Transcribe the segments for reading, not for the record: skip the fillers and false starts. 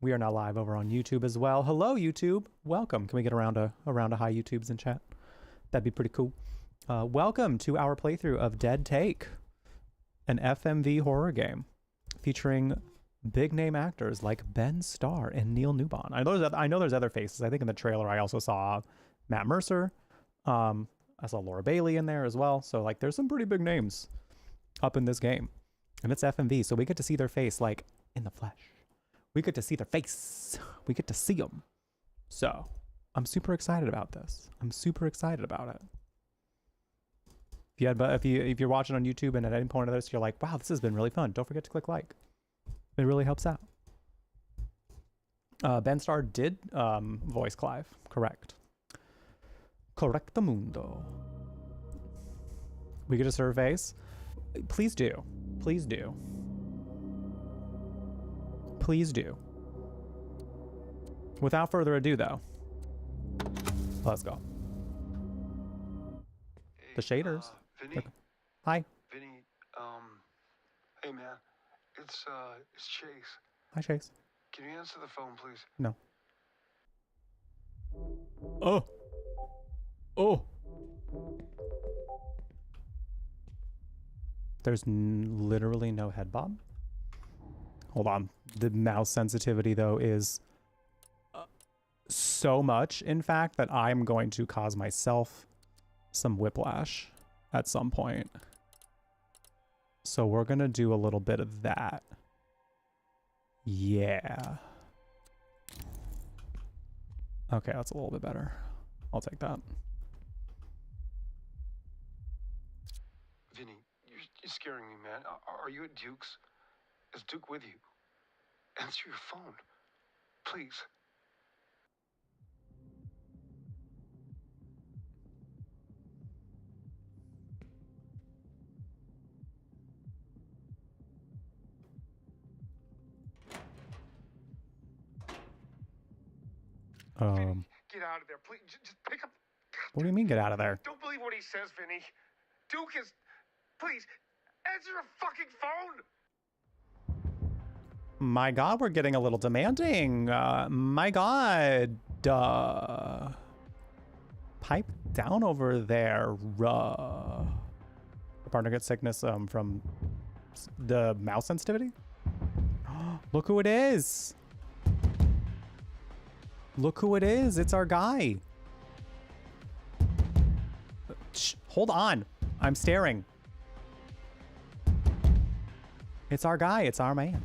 We are now live over on YouTube as well. Hello, YouTube. Welcome. Can we get around a hi YouTubes in chat? That'd be pretty cool. Welcome to our playthrough of Dead Take, an FMV horror game featuring big name actors like Ben Starr and Neil Newbon. I know there's other faces. I think in the trailer I also saw Matt Mercer. I saw Laura Bailey in there as well. So like there's some pretty big names up in this game. And it's FMV, so we get to see their face like in the flesh. We get to see their face. We get to see them. So I'm super excited about this. I'm super excited about it. If you're watching on YouTube and at any point of this you're like, wow, this has been really fun, don't forget to click like. It really helps out. Ben Starr did voice Clive. Correct. Correctamundo. We get a surveys. Please do. Please do. Please do. Without further ado, though, let's go. Hey, the shaders. Vinny. Okay. Hi. Vinny, hey man, it's Chase. Hi, Chase. Can you answer the phone, please? No. Oh. Oh. There's literally no head bob. Hold on. The mouse sensitivity, though, is so much, in fact, that I'm going to cause myself some whiplash at some point. So we're going to do a little bit of that. Yeah. Okay, that's a little bit better. I'll take that. Vinny, you're scaring me, man. Are you at Duke's? Is Duke with you? Answer your phone, please. Vinny, get out of there, please. Just pick up. What do you mean, get out of there? Don't believe what he says, Vinny. Duke is. Please, answer your fucking phone. My God, we're getting a little demanding. My God. Pipe down over there. The partner gets sickness from the mouse sensitivity. Look who it is. Look who it is. It's our guy. Shh, hold on. I'm staring. It's our guy. It's our man.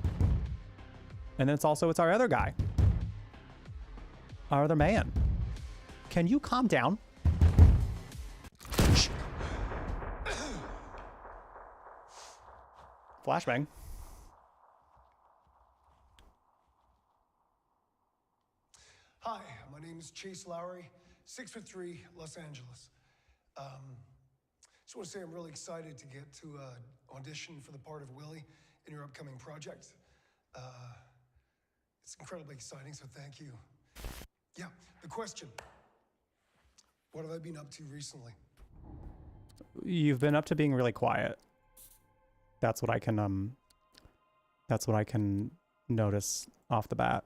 And then it's our other guy. Our other man. Can you calm down? Shh. Flashbang. Hi, my name is Chase Lowry, 6'3", Los Angeles. Just want to say I'm really excited to get to audition for the part of Willie in your upcoming project. It's incredibly exciting, so thank you. Yeah, the question. What have I been up to recently? You've been up to being really quiet. That's what I can notice off the bat.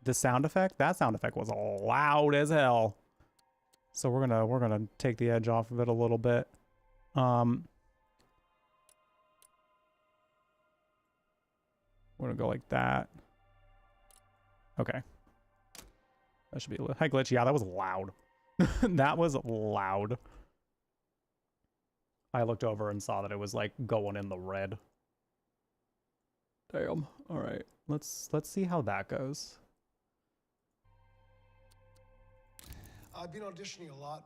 The sound effect, that sound effect was loud as hell. So we're gonna take the edge off of it a little bit. We're gonna go like that. Okay. That should be a little... Hi, Glitch. Yeah, that was loud. That was loud. I looked over and saw that it was like going in the red. Damn. All right. Let's see how that goes. I've been auditioning a lot.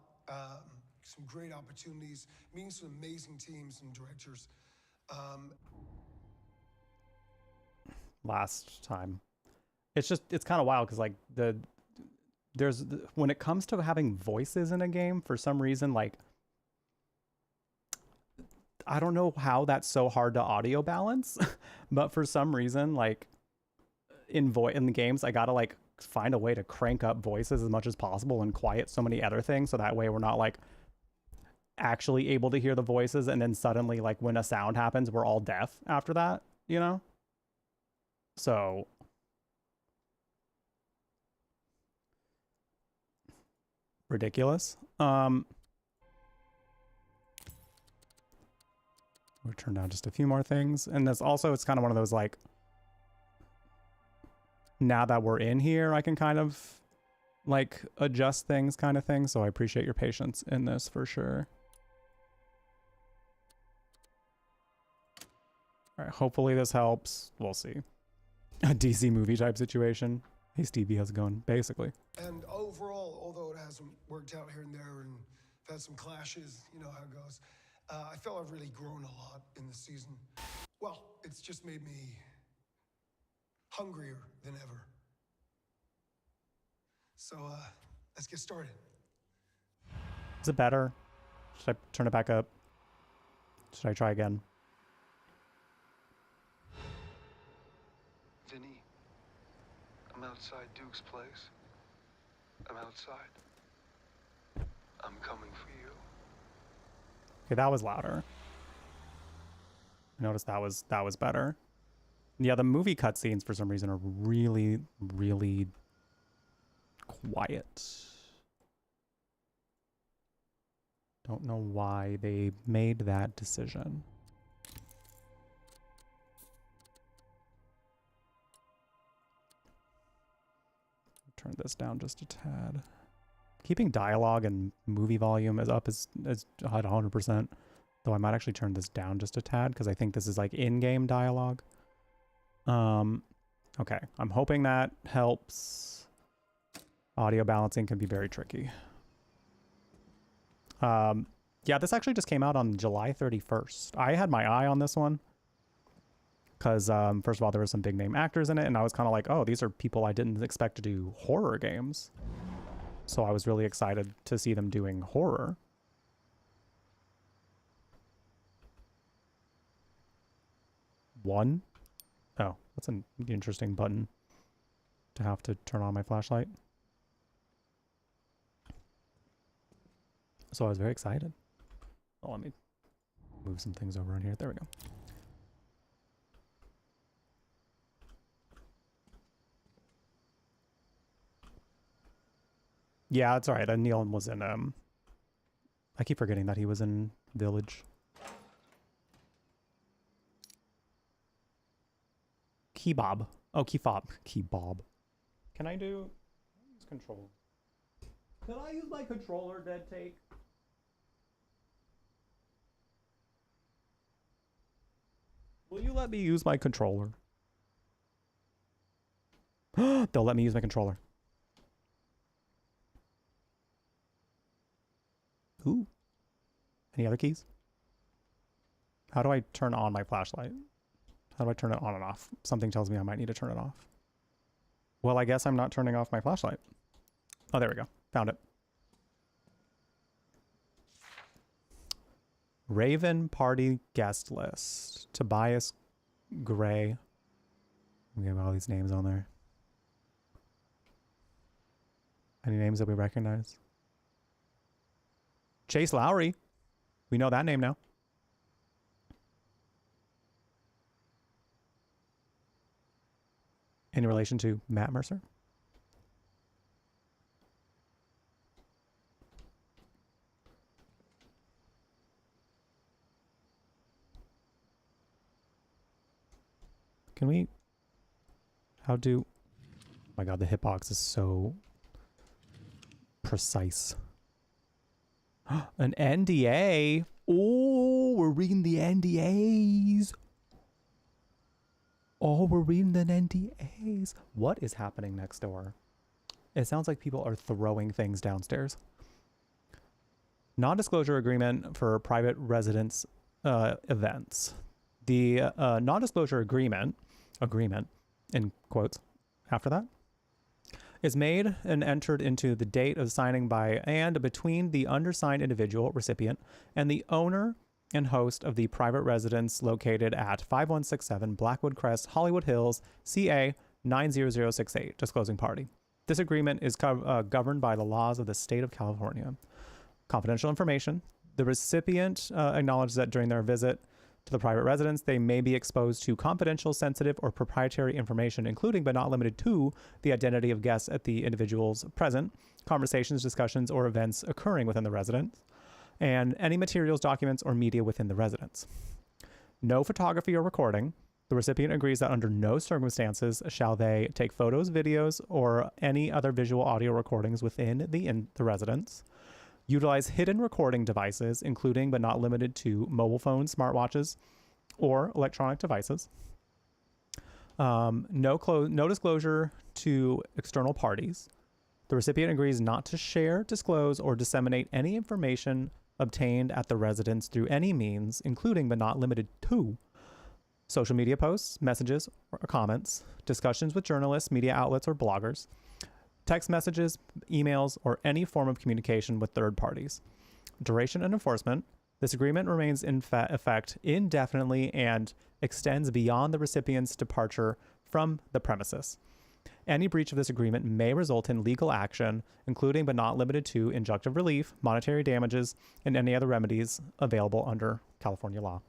Some great opportunities, meeting some amazing teams and directors. Last time. It's kind of wild because like when it comes to having voices in a game, for some reason, like I don't know how that's so hard to audio balance, but for some reason, like in the games, I gotta like find a way to crank up voices as much as possible and quiet so many other things, so that way we're not like actually able to hear the voices, and then suddenly like when a sound happens, we're all deaf after that. you know? So ridiculous. We'll turn down just a few more things. And this also, it's kind of one of those like, now that we're in here, I can kind of like adjust things kind of thing. So I appreciate your patience in this for sure. All right, hopefully this helps. We'll see. A DC movie type situation. Hey Stevie, how's it going? Basically. And overall, although it hasn't worked out here and there and had some clashes, you know how it goes, I feel I've really grown a lot in this season. Well, it's just made me hungrier than ever. So, let's get started. Is it better? Should I turn it back up? Should I try again? Vinny, I'm outside Duke's place. I'm outside. I'm coming for you. Okay, that was louder. I noticed that was better. Yeah, the movie cutscenes for some reason are really, really quiet. Don't know why they made that decision. Turn this down just a tad. Keeping dialogue and movie volume as up is at 100%. Though I might actually turn this down just a tad because I think this is like in-game dialogue. Okay, I'm hoping that helps. Audio balancing can be very tricky. Yeah, this actually just came out on July 31st. I had my eye on this one because first of all, there were some big name actors in it, and I was kind of like, oh, these are people I didn't expect to do horror games. So I was really excited to see them doing horror. One? Oh, that's an interesting button to have to turn on my flashlight. So I was very excited. Oh, let me move some things over in here. There we go. Yeah, it's all right. Neil was in, I keep forgetting that he was in Village. Kebab. Oh, kebab. Kebab. Can I use control? Can I use my controller, Dead Take? Will you let me use my controller? They'll let me use my controller. Ooh. Any other keys? How do I turn on my flashlight? How do I turn it on and off? Something tells me I might need to turn it off. Well, I guess I'm not turning off my flashlight. Oh, there we go. Found it. Raven Party Guest List. Tobias Gray. We have all these names on there. Any names that we recognize? Chase Lowry. We know that name now. In relation to Matt Mercer? Can we... How do... Oh my god, the hitbox is so precise. An NDA. Oh, we're reading the NDAs. Oh, we're reading the NDAs. What is happening next door? It sounds like people are throwing things downstairs. Non-disclosure agreement for private residence events. The non-disclosure agreement, in quotes, after that, is made and entered into the date of signing by and between the undersigned individual recipient and the owner and host of the private residence located at 5167 Blackwood Crest, Hollywood Hills, CA 90068, disclosing party. This agreement is governed by the laws of the state of California. Confidential information. The recipient acknowledged that during their visit To the private residents, they may be exposed to confidential, sensitive, or proprietary information, including but not limited to the identity of guests at the individuals present, conversations, discussions, or events occurring within the residence, and any materials, documents, or media within the residence. No photography or recording. The recipient agrees that under no circumstances shall they take photos, videos, or any other visual audio recordings within the residence. Utilize hidden recording devices, including but not limited to mobile phones, smartwatches, or electronic devices. No disclosure to external parties. The recipient agrees not to share, disclose, or disseminate any information obtained at the residence through any means, including but not limited to social media posts, messages, or comments, discussions with journalists, media outlets, or bloggers, text messages, emails, or any form of communication with third parties. Duration and enforcement. This agreement remains in effect indefinitely and extends beyond the recipient's departure from the premises. Any breach of this agreement may result in legal action, including but not limited to injunctive relief, monetary damages, and any other remedies available under California law.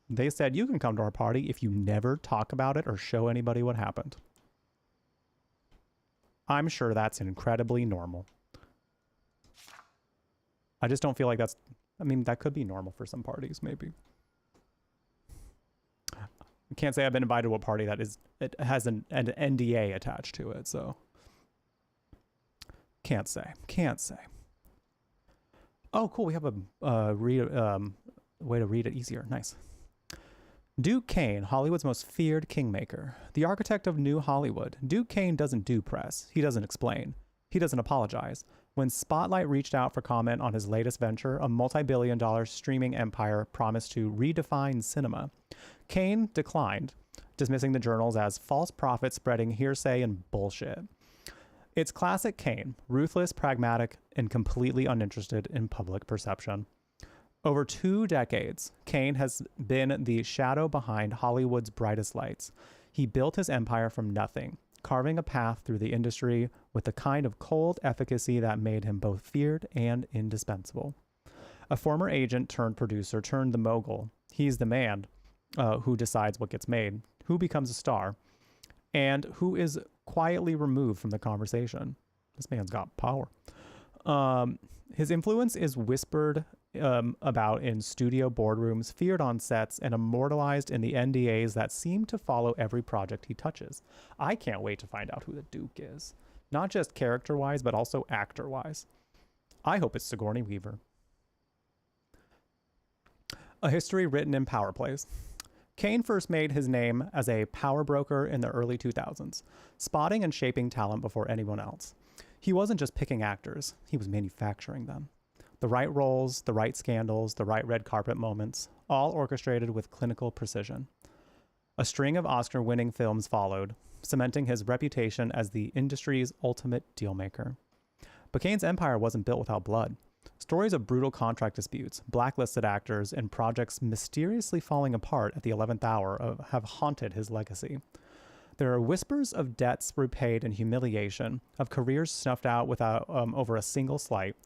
They said you can come to our party if you never talk about it or show anybody what happened. I'm sure that's incredibly normal. I just don't feel like that's, I mean, that could be normal for some parties, maybe. I can't say I've been invited to a party that it has an NDA attached to it, so. Can't say. Oh, cool. We have a way to read it easier. Nice. Duke Kane, Hollywood's most feared kingmaker. The architect of New Hollywood. Duke Kane doesn't do press. He doesn't explain. He doesn't apologize. When Spotlight reached out for comment on his latest venture, a multi-billion-dollar streaming empire promised to redefine cinema, Kane declined, dismissing the journals as false prophets spreading hearsay and bullshit. It's classic Kane, ruthless, pragmatic, and completely uninterested in public perception. Over 2 decades, Kane has been the shadow behind Hollywood's brightest lights. He built his empire from nothing, carving a path through the industry with the kind of cold efficacy that made him both feared and indispensable. A former agent turned producer turned the mogul. He's the man who decides what gets made, who becomes a star, and who is quietly removed from the conversation. This man's got power. His influence is whispered about in studio boardrooms, feared on sets, and immortalized in the NDAs that seem to follow every project he touches. I can't wait to find out who the Duke is. Not just character-wise, but also actor-wise. I hope it's Sigourney Weaver. A history written in power plays. Kane first made his name as a power broker in the early 2000s, spotting and shaping talent before anyone else. He wasn't just picking actors, he was manufacturing them. The right roles, the right scandals, the right red carpet moments, all orchestrated with clinical precision. A string of Oscar-winning films followed, cementing his reputation as the industry's ultimate dealmaker. But Kane's empire wasn't built without blood. Stories of brutal contract disputes, blacklisted actors, and projects mysteriously falling apart at the 11th hour have haunted his legacy. There are whispers of debts repaid and humiliation, of careers snuffed out without over a single slight.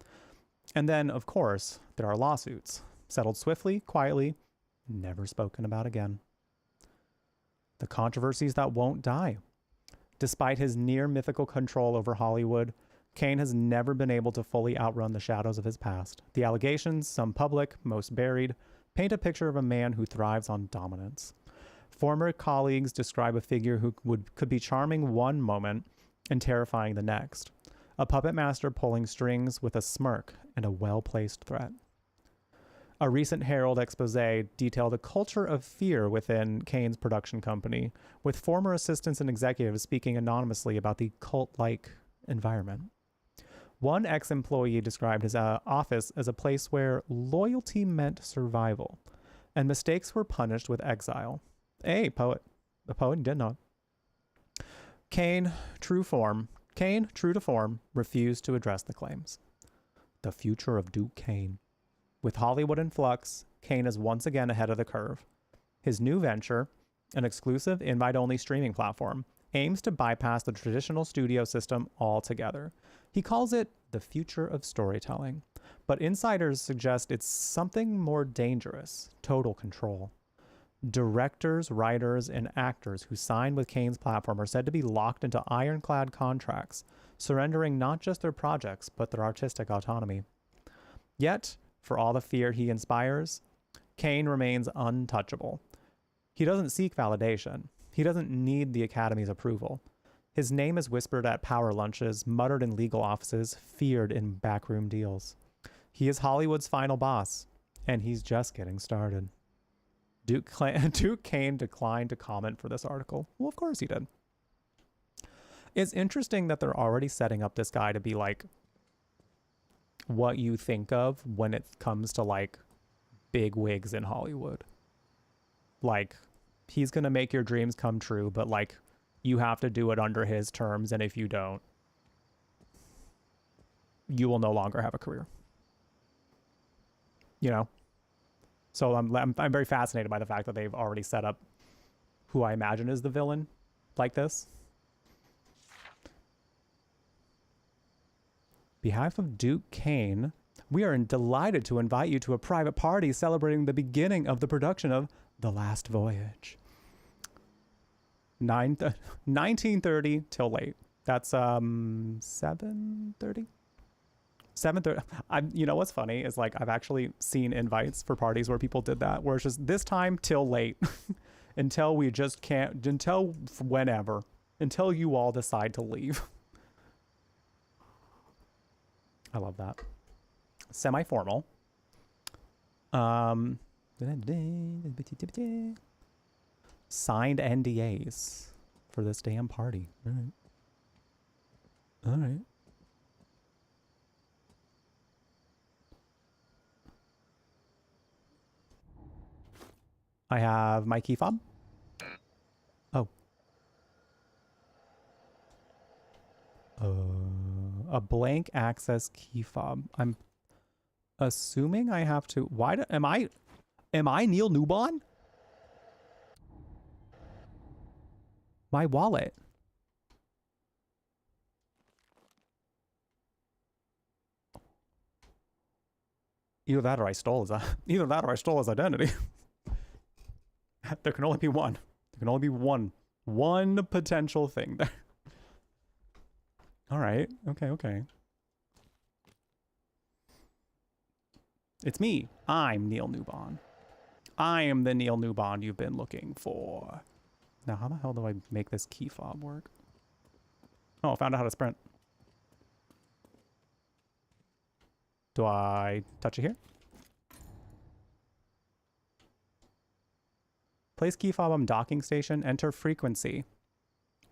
And then, of course, there are lawsuits, settled swiftly, quietly, never spoken about again. The controversies that won't die. Despite his near mythical control over Hollywood, Kane has never been able to fully outrun the shadows of his past. The allegations, some public, most buried, paint a picture of a man who thrives on dominance. Former colleagues describe a figure who could be charming one moment and terrifying the next. A puppet master pulling strings with a smirk and a well-placed threat. A recent Herald expose detailed a culture of fear within Kane's production company, with former assistants and executives speaking anonymously about the cult-like environment. One ex-employee described his office as a place where loyalty meant survival, and mistakes were punished with exile. Hey, poet. The poet did not. Kane, true to form, refused to address the claims. The future of Duke Kane. With Hollywood in flux, Kane is once again ahead of the curve. His new venture, an exclusive invite-only streaming platform, aims to bypass the traditional studio system altogether. He calls it the future of storytelling, but insiders suggest it's something more dangerous: total control. Directors, writers, and actors who sign with Kane's platform are said to be locked into ironclad contracts, surrendering not just their projects, but their artistic autonomy. Yet, for all the fear he inspires, Kane remains untouchable. He doesn't seek validation. He doesn't need the Academy's approval. His name is whispered at power lunches, muttered in legal offices, feared in backroom deals. He is Hollywood's final boss, and he's just getting started. Duke Kane declined to comment for this article. Well, of course he did. It's interesting that they're already setting up this guy to be like what you think of when it comes to like big wigs in Hollywood. Like, he's going to make your dreams come true, but like you have to do it under his terms, and if you don't, you will no longer have a career. You know? So I'm very fascinated by the fact that they've already set up who I imagine is the villain like this. Behalf of Duke Kane, we are delighted to invite you to a private party celebrating the beginning of the production of The Last Voyage. 1930 till late. That's 7:30. 7:30. You know what's funny is like I've actually seen invites for parties where people did that, where it's just this time till late, until we just can't, until whenever, until you all decide to leave. I love that. Semi-formal. Signed NDAs for this damn party. All right. All right. I have my key fob. Oh. A blank access key fob. I'm assuming I have to. Why do, am I Neil Newbon? My wallet. Either that or I stole his identity. There can only be one. There can only be one potential thing there. All right. Okay. It's me. I'm Neil Newbon. I am the Neil Newbon you've been looking for. Now, how the hell do I make this key fob work? Oh, I found out how to sprint. Do I touch it here? Place key fob on docking station. Enter frequency.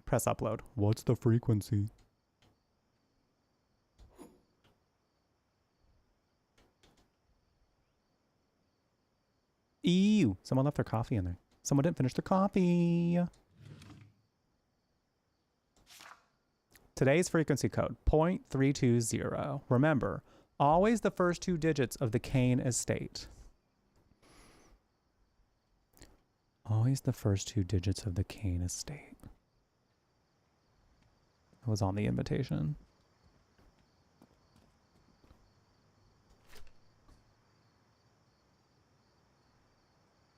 Press upload. What's the frequency? Ew. Someone left their coffee in there. Someone didn't finish their coffee. Today's frequency code, 0.320. Remember, always the first two digits of the Kane estate. Always the first two digits of the Kane estate. That was on the invitation.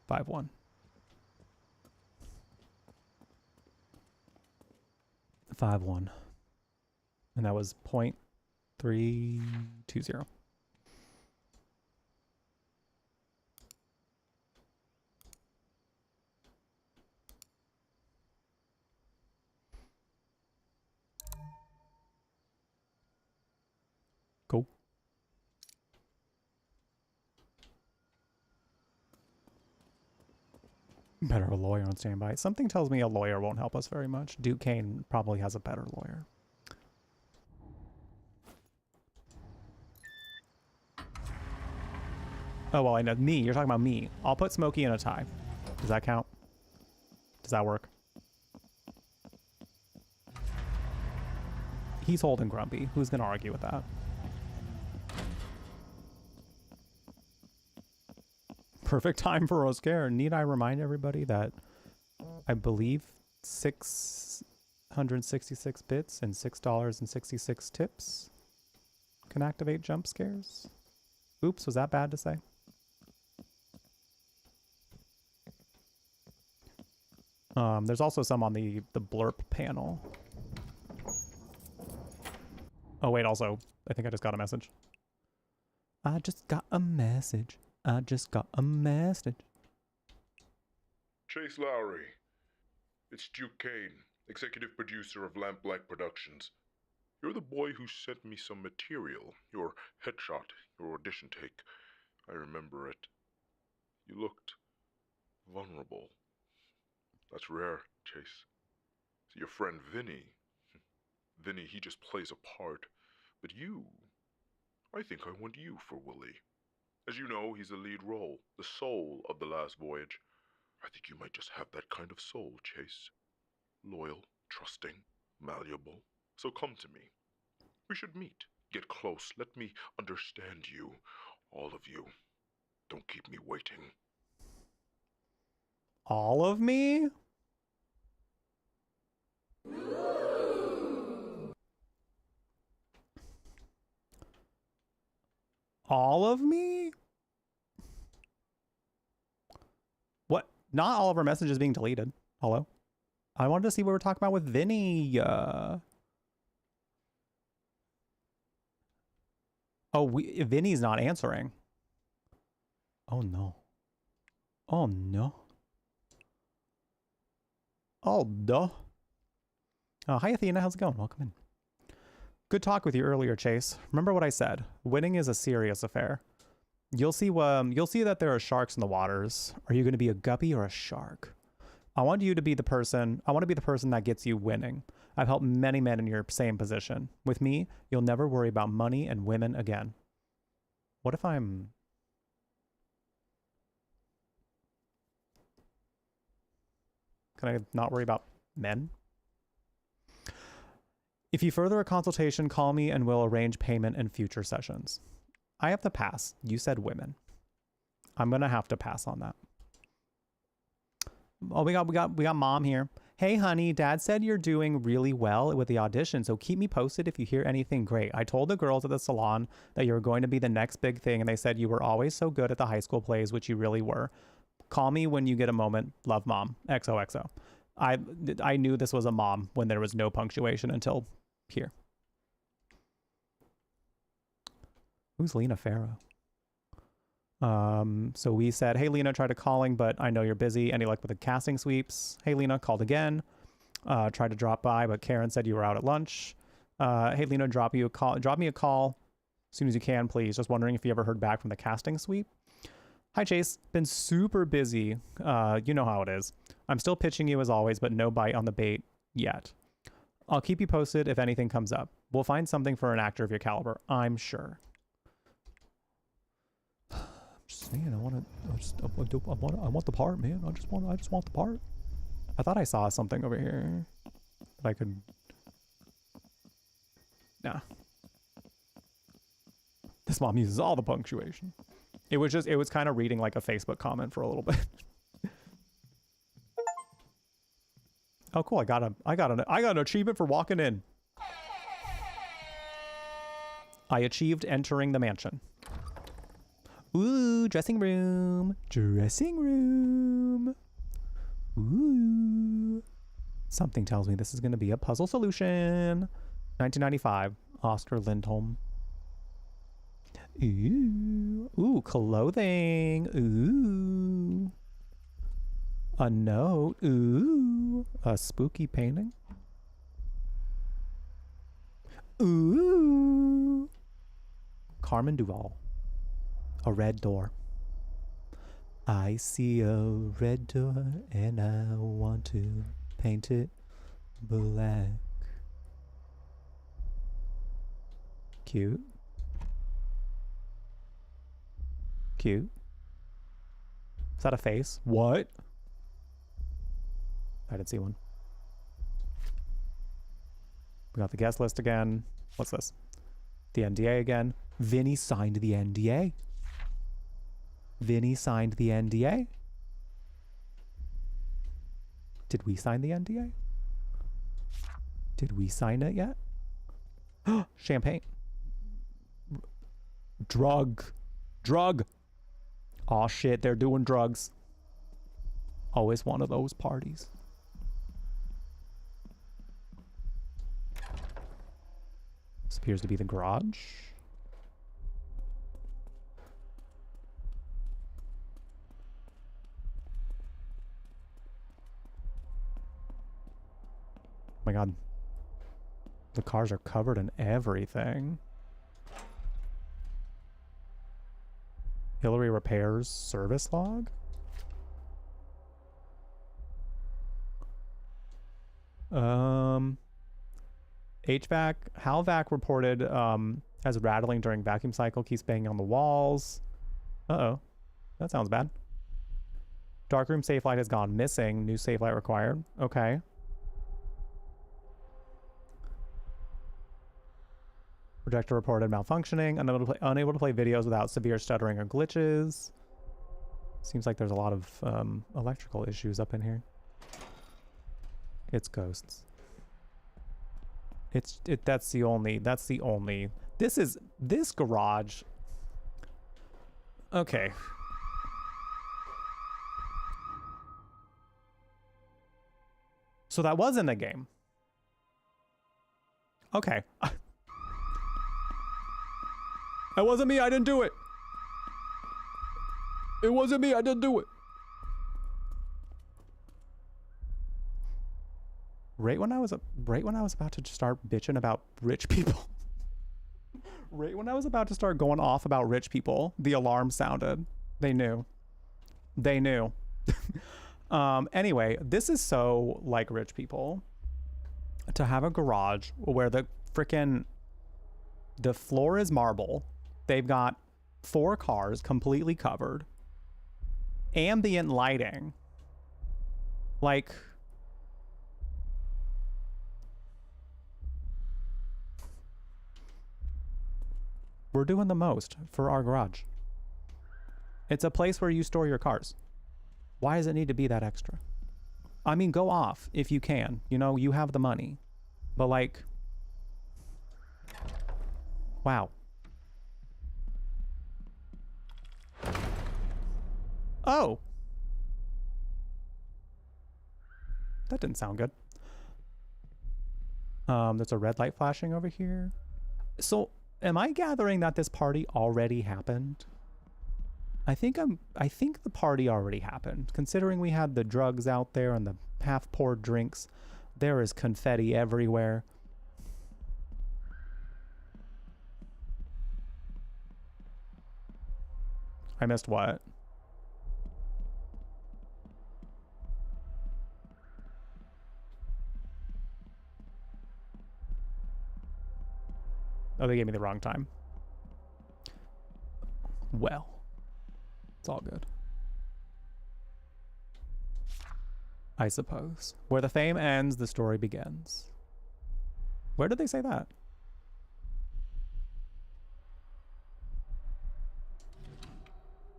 Five one. 5-1. And that was 0.320. Cool. Better a lawyer on standby. Something tells me a lawyer won't help us very much. Duke Kane probably has a better lawyer. Oh, well, I know. Me. You're talking about me. I'll put Smokey in a tie. Does that count? Does that work? He's holding Grumpy. Who's going to argue with that? Perfect time for a scare. Need I remind everybody that I believe 666 bits and $6.66 tips can activate jump scares. Oops, was that bad to say? There's also some on the blurp panel. Oh wait, also, I think I just got a message. I just got a message. I just got a message. Chase Lowry. It's Duke Kane, executive producer of Lamplight Productions. You're the boy who sent me some material, your headshot, your audition take. I remember it. You looked vulnerable. That's rare, Chase. Your friend Vinny. Vinny, he just plays a part. But you, I think I want you for Willie. As you know, he's the lead role, the soul of The Last Voyage. I think you might just have that kind of soul, Chase. Loyal, trusting, malleable. So come to me. We should meet. Get close. Let me understand you. All of you. Don't keep me waiting. All of me? All of me? What? Not all of our messages being deleted. Hello? I wanted to see what we're talking about with Vinny. Oh, Vinny's not answering. Oh no. Oh no. Oh no. Oh, hi Athena, how's it going? Welcome in. Good talk with you earlier, Chase. Remember what I said. Winning is a serious affair. You'll see that there are sharks in the waters. Are you going to be a guppy or a shark? I want you to be the person. I want to be the person that gets you winning. I've helped many men in your same position. With me, you'll never worry about money and women again. What if I'm... Can I not worry about men? If you further a consultation, call me and we'll arrange payment in future sessions. I have to pass. You said women. I'm going to have to pass on that. Oh, we got mom here. Hey, honey, dad said you're doing really well with the audition, so keep me posted if you hear anything great. I told the girls at the salon that you were going to be the next big thing, and they said you were always so good at the high school plays, which you really were. Call me when you get a moment. Love, Mom. XOXO. I knew this was a mom when there was no punctuation until here. Who's Lena Farrow? So we said, hey, Lena, tried to calling, but I know you're busy. Any luck with the casting sweeps? Hey, Lena, called again. Tried to drop by, but Karen said you were out at lunch. Hey, Lena, drop me a call as soon as you can, please. Just wondering if you ever heard back from the casting sweep. Hi, Chase. Been super busy. You know how it is. I'm still pitching you as always, but no bite on the bait yet. I'll keep you posted if anything comes up. We'll find something for an actor of your caliber, I'm sure. Just saying, I want the part, man. I just want the part. I thought I saw something over here that I could. Nah. This mom uses all the punctuation. It was kind of reading like a Facebook comment for a little bit. Oh, cool! I got an achievement for walking in. I achieved entering the mansion. Ooh, dressing room. Dressing room. Ooh. Something tells me this is going to be a puzzle solution. 1995, Oscar Lindholm. Ooh. Ooh, clothing. Ooh. A note. Ooh. A spooky painting. Ooh. Carmen Duvall. A red door. I see a red door and I want to paint it black. Cute. Cute. Is that a face? What? I didn't see one. We got the guest list again. What's this? The NDA again. Vinny signed the NDA. Vinny signed the NDA. Did we sign the NDA? Did we sign it yet? Champagne. Drug. Aw shit, they're doing drugs. Always one of those parties. This appears to be the garage. Oh my god. The cars are covered in everything. Hillary repairs service log? HVAC, Halvac reported as rattling during vacuum cycle, keeps banging on the walls. Uh-oh. That sounds bad. Darkroom safe light has gone missing. New safe light required. Okay. Projector reported malfunctioning. Unable to play videos without severe stuttering or glitches. Seems like there's a lot of electrical issues up in here. It's ghosts. That's the only this garage. Okay. So that was in the game. Okay. It wasn't me, I didn't do it. It wasn't me, I didn't do it. Right when I was about to start bitching about rich people. Right when I was about to start going off about rich people, the alarm sounded. They knew. They knew. Anyway, this is so like rich people. To have a garage where the floor is marble. They've got 4 cars completely covered. Ambient lighting. Like... We're doing the most for our garage. It's a place where you store your cars. Why does it need to be that extra? I mean, go off if you can. You know, you have the money. But like... Wow. Oh! That didn't sound good. There's a red light flashing over here. So... Am I gathering that this party already happened? I think the party already happened. Considering we had the drugs out there and the half-poured drinks, there is confetti everywhere. I missed what? Oh, they gave me the wrong time. Well, it's all good. I suppose. Where the fame ends, the story begins. Where did they say that?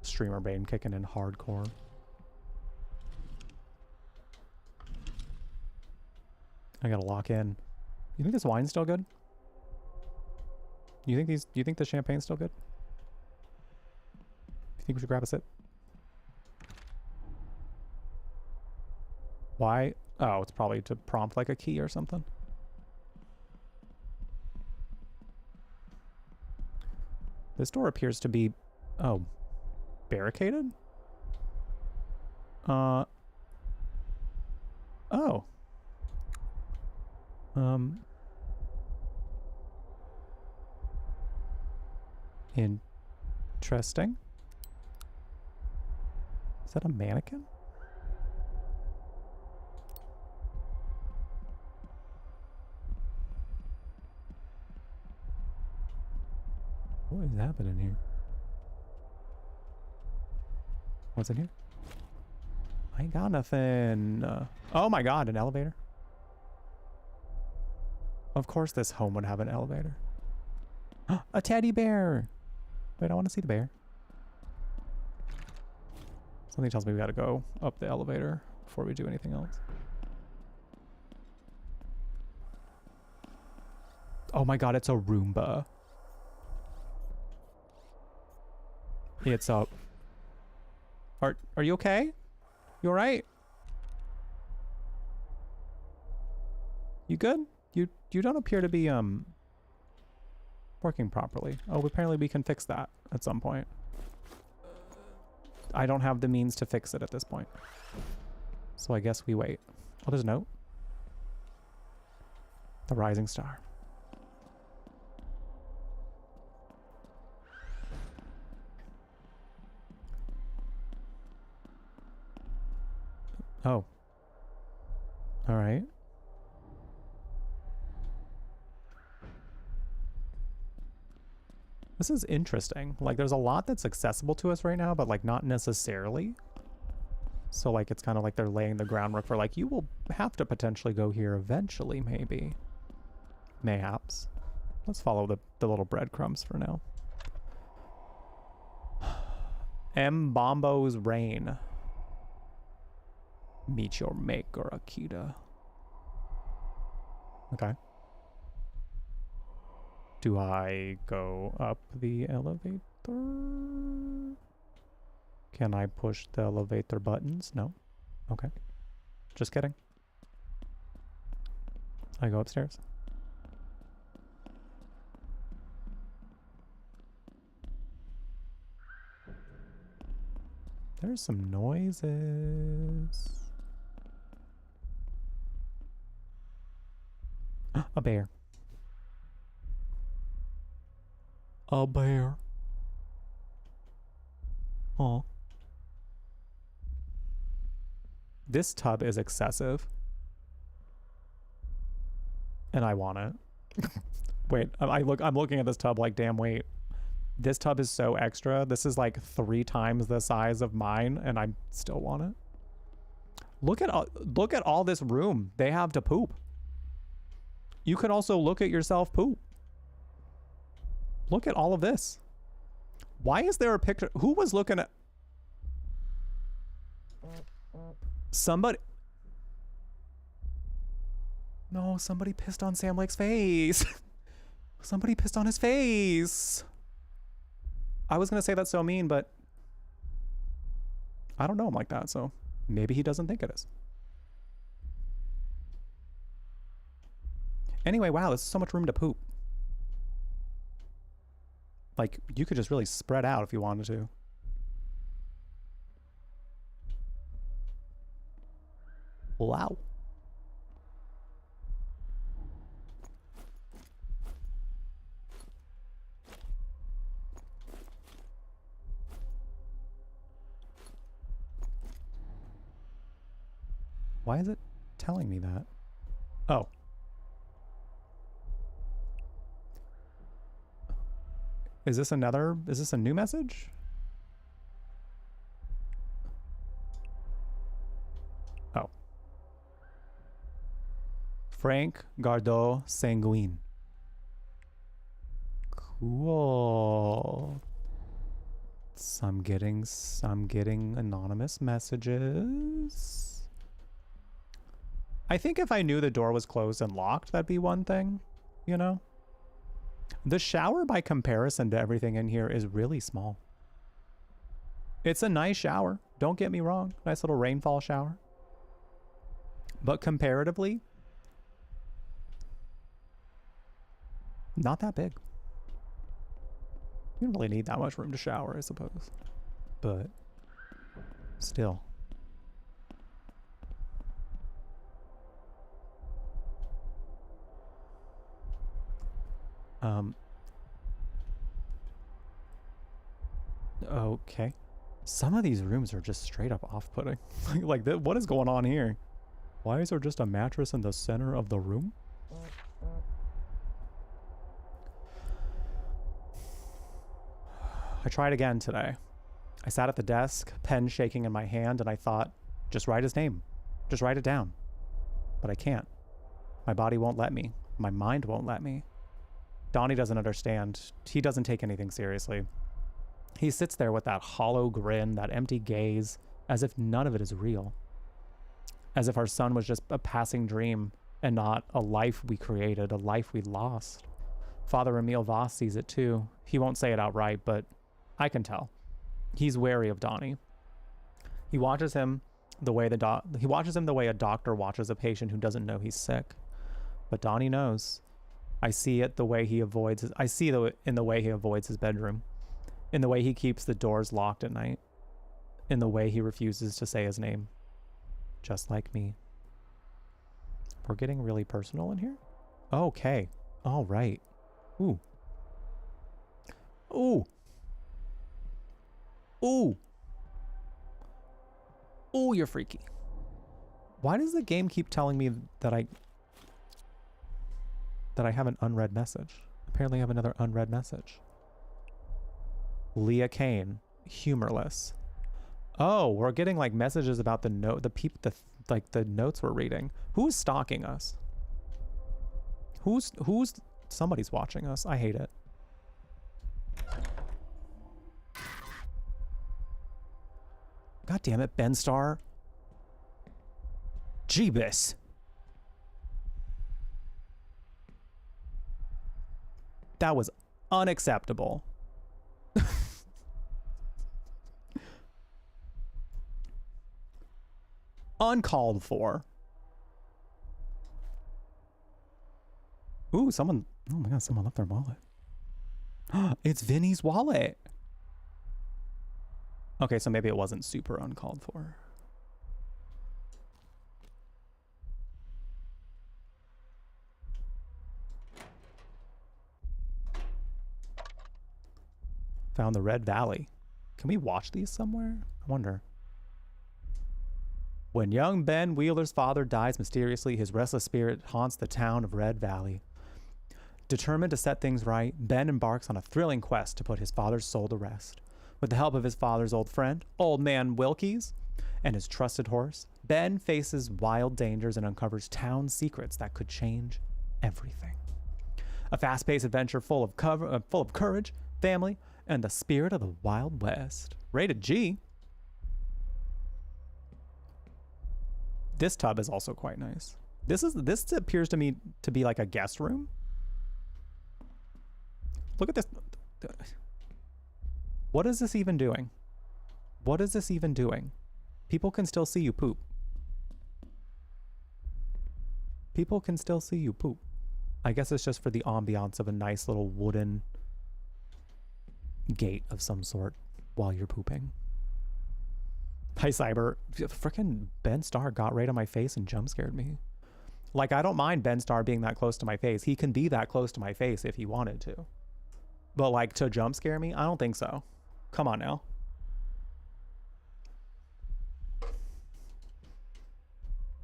Streamer Bane kicking in hardcore. I gotta lock in. You think this wine's still good? You think the champagne's still good? You think we should grab a sip? Why? Oh, it's probably to prompt like a key or something. This door appears to be, oh, barricaded? Oh. Interesting. Is that a mannequin? What is happening here? What's in here? I ain't got nothing. Oh my god, an elevator. Of course this home would have an elevator. A teddy bear! Wait, I want to see the bear. Something tells me we gotta go up the elevator before we do anything else. Oh my god, it's a Roomba. It's a... Are you okay? You alright? You good? You don't appear to be, working properly. Oh, apparently we can fix that at some point. I don't have the means to fix it at this point. So I guess we wait. Oh, there's a note. The Rising Star. Oh. All right. This is interesting. Like, there's a lot that's accessible to us right now, but, like, not necessarily. So, like, it's kind of like they're laying the groundwork for, like, you will have to potentially go here eventually, maybe. Mayhaps. Let's follow the little breadcrumbs for now. M. Bombo's Rain. Meet your maker, Akita. Okay. Do I go up the elevator? Can I push the elevator buttons? No. Okay. Just kidding. I go upstairs. There's some noises. A bear. A bear. Oh. This tub is excessive. And I want it. Wait, I'm looking at this tub like, damn, wait. This tub is so extra. This is like 3 times the size of mine, and I still want it. Look at all this room they have to poop. You can also look at yourself poop. Look at all of this. Why is there a picture? Who was looking at... Somebody... No, somebody pissed on Sam Lake's face. Somebody pissed on his face. I was going to say that's so mean, but I don't know him like that, so maybe he doesn't think it is. Anyway, wow, there's so much room to poop. Like, you could just really spread out if you wanted to. Wow. Why is it telling me that? Oh. Is this a new message? Oh. Frank Gardot Sanguine. Cool. So I'm getting anonymous messages. I think if I knew the door was closed and locked, that'd be one thing, you know? The shower, by comparison to everything in here, is really small. It's a nice shower. Don't get me wrong. Nice little rainfall shower. But comparatively, not that big. You don't really need that much room to shower, I suppose. But still. Okay. Some of these rooms are just straight up off-putting. Like, what is going on here? Why is there just a mattress in the center of the room? I tried again today. I sat at the desk, pen shaking in my hand, and I thought, just write his name. Just write it down. But I can't. My body won't let me. My mind won't let me. Donnie doesn't understand. He doesn't take anything seriously. He sits there with that hollow grin, that empty gaze, as if none of it is real. As if our son was just a passing dream and not a life we created, a life we lost. Father Emil Voss sees it too. He won't say it outright, but I can tell. He's wary of Donnie. He watches him the way a doctor watches a patient who doesn't know he's sick. But Donnie knows. I see it the way he avoids his, I see it in the way he avoids his bedroom, in the way he keeps the doors locked at night, in the way he refuses to say his name. Just like me. We're getting really personal in here? Okay. All right. Ooh. Ooh. Ooh. Ooh, you're freaky. Why does the game keep telling me that I have an unread message? Apparently I have another unread message. Leah Kane, humorless. Oh, we're getting like messages about the note, the notes we're reading. Who's stalking us? Who's somebody's watching us. I hate it. God damn it, Ben Starr. Jeebus. That was unacceptable. Uncalled for. Ooh, someone, oh my god, someone left their wallet. It's Vinny's wallet. Okay, so maybe it wasn't super uncalled for. Found the Red Valley. Can we watch these somewhere? I wonder. When young Ben Wheeler's father dies mysteriously, his restless spirit haunts the town of Red Valley. Determined to set things right, Ben embarks on a thrilling quest to put his father's soul to rest. With the help of his father's old friend, Old Man Wilkies, and his trusted horse, Ben faces wild dangers and uncovers town secrets that could change everything. A fast-paced adventure full of courage, family, and the spirit of the Wild West. Rated G. This tub is also quite nice. This appears to me to be like a guest room. Look at this. What is this even doing? What is this even doing? People can still see you poop. People can still see you poop. I guess it's just for the ambiance of a nice little wooden gate of some sort while you're pooping. Hi, Cyber. Frickin' Ben Starr got right on my face and jump scared me. Like, I don't mind Ben Starr being that close to my face. He can be that close to my face if he wanted to. But, like, to jump scare me? I don't think so. Come on now.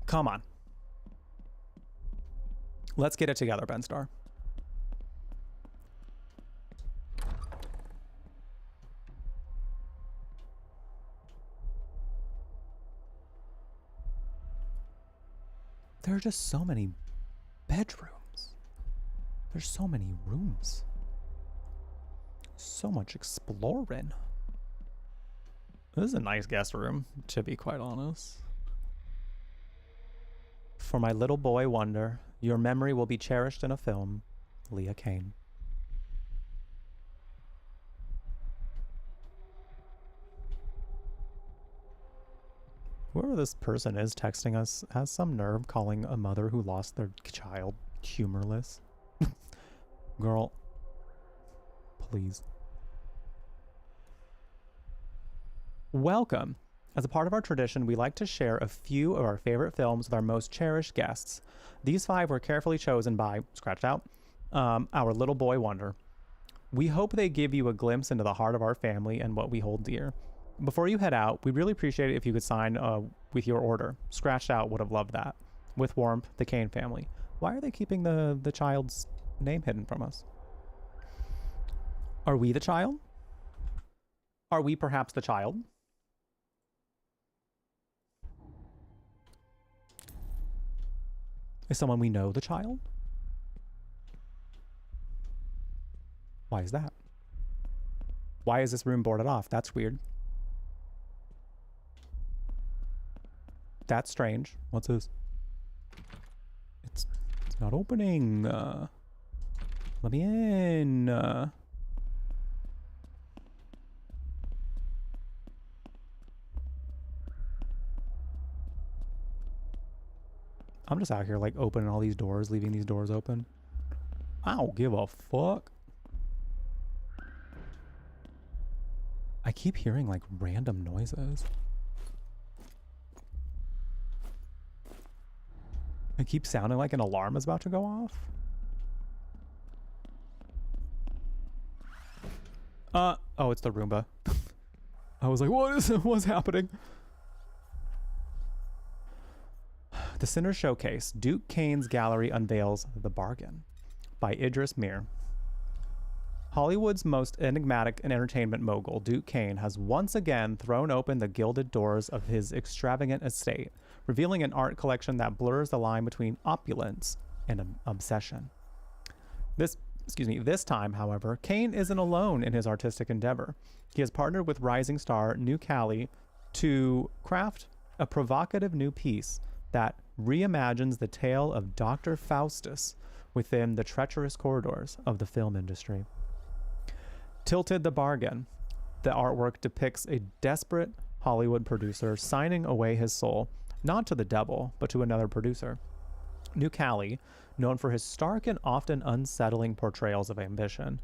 Come on. Let's get it together, Ben Starr. There are just so many bedrooms. There's so many rooms. So much exploring. This is a nice guest room, to be quite honest. For my little boy wonder, your memory will be cherished in a film. Leah Kane. Whoever this person is texting us has some nerve calling a mother who lost their child humorless. Girl, please. Welcome. As a part of our tradition, we like to share a few of our favorite films with our most cherished guests. These 5 were carefully chosen by, scratched out, our little boy wonder. We hope they give you a glimpse into the heart of our family and what we hold dear. Before you head out, we'd really appreciate it if you could sign with your order. Scratched Out would have loved that. With warmth, the Kane family. Why are they keeping the child's name hidden from us? Are we the child? Are we perhaps the child? Is someone we know the child? Why is that? Why is this room boarded off? That's weird. That's strange. What's this? It's not opening. Let Let me in. I'm just out here like opening all these doors, leaving these doors open. I don't give a fuck. I keep hearing like random noises. It keeps sounding like an alarm is about to go off. Oh, it's the Roomba. I was like, what's happening? The Sinner Showcase, Duke Kane's Gallery unveils The Bargain by Idris Mir. Hollywood's most enigmatic and entertainment mogul, Duke Kane, has once again thrown open the gilded doors of his extravagant estate, revealing an art collection that blurs the line between opulence and obsession. This time, however, Kane isn't alone in his artistic endeavor. He has partnered with rising star New Cali to craft a provocative new piece that reimagines the tale of Dr. Faustus within the treacherous corridors of the film industry. Tilted the Bargain, the artwork depicts a desperate Hollywood producer signing away his soul, not to the devil, but to another producer. New Cali, known for his stark and often unsettling portrayals of ambition,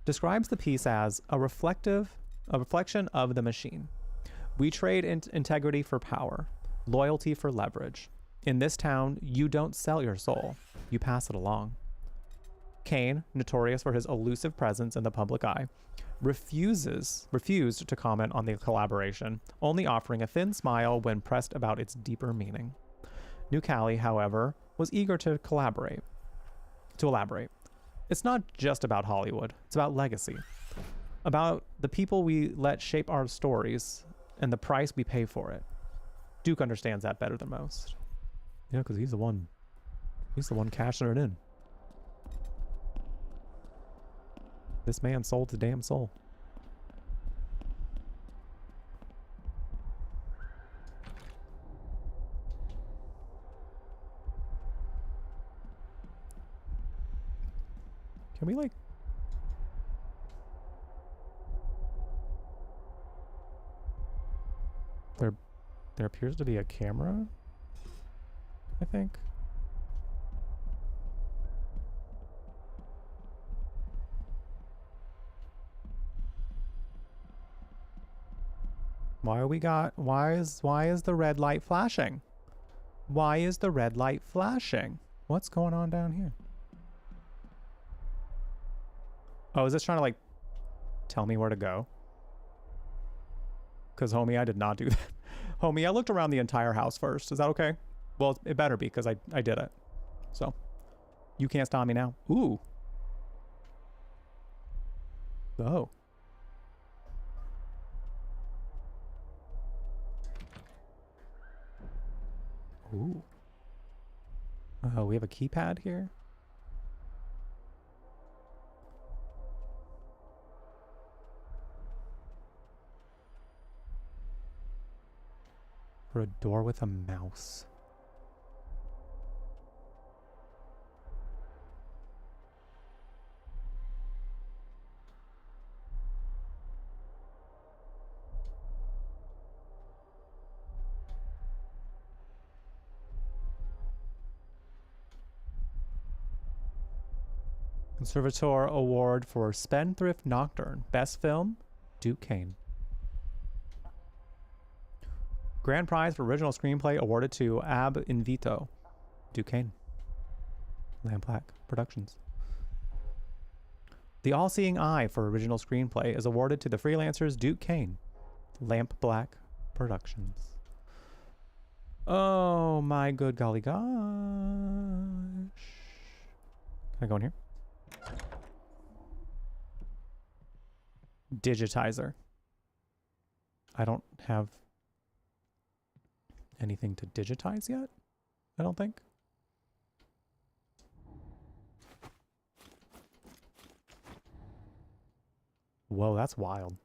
describes the piece as a reflection of the machine. We trade integrity for power, loyalty for leverage. In this town, you don't sell your soul, you pass it along. Kane, notorious for his elusive presence in the public eye, refused to comment on the collaboration, only offering a thin smile when pressed about its deeper meaning. New Cali, however, was eager to elaborate. It's not just about Hollywood, it's about legacy. About the people we let shape our stories and the price we pay for it. Duke understands that better than most. Yeah, because he's the one cashing it in. This man sold his damn soul. Can we like... There appears to be a camera, I think. Why is the red light flashing? Why is the red light flashing? What's going on down here? Oh, is this trying to like tell me where to go? Because homie, I did not do that. Homie, I looked around the entire house first. Is that okay? Well, it better be because I did it. So you can't stop me now. Ooh. Oh. Ooh. Oh, we have a keypad here. For a door with a mouse. Conservator Award for Spendthrift Nocturne. Best Film, Duke Kane. Grand Prize for Original Screenplay awarded to Ab Invito, Duke Kane. Lamplack Productions. The All-Seeing Eye for Original Screenplay is awarded to the freelancers Duke Kane, Lamp Black Productions. Oh my good golly gosh. Can I go in here? Digitizer. I don't have anything to digitize yet, I don't think. Whoa, that's wild.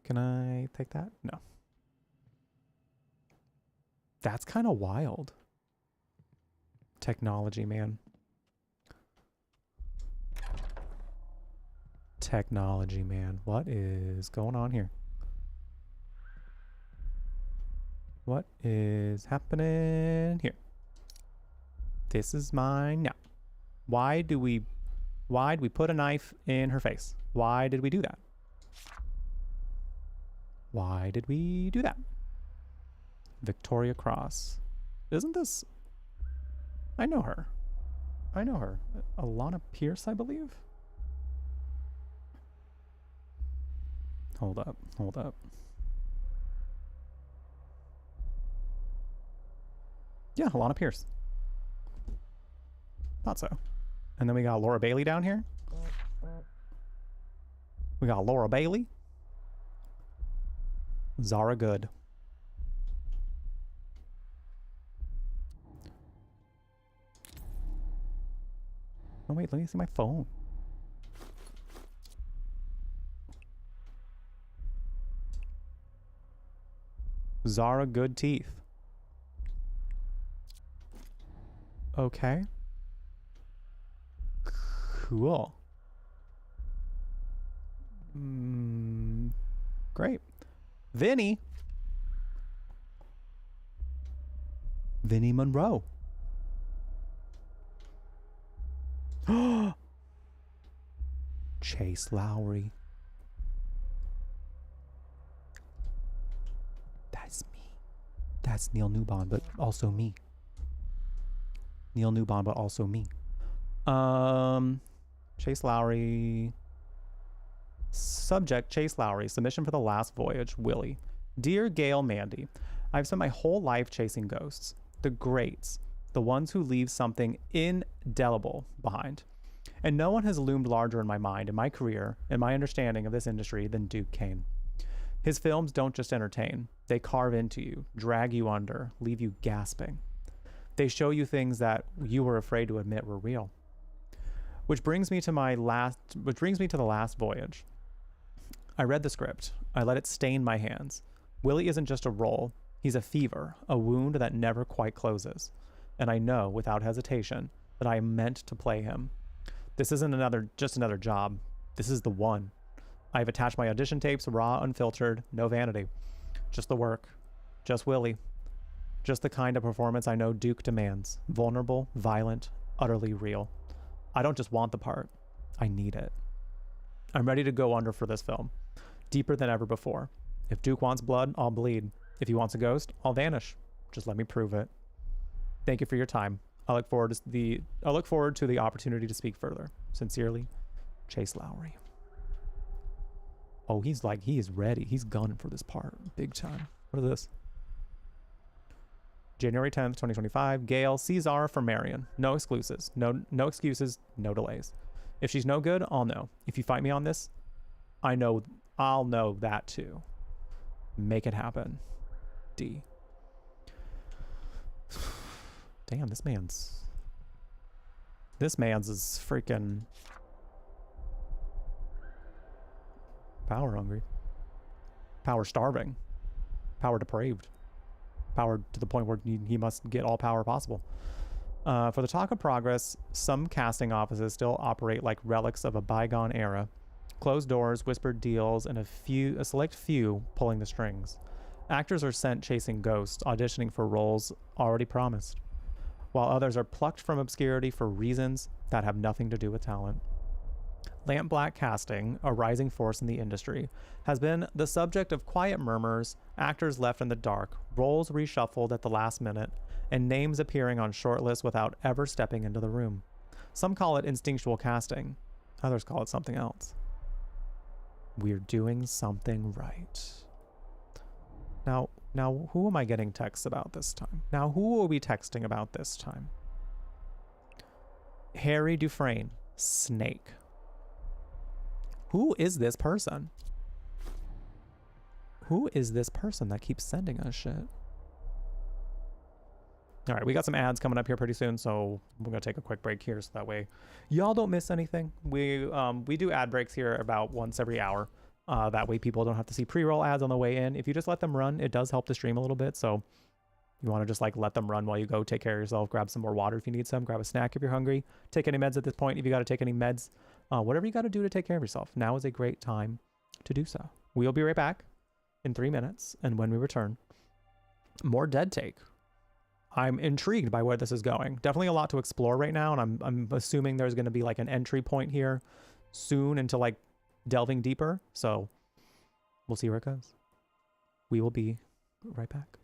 Can I take that? No. That's kind of wild. Technology, man. Technology, man. What is going on here? What is happening here? This is mine now. Why did we put a knife in her face? Why did we do that? Why did we do that? Victoria Cross. Isn't this... I know her. I know her. Alana Pierce, I believe? Hold up. Hold up. Yeah, Alana Pierce. Thought so. And then we got Laura Bailey down here. We got Laura Bailey. Zara Good. Oh wait, let me see my phone. Zara Good Teeth. Okay. Cool. Great. Vinny. Vinny Monroe. Chase Lowry. That's me. That's Neil Newbon, but also me. Neil Newbon, but also me. Chase Lowry. Subject, Chase Lowry. Submission for the last voyage, Willie. Dear Gail Mandy, I've spent my whole life chasing ghosts. The greats. The ones who leave something indelible behind. And no one has loomed larger in my mind, in my career, in my understanding of this industry than Duke Kane. His films don't just entertain. They carve into you, drag you under, leave you gasping. They show you things that you were afraid to admit were real. Which brings me to the last voyage. I read the script. I let it stain my hands. Willie isn't just a role. He's a fever, a wound that never quite closes. And I know, without hesitation, that I am meant to play him. This isn't just another job. This is the one. I've attached my audition tapes, raw, unfiltered, no vanity. Just the work. Just Willie. Just the kind of performance I know Duke demands. Vulnerable, violent, utterly real. I don't just want the part. I need it. I'm ready to go under for this film. Deeper than ever before. If Duke wants blood, I'll bleed. If he wants a ghost, I'll vanish. Just let me prove it. Thank you for your time. I look forward to the opportunity to speak further. Sincerely, Chase Lowry. Oh, he is ready. He's gunning for this part. Big time. What is this? January 10th, 2025. Gail, Cesar for Marion. No excuses. No excuses. No delays. If she's no good, I'll know. If you fight me on this, I'll know that too. Make it happen. D. Damn, this man's is freaking power hungry, power starving, power depraved, power to the point where he must get all power possible. For the talk of progress, some casting offices still operate like relics of a bygone era. Closed doors, whispered deals, and a select few pulling the strings. Actors are sent chasing ghosts, auditioning for roles already promised, while others are plucked from obscurity for reasons that have nothing to do with talent. Lampblack casting, a rising force in the industry, has been the subject of quiet murmurs, actors left in the dark, roles reshuffled at the last minute, and names appearing on shortlists without ever stepping into the room. Some call it instinctual casting. Others call it something else. We're doing something right. Now, who am I getting texts about this time? Now, who are we texting about this time? Harry Dufresne, Snake. Who is this person? Who is this person that keeps sending us shit? All right, we got some ads coming up here pretty soon, so we're gonna take a quick break here so that way y'all don't miss anything. We do ad breaks here about once every hour. That way people don't have to see pre-roll ads on the way in. If you just let them run, it does help the stream a little bit. So you want to just like let them run while you go take care of yourself. Grab some more water if you need some. Grab a snack if you're hungry. Take any meds at this point if you got to take any meds. Whatever you got to do to take care of yourself, now is a great time to do so. We'll be right back in 3 minutes. And when we return, more Dead Take. I'm intrigued by where this is going. Definitely a lot to explore right now. And I'm assuming there's going to be like an entry point here soon into like delving deeper. So we'll see where it goes. We will be right back.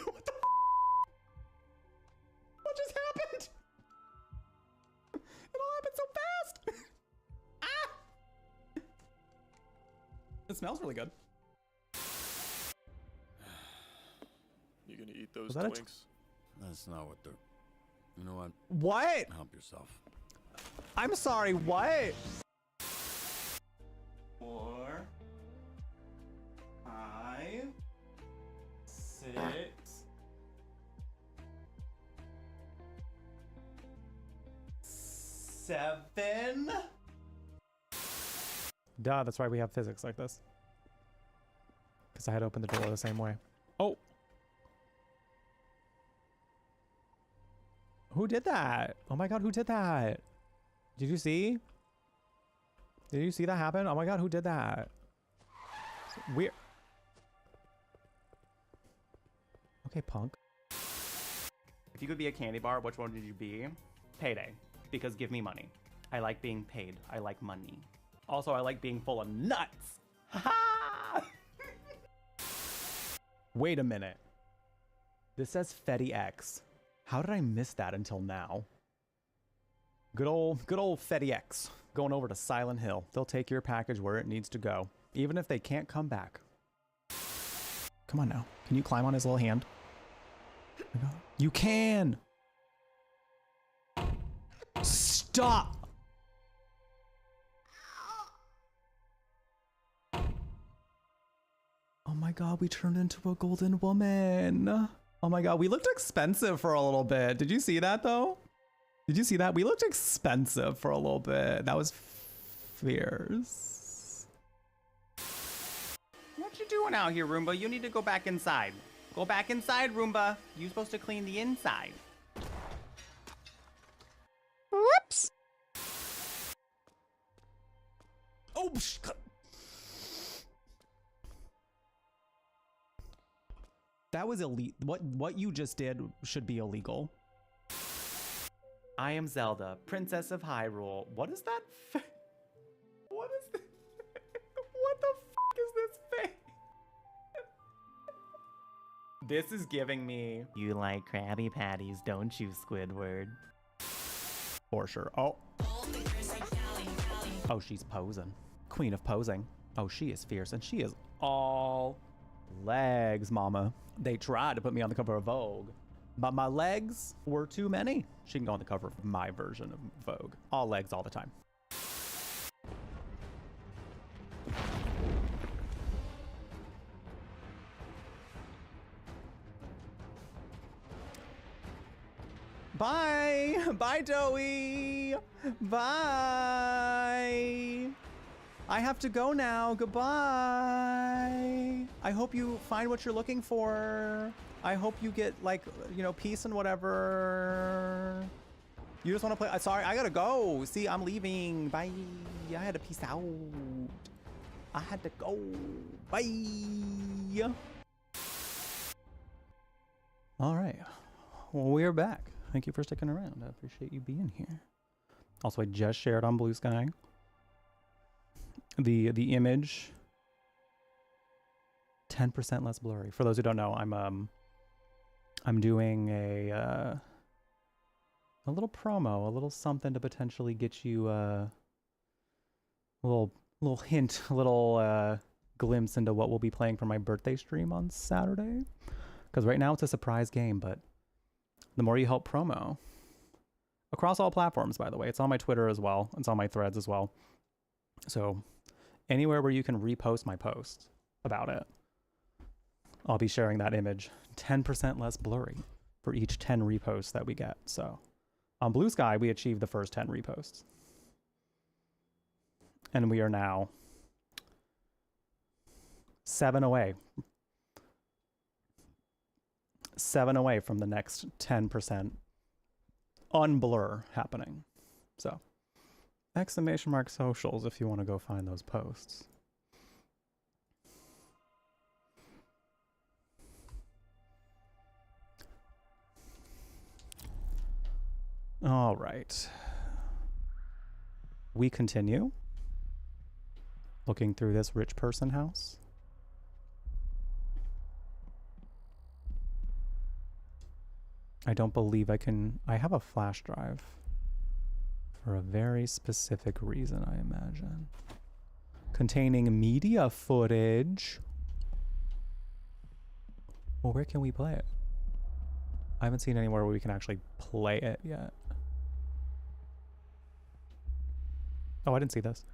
What the What just happened? It all happened so fast. Ah! It smells really good. You gonna eat those Was that a Twinks? That's not what they're... You know what? What? Help yourself. I'm sorry, what? 4, 5, 6, 7. Duh, that's why we have physics like this. Because I had opened the door the same way. Oh. Who did that? Oh my god, who did that? Did you see? Did you see that happen? Oh my god, who did that? Weird. Okay, punk. If you could be a candy bar, which one would you be? Payday. Because give me money. I like being paid. I like money. Also, I like being full of nuts. Ha! Wait a minute. This says Fetty X. How did I miss that until now? Good old Fetty X. Going over to Silent Hill. They'll take your package where it needs to go, even if they can't come back. Come on now. Can you climb on his little hand? You can! Stop! Oh my god, we turned into a golden woman. Oh my god, we looked expensive for a little bit. Did you see that though? Did you see that? We looked expensive for a little bit. That was fierce. What you doing out here, Roomba? You need to go back inside. Go back inside, Roomba. You're supposed to clean the inside. Whoops! Oh, that was illegal. What you just did should be illegal. I am Zelda, Princess of Hyrule. What is that? What is this? What the f is this face? This is giving me. You like Krabby Patties, don't you, Squidward? For sure. Oh. Oh, she's posing. Queen of posing. Oh, she is fierce, and she is all legs, mama. They tried to put me on the cover of Vogue, but my legs were too many. She can go on the cover of my version of Vogue. All legs all the time. Bye! Bye, Joey! Bye! I have to go now. Goodbye! I hope you find what you're looking for. I hope you get, like, you know, peace and whatever. You just want to play? Sorry, I gotta go. See, I'm leaving. Bye. I had to peace out. I had to go. Bye. All right. Well, we're back. Thank you for sticking around. I appreciate you being here. Also, I just shared on Blue Sky the image. 10% less blurry. For those who don't know, I'm doing a little promo, a little something to potentially get you a little hint, a little glimpse into what we'll be playing for my birthday stream on Saturday. Because right now it's a surprise game, but the more you help promo across all platforms, by the way, it's on my Twitter as well. It's on my threads as well. So anywhere where you can repost my post about it, I'll be sharing that image 10% less blurry for each 10 reposts that we get. So on Blue Sky, we achieved the first 10 reposts. And we are now 7 away 7 away from the next 10% unblur happening. So, exclamation mark socials if you want to go find those posts. All right. We continue looking through this rich person house. I don't believe I can. I have a flash drive for a very specific reason, I imagine. Containing media footage. Well, where can we play it? I haven't seen anywhere where we can actually play it yet. Oh, I didn't see this.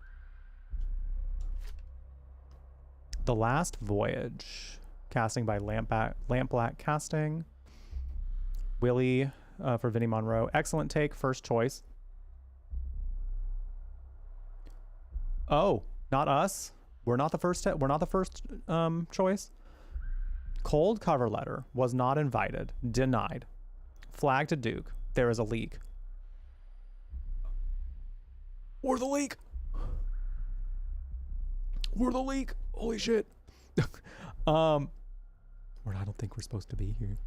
The Last Voyage. Casting by Lamp Black Casting. Willie for Vinnie Monroe. Excellent take. First choice. Oh, not us. We're not the first. We're not the first choice. Cold cover letter. Was not invited. Denied. Flag to Duke. There is a leak. We're the leak. We're the leak. Holy shit. I don't think we're supposed to be here.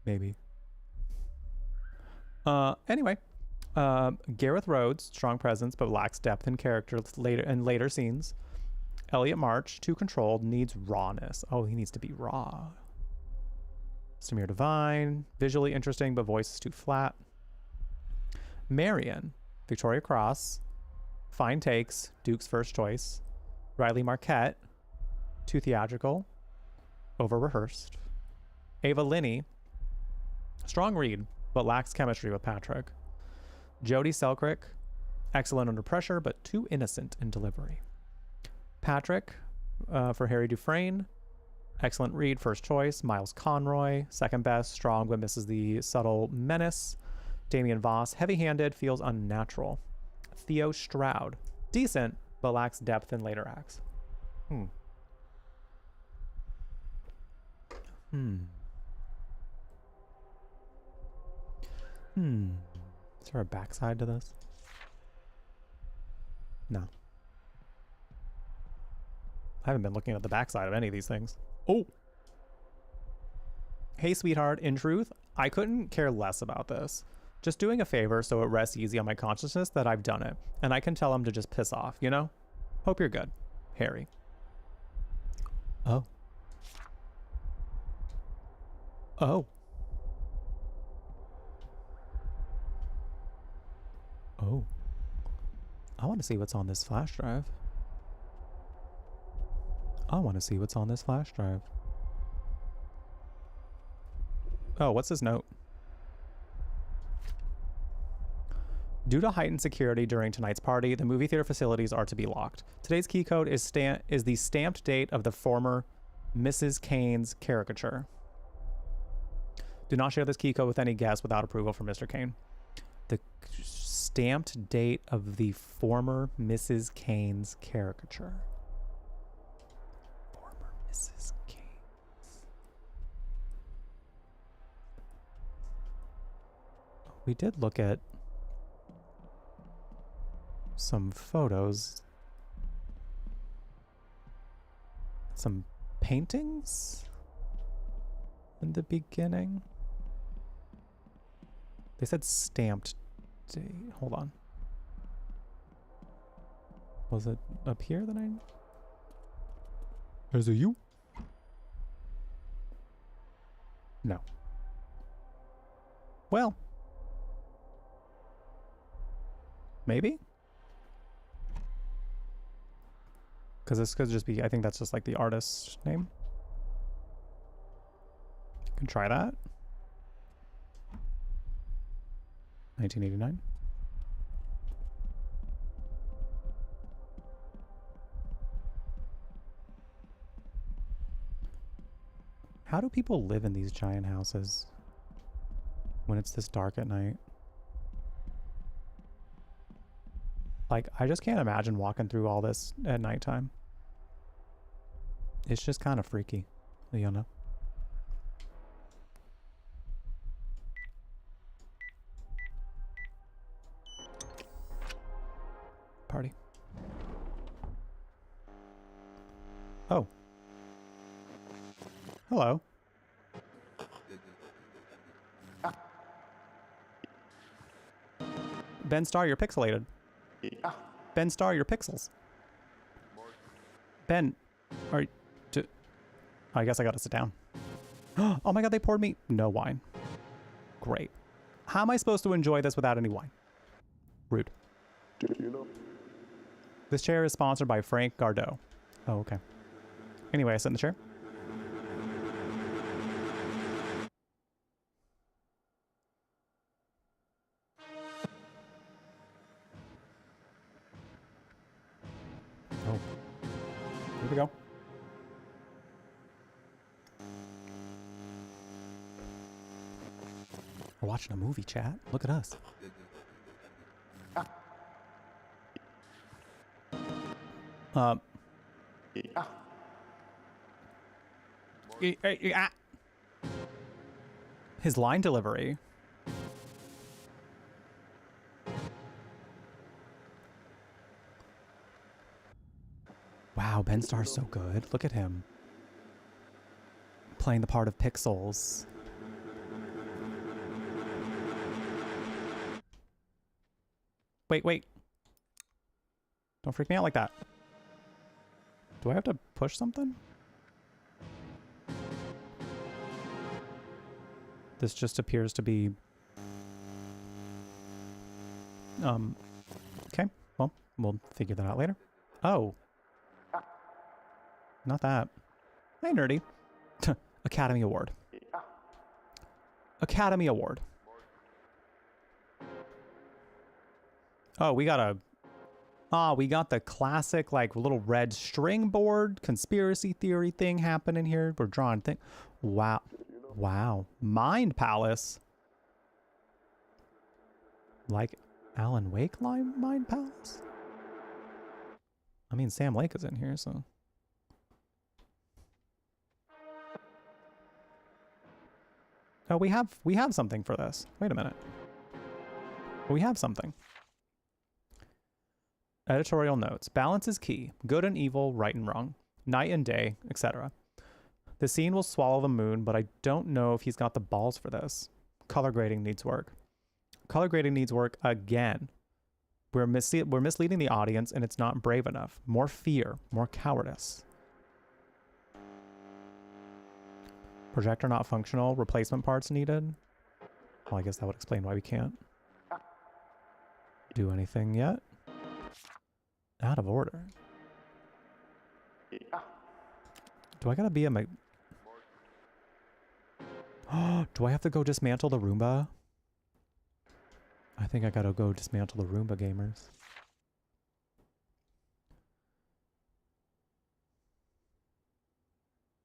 Maybe. Anyway, Gareth Rhodes, strong presence but lacks depth and character later scenes. Elliot March, too controlled, needs rawness. Oh, he needs to be raw. Samir Devine, visually interesting but voice is too flat. Marion, Victoria Cross, fine takes, Duke's first choice. Riley Marquette, too theatrical, over-rehearsed. Ava Linney, strong read, but lacks chemistry with Patrick. Jodie Selkirk, excellent under pressure, but too innocent in delivery. Patrick, for Harry Dufresne, excellent read, first choice. Miles Conroy, second best, strong but misses the subtle menace. Damian Voss, heavy-handed, feels unnatural. Theo Stroud, decent, but lacks depth in later acts. Is there a backside to this? No. I haven't been looking at the backside of any of these things. Oh! Hey, sweetheart, in truth, I couldn't care less about this. Just doing a favor so it rests easy on my consciousness that I've done it. And I can tell him to just piss off, you know? Hope you're good. Harry. Oh. Oh. Oh. I want to see what's on this flash drive. Oh, what's this note? Due to heightened security during tonight's party, the movie theater facilities are to be locked. Today's key code is the stamped date of the former Mrs. Kane's caricature. Do not share this key code with any guest without approval from Mr. Kane. The stamped date of the former Mrs. Kane's caricature. Former Mrs. Kane's. We did look at some photos. Some paintings in the beginning. They said stamped date. Hold on. Was it up here that I... Is it you? No. Well. Maybe? Because this could just be... I think that's just like the artist's name. Can try that. 1989. How do people live in these giant houses when it's this dark at night? Like, I just can't imagine walking through all this at nighttime. It's just kind of freaky, you know? Hello. Ben Starr, you're pixelated. Ben Starr, you're pixels. Ben, are you... I guess I gotta sit down. Oh my god, they poured me no wine. Great. How am I supposed to enjoy this without any wine? Rude. This chair is sponsored by Frank Gardot. Oh, okay. Anyway, I sit in the chair. Oh. Here we go. We're watching a movie, chat. Look at us. His line delivery. Wow, Ben Starr's so good. Look at him. Playing the part of Pixels. Wait. Don't freak me out like that. Do I have to push something? This just appears to be... Okay, well, we'll figure that out later. Oh. Not that. Hey, nerdy. Academy Award. Academy Award. Oh, we got a... we got the classic, like, little red string board conspiracy theory thing happening here. We're drawing things. Wow. Wow. Mind Palace. Like Alan Wake Mind Palace? I mean, Sam Lake is in here, so... Oh, we have something for this. Wait a minute. We have something. Editorial notes. Balance is key. Good and evil, right and wrong. Night and day, etc. The scene will swallow the moon, but I don't know if he's got the balls for this. Color grading needs work. Color grading needs work again. We're misleading the audience, and it's not brave enough. More fear, more cowardice. Projector not functional. Replacement parts needed. Well, I guess that would explain why we can't do anything yet. Out of order. Do I gotta be a... Do I have to go dismantle the Roomba? I think I gotta go dismantle the Roomba, gamers.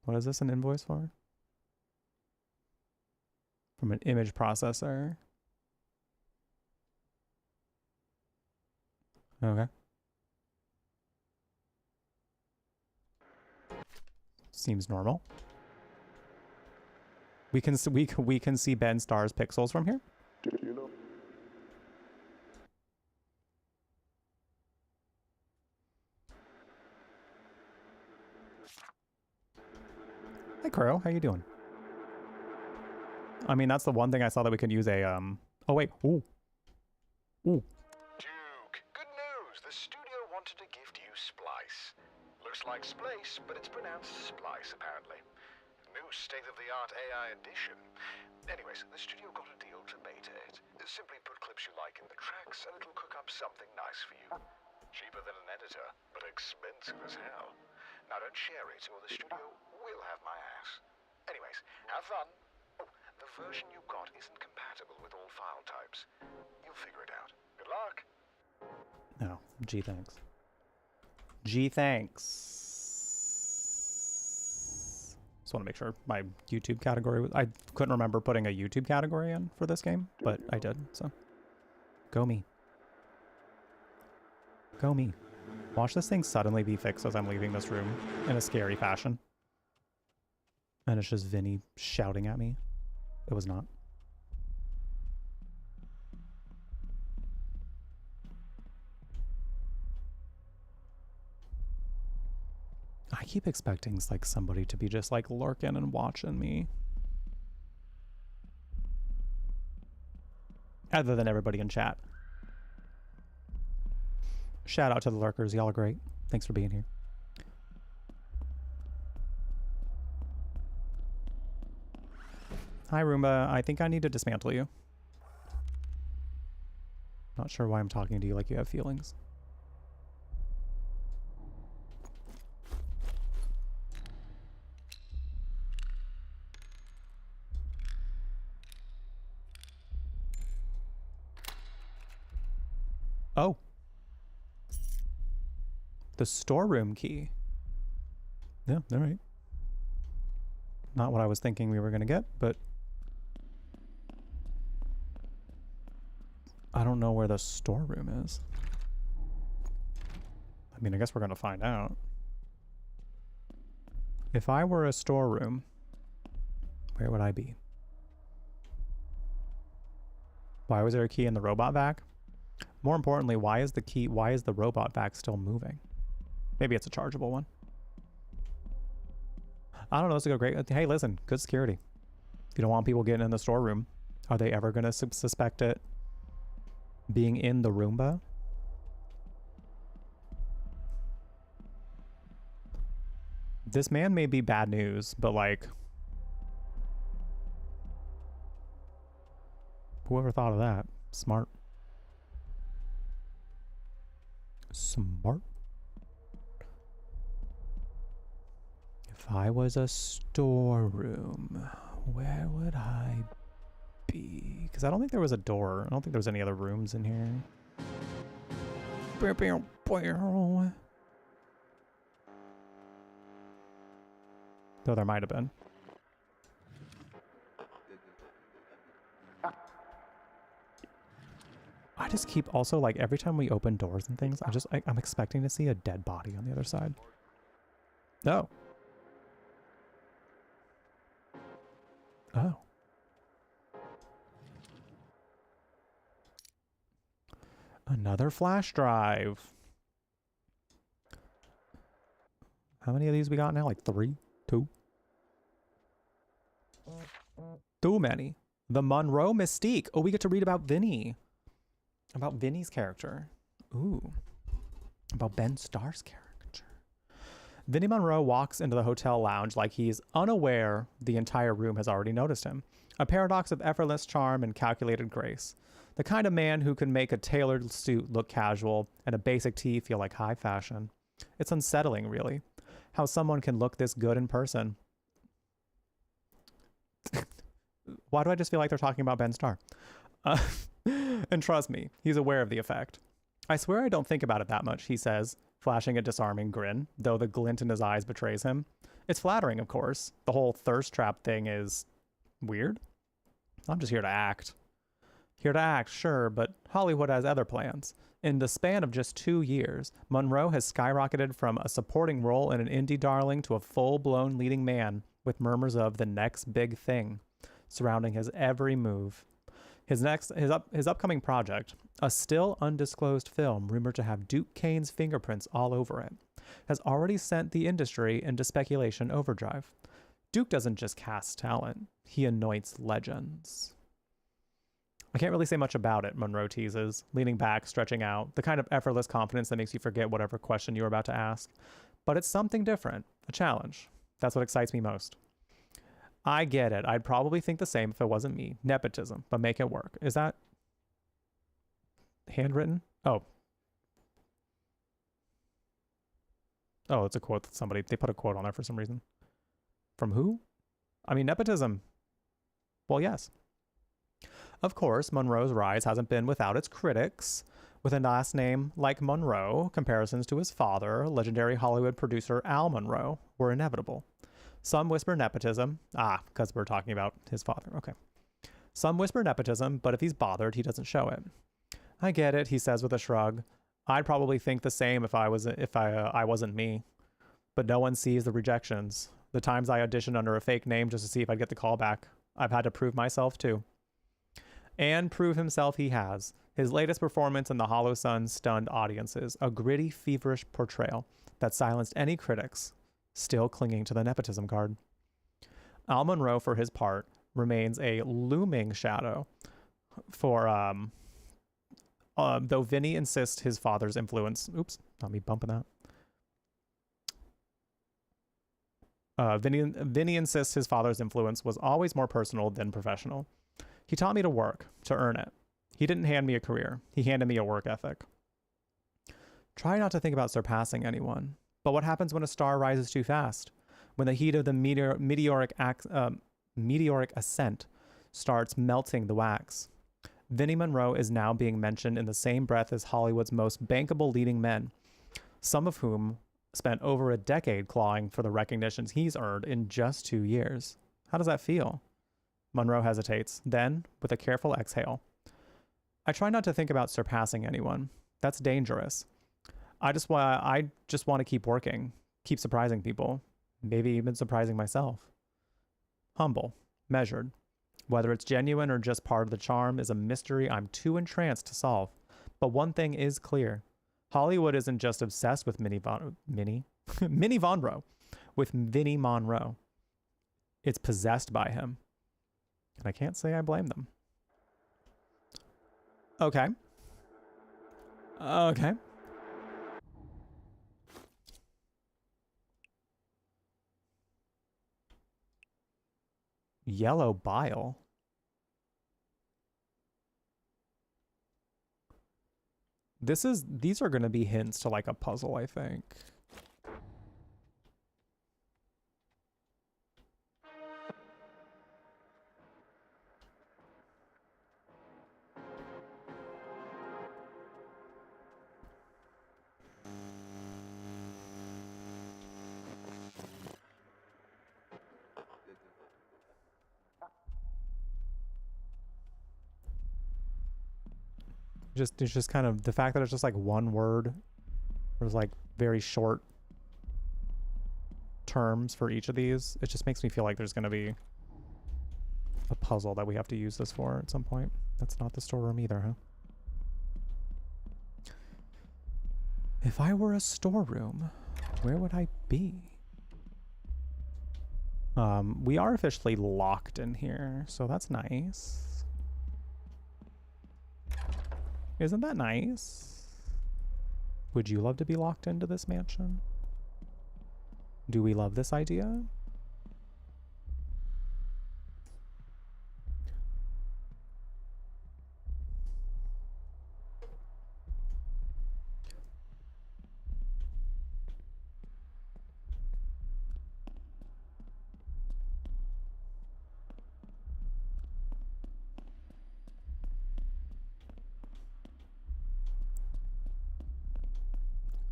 What is this an invoice for? From an image processor. Okay. Seems normal. We can see Ben Starr's pixels from here. Hi Crow, how you doing? I mean, that's the one thing I saw that we could use a oh wait, ooh. Duke, good news. The studio wanted to gift you Splice. Looks like Splice, but it's pronounced Splice apparently. New state-of-the-art AI edition. Anyways, the studio got a deal to beta it. Simply put clips you like in the tracks and it'll cook up something nice for you. Cheaper than an editor, but expensive as hell. Now don't share it or the studio will have my ass. Anyways, have fun. Oh, the version you got isn't compatible with all file types. You'll figure it out. Good luck. No, gee thanks. Gee thanks. Just want to make sure my YouTube category was... I couldn't remember putting a YouTube category in for this game, but I did, so... Go me. Go me. Watch this thing suddenly be fixed as I'm leaving this room in a scary fashion. And it's just Vinny shouting at me. It was not. I keep expecting like somebody to be just like lurking and watching me. Other than everybody in chat. Shout out to the lurkers. Y'all are great. Thanks for being here. Hi, Roomba. I think I need to dismantle you. Not sure why I'm talking to you like you have feelings. Oh. The storeroom key. Yeah, all right. Not what I was thinking we were going to get, but I don't know where the storeroom is. I mean, I guess we're going to find out. If I were a storeroom, where would I be? Why was there a key in the robot vac? More importantly, why is the robot vac still moving? Maybe it's a chargeable one. I don't know. This is a great. Hey, listen, good security. If you don't want people getting in the storeroom, are they ever going to suspect it being in the Roomba? This man may be bad news, but like, whoever thought of that? Smart. Smart. If I was a storeroom, where would I be? Because I don't think there was a door. I don't think there was any other rooms in here. Though there might have been. I just keep also like every time we open doors and things, I'm expecting to see a dead body on the other side. Oh. Oh. Another flash drive. How many of these we got now? Like 3? 2? Too many. The Monroe Mystique. Oh, we get to read about Vinny. About Vinny's character. Ooh. About Ben Starr's character. Vinny Monroe walks into the hotel lounge like he's unaware the entire room has already noticed him. A paradox of effortless charm and calculated grace. The kind of man who can make a tailored suit look casual and a basic tee feel like high fashion. It's unsettling, really, how someone can look this good in person. Why do I just feel like they're talking about Ben Starr? And trust me, he's aware of the effect. I swear I don't think about it that much, he says, flashing a disarming grin, though the glint in his eyes betrays him. It's flattering, of course. The whole thirst trap thing is weird. I'm just here to act. Here to act, sure, but Hollywood has other plans. In the span of just 2 years, Monroe has skyrocketed from a supporting role in an indie darling to a full-blown leading man, with murmurs of the next big thing surrounding his every move. His upcoming project, a still undisclosed film rumored to have Duke Kane's fingerprints all over it, has already sent the industry into speculation overdrive. Duke doesn't just cast talent, he anoints legends. I can't really say much about it, Monroe teases, leaning back, stretching out, the kind of effortless confidence that makes you forget whatever question you were about to ask. But it's something different, a challenge. That's what excites me most. I get it. I'd probably think the same if it wasn't me. Nepotism, but make it work. Is that handwritten? Oh. Oh, it's a quote that somebody, they put a quote on there for some reason. From who? I mean, nepotism. Well, yes. Of course, Monroe's rise hasn't been without its critics. With a last name like Monroe, comparisons to his father, legendary Hollywood producer Al Monroe, were inevitable. Some whisper nepotism. Because we're talking about his father. Okay. Some whisper nepotism, but if he's bothered, he doesn't show it. I get it, he says with a shrug. I'd probably think the same if I wasn't me. But no one sees the rejections. The times I auditioned under a fake name just to see if I'd get the call back. I've had to prove myself too. And prove himself he has. His latest performance in The Hollow Sun stunned audiences. A gritty, feverish portrayal that silenced any critics. still clinging to the nepotism card. Al Monroe, for his part, remains a looming shadow for, though Vinny insists his father's influence, oops, not me bumping that. Vinny insists his father's influence was always more personal than professional. He taught me to work, to earn it. He didn't hand me a career. He handed me a work ethic. Try not to think about surpassing anyone. But what happens when a star rises too fast? When the heat of the meteoric ascent starts melting the wax? Vinnie Monroe is now being mentioned in the same breath as Hollywood's most bankable leading men, some of whom spent over a decade clawing for the recognitions he's earned in just 2 years. How does that feel? Monroe hesitates, then, with a careful exhale. I try not to think about surpassing anyone. That's dangerous. I just want to keep working, keep surprising people, maybe even surprising myself. Humble, measured. Whether it's genuine or just part of the charm is a mystery I'm too entranced to solve. But one thing is clear. Hollywood isn't just obsessed with Minnie Vonroe, with Vinnie Monroe. It's possessed by him. And I can't say I blame them. Okay. Okay. Yellow bile. These are going to be hints to like a puzzle, I think. It's just kind of the fact that it's just like one word. There's like very short terms for each of these. It just makes me feel like there's going to be a puzzle that we have to use this for at some point. That's not the storeroom either, huh? If I were a storeroom, where would I be? We are officially locked in here, so that's nice. Isn't that nice? Would you love to be locked into this mansion? Do we love this idea?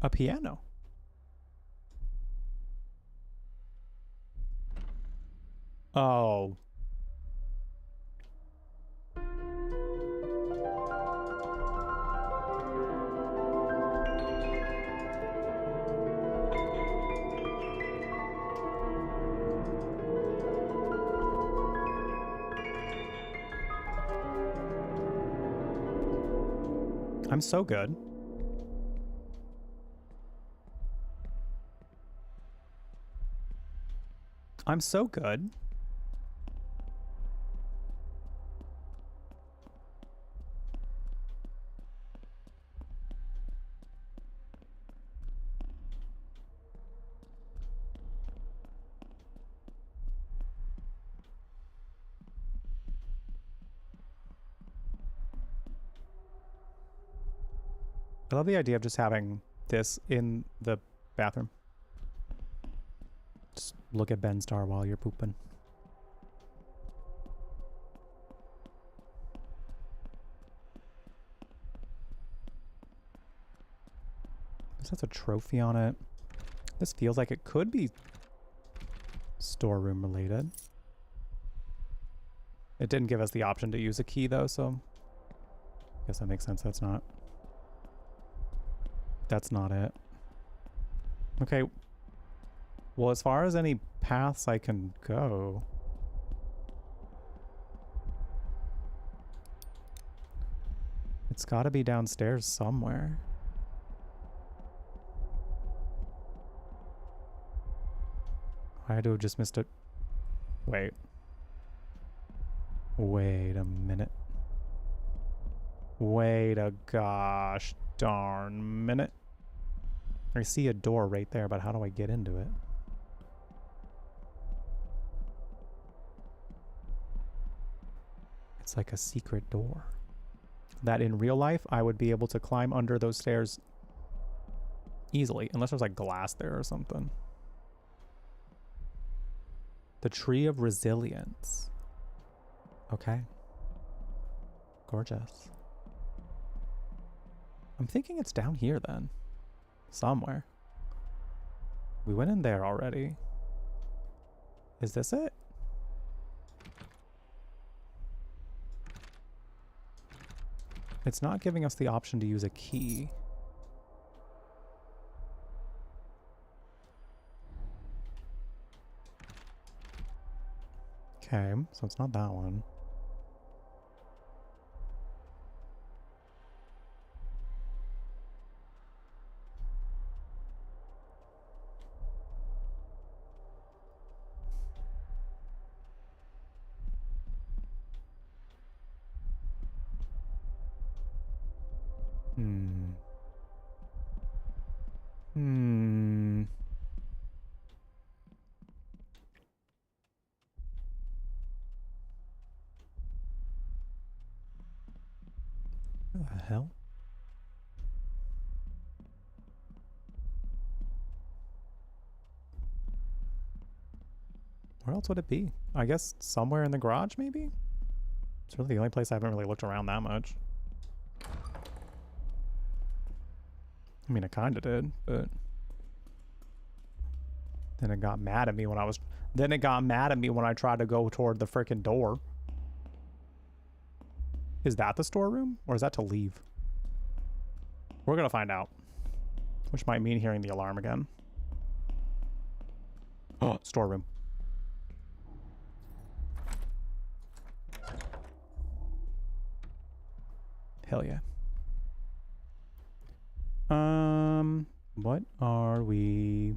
A piano. Oh. I'm so good. I'm so good. I love the idea of just having this in the bathroom. Just look at Ben Starr while you're pooping. This has a trophy on it. This feels like it could be storeroom related. It didn't give us the option to use a key though, so I guess that makes sense. That's not it. Okay. Well, as far as any paths I can go, it's got to be downstairs somewhere. I had to have just missed it. Wait. Wait a minute. Wait a gosh darn minute. I see a door right there, but how do I get into it? It's like a secret door. That in real life, I would be able to climb under those stairs easily, unless there's like glass there or something. The Tree of Resilience. Okay. Gorgeous. I'm thinking it's down here then. Somewhere. We went in there already. Is this it? It's not giving us the option to use a key. Okay, so it's not that one. What the hell? Where else would it be? I guess somewhere in the garage, maybe? It's really the only place I haven't really looked around that much. I mean, I kind of did, but then it got mad at me when I was... Then it got mad at me when I tried to go toward the frickin' door. Is that the storeroom? Or is that to leave? We're gonna find out. Which might mean hearing the alarm again. Oh, storeroom. Hell yeah. What are we...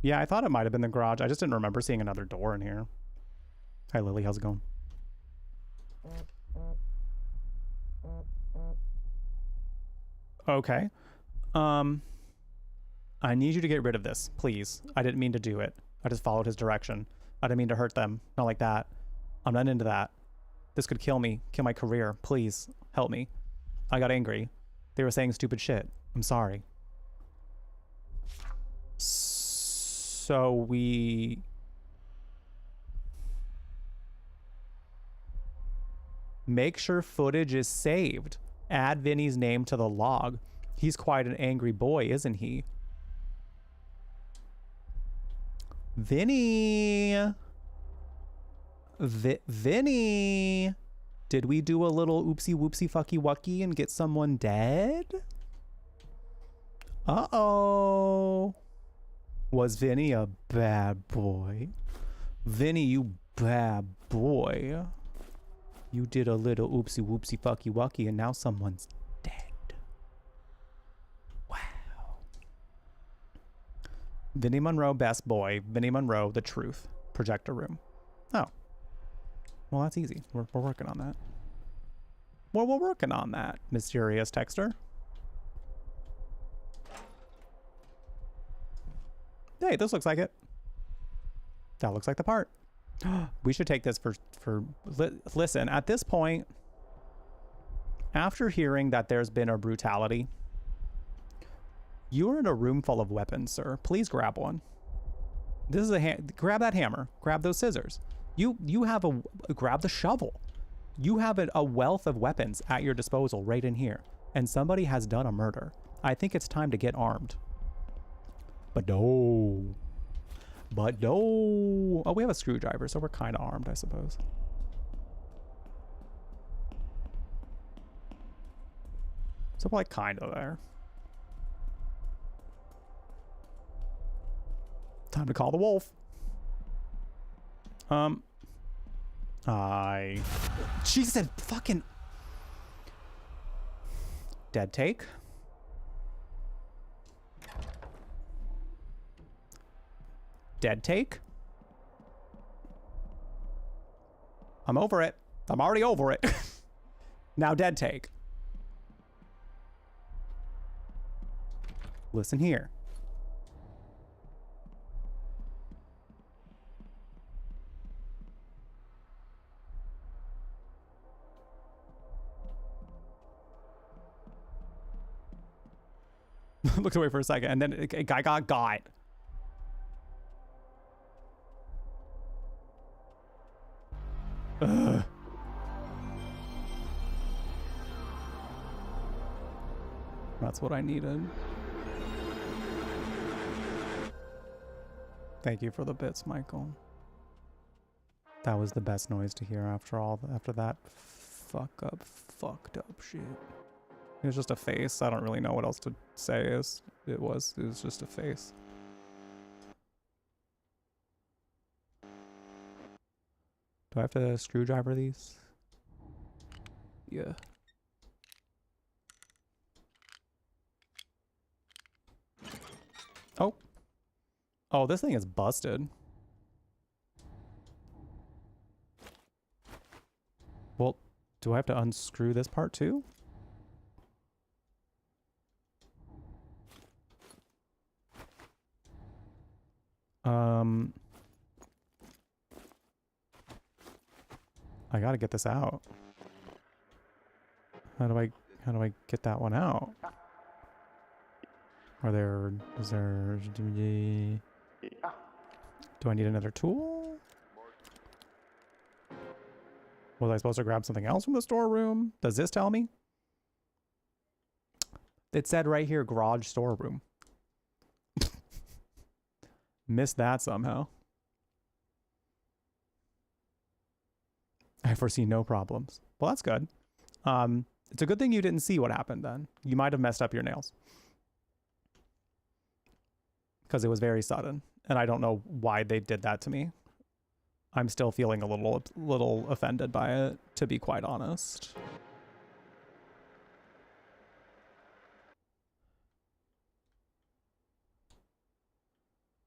Yeah, I thought it might have been the garage. I just didn't remember seeing another door in here. Hi, Lily. How's it going? Okay. I need you to get rid of this, please. I didn't mean to do it. I just followed his direction. I didn't mean to hurt them. Not like that. I'm not into that. This could kill me, kill my career. Please, help me. I got angry. They were saying stupid shit. I'm sorry. So we... Make sure footage is saved. Add Vinny's name to the log. He's quite an angry boy, isn't he? Vinny! Vinny! Did we do a little oopsie whoopsie fucky wucky and get someone dead? Uh-oh. Was Vinny a bad boy? Vinny, you bad boy. You did a little oopsie whoopsie fucky wucky and now someone's dead. Wow. Vinny Monroe, best boy. Vinny Monroe, the truth. Projector room. Oh. Well, that's easy. We're working on that. Well, we're working on that, mysterious texter. Hey, this looks like it. That looks like the part. We should take this listen, at this point, after hearing that there's been a brutality, you're in a room full of weapons, sir. Please grab one. This is grab that hammer. Grab those scissors. You have grab the shovel. You have a wealth of weapons at your disposal right in here. And somebody has done a murder. I think it's time to get armed. But no. But no. Oh, we have a screwdriver, so we're kind of armed, I suppose. So we're like kind of there. Time to call the wolf. She said fucking dead take. Dead take? I'm over it. I'm already over it. Now dead take. Listen here. Looked away for a second, and then a guy got. Ugh. That's what I needed. Thank you for the bits, Michael. That was the best noise to hear after that fucked up shit. It was just a face. I don't really know what else to say. It was just a face. Do I have to screwdriver these? Yeah. Oh. Oh, this thing is busted. Well, do I have to unscrew this part too? I gotta get this out. How do I get that one out? Do I need another tool? Was I supposed to grab something else from the storeroom? Does this tell me? It said right here, garage storeroom. Missed that somehow. I foresee no problems. Well, that's good. It's a good thing you didn't see what happened then. You might have messed up your nails. Because it was very sudden. And I don't know why they did that to me. I'm still feeling a little offended by it, to be quite honest.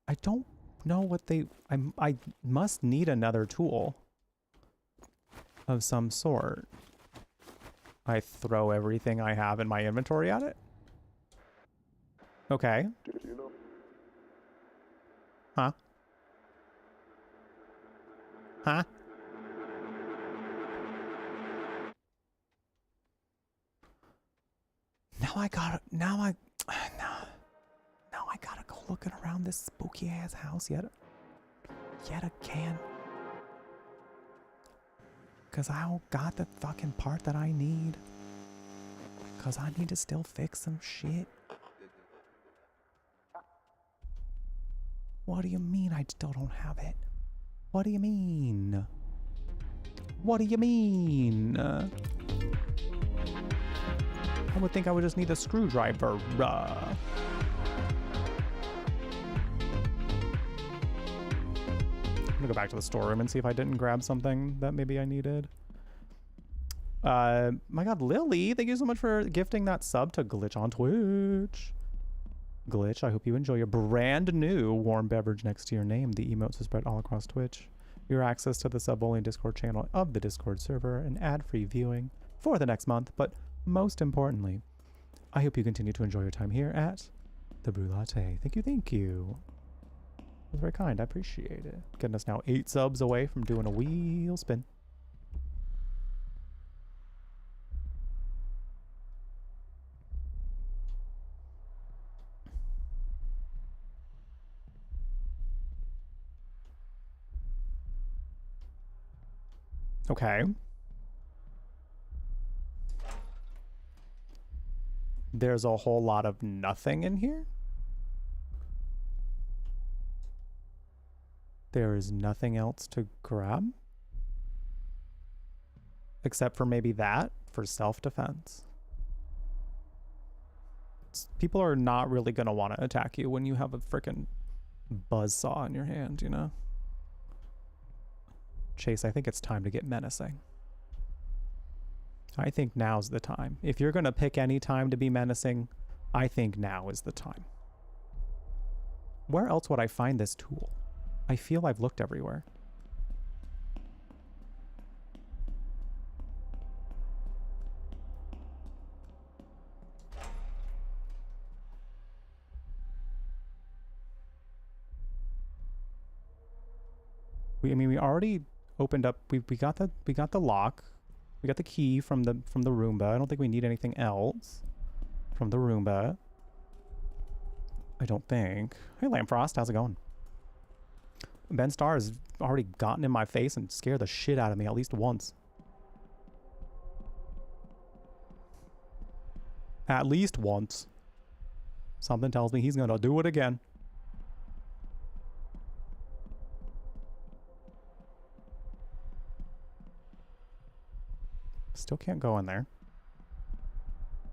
I don't know what they... I must need another tool of some sort. I throw everything I have in my inventory at it? Okay. Huh? Huh? Now I gotta go looking around this spooky ass house yet again. Cause I don't got the fucking part that I need. Cause I need to still fix some shit. What do you mean I still don't have it? What do you mean? What do you mean? I would think I would just need a screwdriver. I'm gonna go back to the storeroom and see if I didn't grab something that maybe I needed. My god, Lily, thank you so much for gifting that sub to Glitch on Twitch. Glitch, I hope you enjoy your brand new warm beverage next to your name. The emotes are spread all across Twitch. Your access to the sub-only Discord channel of the Discord server and ad-free viewing for the next month. But most importantly, I hope you continue to enjoy your time here at the Brew Latte. Thank you, thank you. That's very kind. I appreciate it. Getting us now 8 subs away from doing a wheel spin. Okay. There's a whole lot of nothing in here. There is nothing else to grab. Except for maybe that for self-defense. People are not really going to want to attack you when you have a freaking buzzsaw in your hand, you know? Chase, I think it's time to get menacing. I think now's the time. If you're going to pick any time to be menacing, I think now is the time. Where else would I find this tool? I feel I've looked everywhere. I mean, we already opened up. We got the lock. We got the key from the Roomba. I don't think we need anything else from the Roomba. I don't think. Hey, Lampfrost, how's it going? Ben Starr has already gotten in my face and scared the shit out of me at least once. At least once. Something tells me he's gonna do it again. Still can't go in there.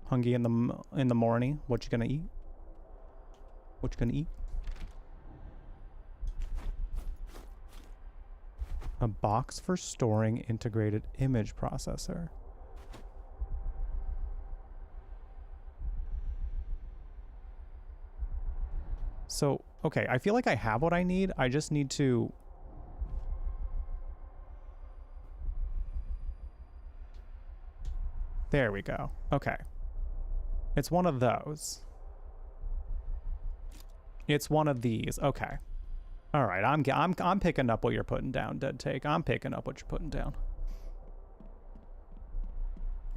Hungry in the morning. What you gonna eat? What you gonna eat? A box for storing integrated image processor. So, okay, I feel like I have what I need. I just need to... There we go. Okay. It's one of those. It's one of these. Okay. All right. I'm picking up what you're putting down, Dead Take. I'm picking up what you're putting down.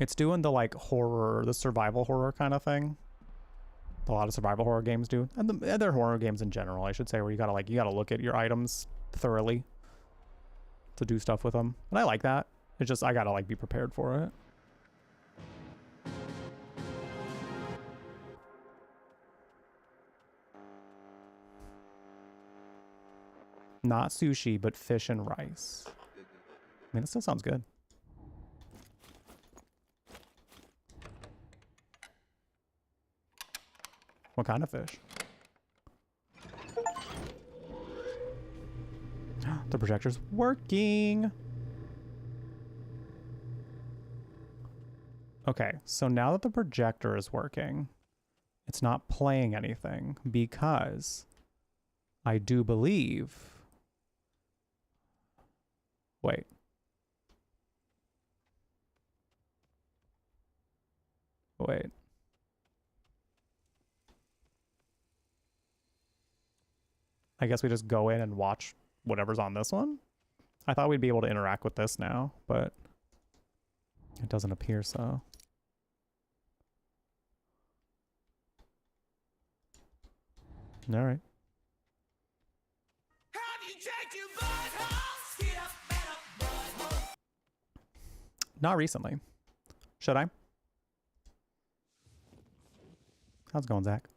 It's doing the like horror, the survival horror kind of thing. A lot of survival horror games do, and the other horror games in general, I should say, where you gotta look at your items thoroughly to do stuff with them. And I like that. It's just I gotta like be prepared for it. Not sushi, but fish and rice. I mean, that still sounds good. What kind of fish? The projector's working. Okay, so now that the projector is working, it's not playing anything because I do believe... Wait. Wait. I guess we just go in and watch whatever's on this one. I thought we'd be able to interact with this now, but it doesn't appear so. All right. Not recently. Should I? How's it going, Zach?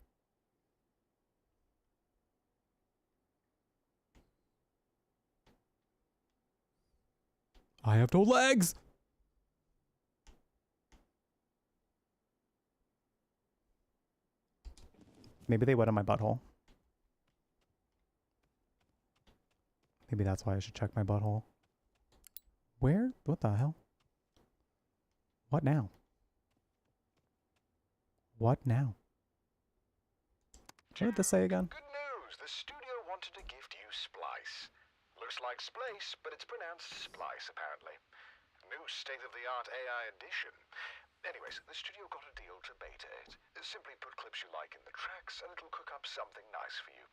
I have no legs! Maybe they wet on my butthole. Maybe that's why I should check my butthole. Where? What the hell? What now? What now? What did this say again? Good news! The studio wanted to gift you Splice. Looks like Splice, but it's pronounced Splice, apparently. New state-of-the-art AI edition. Anyways, the studio got a deal to beta it. Simply put clips you like in the tracks, and it'll cook up something nice for you.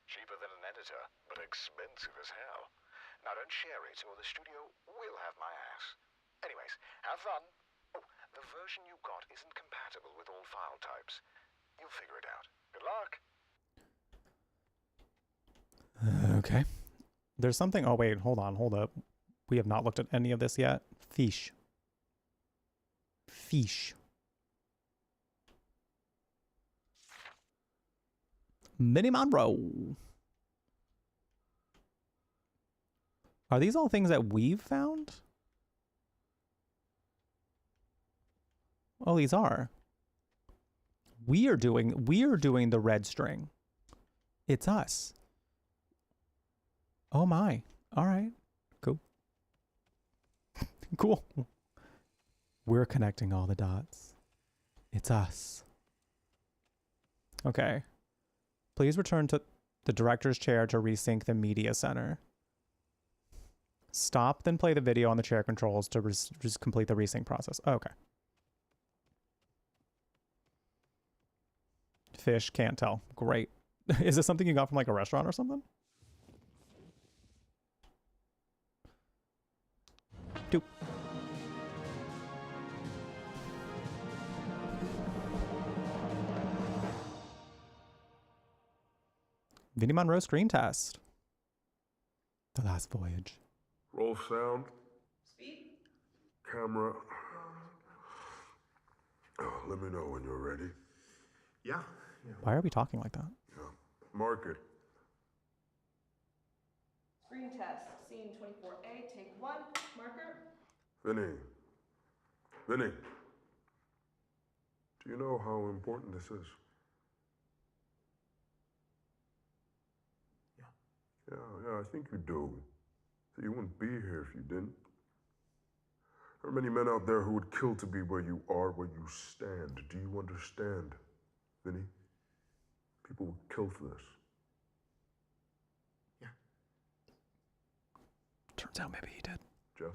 Cheaper than an editor, but expensive as hell. Now don't share it, or the studio will have my ass. Anyways, have fun. Oh, the version you got isn't compatible with all file types. You'll figure it out. Good luck. Okay. There's something... Oh, wait. Hold on. Hold up. We have not looked at any of this yet. Fish. Fish. Mini Monroe. Are these all things that we've found? Oh, these are. We are doing the red string. It's us. Oh my. All right. Cool. Cool. We're connecting all the dots. It's us. Okay. Please return to... the director's chair to resync the media center. Stop, then play the video on the chair controls to just complete the resync process. Okay. Fish, can't tell. Great. Is this something you got from like a restaurant or something? Doop. Vinnie Monroe screen test. The Last Voyage. Roll sound. Speed. Camera. Oh, let me know when you're ready. Yeah. Why are we talking like that? Yeah. Mark it. Screen test. Scene 24A. Take 1. Marker. Vinny. Do you know how important this is? Yeah, I think you do. So you wouldn't be here if you didn't. There are many men out there who would kill to be where you are, where you stand. Do you understand, Vinny? People would kill for this. Yeah. Turns out maybe he did. Jess?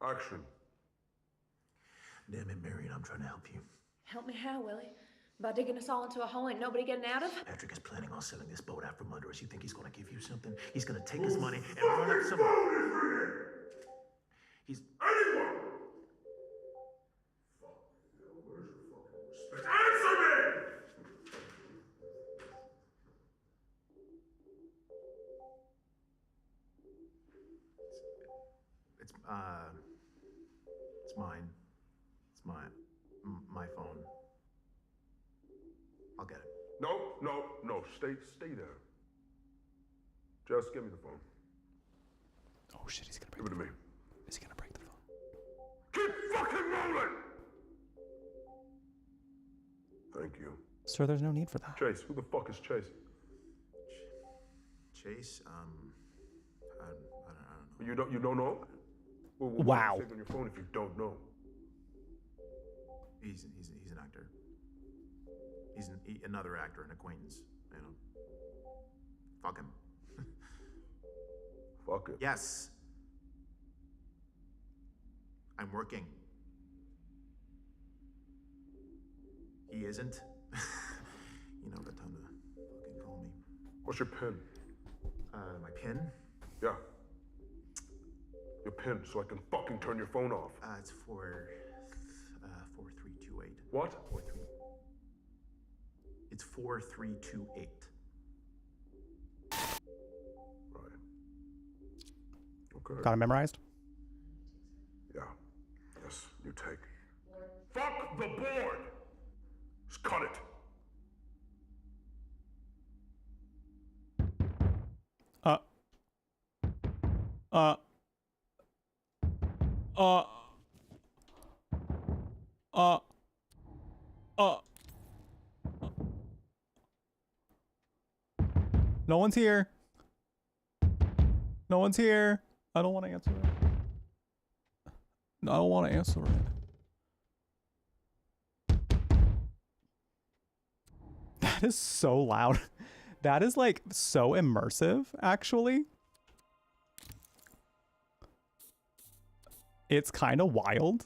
Action. Damn it, Marion, I'm trying to help you. Help me how, Willie? By digging us all into a hole ain't nobody getting out of? Patrick is planning on selling this boat out from under us. You think he's gonna give you something? He's gonna take his money and run up some... He's... Anyone! Where's your fucking respect? Answer me! It's mine. It's my phone. I'll get it. No. Stay there. Just give me the phone. Oh shit, he's gonna break Give it to me. Is he gonna break the phone? Keep fucking rolling! Thank you. Sir, there's no need for that. Chase, who the fuck is Chase? Chase, I don't know. You don't know? Well, Wow. What do you save on your phone if you don't know? He's an actor. He's another actor, an acquaintance. You know. Fuck him. Fuck it. Yes. I'm working. He isn't. You know, got time to fucking call me. What's your pin? My pin? Yeah. Your pin, so I can fucking turn your phone off. It's 4328. What? 43. It's 4328. Right. Okay. Got it memorized? Yeah. Yes, you take. Fuck the board! Just cut it. No one's here. No one's here. I don't want to answer it. I don't want to answer it. That is so loud. That is like so immersive, actually. It's kind of wild.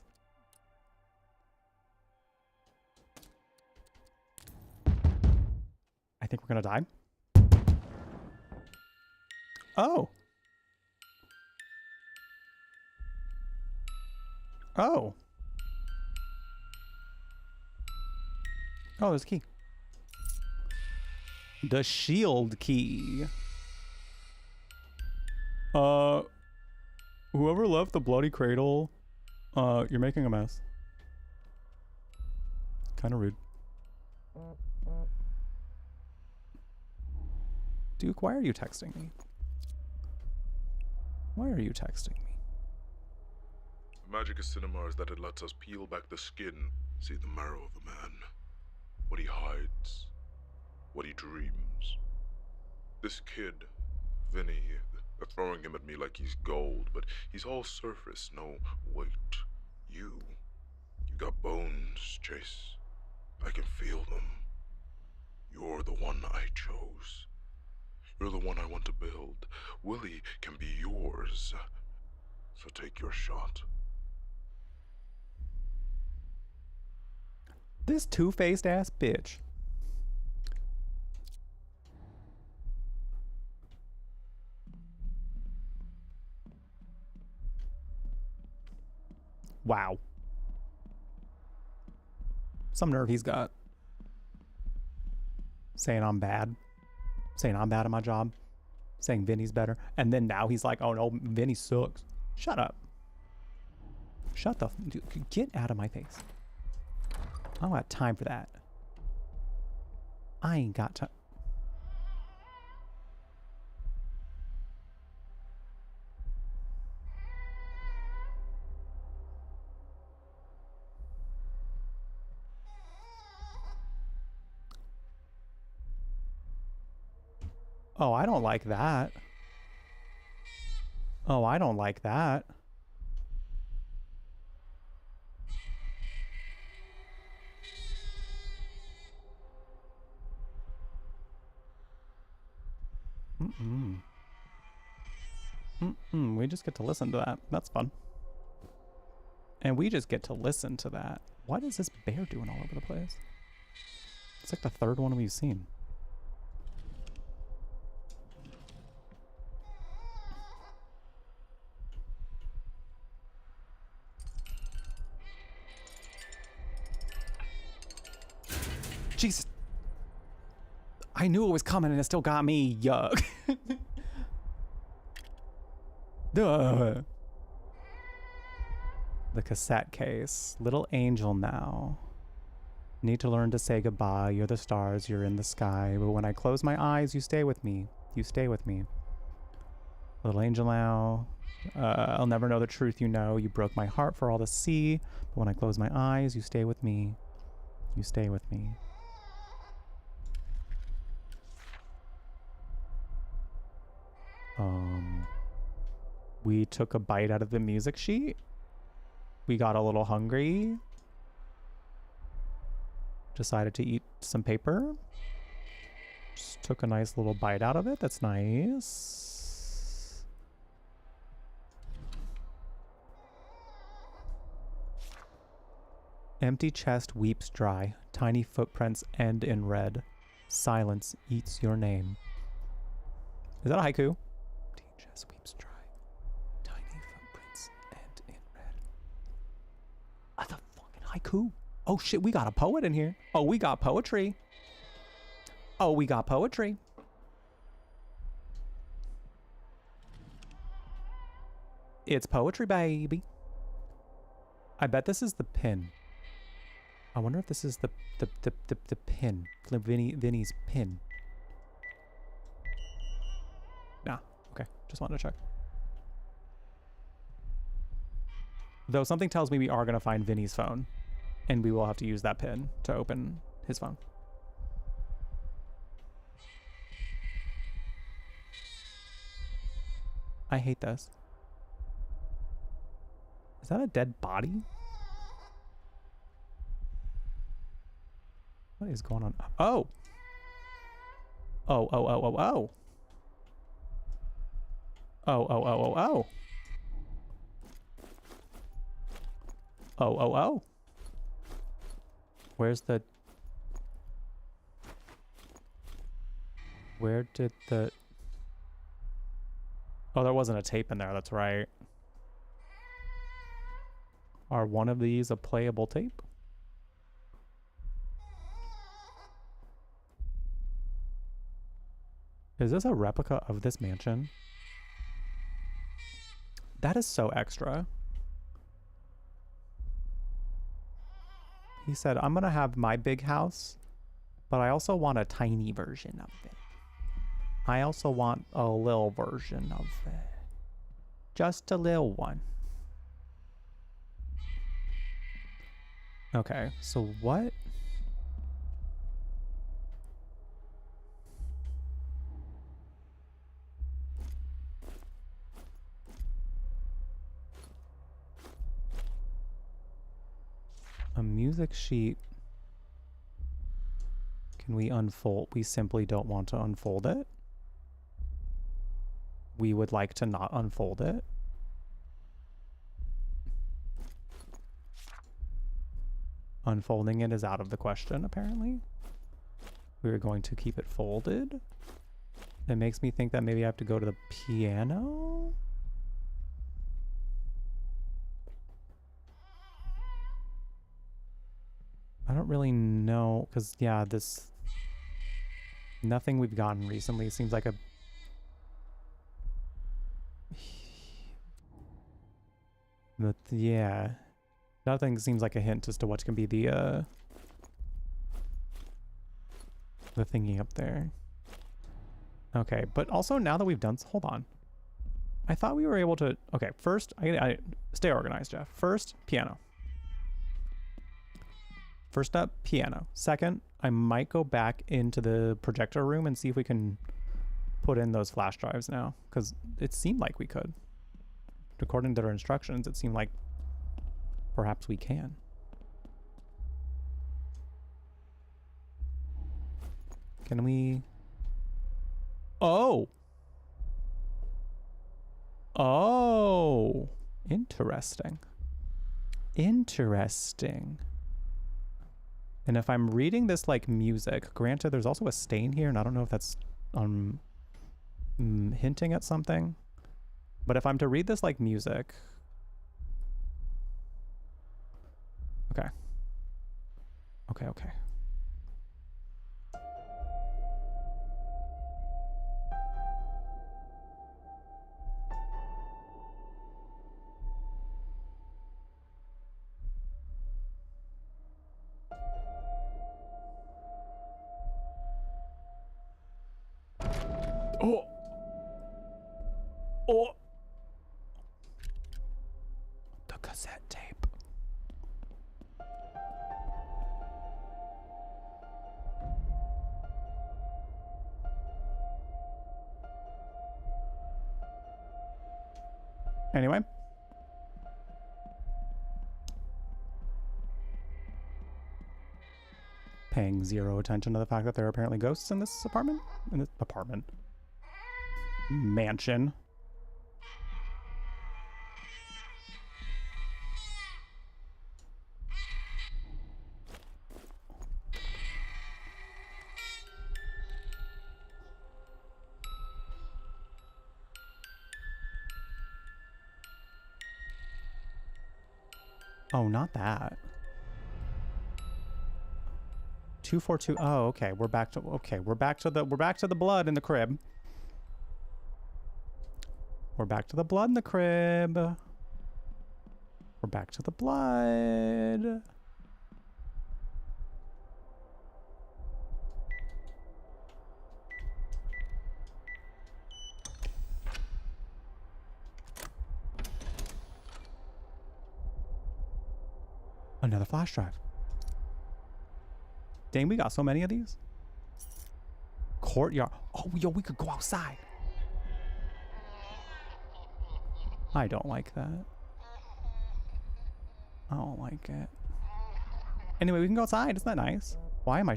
I think we're gonna die. Oh. Oh. Oh, there's a key. The shield key. Whoever left the bloody cradle, you're making a mess. Kind of rude. Duke, why are you texting me? Why are you texting me? The magic of cinema is that it lets us peel back the skin, see the marrow of a man. What he hides, what he dreams. This kid, Vinny, they're throwing him at me like he's gold, but he's all surface, no weight. You got bones, Chase. I can feel them. You're the one I chose. You're the one I want to build. Willie can be yours. So take your shot. This two-faced ass bitch. Wow. Some nerve he's got. Saying I'm bad. Saying I'm bad at my job. Saying Vinny's better. And then now he's like, oh no, Vinny sucks. Shut up. Shut the... Get out of my face. I don't have time for that. I ain't got time. Oh, I don't like that. Oh, I don't like that. We just get to listen to that. That's fun. And we just get to listen to that. What is this bear doing all over the place? It's like the third one we've seen. Jesus. I knew it was coming and it still got me. Yuck. Duh. The cassette case. Little angel now. Need to learn to say goodbye. You're the stars. You're in the sky. But when I close my eyes, you stay with me. You stay with me. Little angel now. I'll never know the truth you know. You broke my heart for all to see. But when I close my eyes, you stay with me. You stay with me. We took a bite out of the music sheet. We got a little hungry. Decided to eat some paper. Just took a nice little bite out of it. That's nice. Empty chest weeps dry. Tiny footprints end in red. Silence eats your name. Is that a haiku? Empty chest weeps dry. Tiny footprints end in red. That's a fucking haiku. Oh shit, we got a poet in here. Oh, we got poetry. Oh, we got poetry. It's poetry, baby. I bet this is the pin. I wonder if this is the pin. Vinny's pin. Nah, okay. Just wanted to check. Though something tells me we are going to find Vinny's phone. And we will have to use that pin to open his phone. I hate this. Is that a dead body? What is going on? Oh! Oh, oh, oh, oh, oh! Oh, oh, oh, oh, oh! Oh, oh, oh! Where's the... Where did the... Oh, there wasn't a tape in there, that's right. Are one of these a playable tape? Is this a replica of this mansion? That is so extra. He said, I'm gonna have my big house, but I also want a tiny version of it. I also want a little version of it. Just a little one. Okay, so what? A music sheet. Can we unfold? We simply don't want to unfold it. We would like to not unfold it. Unfolding it is out of the question, apparently. We're going to keep it folded. It makes me think that maybe I have to go to the piano. I don't really know, because, yeah, this... Nothing we've gotten recently seems like a... But, yeah. Nothing seems like a hint as to what can be the thingy up there. Okay, but also now that we've done... Hold on. I thought we were able to... Okay, first... I stay organized, Jeff. First, piano. First up, piano. Second, I might go back into the projector room and see if we can put in those flash drives now, because it seemed like we could. According to their instructions, it seemed like perhaps we can. Can we... Oh! Oh! Interesting. Interesting. And if I'm reading this like music, granted there's also a stain here, and I don't know if that's hinting at something. But if I'm to read this like music... Okay. Okay, okay. Oh! Oh! The cassette tape. Anyway. Paying zero attention to the fact that there are apparently ghosts in this apartment? In this apartment. Mansion. Oh, not that. 242. Oh, okay. We're back to we're back to the blood in the crib. We're back to the blood in the crib. We're back to the blood. Another flash drive. Dang, we got so many of these. Courtyard. Oh, yo, we could go outside. I don't like that. I don't like it. Anyway, we can go outside. Isn't that nice? Why am I...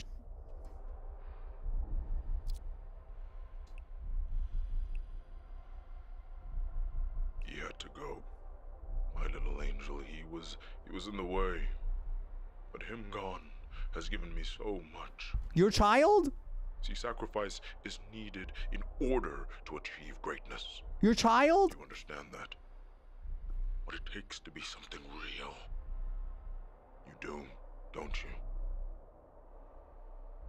He had to go. My little angel, he was in the way. But him gone has given me so much. Your child? See, sacrifice is needed in order to achieve greatness. Your child? You understand that? What it takes to be something real. You do, don't you?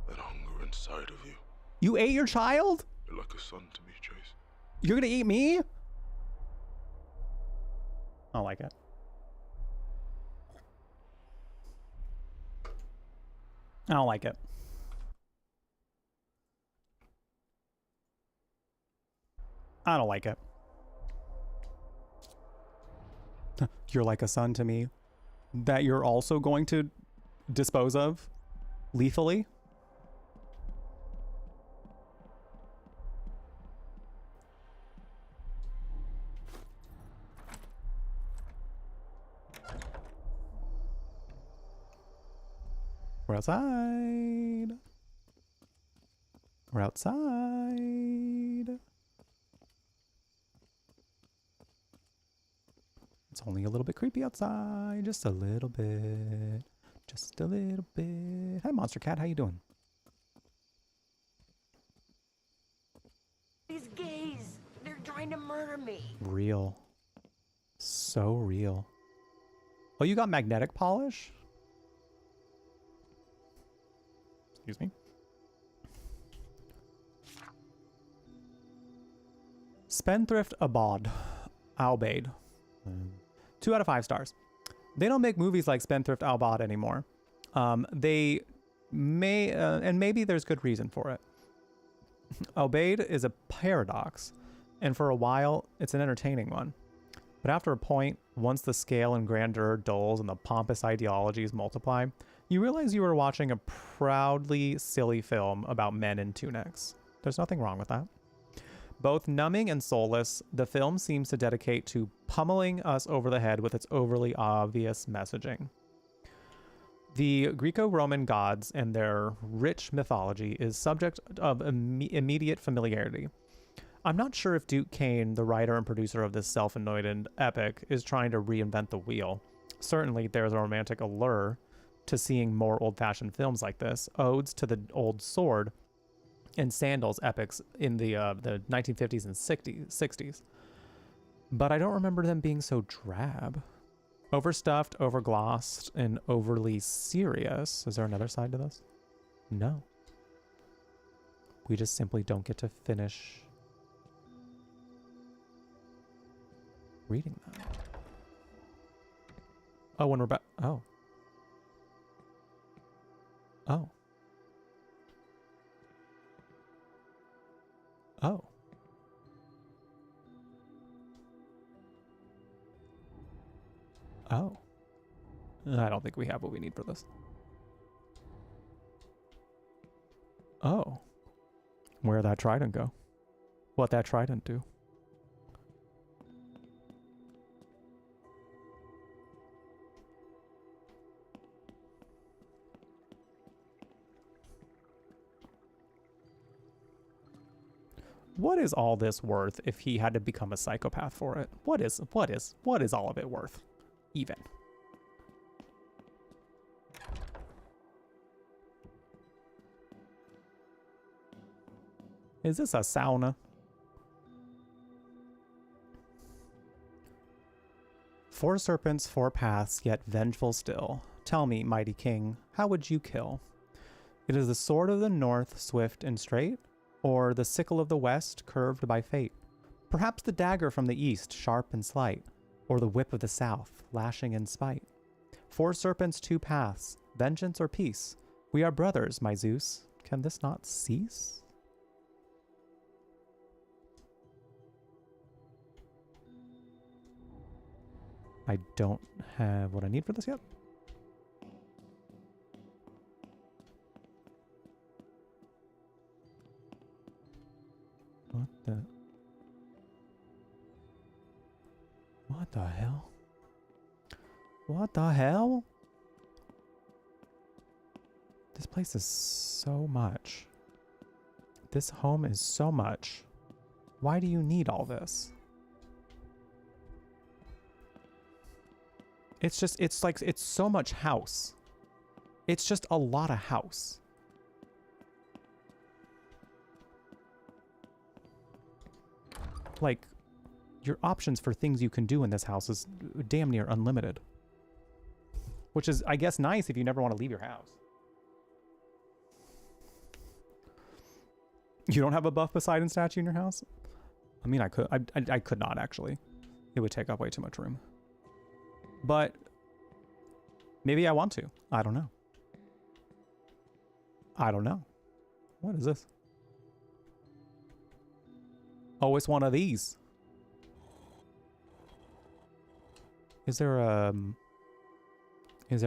That hunger inside of you. You ate your child? You're like a son to me, Chase. You're gonna eat me? I don't like it. I don't like it. I don't like it. You're like a son to me that you're also going to dispose of lethally? We're outside. We're outside. It's only a little bit creepy outside. Just a little bit. Just a little bit. Hi, Monster Cat. How you doing? These gays, they're trying to murder me. Real. So real. Oh, you got magnetic polish? Excuse me. Spendthrift Abad. Albade. 2 out of 5 stars. They don't make movies like Spendthrift Albad anymore. They may, and maybe there's good reason for it. Albade is a paradox, and for a while, it's an entertaining one. But after a point, once the scale and grandeur dulls and the pompous ideologies multiply, you realize you are watching a proudly silly film about men in tunics. There's nothing wrong with that. Both numbing and soulless, the film seems to dedicate to pummeling us over the head with its overly obvious messaging. The Greco-Roman gods and their rich mythology is subject of immediate familiarity. I'm not sure if Duke Kane, the writer and producer of this self-anointed epic, is trying to reinvent the wheel. Certainly, there's a romantic allure to seeing more old-fashioned films like this, odes to the old sword and sandals epics in the 1950s and 60s. But I don't remember them being so drab. Overstuffed, overglossed, and overly serious. Is there another side to this? No. We just simply don't get to finish reading that. Oh, when we're back. Oh. Oh. Oh. Oh. I don't think we have what we need for this. Oh. Where'd that trident go? What'd that trident do? What is all this worth if he had to become a psychopath for it? What is all of it worth? Even. Is this a sauna? Four serpents, four paths, yet vengeful still. Tell me, mighty king, how would you kill? It is the sword of the north, swift and straight, or the sickle of the west, curved by fate. Perhaps the dagger from the east, sharp and slight, or the whip of the south, lashing in spite. Four serpents, two paths, vengeance or peace. We are brothers, my Zeus. Can this not cease? I don't have what I need for this yet. What the? What the hell? What the hell? This place is so much. This home is so much. Why do you need all this? It's just, it's like, it's so much house. It's just a lot of house. Like, your options for things you can do in this house is damn near unlimited. Which is, I guess, nice if you never want to leave your house. You don't have a buff Poseidon statue in your house? I mean, I could. I could not, actually. It would take up way too much room. But maybe I want to. I don't know. I don't know. What is this? Oh, it's one of these. Is there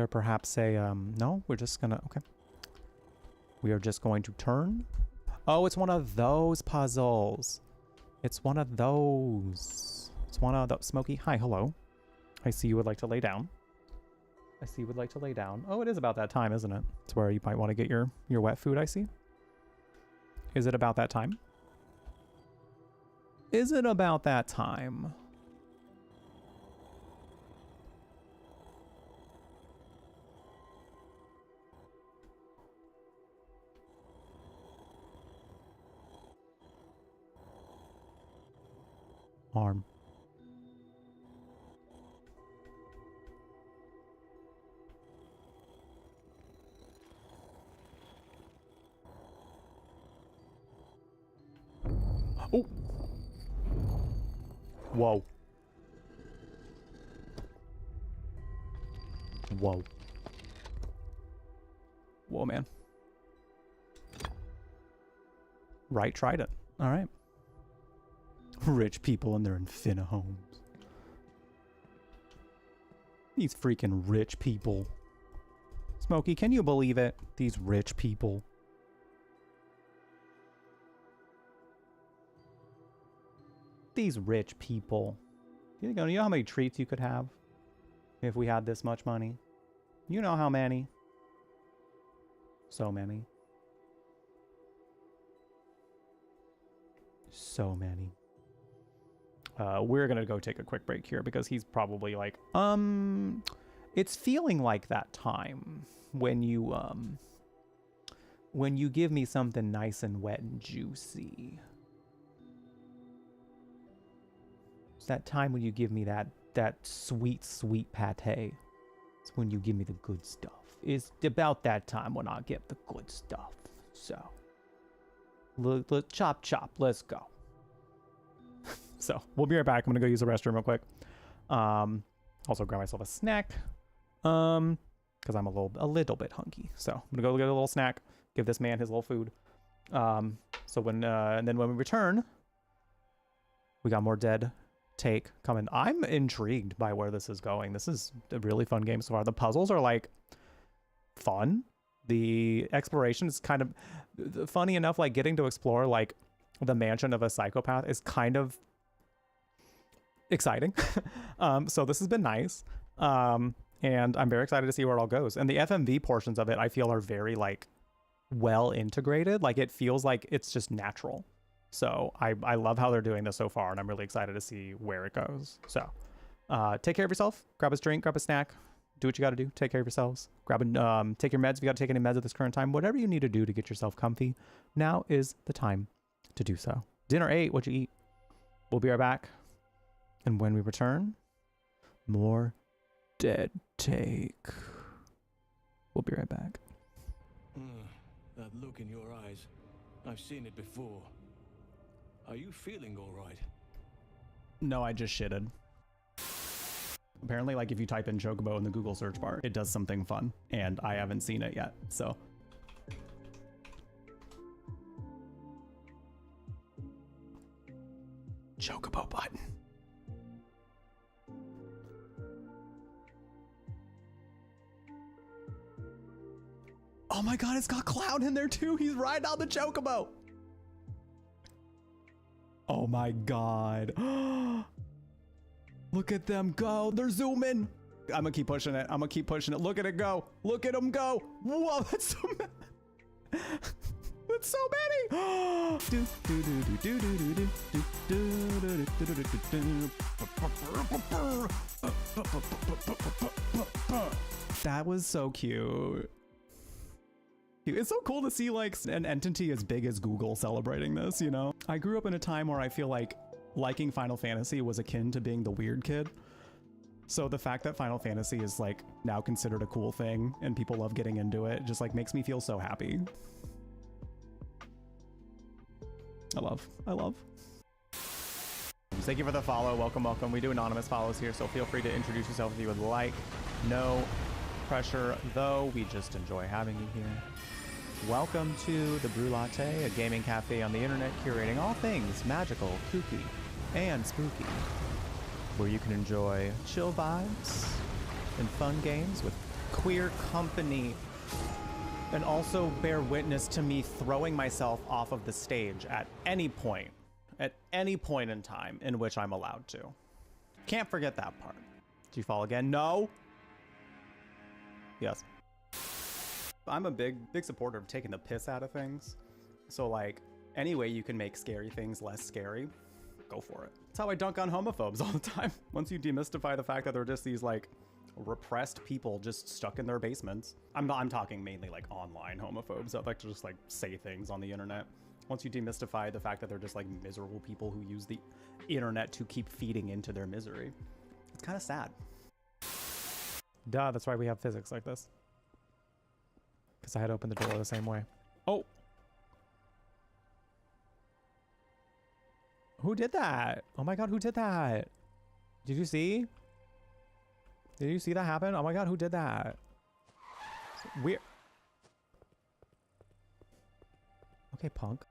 perhaps a, no, we're just gonna, okay. We are just going to turn. Oh, it's one of those puzzles. It's one of those. It's one of the, Smokey, hi, hello. I see you would like to lay down. I see you would like to lay down. Oh, it is about that time, isn't it? It's where you might want to get your wet food, I see. Is it about that time? Is it about that time? Arm. Oh. Whoa. Whoa. Whoa, man. Right, tried it. All right. Rich people and their Infina homes. These freaking rich people. Smokey, can you believe it? These rich people. These rich people. You know how many treats you could have if we had this much money? You know how many? So many. So many. We're gonna go take a quick break here because he's probably like, it's feeling like that time when you give me something nice and wet and juicy. It's that time when you give me that sweet, sweet pate. It's when you give me the good stuff. It's about that time when I get the good stuff. So, chop, chop, let's go. So, we'll be right back. I'm going to go use the restroom real quick. Also grab myself a snack. Because I'm a little bit hungry. So, I'm going to go get a little snack. Give this man his little food. So when, and then when we return, we got more Dead Take coming. I'm intrigued by where this is going. This is a really fun game so far. The puzzles are like fun. The exploration is kind of funny enough. Like getting to explore like the mansion of a psychopath is kind of exciting. So this has been nice. And I'm very excited to see where it all goes. And the FMV portions of it, I feel, are very like well integrated. Like it feels like it's just natural. So I love how they're doing this so far, and I'm really excited to see where it goes. So take care of yourself. Grab a drink, grab a snack. Do what you got to do. Take care of yourselves. Take your meds if you got to take any meds at this current time. Whatever you need to do to get yourself comfy, now is the time to do so. Dinner 8, what'd you eat? We'll be right back. And when we return, more Dead Take. We'll be right back. That look in your eyes. I've seen it before. Are you feeling all right? No, I just shitted. Apparently, like if you type in Chocobo in the Google search bar, it does something fun, and I haven't seen it yet, so. Chocobo button. Oh my god, it's got Cloud in there too. He's riding on the Chocobo. Oh my god. Look at them go. They're zooming. I'm gonna keep pushing it. I'm gonna keep pushing it. Look at it go. Look at him go. Whoa, that's so many. That's so many. That was so cute. It's so cool to see like an entity as big as Google celebrating this, you know? I grew up in a time where I feel like liking Final Fantasy was akin to being the weird kid. So the fact that Final Fantasy is like now considered a cool thing and people love getting into it just like makes me feel so happy. I love. Thank you for the follow. Welcome. We do anonymous follows here, so feel free to introduce yourself if you would like. No pressure though, we just enjoy having you here. Welcome to the Brew Latte, a gaming cafe on the internet curating all things magical, kooky, and spooky, where you can enjoy chill vibes and fun games with queer company, and also bear witness to me throwing myself off of the stage at any point in time in which I'm allowed to. Can't forget that part. Do you fall again? No. Yes. I'm a big supporter of taking the piss out of things. So like, any way you can make scary things less scary, go for it. That's how I dunk on homophobes all the time. Once you demystify the fact that they're just these like repressed people just stuck in their basements. I'm talking mainly like online homophobes that like to just like say things on the internet. Once you demystify the fact that they're just like miserable people who use the internet to keep feeding into their misery, it's kind of sad. Duh, that's why we have physics like this. Because I had opened the door the same way. Oh! Who did that? Oh my god, who did that? Did you see? Did you see that happen? Oh my god, who did that? Weird. Okay, punk.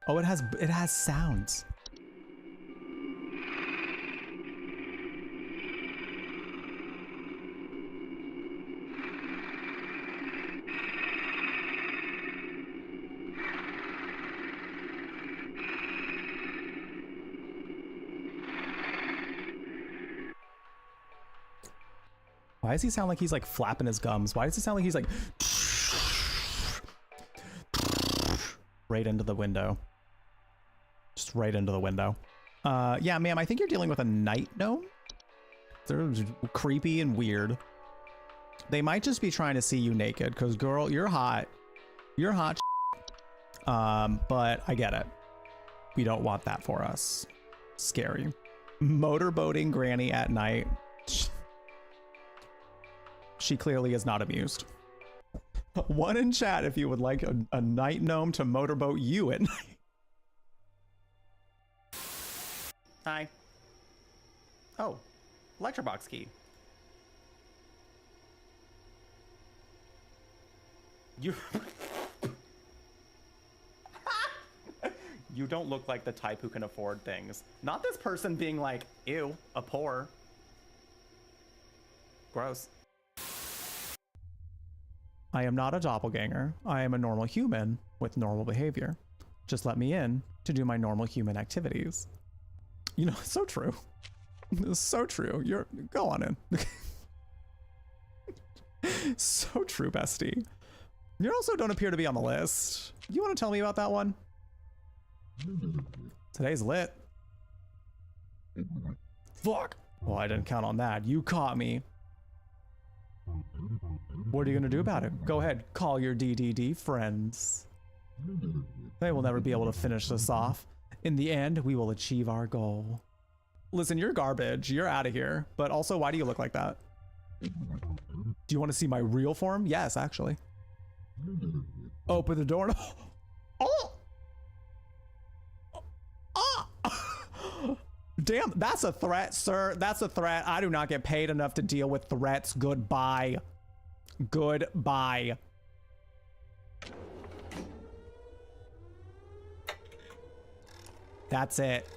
Oh, it has sounds. Why does he sound like he's like flapping his gums? Why does it sound like he's like right into the window? Just right into the window. Yeah, ma'am, I think you're dealing with a night gnome. They're creepy and weird. They might just be trying to see you naked, because girl, you're hot. You're hot. But I get it. We don't want that for us. Scary. Motorboating granny at night. She clearly is not amused. One in chat if you would like a night gnome to motorboat you at night. Hi. Oh, lecture box key. You You don't look like the type who can afford things. Not this person being like, ew, a poor. Gross. I am not a doppelganger. I am a normal human with normal behavior. Just let me in to do my normal human activities. You know, so true. It's so true. Go on in. So true, bestie. You also don't appear to be on the list. You want to tell me about that one? Today's lit. Fuck. Well, I didn't count on that. You caught me. What are you gonna do about it? Go ahead, call your DDD friends. They will never be able to finish this off. In the end, we will achieve our goal. Listen, you're garbage. You're out of here. But also, why do you look like that? Do you want to see my real form? Yes, actually. Open the door. Oh! Oh! Damn, that's a threat, sir. That's a threat. I do not get paid enough to deal with threats. Goodbye. Goodbye. That's it.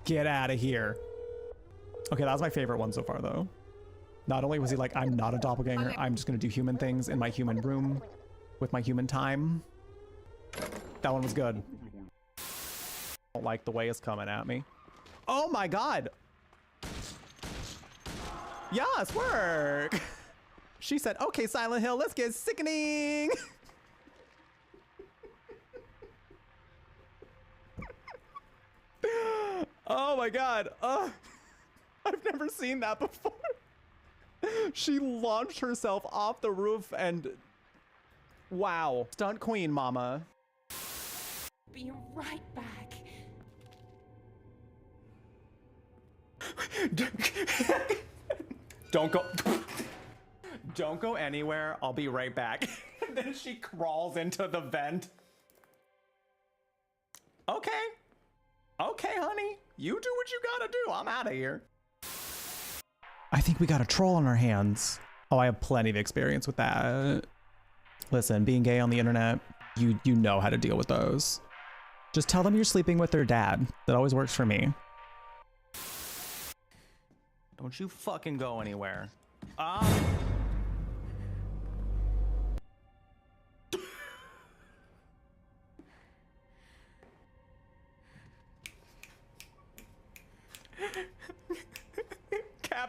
Get out of here. Okay, that was my favorite one so far, though. Not only was he like, I'm not a doppelganger, I'm just gonna do human things in my human room with my human time. That one was good. I don't like the way it's coming at me. Oh my god! Yes, work! She said, okay, Silent Hill, let's get sickening! Oh my god. I've never seen that before. She launched herself off the roof and... Wow. Stunt queen, mama. Be right back. Don't go. Don't go anywhere. I'll be right back. And then she crawls into the vent. Okay. Okay, honey. You do what you gotta do. I'm out of here. I think we got a troll on our hands. Oh, I have plenty of experience with that. Listen, being gay on the internet, you know how to deal with those. Just tell them you're sleeping with their dad. That always works for me. Don't you fucking go anywhere.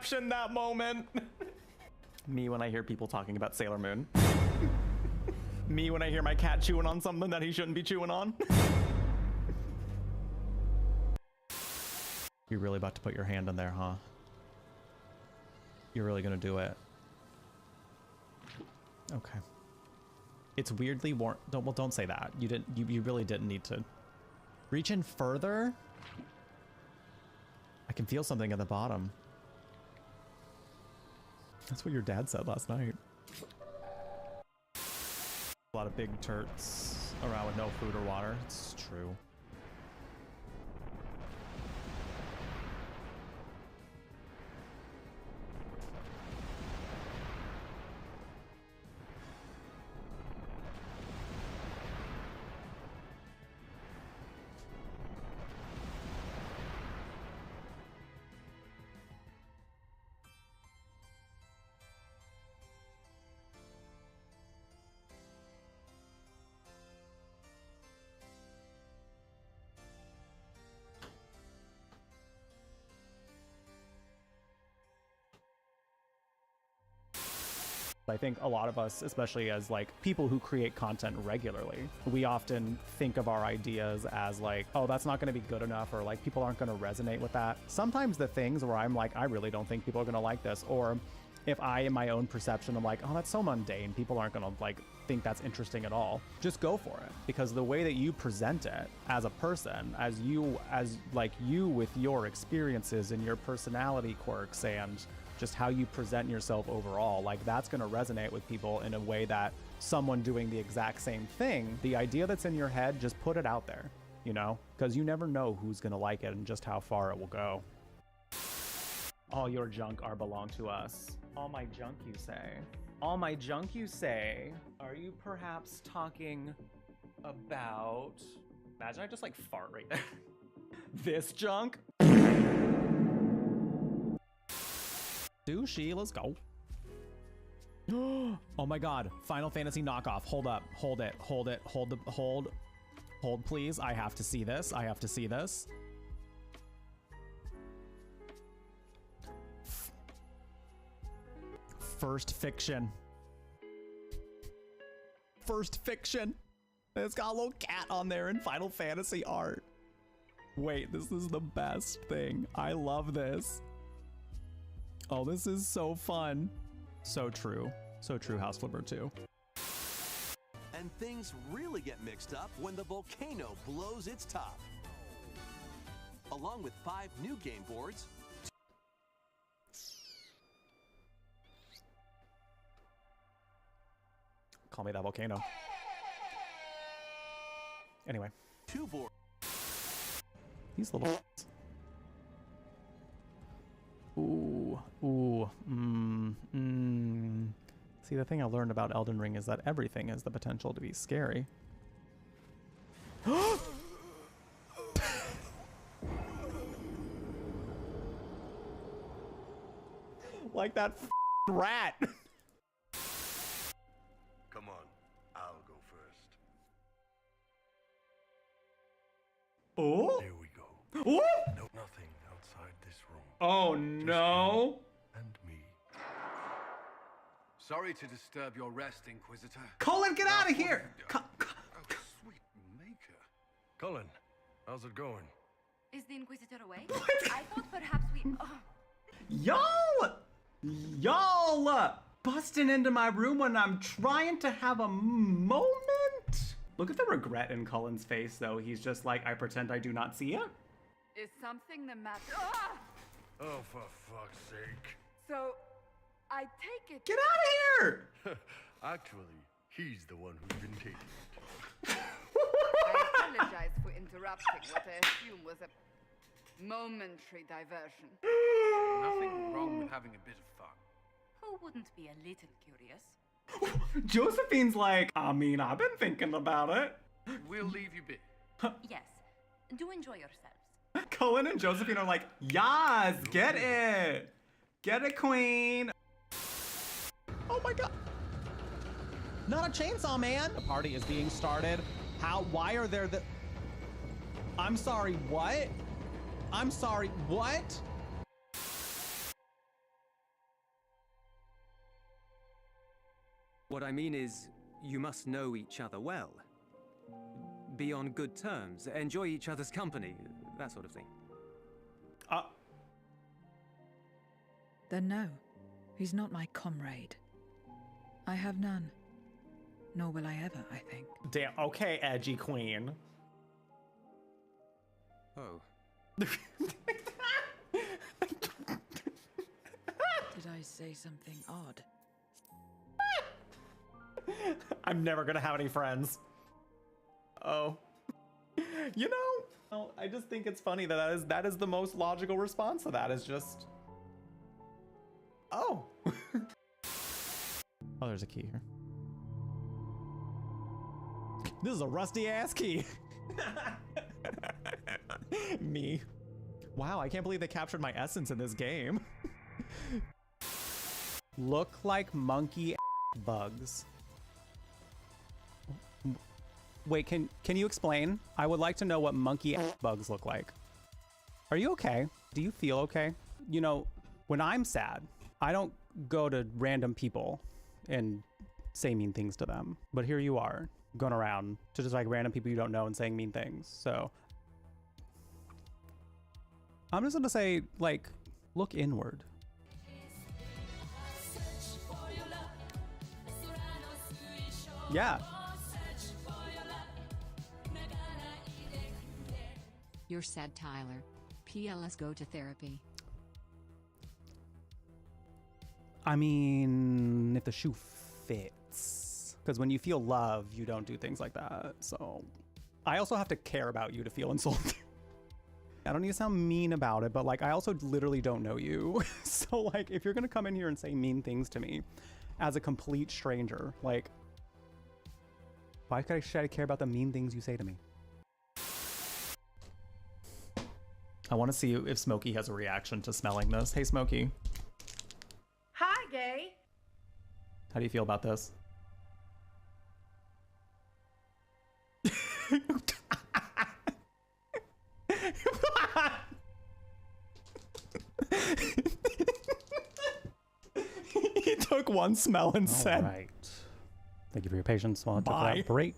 caption that moment. Me when I hear people talking about Sailor Moon. Me when I hear my cat chewing on something that he shouldn't be chewing on. You're really about to put your hand in there, huh? You're really gonna do it. Okay. It's weirdly warm. Don't say that. You really didn't need to. Reach in further? I can feel something at the bottom. That's what your dad said last night. A lot of big turts around with no food or water. It's true. I think a lot of us, especially as like people who create content regularly, we often think of our ideas as like, oh, that's not going to be good enough, or like people aren't going to resonate with that. Sometimes the things where I'm like, I really don't think people are going to like this, or if I, in my own perception, I'm like, oh, that's so mundane, people aren't going to like think that's interesting at all, just go for it. Because the way that you present it as a person, as you with your experiences and your personality quirks and just how you present yourself overall, like that's going to resonate with people in a way that someone doing the exact same thing, the idea that's in your head, just put it out there, you know, because you never know who's going to like it and just how far it will go. All your junk are belong to us. All my junk, you say? All my junk, you say? Are you perhaps talking about... Imagine I just like fart right there. This junk? Sushi, let's go. Oh my god, Final Fantasy knockoff. Hold up, hold it, hold, please. I have to see this, I have to see this. First fiction. First fiction. It's got a little cat on there in Final Fantasy art. Wait, this is the best thing. I love this. Oh, this is so fun. So true. So true, House Flipper 2. And things really get mixed up when the volcano blows its top. Along with 5 new game boards. Call me that volcano. Anyway. 2 boards. These little... Ooh, ooh, See, the thing I learned about Elden Ring is that everything has the potential to be scary. Like that rat. Come on, I'll go first. Oh? There we go. Oh? No, nothing outside this room. Oh no. And me. Sorry to disturb your rest, Inquisitor. Colin, get out of here! Oh, sweet maker. Colin, how's it going? Is the Inquisitor away? I thought perhaps we... Y'all busting into my room when I'm trying to have a moment? Look at the regret in Colin's face, though. He's just like, I pretend I do not see it. Is something the matter? Oh, for fuck's sake. So, I take it... Get out of here! Actually, he's the one who's been taking it. I apologize for interrupting what I assume was a momentary diversion. Nothing wrong with having a bit of fun. Who wouldn't be a little curious? Josephine's like, I mean, I've been thinking about it. We'll leave you be. Yes, do enjoy yourselves. Cullen and Josephine are like, yes, get it. Get it, queen. Oh my god. Not a chainsaw, man. The party is being started. Why are there I'm sorry, what? I'm sorry, what? What I mean is, you must know each other well. Be on good terms, enjoy each other's company, that sort of thing. Then no, he's not my comrade. I have none. Nor will I ever, I think. Damn, okay, edgy queen. Oh. Did I say something odd? I'm never gonna have any friends. Oh. You know, I just think it's funny that is the most logical response to that, is just... Oh. Oh, there's a key here. This is a rusty ass key. Me. Wow, I can't believe they captured my essence in this game. Look like monkey bugs. Wait, can you explain? I would like to know what monkey bugs look like. Are you okay? Do you feel okay? You know, when I'm sad, I don't go to random people and say mean things to them. But here you are, going around to just like random people you don't know and saying mean things. So I'm just gonna say, like, look inward. Yeah. You're sad, Tyler. PLS, go to therapy. I mean, if the shoe fits. Because when you feel love, you don't do things like that. So I also have to care about you to feel insulted. I don't need to sound mean about it, but like, I also literally don't know you. So like, if you're gonna come in here and say mean things to me as a complete stranger, like, why should I care about the mean things you say to me? I want to see if Smokey has a reaction to smelling this. Hey, Smokey. Hi, gay. How do you feel about this? He took one smell and said, right. Thank you for your patience while I took Bye. that break.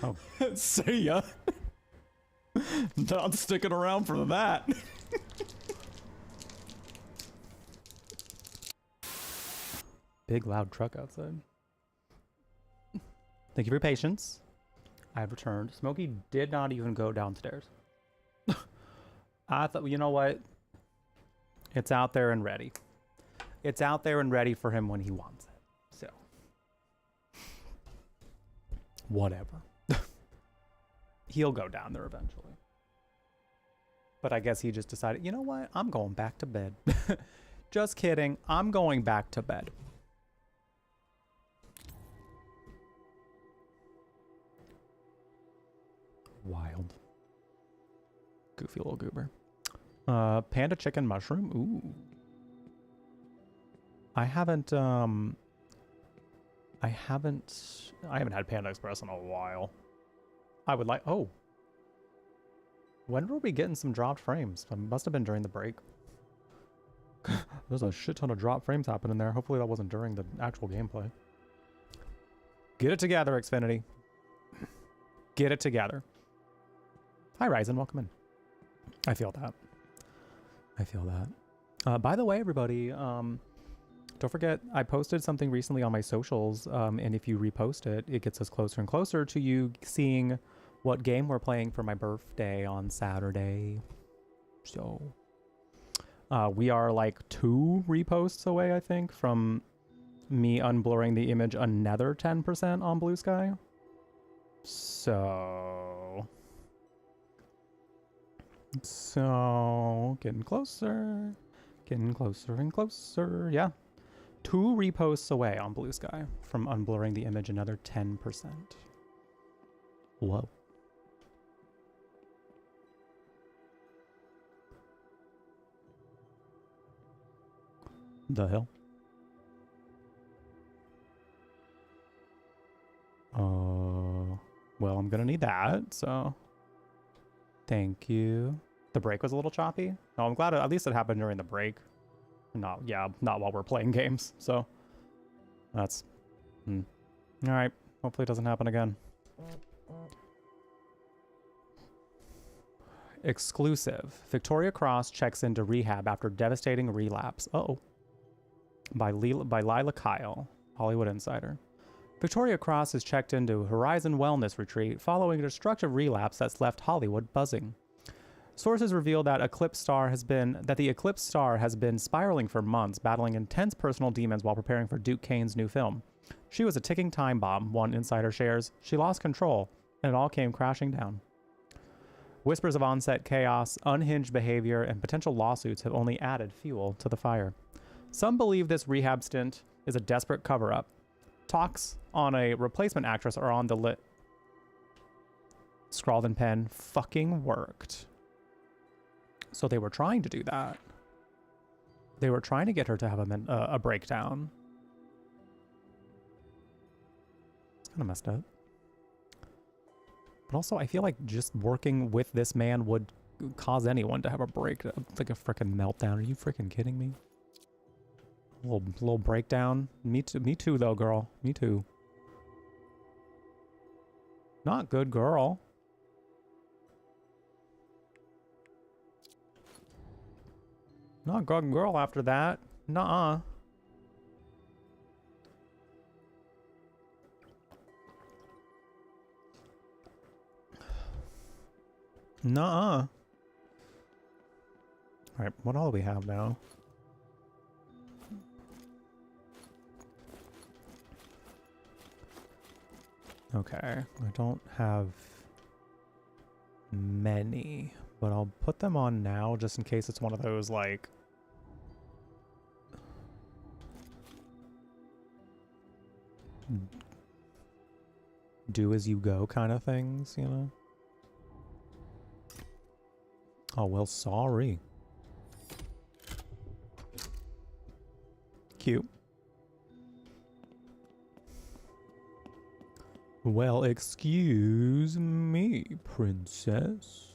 Oh. See ya. Not sticking around for that. Big loud truck outside. Thank you for your patience. I have returned. Smokey did not even go downstairs. I thought, you know what? It's out there and ready. It's out there and ready for him when he wants it. So, whatever. He'll go down there eventually. But I guess he just decided, you know what? I'm going back to bed. Just kidding. I'm going back to bed. Wild. Goofy little goober. Panda chicken mushroom. Ooh. I haven't had Panda Express in a while. I would like, oh. When were we getting some dropped frames? It must have been during the break. There's a shit ton of dropped frames happening there. Hopefully that wasn't during the actual gameplay. Get it together, Xfinity. Get it together. Hi, Ryzen. Welcome in. I feel that. I feel that. By the way, everybody, don't forget, I posted something recently on my socials, and if you repost it, it gets us closer and closer to you seeing what game we're playing for my birthday on Saturday. So, we are like 2 reposts away, I think, from me unblurring the image another 10% on Blue Sky. So, getting closer and closer. Yeah. 2 reposts away on Blue Sky from unblurring the image another 10%. Whoa. The hell? Well, I'm gonna need that, so thank you. The break was a little choppy. No, I'm glad at least it happened during the break. Not while we're playing games, so that's All right. Hopefully it doesn't happen again. Exclusive. Victoria Cross checks into rehab after devastating relapse. Uh-oh. By Lila Kyle, Hollywood Insider. Victoria Cross is checked into Horizon Wellness Retreat following a destructive relapse that's left Hollywood buzzing. Sources reveal that the Eclipse Star has been spiraling for months, battling intense personal demons while preparing for Duke Kane's new film. She was a ticking time bomb, one insider shares. She lost control, and it all came crashing down. Whispers of on-set chaos, unhinged behavior, and potential lawsuits have only added fuel to the fire. Some believe this rehab stint is a desperate cover-up. Talks on a replacement actress are on the lit. Scrawled in pen, fucking worked. So they were trying to do that. They were trying to get her to have a breakdown. It's kind of messed up. But also, I feel like just working with this man would cause anyone to have a breakdown. Like a freaking meltdown. Are you freaking kidding me? A little breakdown. Me too, though, girl. Me too. Not good, girl. Not good, girl. After that, nuh-uh. Nuh-uh. All right, what all do we have now? Okay, I don't have many, but I'll put them on now just in case it's one of those, like, do as you go kind of things, you know? Oh, well, sorry. Cute. Well, excuse me, princess.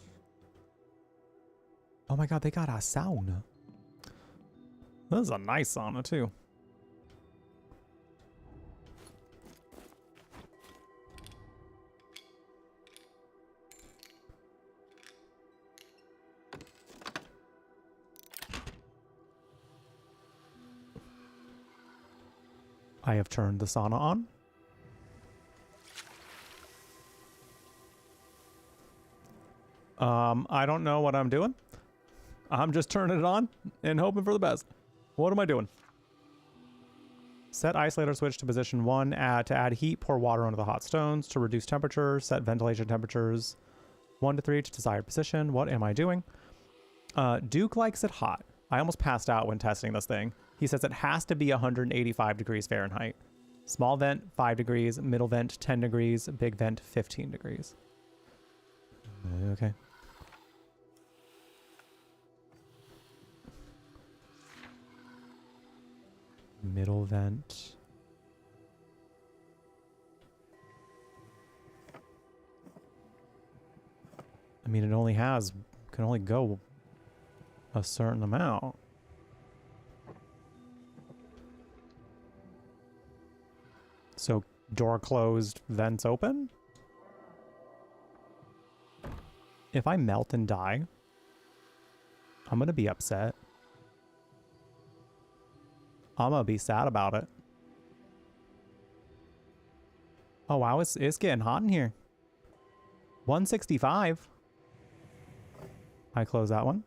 Oh my god, they got a sauna. This is a nice sauna, too. I have turned the sauna on. I don't know what I'm doing. I'm just turning it on and hoping for the best. What am I doing? Set isolator switch to position 1. To add heat, pour water onto the hot stones. To reduce temperature, set ventilation temperatures 1 to 3 to desired position. What am I doing? Duke likes it hot. I almost passed out when testing this thing. He says it has to be 185 degrees Fahrenheit. Small vent, 5 degrees. Middle vent, 10 degrees. Big vent, 15 degrees. Okay. Middle vent. I mean, it only can only go a certain amount. So, door closed, vents open? If I melt and die, I'm gonna be upset. I'm gonna be sad about it. Oh wow, it's getting hot in here. 165. I close that one.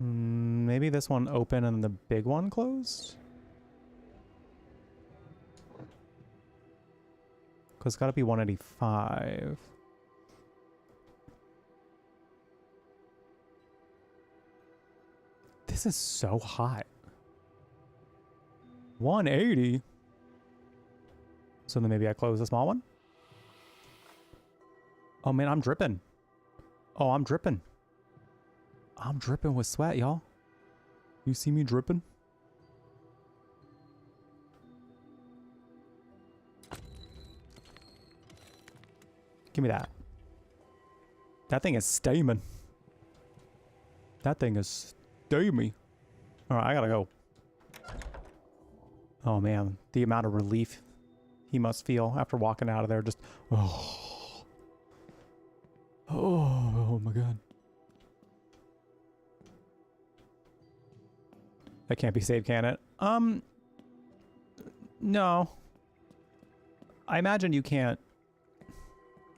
Maybe this one open and the big one closed? Because it's got to be 185. This is so hot. 180? So then maybe I close the small one? Oh man, I'm dripping. Oh, I'm dripping. I'm dripping with sweat, y'all. You see me dripping? Give me that. That thing is steaming. That thing is steamy. All right, I gotta go. Oh man, the amount of relief he must feel after walking out of there. Just oh my god. That can't be saved, can it? No. I imagine you can't.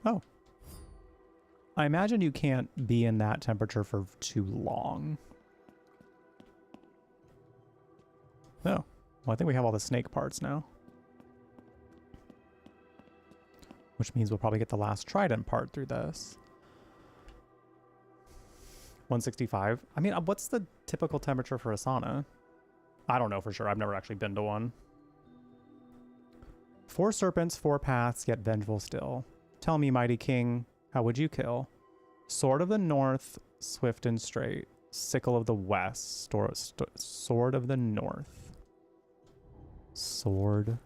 Oh. I imagine you can't be in that temperature for too long. No. Well, I think we have all the snake parts now. Which means we'll probably get the last trident part through this. 165. I mean, what's the typical temperature for a sauna? I don't know for sure. I've never actually been to one. 4 serpents, 4 paths, yet vengeful still. Tell me, mighty king, how would you kill? Sword of the north, swift and straight. Sickle of the west, sword of the north. Sword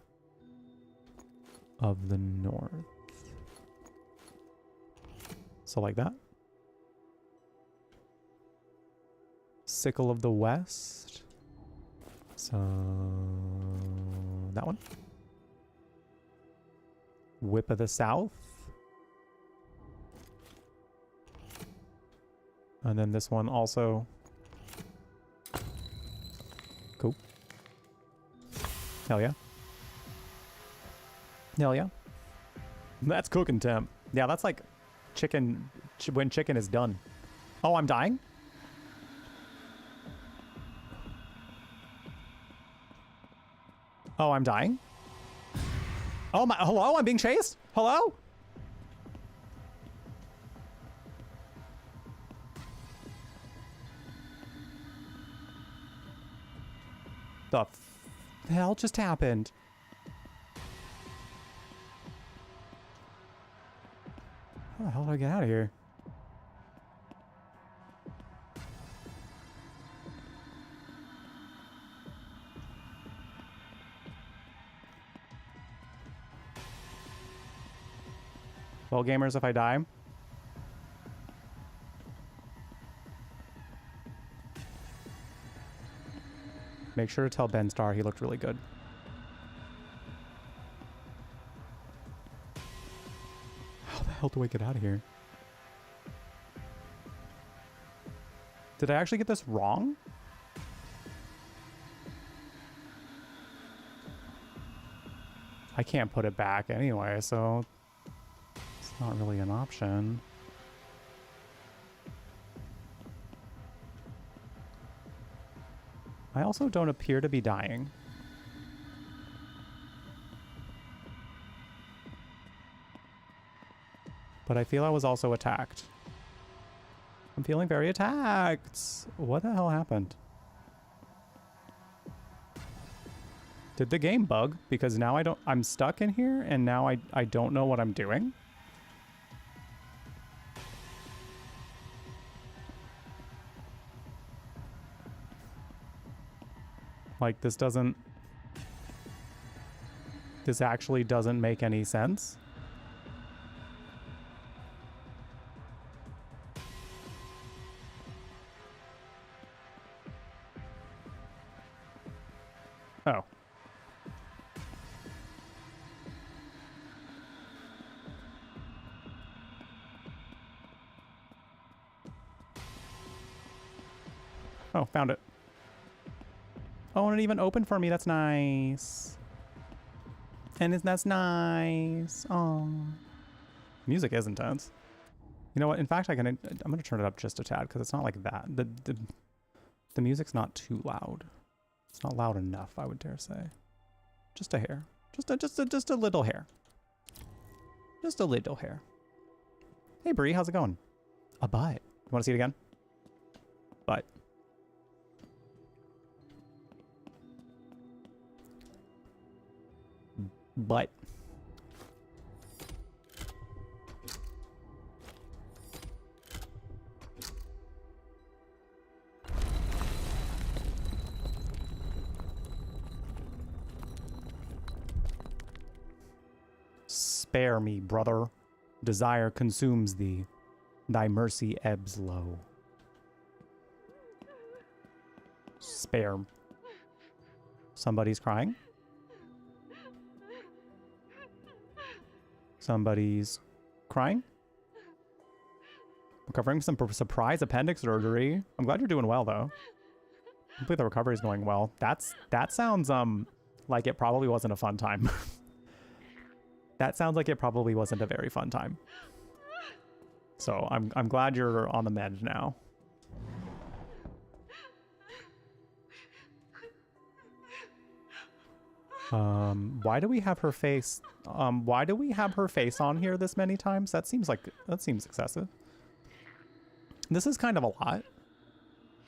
of the north. So like that. Sickle of the west. So that one. Whip of the south. And then this one also. Cool. Hell yeah. Hell yeah. That's cooking temp. Yeah, that's like chicken when chicken is done. Oh, I'm dying? Oh, I'm dying? Oh my, hello? I'm being chased? Hello? The hell just happened? How the hell did I get out of here? Well, gamers, if I die, make sure to tell Ben Starr he looked really good. How the hell do I get out of here? Did I actually get this wrong? I can't put it back anyway, so it's not really an option. I also don't appear to be dying. But I feel I was also attacked. I'm feeling very attacked. What the hell happened? Did the game bug? Because now I'm stuck in here and now I don't know what I'm doing. Like, this actually doesn't make any sense. Oh. Oh, found it. Oh, and it even opened for me. That's nice. And that's nice. Oh, music is intense. You know what? In fact, I'm gonna turn it up just a tad because it's not like that. The music's not too loud. It's not loud enough, I would dare say. Just a hair. Just a little hair. Just a little hair. Hey, Bree, how's it going? A butt. You want to see it again? Butt. But spare me, brother. Desire consumes thee. Thy mercy ebbs low. Spare. Somebody's crying. Somebody's crying. Recovering some surprise appendix surgery. I'm glad you're doing well though. Hopefully the recovery's going well. That sounds like it probably wasn't a fun time. That sounds like it probably wasn't a very fun time. So I'm glad you're on the mend now. Why do we have her face? Why do we have her face on here this many times? That seems excessive. This is kind of a lot.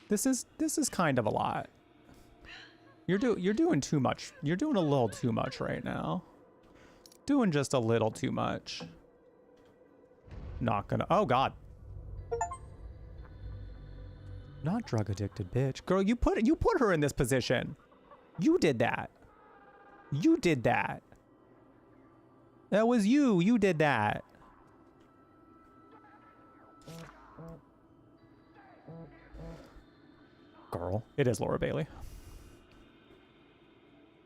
This is kind of a lot. You're doing too much. You're doing a little too much right now. Doing just a little too much. Not gonna. Oh God. Not drug addicted, bitch. Girl, you put her in this position. You did that. You did that. That was you. You did that. Girl, it is Laura Bailey.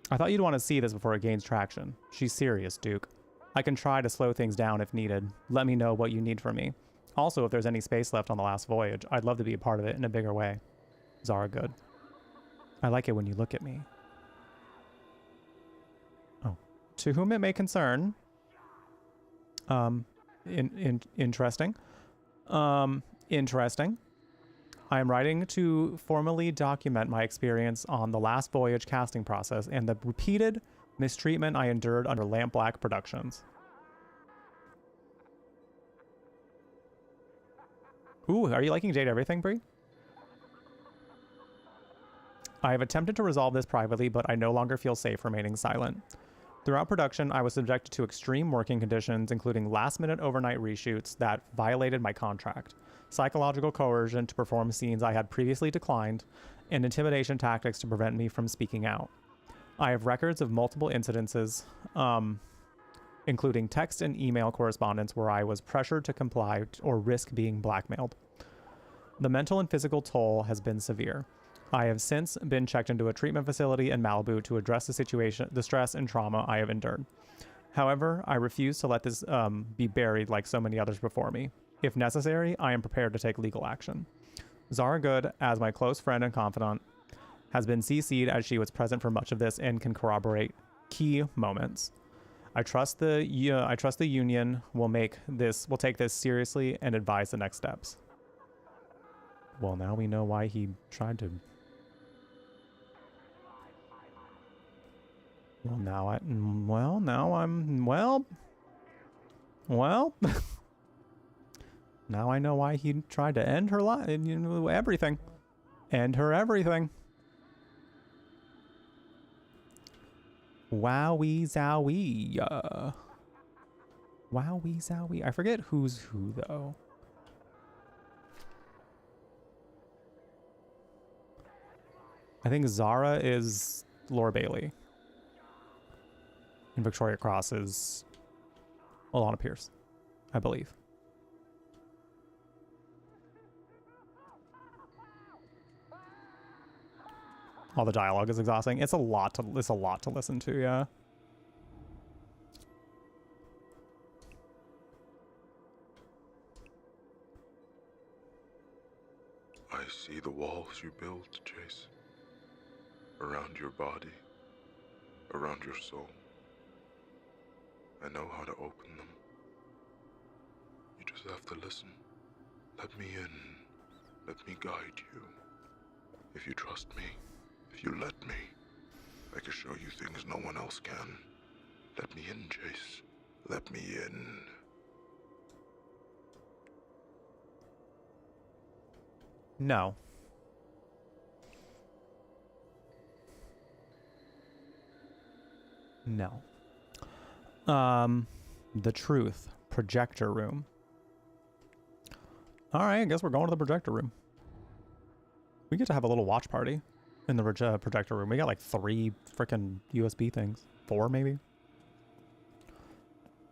I thought you'd want to see this before it gains traction. She's serious, Duke. I can try to slow things down if needed. Let me know what you need from me. Also, if there's any space left on the last voyage, I'd love to be a part of it in a bigger way. Zara Good. I like it when you look at me. Oh. To whom it may concern. Interesting. Interesting. I am writing to formally document my experience on the last voyage casting process and the repeated mistreatment I endured under Lamp Black Productions. Ooh, are you liking Jade Everything, Brie? I have attempted to resolve this privately, but I no longer feel safe remaining silent. Throughout production, I was subjected to extreme working conditions, including last-minute overnight reshoots that violated my contract, psychological coercion to perform scenes I had previously declined, and intimidation tactics to prevent me from speaking out. I have records of multiple incidences, including text and email correspondence where I was pressured to comply or risk being blackmailed. The mental and physical toll has been severe. I have since been checked into a treatment facility in Malibu to address the situation, the stress and trauma I have endured. However, I refuse to let this be buried like so many others before me. If necessary, I am prepared to take legal action. Zara Good, as my close friend and confidant, has been CC'd as she was present for much of this and can corroborate key moments. I trust the union will take this seriously and advise the next steps. Well, now we know why he tried to. Well, now now I know why he tried to end her life, everything. End her everything. Wowie zowie. Wowie zowie. I forget who's who, though. I think Zara is Laura Bailey. And Victoria Cross is Alana Pierce, I believe. All the dialogue is exhausting. It's a lot to listen to, yeah. I see the walls you built, Chase. Around your body, around your soul. I know how to open them. You just have to listen. Let me in. Let me guide you. If you trust me, if you let me, I can show you things no one else can. Let me in, Chase. Let me in. No. No. The truth. Projector room. Alright, I guess we're going to the projector room. We get to have a little watch party in the projector room. We got like 3 freaking USB things. 4 maybe?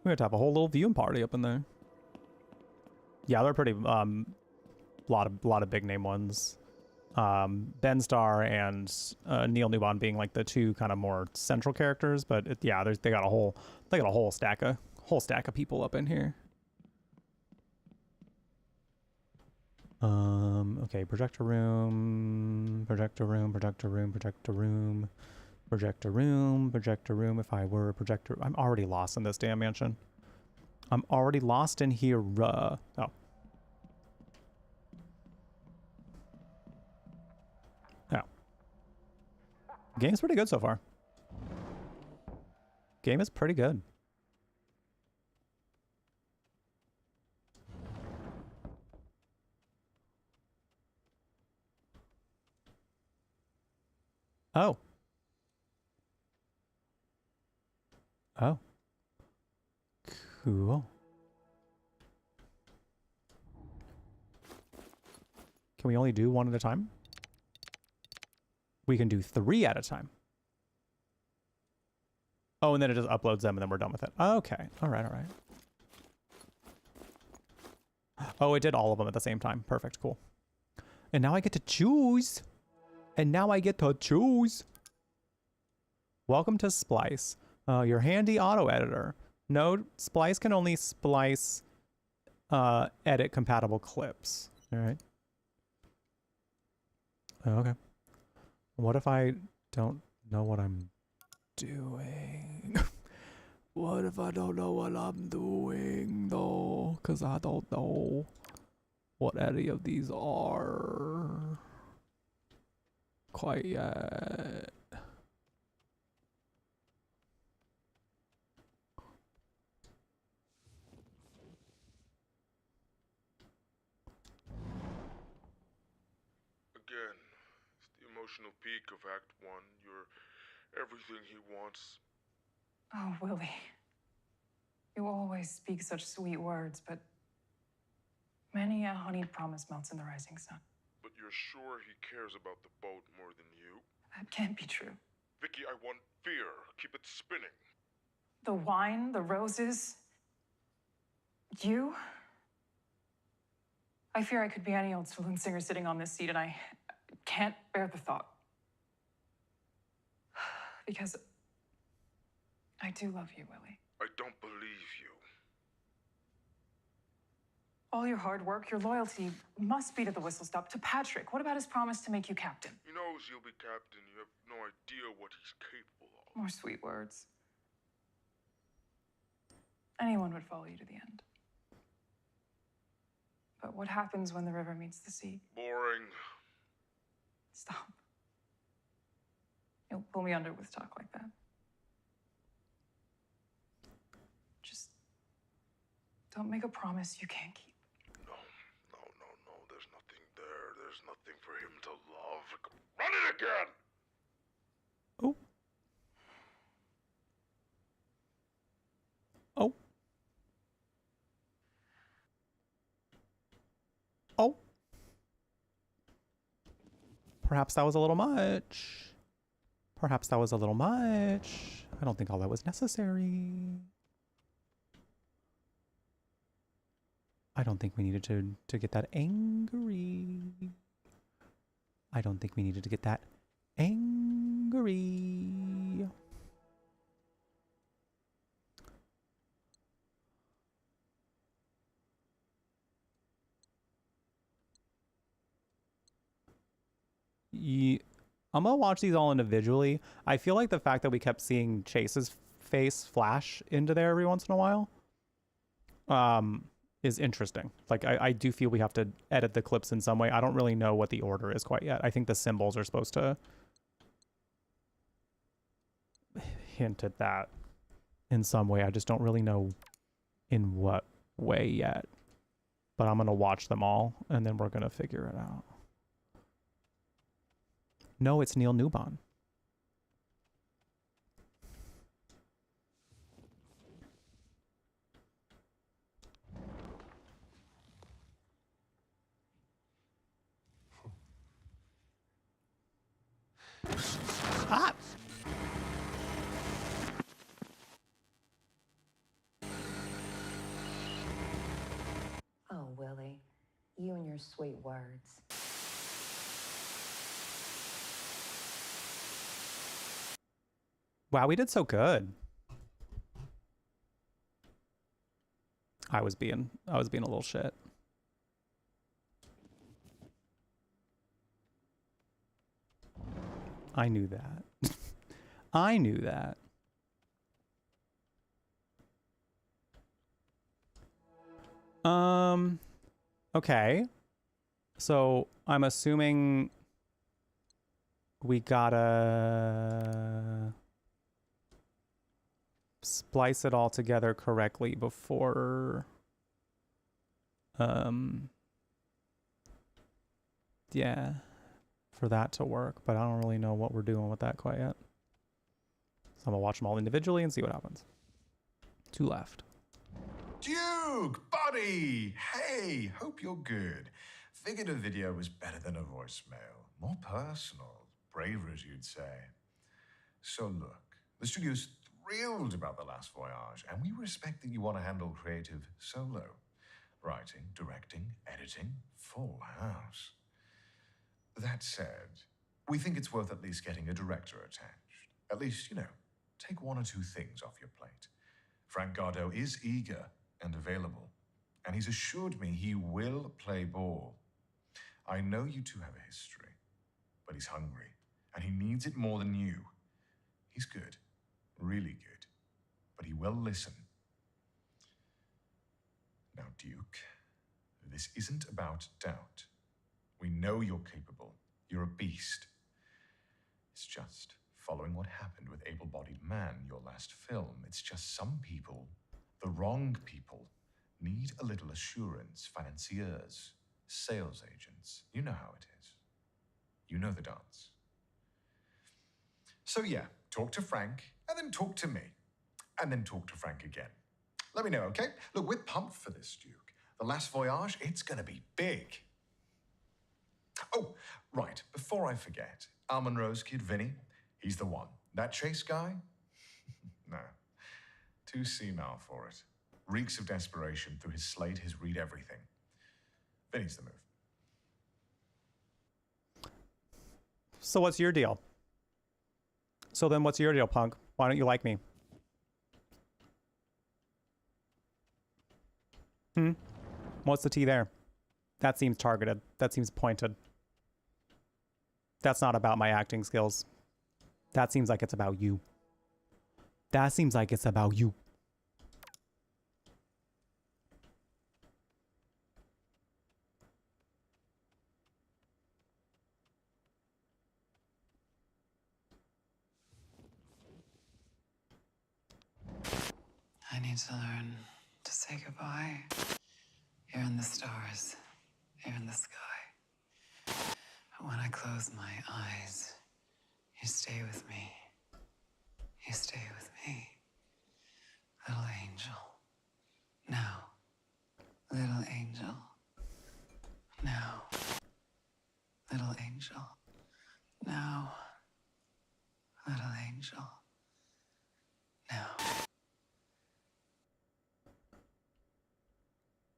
We get to have a whole little viewing party up in there. Yeah, they're pretty lot of big name ones. Ben Starr and Neil Newbon being like the two kind of more central characters, but yeah, they got a whole stack of people up in here. Okay, projector room. If I were a projector, I'm already lost in this damn mansion. I'm already lost in here. Oh. Yeah. Game's pretty good so far. Game is pretty good. Oh. Oh. Cool. Can we only do one at a time? We can do 3 at a time. Oh, and then it just uploads them and then we're done with it. Okay. All right, all right. Oh, it did all of them at the same time. Perfect, cool. And now I get to choose. Welcome to Splice. Your handy auto editor. Note, Splice can only splice edit compatible clips. All right. Okay. What if I don't know what I'm doing? What if I don't know what I'm doing, though? Because I don't know what any of these are quite yet. Again, it's the emotional peak of Act 1. You're everything he wants. Oh, Willie. You always speak such sweet words, but many a honeyed promise melts in the rising sun. But you're sure he cares about the boat more than you? That can't be true. Vicky, I want fear. Keep it spinning. The wine, the roses, you. I fear I could be any old saloon singer sitting on this seat, and I can't bear the thought. Because I do love you, Willie. I don't believe you. All your hard work, your loyalty must be to the whistle stop, to Patrick. What about his promise to make you captain? He knows you'll be captain. You have no idea what he's capable of. More sweet words. Anyone would follow you to the end. But what happens when the river meets the sea? Boring. Stop. You'll pull me under with talk like that. Just don't make a promise you can't keep. No. There's nothing there. There's nothing for him to love. Run it again! Oh. Oh. Oh. Perhaps that was a little much. Perhaps that was a little much. I don't think all that was necessary. I don't think we needed to get that angry. I don't think we needed to get that angry. I'm gonna watch these all individually. I feel like the fact that we kept seeing Chase's face flash into there every once in a while is interesting. Like I do feel we have to edit the clips in some way. I don't really know what the order is quite yet. I think the symbols are supposed to hint at that in some way. I just don't really know in what way yet. But I'm gonna watch them all and then we're gonna figure it out. No, it's Neil Newbon. Ah! Oh, Willie. You and your sweet words. Wow, we did so good. I was being a little shit. I knew that. I knew that. Okay. So I'm assuming we gotta splice it all together correctly before yeah, for that to work, but I don't really know what we're doing with that quite yet. So I'm gonna watch them all individually and see what happens. 2 left. Duke, buddy! Hey, hope you're good. Figured a video was better than a voicemail. More personal, braver as you'd say. So look, the studio's thrilled about The Last Voyage, and we respect that you want to handle creative solo. Writing, directing, editing, full house. That said, we think it's worth at least getting a director attached. At least, you know, take 1 or 2 things off your plate. Frank Gardo is eager and available, and he's assured me he will play ball. I know you two have a history, but he's hungry, and he needs it more than you. He's good, really good, but he will listen. Now, Duke, this isn't about doubt. We know you're capable. You're a beast. It's just following what happened with Able-Bodied Man, your last film. It's just some people, the wrong people, need a little assurance. Financiers, sales agents. You know how it is. You know the dance. So yeah, talk to Frank, and then talk to me. And then talk to Frank again. Let me know, okay? Look, we're pumped for this, Duke. The Last Voyage, it's gonna be big. Oh, right, before I forget, Al Monroe's kid, Vinny, he's the one. That Chase guy? No. Too senile for it. Reeks of desperation. Through his slate, his read everything. Vinny's the move. So what's your deal? So then what's your deal, punk? Why don't you like me? What's the tea there? That seems targeted. That seems pointed. That's not about my acting skills. That seems like it's about you. That seems like it's about you. I need to learn to say goodbye. Here in the stars, here in the sky. But when I close my eyes, you stay with me. You stay with me. Little angel. Now. Little angel. Now. Little angel. Now. Little angel. Now.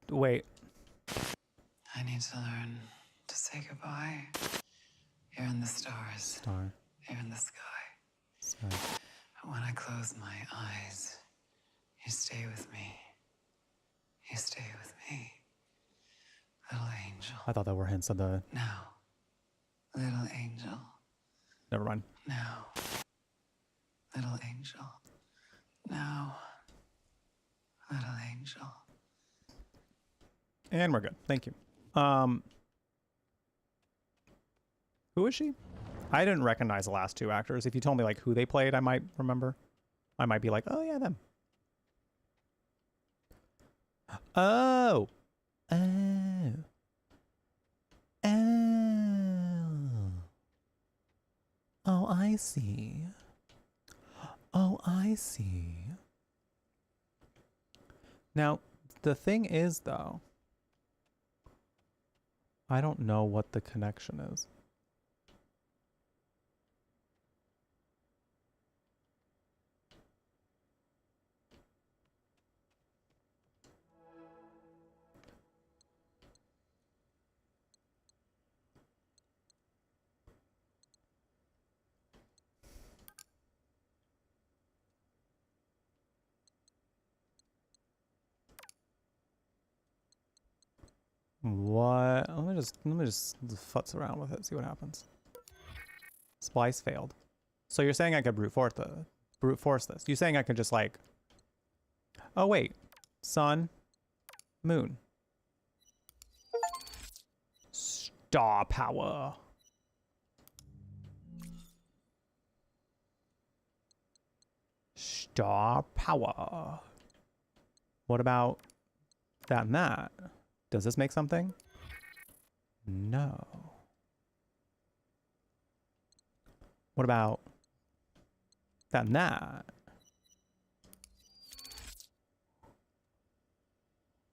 Wait. I need to learn to say goodbye. Here in the stars. Star. Here in the sky. Sorry. But when I close my eyes, you stay with me. You stay with me. Little angel. I thought that were hints of the... Now. Little angel. Never mind. Now. Little angel. Now. Little angel. And we're good. Thank you. Who is she? I didn't recognize the last 2 actors. If you told me like who they played, I might remember. I might be like, oh yeah, them. Oh. Oh. Oh. Oh, I see. Oh, I see. Now, the thing is, though, I don't know what the connection is. What? Let me just futz around with it, see what happens. Splice failed. So you're saying I could brute force this? You're saying I could just like, oh wait, sun, moon, star power. Star power. What about that and that? Does this make something? No. What about that and that?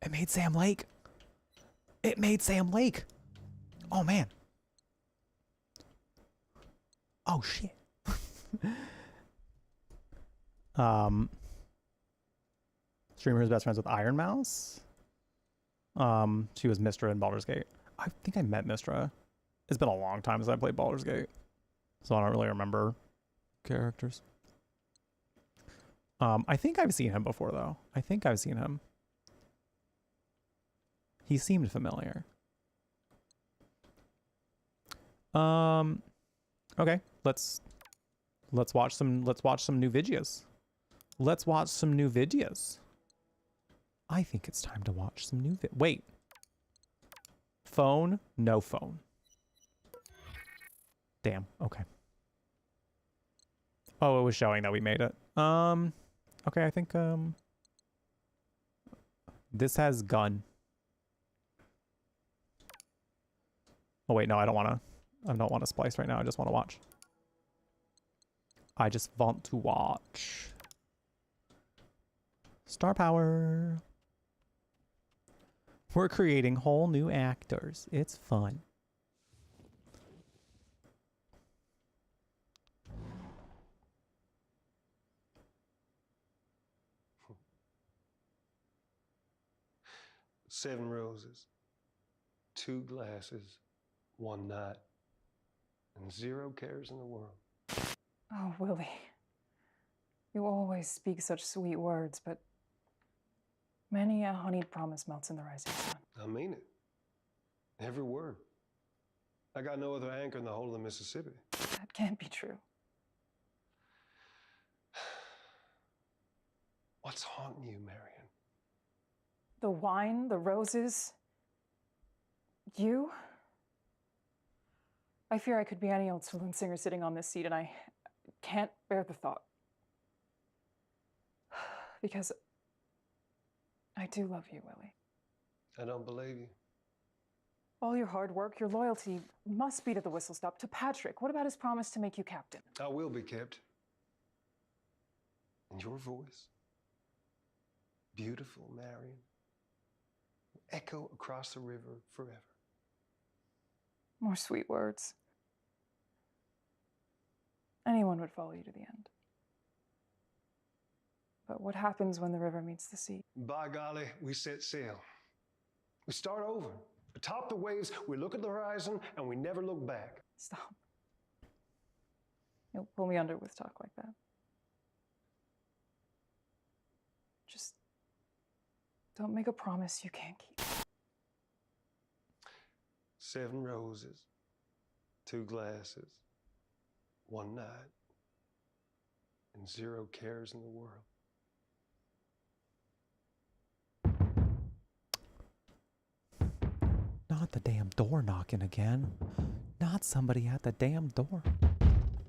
It made Sam Lake. It made Sam Lake. Oh man. Oh shit. Streamer who's best friends with Iron Mouse. She was Mistra in Baldur's Gate. I think I met Mistra. It's been a long time since I played Baldur's Gate, so I don't really remember characters. I think I've seen him before though. I think I've seen him. He seemed familiar. Okay, let's watch some new videos. Let's watch some new videos. I think it's time to watch some new wait. Phone, no phone. Damn, okay. Oh, it was showing that we made it. Okay, I think this has gun. Oh wait, no, I don't want to splice right now. I just want to watch. I just want to watch. Star power. We're creating whole new actors. It's fun. Seven roses, 2 glasses, 1 night, and 0 cares in the world. Oh, Willie. You always speak such sweet words, but many a honeyed promise melts in the rising sun. I mean it. Every word. I got no other anchor in the whole of the Mississippi. That can't be true. What's haunting you, Marion? The wine, the roses, you. I fear I could be any old saloon singer sitting on this seat, and I can't bear the thought. Because I do love you, Willie. I don't believe you. All your hard work, your loyalty must be to the whistle stop, to Patrick. What about his promise to make you captain? I will be kept. And your voice, beautiful Marion, will echo across the river forever. More sweet words. Anyone would follow you to the end. But what happens when the river meets the sea? By golly, we set sail. We start over. Atop the waves, we look at the horizon, and we never look back. Stop. You'll pull me under with talk like that. Just don't make a promise you can't keep. 7 roses, 2 glasses, 1 night, and 0 cares in the world. Not the damn door knocking again. Not somebody at the damn door.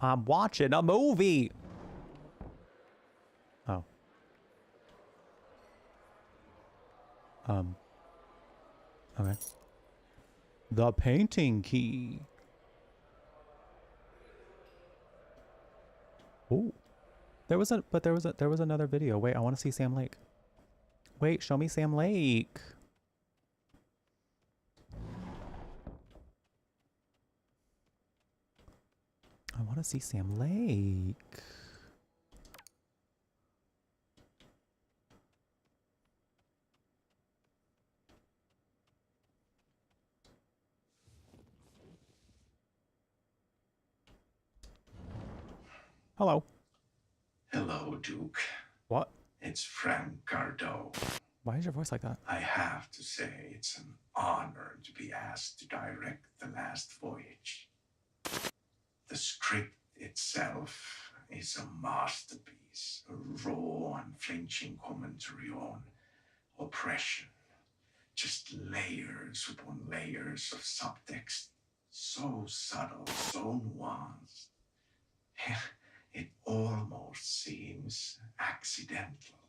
I'm watching a movie. Oh. Okay. The painting key. Oh. There was another video. Wait, I want to see Sam Lake. Wait, show me Sam Lake. I want to see Sam Lake. Hello. Hello, Duke. What? It's Frank Cardo. Why is your voice like that? I have to say it's an honor to be asked to direct The Last Voyage. The script itself is a masterpiece, a raw, unflinching commentary on oppression. Just layers upon layers of subtext, so subtle, so nuanced. It almost seems accidental.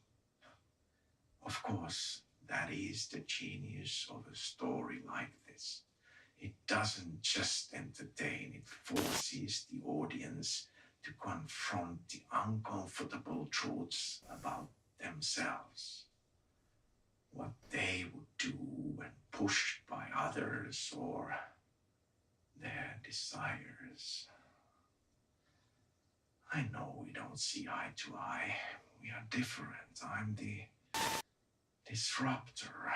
Of course, that is the genius of a story like this. It doesn't just entertain, it forces the audience to confront the uncomfortable truths about themselves. What they would do when pushed by others or their desires. I know we don't see eye to eye. We are different. I'm the disruptor.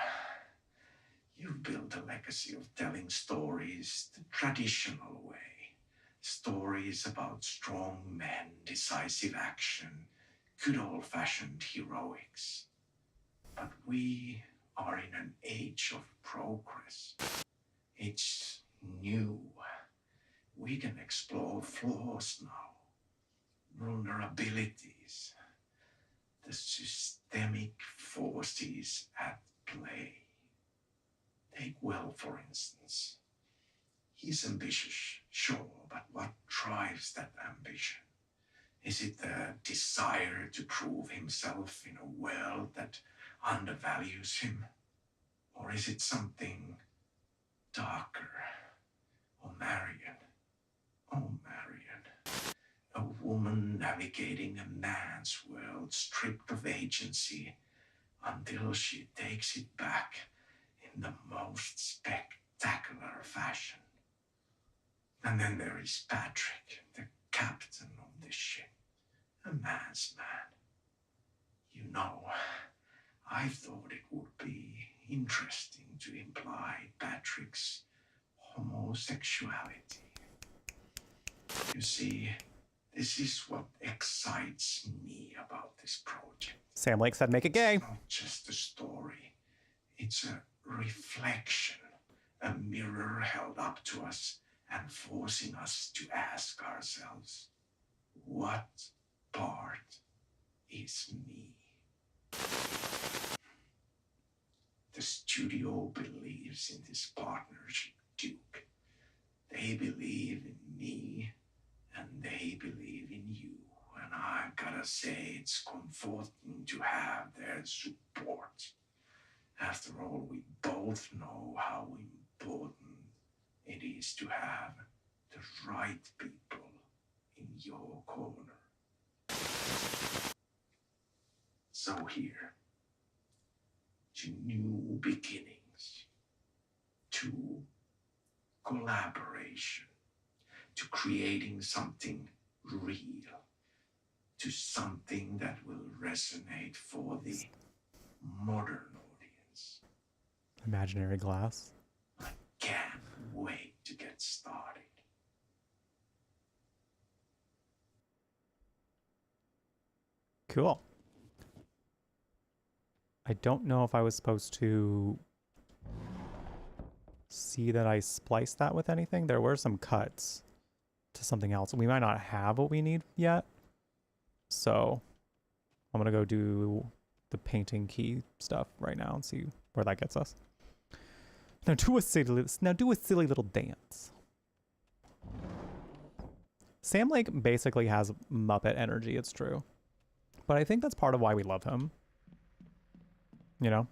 You've built a legacy of telling stories the traditional way. Stories about strong men, decisive action, good old-fashioned heroics. But we are in an age of progress. It's new. We can explore flaws now, vulnerabilities, the systemic forces at play. Take Will, for instance. He's ambitious, sure, but what drives that ambition? Is it the desire to prove himself in a world that undervalues him? Or is it something darker? Or Marion? Oh, Marion. A woman navigating a man's world stripped of agency until she takes it back in the most spectacular fashion. And then there is Patrick, the captain of the ship, a man's man. You know, I thought it would be interesting to imply Patrick's homosexuality. You see, this is what excites me about this project. Sam Lake said make it gay. It's not just a story. It's a reflection, a mirror held up to us and forcing us to ask ourselves, what part is me? The studio believes in this partnership, Duke. They believe in me, and they believe in you. And I've gotta say, it's comforting to have their support. After all, we both know how important it is to have the right people in your corner. So here, to new beginnings, to collaboration, to creating something real, to something that will resonate for the modern audience. Imaginary glass. I can't wait to get started. Cool. I don't know if I was supposed to see that I spliced that with anything. There were some cuts to something else. We might not have what we need yet. So I'm going to go do the painting key stuff right now and see where that gets us. Now do a silly little dance. Sam Lake basically has Muppet energy, it's true. But I think that's part of why we love him. You know?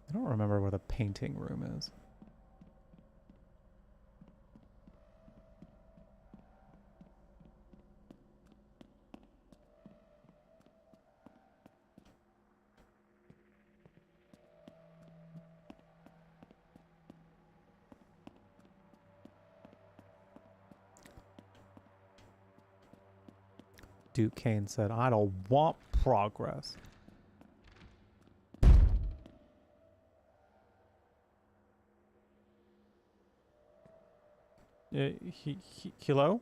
I don't remember where the painting room is. Duke Kane said, I don't want progress. Hello?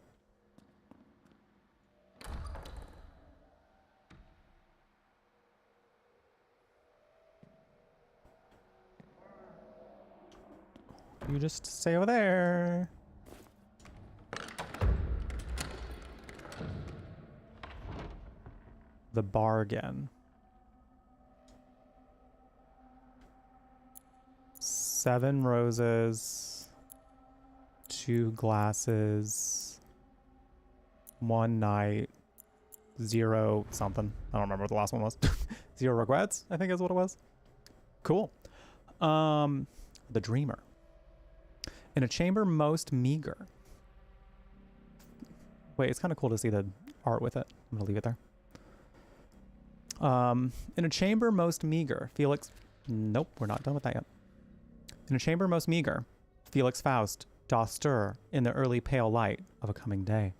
You just stay over there. The bargain. 7 roses, 2 glasses, 1 night, 0 something. I don't remember what the last one was. 0 regrets, I think is what it was. Cool. The Dreamer. In a chamber most meager. Wait, it's kind of cool to see the art with it. I'm gonna leave it there. In a chamber most meager, Felix... Nope, we're not done with that yet. In a chamber most meager, Felix Faust doth stir in the early pale light of a coming day.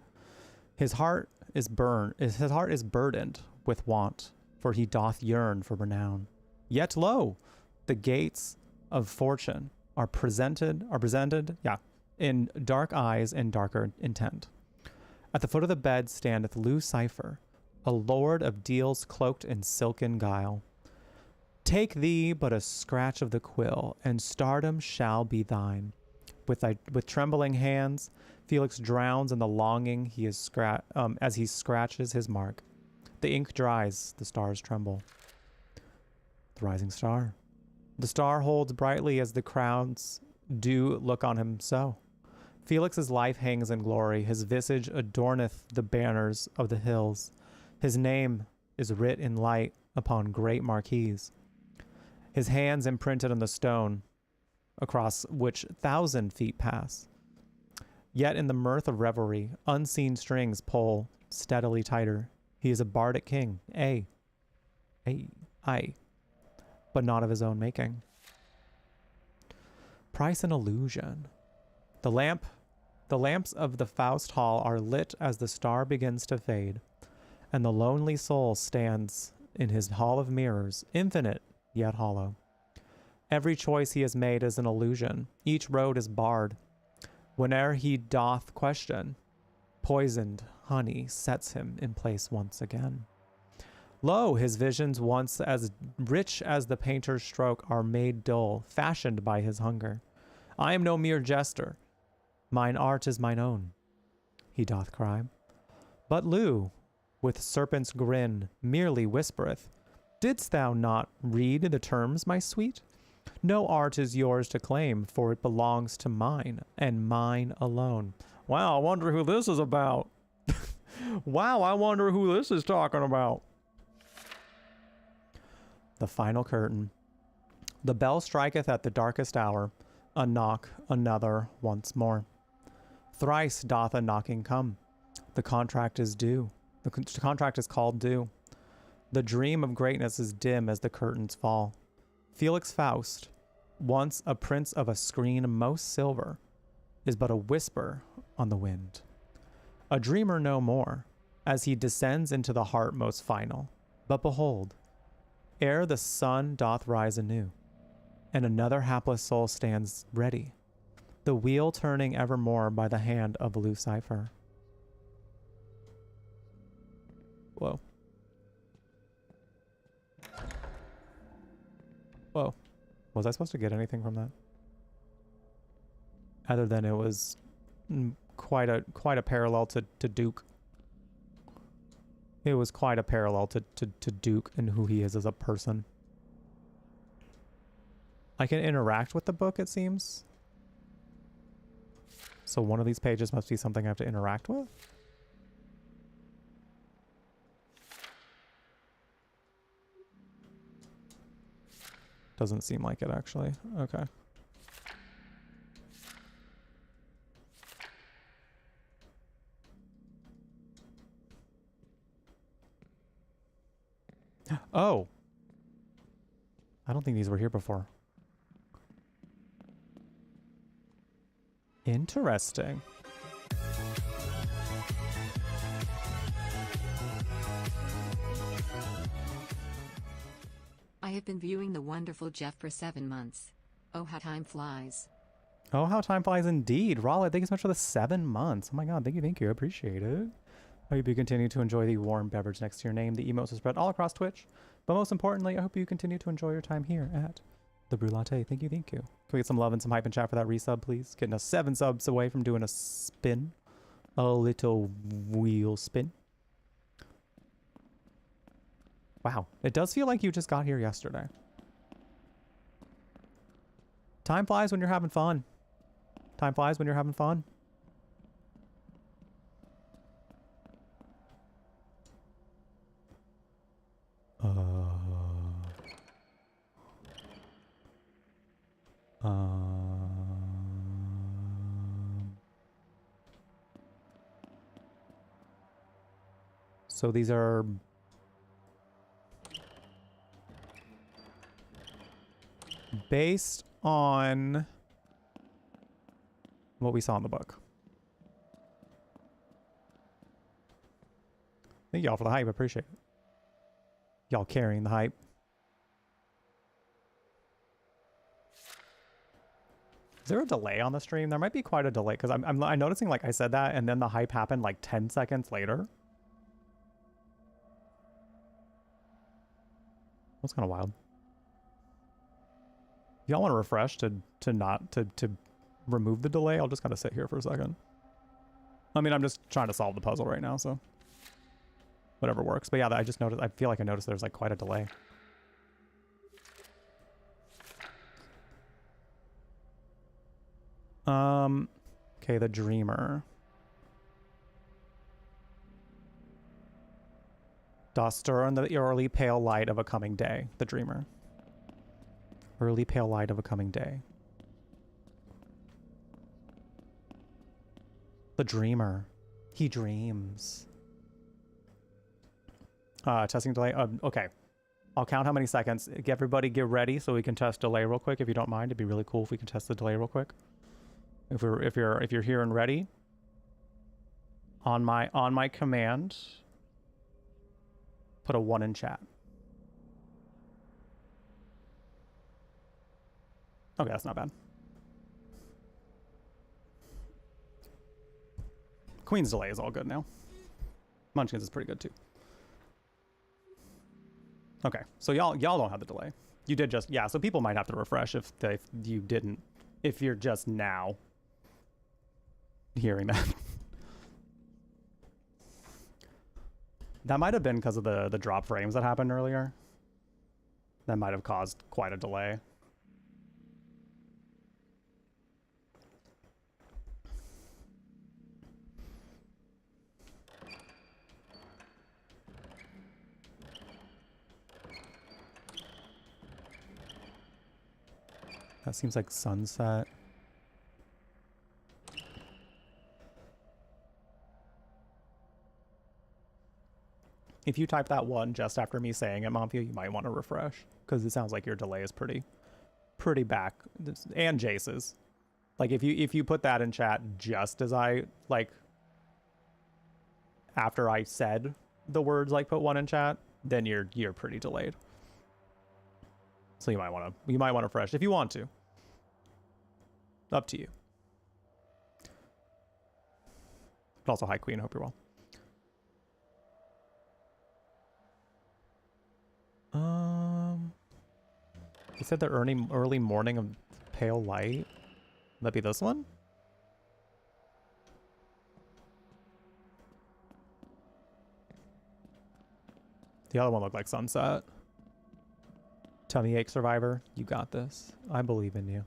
His heart is burdened with want, for he doth yearn for renown. Yet lo, the gates of fortune are presented, in dark eyes and darker intent. At the foot of the bed standeth Lucifer, a lord of deals cloaked in silken guile. Take thee but a scratch of the quill, and stardom shall be thine. With trembling hands, Felix drowns in the longing he is as he scratches his mark. The ink dries, the stars tremble. The rising star. The star holds brightly as the crowds do look on him so. Felix's life hangs in glory, his visage adorneth the banners of the hills. His name is writ in light upon great marquees. His hands imprinted on the stone, across which 1,000 feet pass. Yet in the mirth of revelry, unseen strings pull steadily tighter. He is a bardic king, but not of his own making. Price an illusion. The lamps of the Faust Hall are lit as the star begins to fade, and the lonely soul stands in his hall of mirrors, infinite yet hollow. Every choice he has made is an illusion. Each road is barred. Whene'er he doth question, poisoned honey sets him in place once again. Lo, his visions once as rich as the painter's stroke are made dull, fashioned by his hunger. I am no mere jester. Mine art is mine own, he doth cry. But Lou, with serpent's grin, merely whispereth, Didst thou not read the terms, my sweet? No art is yours to claim, for it belongs to mine, and mine alone. Wow, I wonder who this is about. Wow, I wonder who this is talking about. The final curtain. The bell striketh at the darkest hour. A knock, another, once more. Thrice doth a knocking come. The contract is due. The contract is called due. The dream of greatness is dim as the curtains fall. Felix Faust, once a prince of a screen most silver, is but a whisper on the wind. A dreamer no more, as he descends into the heart most final. But behold, ere the sun doth rise anew, and another hapless soul stands ready, the wheel turning evermore by the hand of Lucifer. Whoa. Whoa. Was I supposed to get anything from that? Other than it was quite a parallel to Duke. It was quite a parallel to Duke and who he is as a person. I can interact with the book, it seems. So one of these pages must be something I have to interact with? Doesn't seem like it, actually. Okay. Oh! I don't think these were here before. Interesting. I have been viewing the wonderful Jeff for 7 months. Oh, how time flies. Oh, how time flies indeed. Raleigh, thank you so much for the 7 months. Oh my god, thank you. I appreciate it. I hope you continue to enjoy the warm beverage next to your name. The emotes are spread all across Twitch. But most importantly, I hope you continue to enjoy your time here at the Brew Latte. Thank you. Can we get some love and some hype in chat for that resub, please? Getting us 7 subs away from doing a spin. A little wheel spin. Wow. It does feel like you just got here yesterday. Time flies when you're having fun. Time flies when you're having fun. So these are based on what we saw in the book. Thank y'all for the hype. I appreciate it. Y'all carrying the hype. Is there a delay on the stream? There might be quite a delay because I'm noticing like I said that and then the hype happened like 10 seconds later. That's kind of wild. If y'all want to refresh to remove the delay, I'll just kind of sit here for a second. I mean, I'm just trying to solve the puzzle right now, so whatever works. But yeah, I just noticed. I feel like I noticed there's like quite a delay. Okay, the Dreamer. Doth stir in the early pale light of a coming day. The Dreamer. Early pale light of a coming day. The Dreamer. He dreams. Testing delay. Okay. I'll count how many seconds. Everybody get ready so we can test delay real quick if you don't mind. It'd be really cool if we can test the delay real quick. If you're here and ready. On my command. Put a 1 in chat. Okay, that's not bad. Queen's delay is all good now. Munchkins is pretty good too. Okay, so y'all don't have the delay. You did just, yeah, so people might have to refresh if you didn't, if you're just now hearing that. That might have been because of the drop frames that happened earlier. That might have caused quite a delay. That seems like sunset. If you type that 1 just after me saying it, Monfio, you might want to refresh because it sounds like your delay is pretty back. And Jace's. Like if you put that in chat just as I like after I said the words like put 1 in chat, then you're pretty delayed. So you might want to refresh if you want to. Up to you. But also, hi Queen, hope you're well. You said the early morning of pale light. Would that be this one? The other one looked like sunset. Tummy ache survivor, you got this. I believe in you.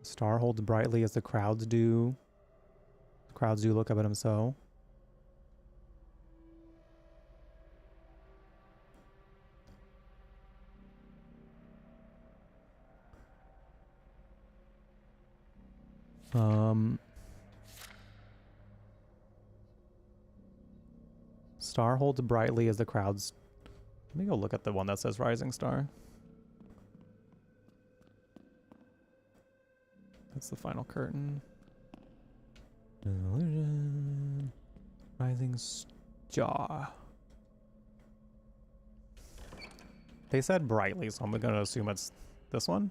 Starr holds brightly as the crowds do. The crowds do look up at him so. Starr holds brightly as the crowds. Let me go look at the one that says Rising Star. That's the final curtain. Illusion. Rising star. They said brightly, so I'm gonna assume it's this one.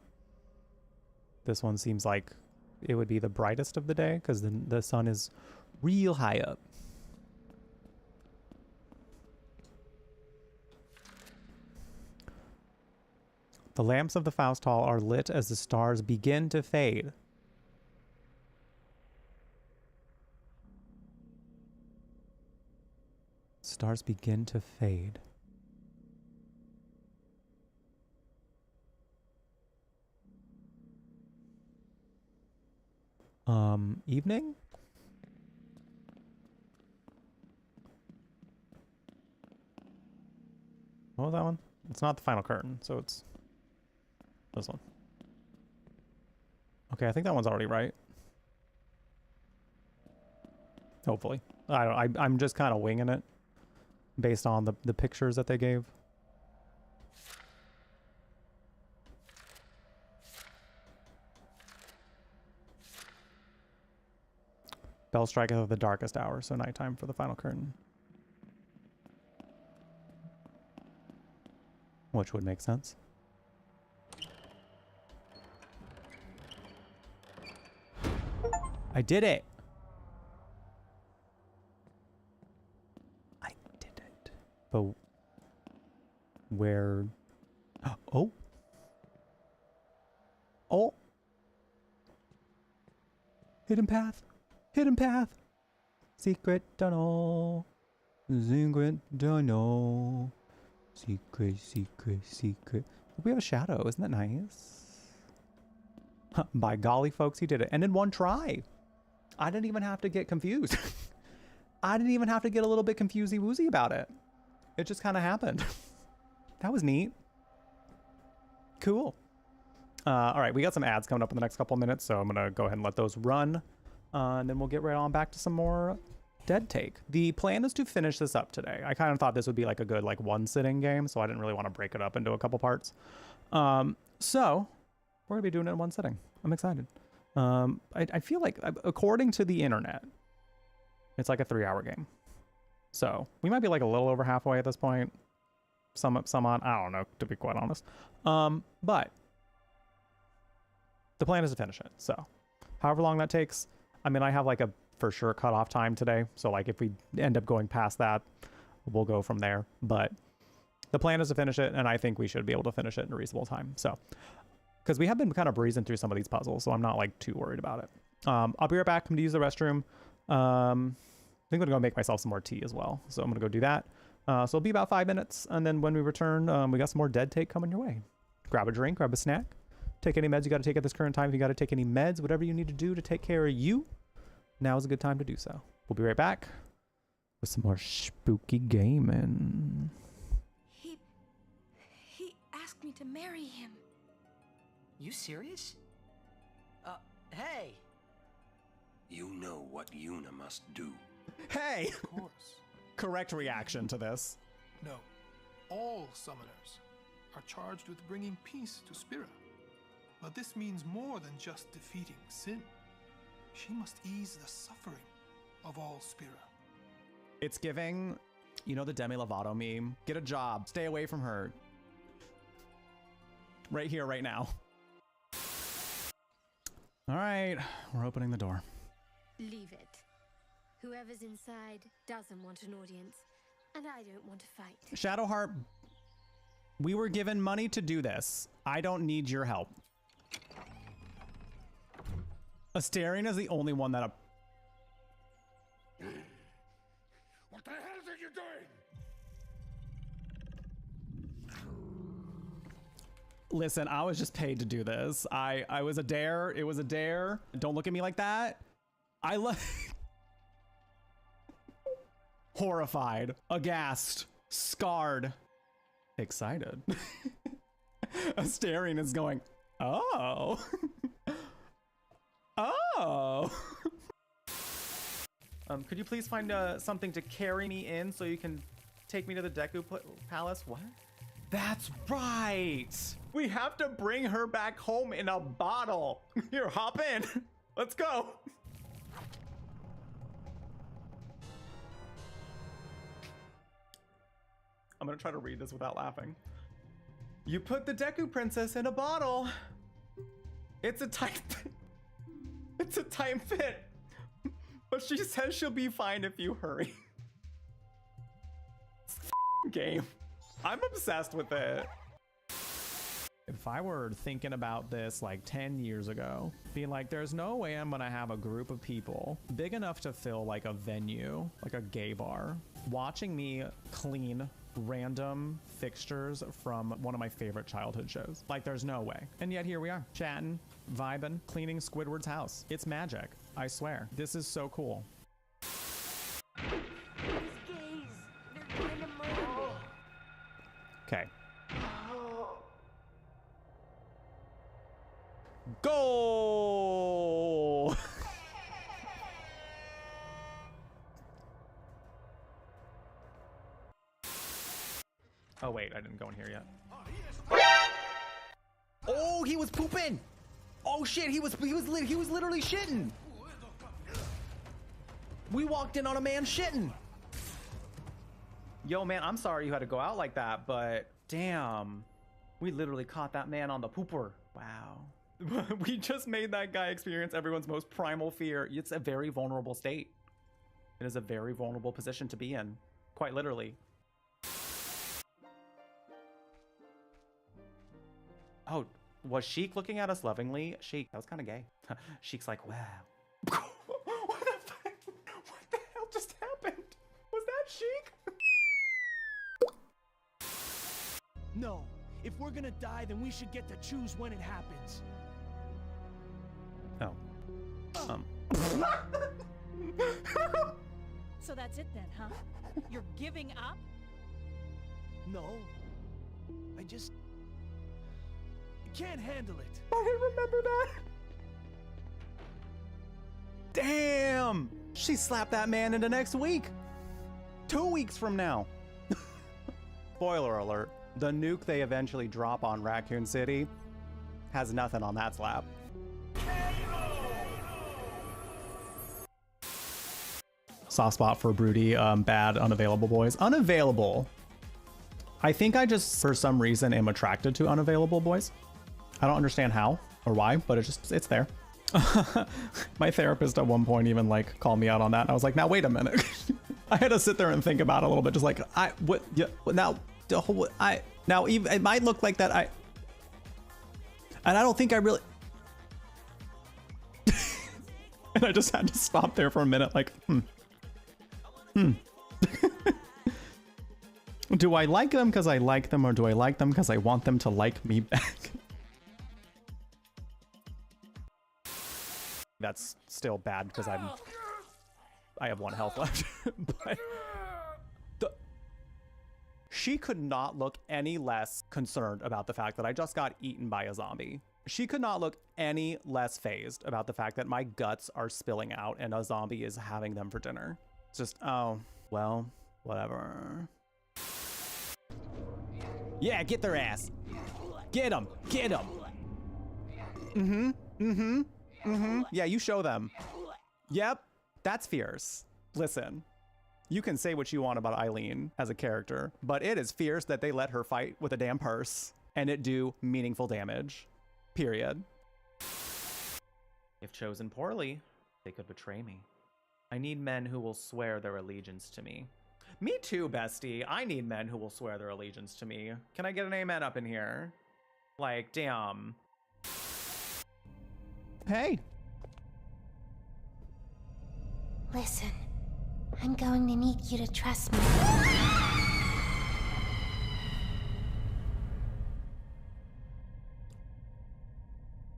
This one seems like it would be the brightest of the day because the sun is real high up. The lamps of the Faust Hall are lit as the stars begin to fade. Stars begin to fade. Evening? What was that one? It's not the final curtain, so it's this one. Okay, I think that one's already right. Hopefully. I'm just kind of winging it based on the pictures that they gave. Bell striketh at the darkest hour, so nighttime for the final curtain. Which would make sense. I did it! I did it. But where? Oh! Oh! Hidden path! Hidden path! Secret tunnel! Secret tunnel! Secret, secret, secret. We have a shadow. Isn't that nice? By golly, folks, he did it. And in one try. I didn't even have to get confused. I didn't even have to get a little bit confusey-woozy about it. It just kind of happened. That was neat. Cool. All right, we got some ads coming up in the next couple of minutes, so I'm going to go ahead and let those run. And then we'll get right on back to some more Dead Take. The plan is to finish this up today. I kind of thought this would be like a good like one sitting game, so I didn't really want to break it up into a couple parts. So we're gonna be doing it in one sitting. I'm excited. I feel like according to the internet, it's like a 3-hour game. So we might be like a little over halfway at this point. Some up, some on. I don't know, to be quite honest. But the plan is to finish it. So however long that takes. I mean, I have like a for sure cutoff time today. So like if we end up going past that, we'll go from there. But the plan is to finish it, and I think we should be able to finish it in a reasonable time. So, because we have been kind of breezing through some of these puzzles, so I'm not like too worried about it. I'll be right back. I'm gonna use the restroom. I think I'm gonna go make myself some more tea as well. So I'm gonna go do that. So it'll be about 5 minutes, and then when we return, we got some more Dead Take coming your way. Grab a drink, grab a snack. Take any meds you got to take at this current time. If you got to take any meds, whatever you need to do to take care of you, now is a good time to do so. We'll be right back with some more spooky gaming. He asked me to marry him. You serious? Hey! You know what Yuna must do. Hey! Of course. Correct reaction to this. No. All summoners are charged with bringing peace to Spira. But this means more than just defeating sin. She must ease the suffering of all Spira. It's giving, you know, the Demi Lovato meme. Get a job. Stay away from her. Right here, right now. All right, we're opening the door. Leave it. Whoever's inside doesn't want an audience, and I don't want to fight. Shadowheart, we were given money to do this. I don't need your help. Astarion is the only one that... What the hell are you doing? Listen, I was just paid to do this. I was a dare. It was a dare. Don't look at me like that. I love... Horrified, aghast, scarred, excited. Astarion is going, oh. Oh. Could you please find something to carry me in so you can take me to the Deku Palace? What? That's right. We have to bring her back home in a bottle. Here, hop in. Let's go. I'm gonna try to read this without laughing. You put the Deku Princess in a bottle. It's a tight it's a tight fit. But she says she'll be fine if you hurry. It's a game. I'm obsessed with it. If I were thinking about this like 10 years ago, being like, there's no way I'm gonna have a group of people big enough to fill like a venue, like a gay bar, watching me clean random fixtures from one of my favorite childhood shows. Like, there's no way. And yet here we are, chatting, vibing, cleaning Squidward's house. It's magic, I swear. This is so cool. Okay. Goal! Oh wait, I didn't go in here yet. Oh, he was pooping! Oh shit, he was literally shitting! We walked in on a man shitting! Yo man, I'm sorry you had to go out like that, but damn. We literally caught that man on the pooper. Wow. We just made that guy experience everyone's most primal fear. It's a very vulnerable state. It is a very vulnerable position to be in, quite literally. Oh, was Sheik looking at us lovingly? Sheik, that was kind of gay. Sheik's like, wow. What the hell just happened? Was that Sheik? No, if we're gonna die, then we should get to choose when it happens. Oh. So that's it then, huh? You're giving up? No. I can't handle it. I remember that. Damn! She slapped that man into next week. 2 weeks from now. Spoiler alert. The nuke they eventually drop on Raccoon City has nothing on that slap. Soft spot for Broody, bad, unavailable boys. Unavailable. I think I just, for some reason, am attracted to unavailable boys. I don't understand how or why, but it's there. My therapist at one point even like called me out on that. I was like, now wait a minute. I had to sit there and think about it a little bit, just like, now even, it might look like that. And I don't think I really, and I just had to stop there for a minute, like, Do I like them because I like them, or do I like them because I want them to like me back? That's still bad because I have 1 health left. But she could not look any less concerned about the fact that I just got eaten by a zombie. She could not look any less phased about the fact that my guts are spilling out and a zombie is having them for dinner. It's just, oh, well, whatever. Yeah, get their ass. Get them. Get them. Yeah, you show them. Yep, that's fierce. Listen, you can say what you want about Eileen as a character, but it is fierce that they let her fight with a damn purse and it do meaningful damage. Period. If chosen poorly, they could betray me. I need men who will swear their allegiance to me. Me too, bestie. I need men who will swear their allegiance to me. Can I get an amen up in here? Like, damn. Hey. Listen, I'm going to need you to trust me.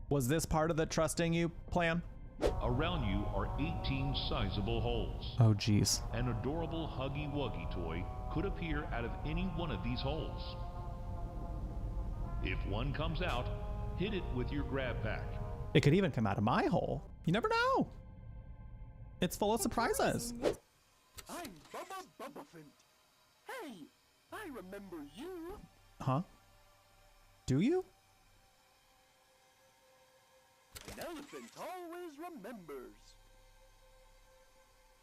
Was this part of the trusting you plan? Around you are 18 sizable holes. Oh, geez. An adorable Huggy Wuggy toy could appear out of any one of these holes. If one comes out, hit it with your grab pack. It could even come out of my hole. You never know. It's full of surprises. I'm Bubba Bubbaphant. Hey, I remember you. Huh? Do you? An elephant always remembers.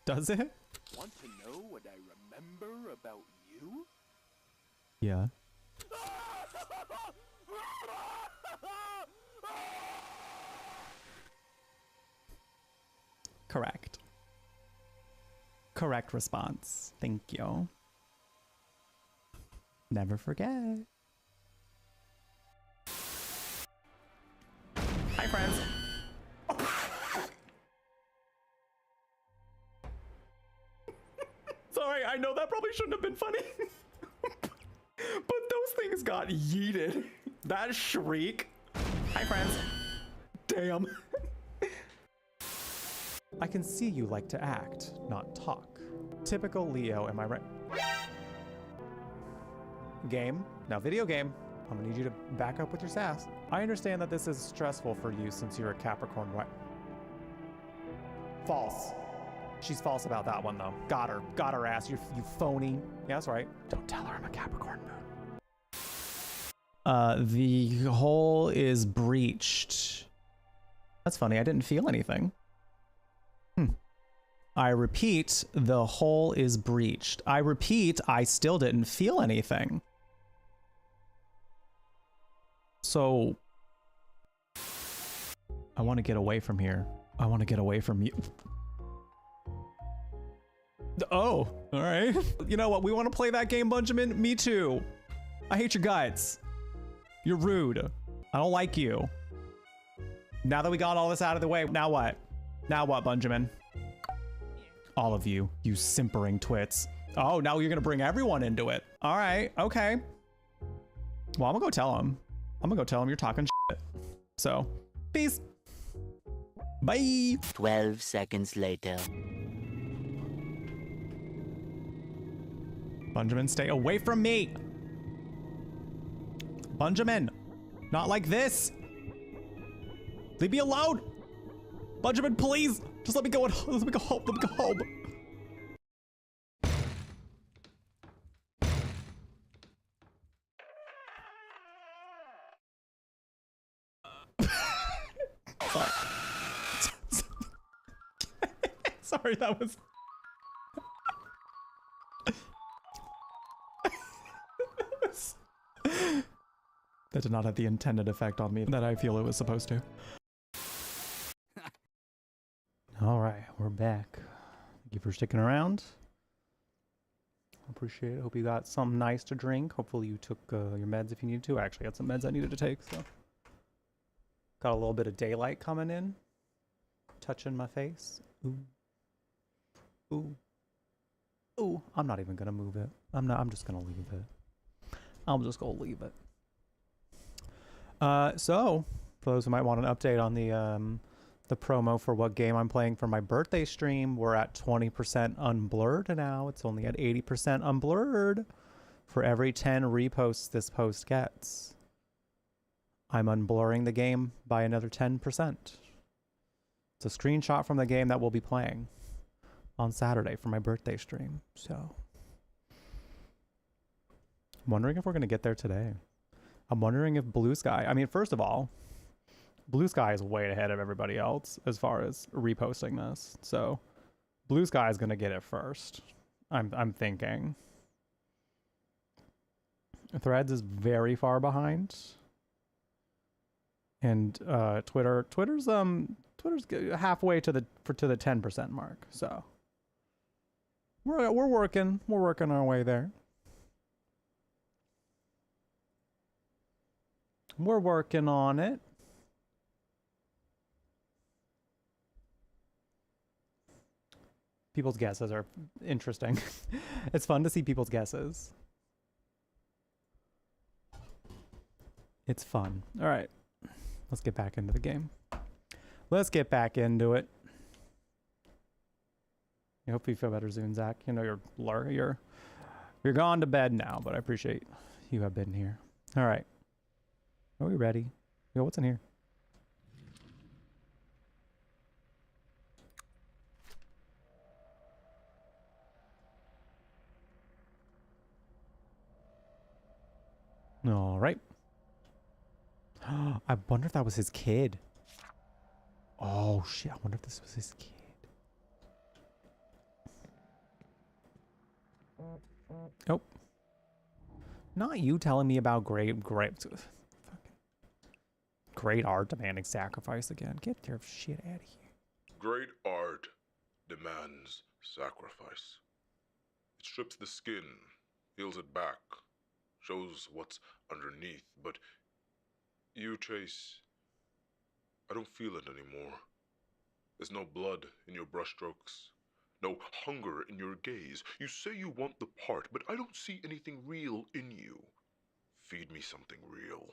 Does it? Want to know what I remember about you? Yeah. Correct. Correct response. Thank you. Never forget. Hi, friends. Sorry, I know that probably shouldn't have been funny. But those things got yeeted. That shriek. Hi, friends. Damn. I can see you like to act, not talk. Typical Leo, am I right? Game. Now, video game. I'm gonna need you to back up with your sass. I understand that this is stressful for you since you're a Capricorn. What? False. She's false about that one, though. Got her. Got her ass. You phony. Yeah, that's right. Don't tell her I'm a Capricorn moon. The hole is breached. That's funny. I didn't feel anything. I repeat, the hole is breached. I repeat, I still didn't feel anything. So, I want to get away from here. I want to get away from you. Oh, all right. You know what? We want to play that game, Benjamin? Me too. I hate your guts. You're rude. I don't like you. Now that we got all this out of the way, now what? Now what, Benjamin? All of you, you simpering twits. Oh, now you're gonna bring everyone into it. All right, okay. Well, I'm gonna go tell him. I'm gonna go tell him you're talking shit. So, peace. Bye. 12 seconds later. Benjamin, stay away from me. Benjamin, not like this. Leave me alone. Benjamin, please. Just let me go. Let me go home. Let me go home. Sorry. Sorry, that was. That did not have the intended effect on me that I feel it was supposed to. All right, we're back. Thank you for sticking around. Appreciate it. Hope you got something nice to drink. Hopefully you took your meds if you needed to. I actually had some meds I needed to take, so. Got a little bit of daylight coming in. Touching my face. Ooh. Ooh. Ooh. I'm not even gonna move it. I'm just gonna leave it. I'm just gonna leave it. So, for those who might want an update on the promo for what game I'm playing for my birthday stream, we're at 20% unblurred now. It's only at 80% unblurred for every 10 reposts this post gets. I'm unblurring the game by another 10%. It's a screenshot from the game that we'll be playing on Saturday for my birthday stream. So, I'm wondering if we're going to get there today. I'm wondering if Blue Sky, I mean, first of all, Blue Sky is way ahead of everybody else as far as reposting this. So Blue Sky is going to get it first. I'm thinking. Threads is very far behind. And Twitter's halfway to the 10% mark. So we're working our way there. We're working on it. People's guesses are interesting. It's fun to see people's guesses. It's fun. All right. Let's get back into the game. Let's get back into it. I hope you feel better soon, Zach. You know you're gone to bed now, but I appreciate you have been here. All right. Are we ready? Yo, what's in here? All right. I wonder if that was his kid. Oh shit, I wonder if this was his kid. Nope. Not you telling me about great art demanding sacrifice again. Get your shit out of here. Great art demands sacrifice. It strips the skin, peels it back, shows what's underneath, but you, Chase, I don't feel it anymore. There's no blood in your brushstrokes, no hunger in your gaze. You say you want the part, but I don't see anything real in you. Feed me something real.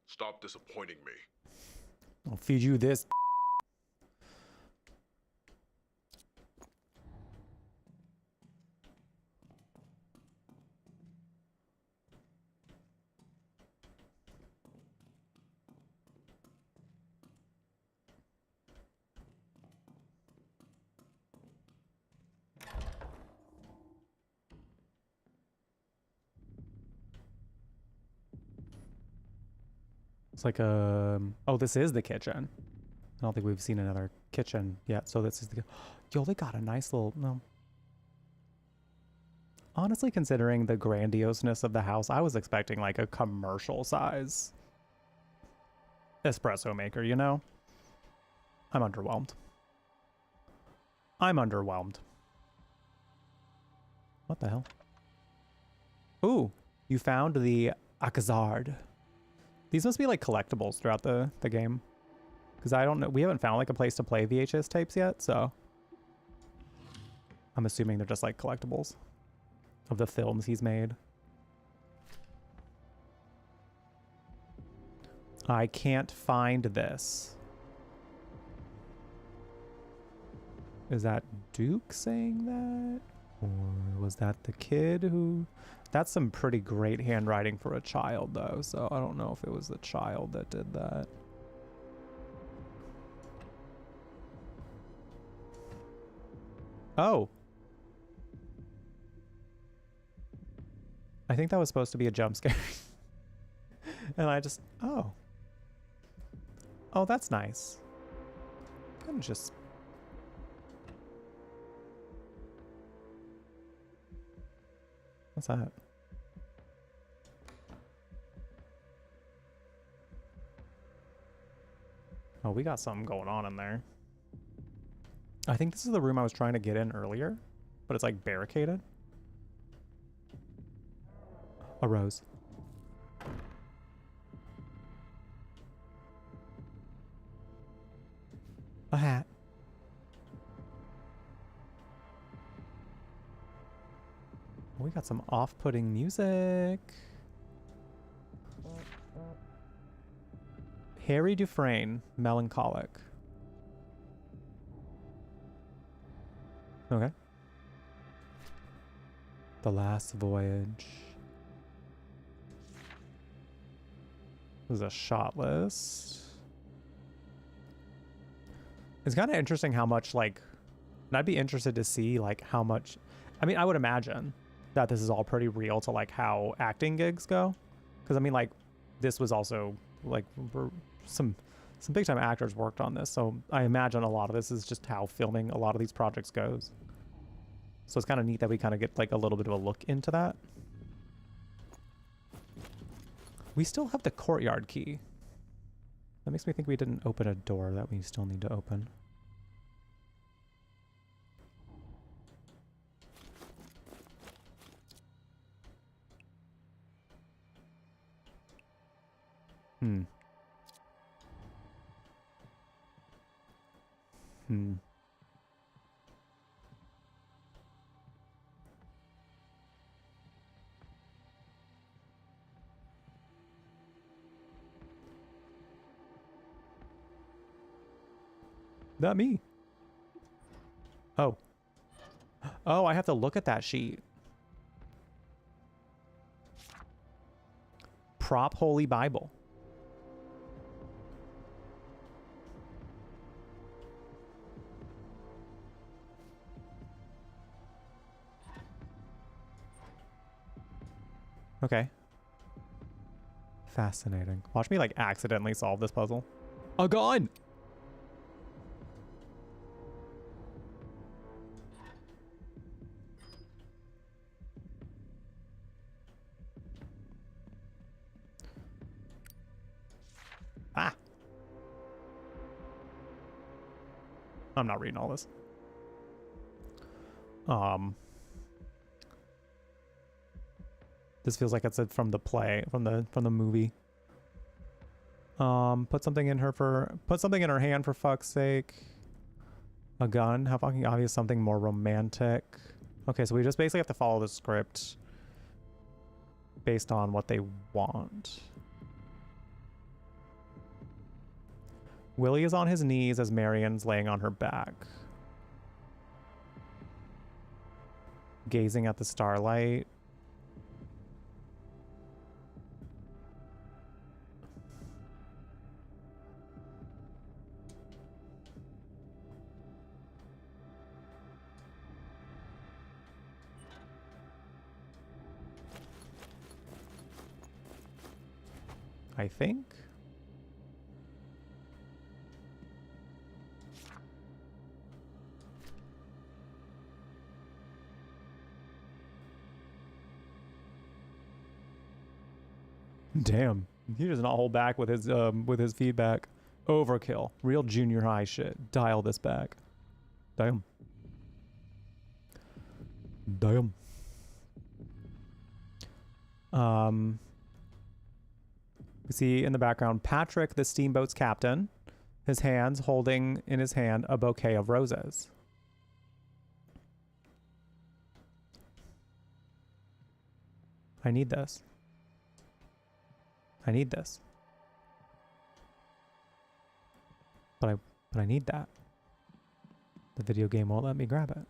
Stop disappointing me. I'll feed you this. It's like a... Oh, this is the kitchen. I don't think we've seen another kitchen yet, so this is the... Yo, they got a nice little... No. Honestly, considering the grandioseness of the house, I was expecting like a commercial size espresso maker, you know? I'm underwhelmed. I'm underwhelmed. What the hell? Ooh, you found the Akazard. These must be like collectibles throughout the game. Because I don't know, we haven't found like a place to play VHS tapes yet, so I'm assuming they're just like collectibles of the films he's made. I can't find this. Is that Duke saying that? Or was that the kid who... That's some pretty great handwriting for a child, though, so I don't know if it was the child that did that. Oh. I think that was supposed to be a jump scare. And I just... Oh. Oh, that's nice. I'm just... What's that? Oh, we got something going on in there. I think this is the room I was trying to get in earlier, but it's like barricaded. A rose. A hat. We got some off-putting music. Harry Dufresne, melancholic. Okay. The Last Voyage. This is a shot list. It's kind of interesting how much, like, and I'd be interested to see, like, how much, I mean, I would imagine that this is all pretty real to, like, how acting gigs go. Because, I mean, like, this was also, like, some big time actors worked on this, so I imagine a lot of this is just how filming a lot of these projects goes. So it's kind of neat that we kind of get like a little bit of a look into that. We still have the courtyard key. That makes me think we didn't open a door that we still need to open. Not me. Oh. Oh, I have to look at that sheet. Prop Holy Bible. Okay. Fascinating. Watch me like accidentally solve this puzzle. A gun! I'm not reading all this. This feels like it's from the play, from the movie. Put something in her hand for fuck's sake. A gun? How fucking obvious. Something more romantic. Okay, so we just basically have to follow the script based on what they want. Willie is on his knees as Marion's laying on her back, gazing at the starlight. I think. Damn, he does not hold back with his feedback. Overkill, real junior high shit. Dial this back. Damn. Damn. We see in the background Patrick, the steamboat's captain, his hands holding in his hand a bouquet of roses. I need this. I need this. But I need that. The video game won't let me grab it.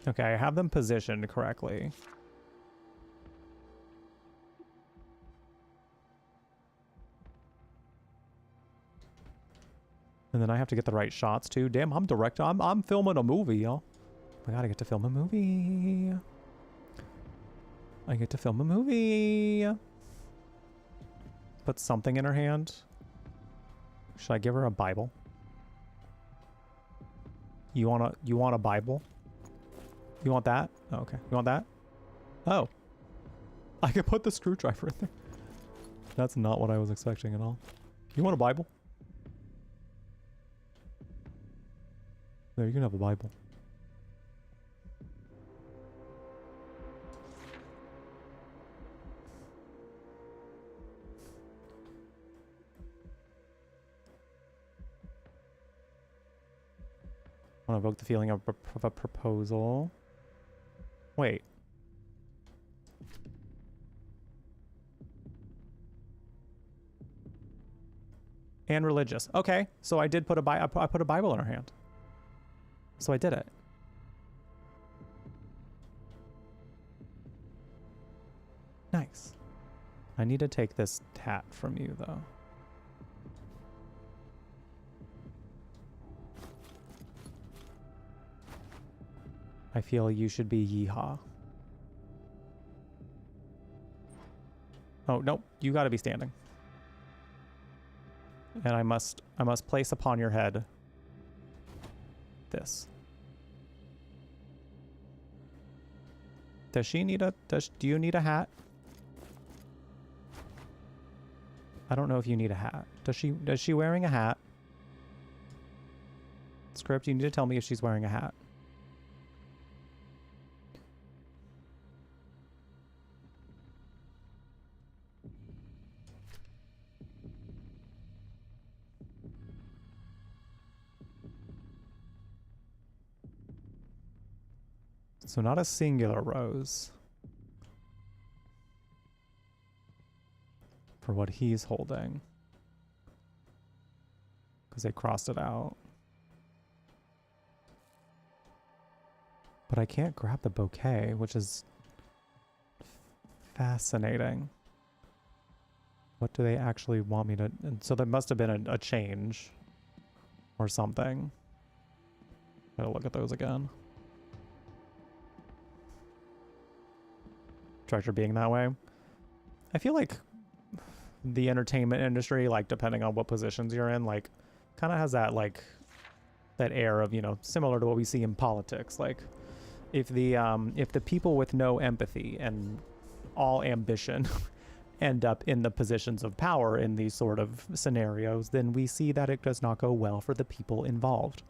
Okay, I have them positioned correctly. And then I have to get the right shots too. Damn, I'm director. I'm filming a movie, y'all. I gotta get to film a movie. I get to film a movie. Put something in her hand. Should I give her a Bible? You want a Bible? You want that? Oh, okay. You want that? Oh. I can put the screwdriver in there. That's not what I was expecting at all. You want a Bible? There, you can have a Bible. I want to evoke the feeling of a proposal. Wait. And religious. Okay, so I did put I put a Bible in her hand. So I did it. Nice. I need to take this hat from you, though. I feel you should be yeehaw. Oh, no, you gotta be standing. And I must place upon your head this. Does she need do you need a hat? I don't know if you need a hat. Is she wearing a hat? Script, you need to tell me if she's wearing a hat. So not a singular rose for what he's holding, because they crossed it out. But I can't grab the bouquet, which is fascinating. What do they actually want me to... And so there must have been a change or something. Gotta look at those again. Director being that way. I feel like the entertainment industry, like depending on what positions you're in, like kind of has that like that air of, you know, similar to what we see in politics. Like if the people with no empathy and all ambition end up in the positions of power in these sort of scenarios, then we see that it does not go well for the people involved.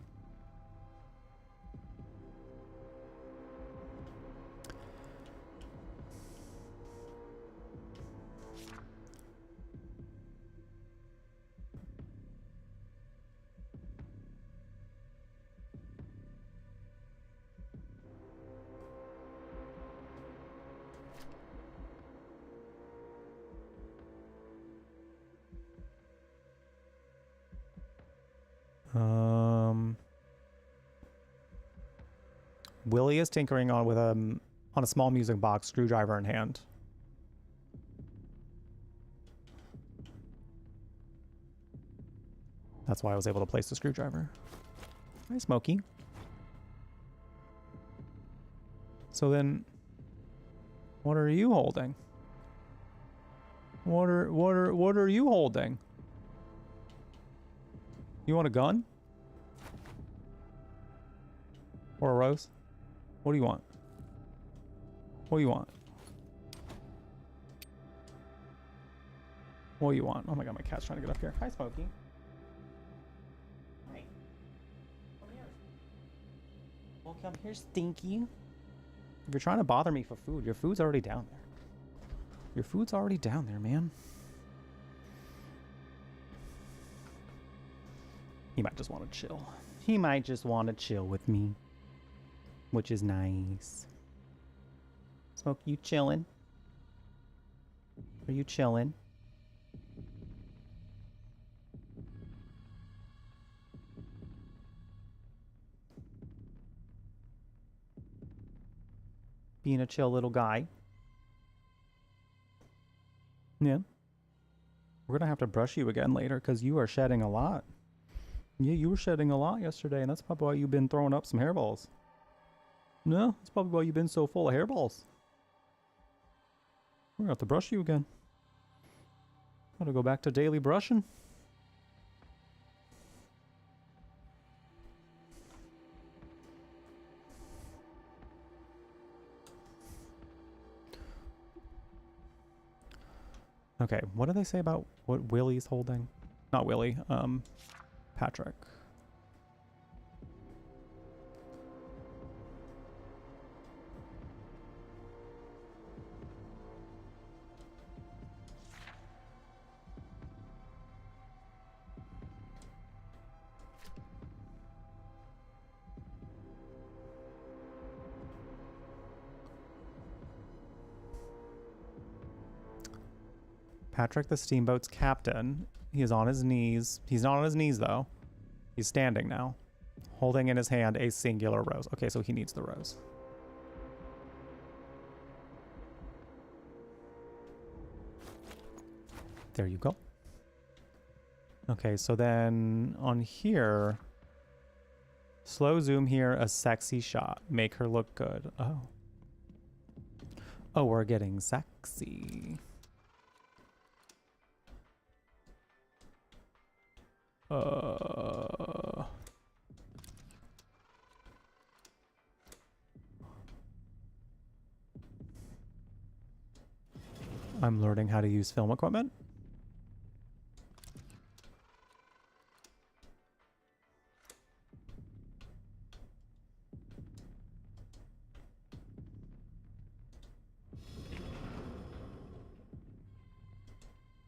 Willie is tinkering on with on a small music box, screwdriver in hand. That's why I was able to place the screwdriver. Hi, Smokey. So then, what are you holding? What are you holding? You want a gun? Or a rose? What do you want? What do you want? What do you want? Oh my god, my cat's trying to get up here. Hi, Smokey. Hi. Come here. Well, come here, Stinky. If you're trying to bother me for food, your food's already down there. Your food's already down there, man. He might just want to chill. He might just want to chill with me. Which is nice. Smoke, you chillin'? Are you chillin'? Being a chill little guy. Yeah. We're gonna have to brush you again later because you are shedding a lot. Yeah, you were shedding a lot yesterday, and that's probably why you've been throwing up some hairballs. No, that's probably why you've been so full of hairballs. We're gonna have to brush you again. Gotta go back to daily brushing. Okay, what do they say about what Willie's holding? Not Willie, Patrick. Patrick the steamboat's captain. He is on his knees. He's not on his knees though. He's standing now, holding in his hand a singular rose. Okay, so he needs the rose. There you go. Okay, so then on here, slow zoom here, a sexy shot. Make her look good. Oh. Oh, we're getting sexy. I'm learning how to use film equipment.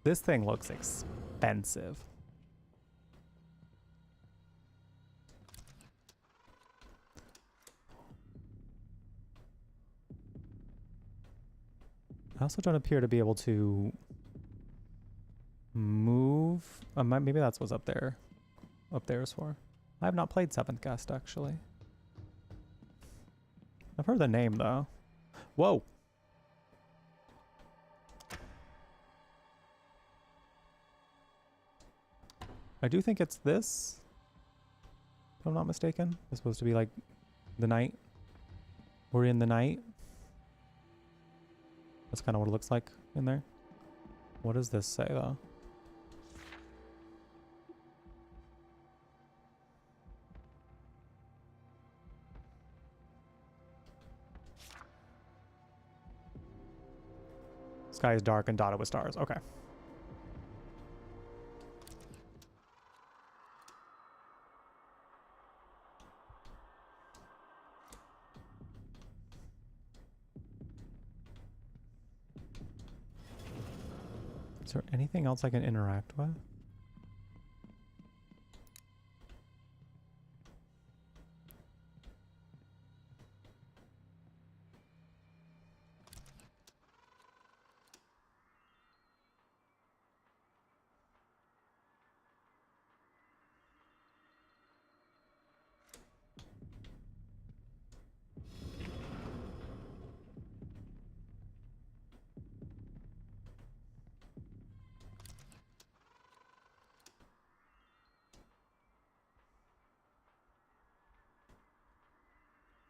This thing looks expensive. I also don't appear to be able to move. Maybe that's what's up there. Up there is for. I have not played Seventh Guest, actually. I've heard the name, though. Whoa! I do think it's this, if I'm not mistaken. It's supposed to be like the night. We're in the night. That's kind of what it looks like in there. What does this say, though? Sky is dark and dotted with stars. Okay. Is there anything else I can interact with?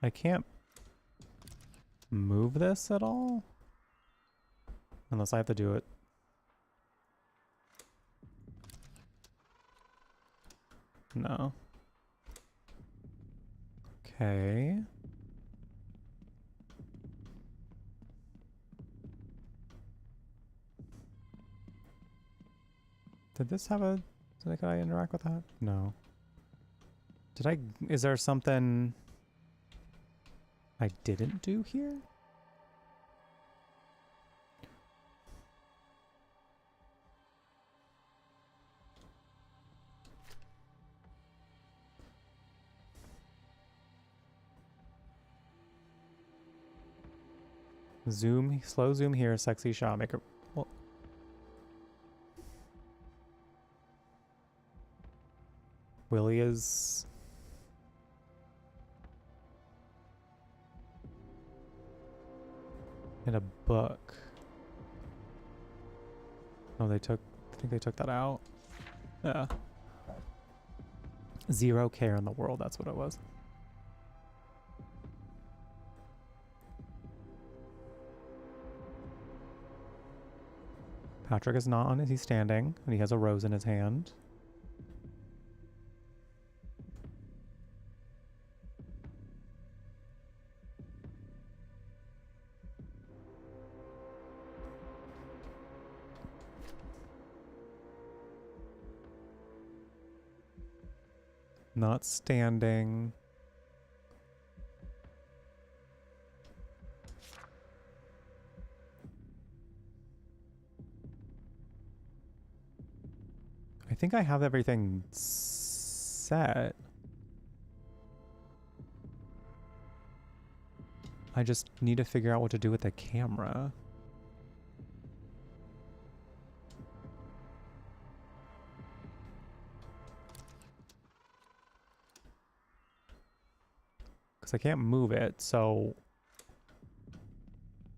I can't move this at all? Unless I have to do it. No. Okay. Did this have a... Could I interact with that? No. Did I... Is there something I didn't do here? Zoom, slow zoom here, sexy shot, make a... Well, Willie is... in a book. Oh, they took... I think they took that out. Yeah. Zero care in the world, that's what it was. Patrick is not on it, he's standing, and he has a rose in his hand. Not standing. I think I have everything set. I just need to figure out what to do with the camera. Because I can't move it, so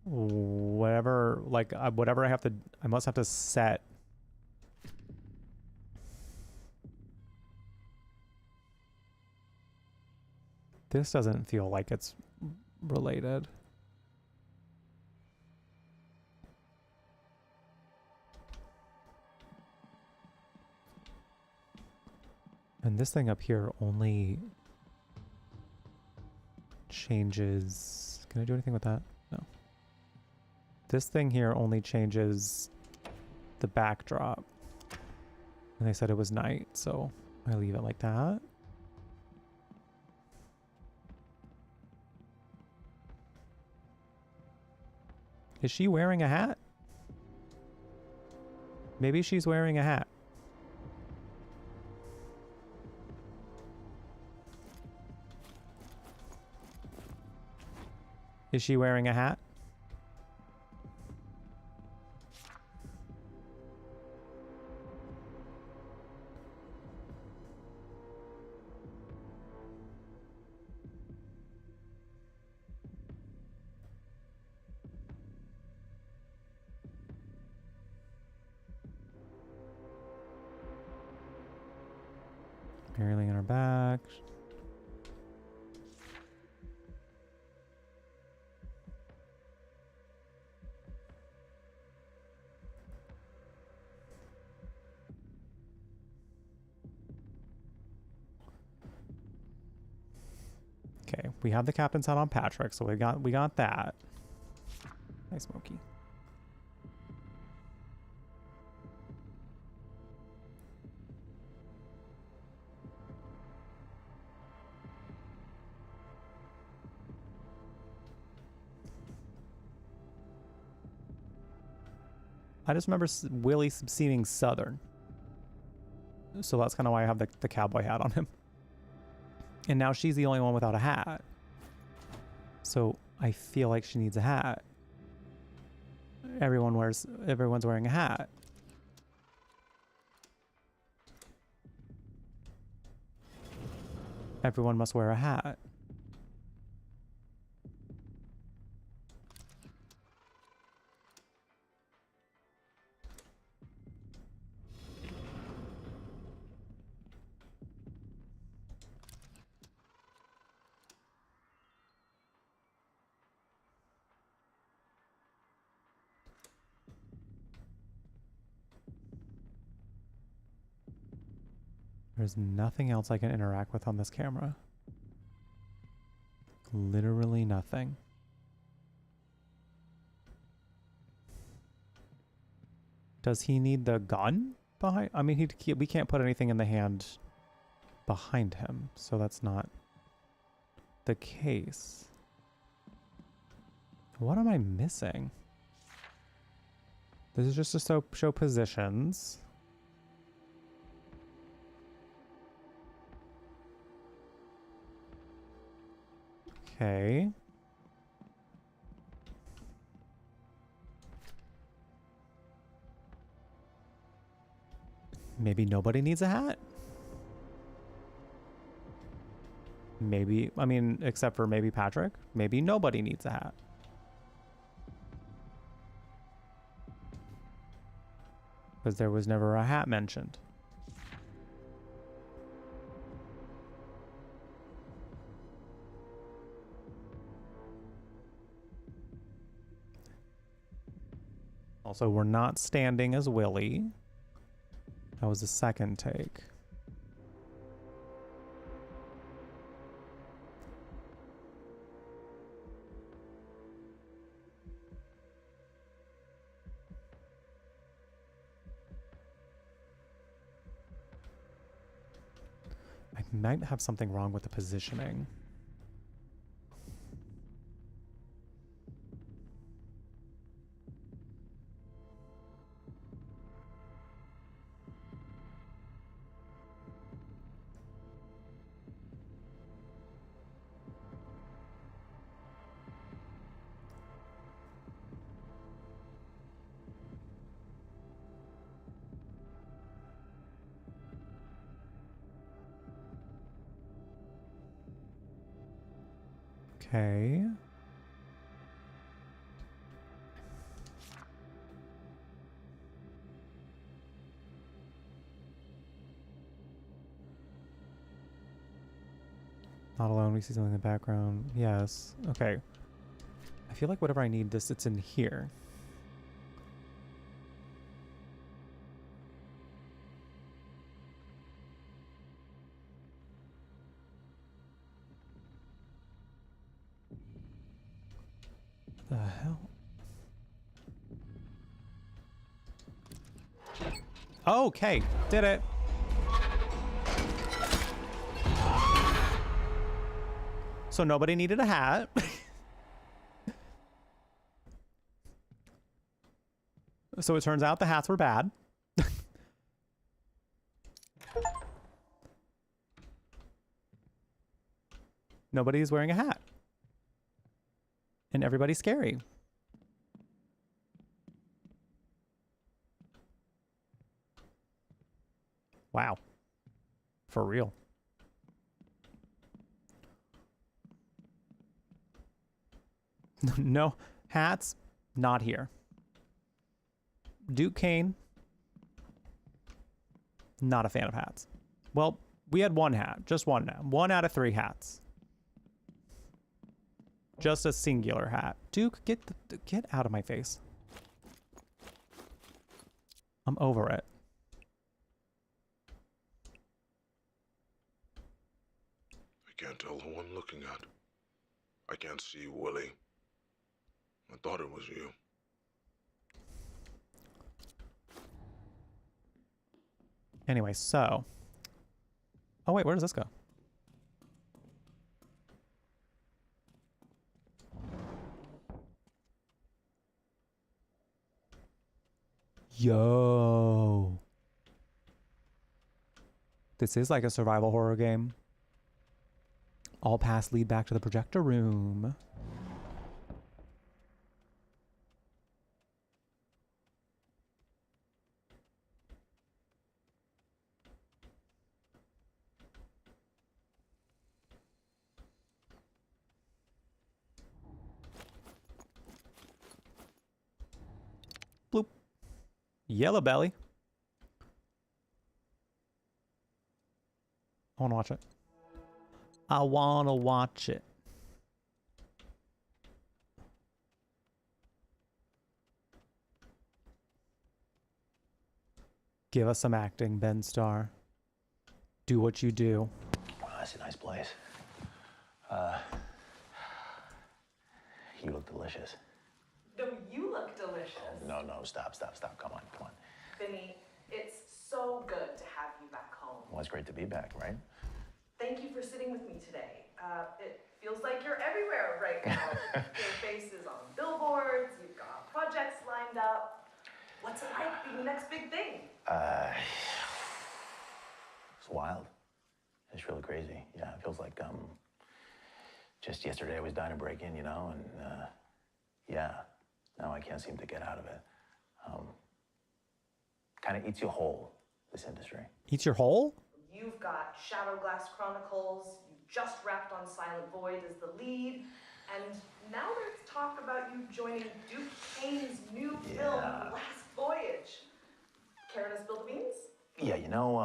whatever, like whatever I have to, I must have to set. This doesn't feel like it's related. And this thing up here only changes... Can I do anything with that? No. This thing here only changes the backdrop. And they said it was night, so I leave it like that. Is she wearing a hat? Maybe she's wearing a hat. Is she wearing a hat? Barreling in her back. Okay, we have the captain's hat on Patrick, so we got that. Hi, Smokey. I just remember Willie seeming southern. So that's kind of why I have the cowboy hat on him. And now she's the only one without a hat. So I feel like she needs a hat. Everyone's wearing a hat. Everyone must wear a hat. There's nothing else I can interact with on this camera. Literally nothing. Does he need the gun behind? I mean, we can't put anything in the hand behind him, so that's not the case. What am I missing? This is just to show positions. Okay. Maybe nobody needs a hat? Maybe, I mean, except for maybe Patrick. Maybe nobody needs a hat. Because there was never a hat mentioned. Also, we're not standing as Willie. That was the second take. I might have something wrong with the positioning. Okay. Not alone, we see something in the background. Yes. Okay. I feel like whatever I need, it's in here. The hell? Okay, did it. So nobody needed a hat. So it turns out the hats were bad. Nobody's wearing a hat. And everybody's scary. Wow. For real. No hats, not here. Duke Kane, not a fan of hats. Well, we had one hat, just one now. 1 out of 3 hats. Just a singular hat. Duke, get out of my face. I'm over it. I can't tell who I'm looking at. I can't see Willie. I thought it was you. Anyway, so. Oh, wait, where does this go? Yo. This is like a survival horror game. All paths lead back to the projector room. Bloop. Yellow belly. I want to watch it. I want to watch it. Give us some acting, Ben Starr. Do what you do. Wow, that's a nice place. You look delicious. No, you look delicious. Oh, no, stop. Come on. Vinny, it's so good to have you back home. Well, it's great to be back, right? Thank you for sitting with me today. It feels like you're everywhere right now. Your face is on billboards, you've got projects lined up. What's it like being the next big thing? It's wild. It's really crazy. Yeah, it feels like, just yesterday I was dying to break in, you know, and, yeah, now I can't seem to get out of it. Kind of eats you whole, this industry. Eats your whole? You've got Shadowglass Chronicles, you just wrapped on Silent Void as the lead, and now there's talk about you joining Duke Kane's new film, Last Voyage. Care to spill the beans? Yeah, you know,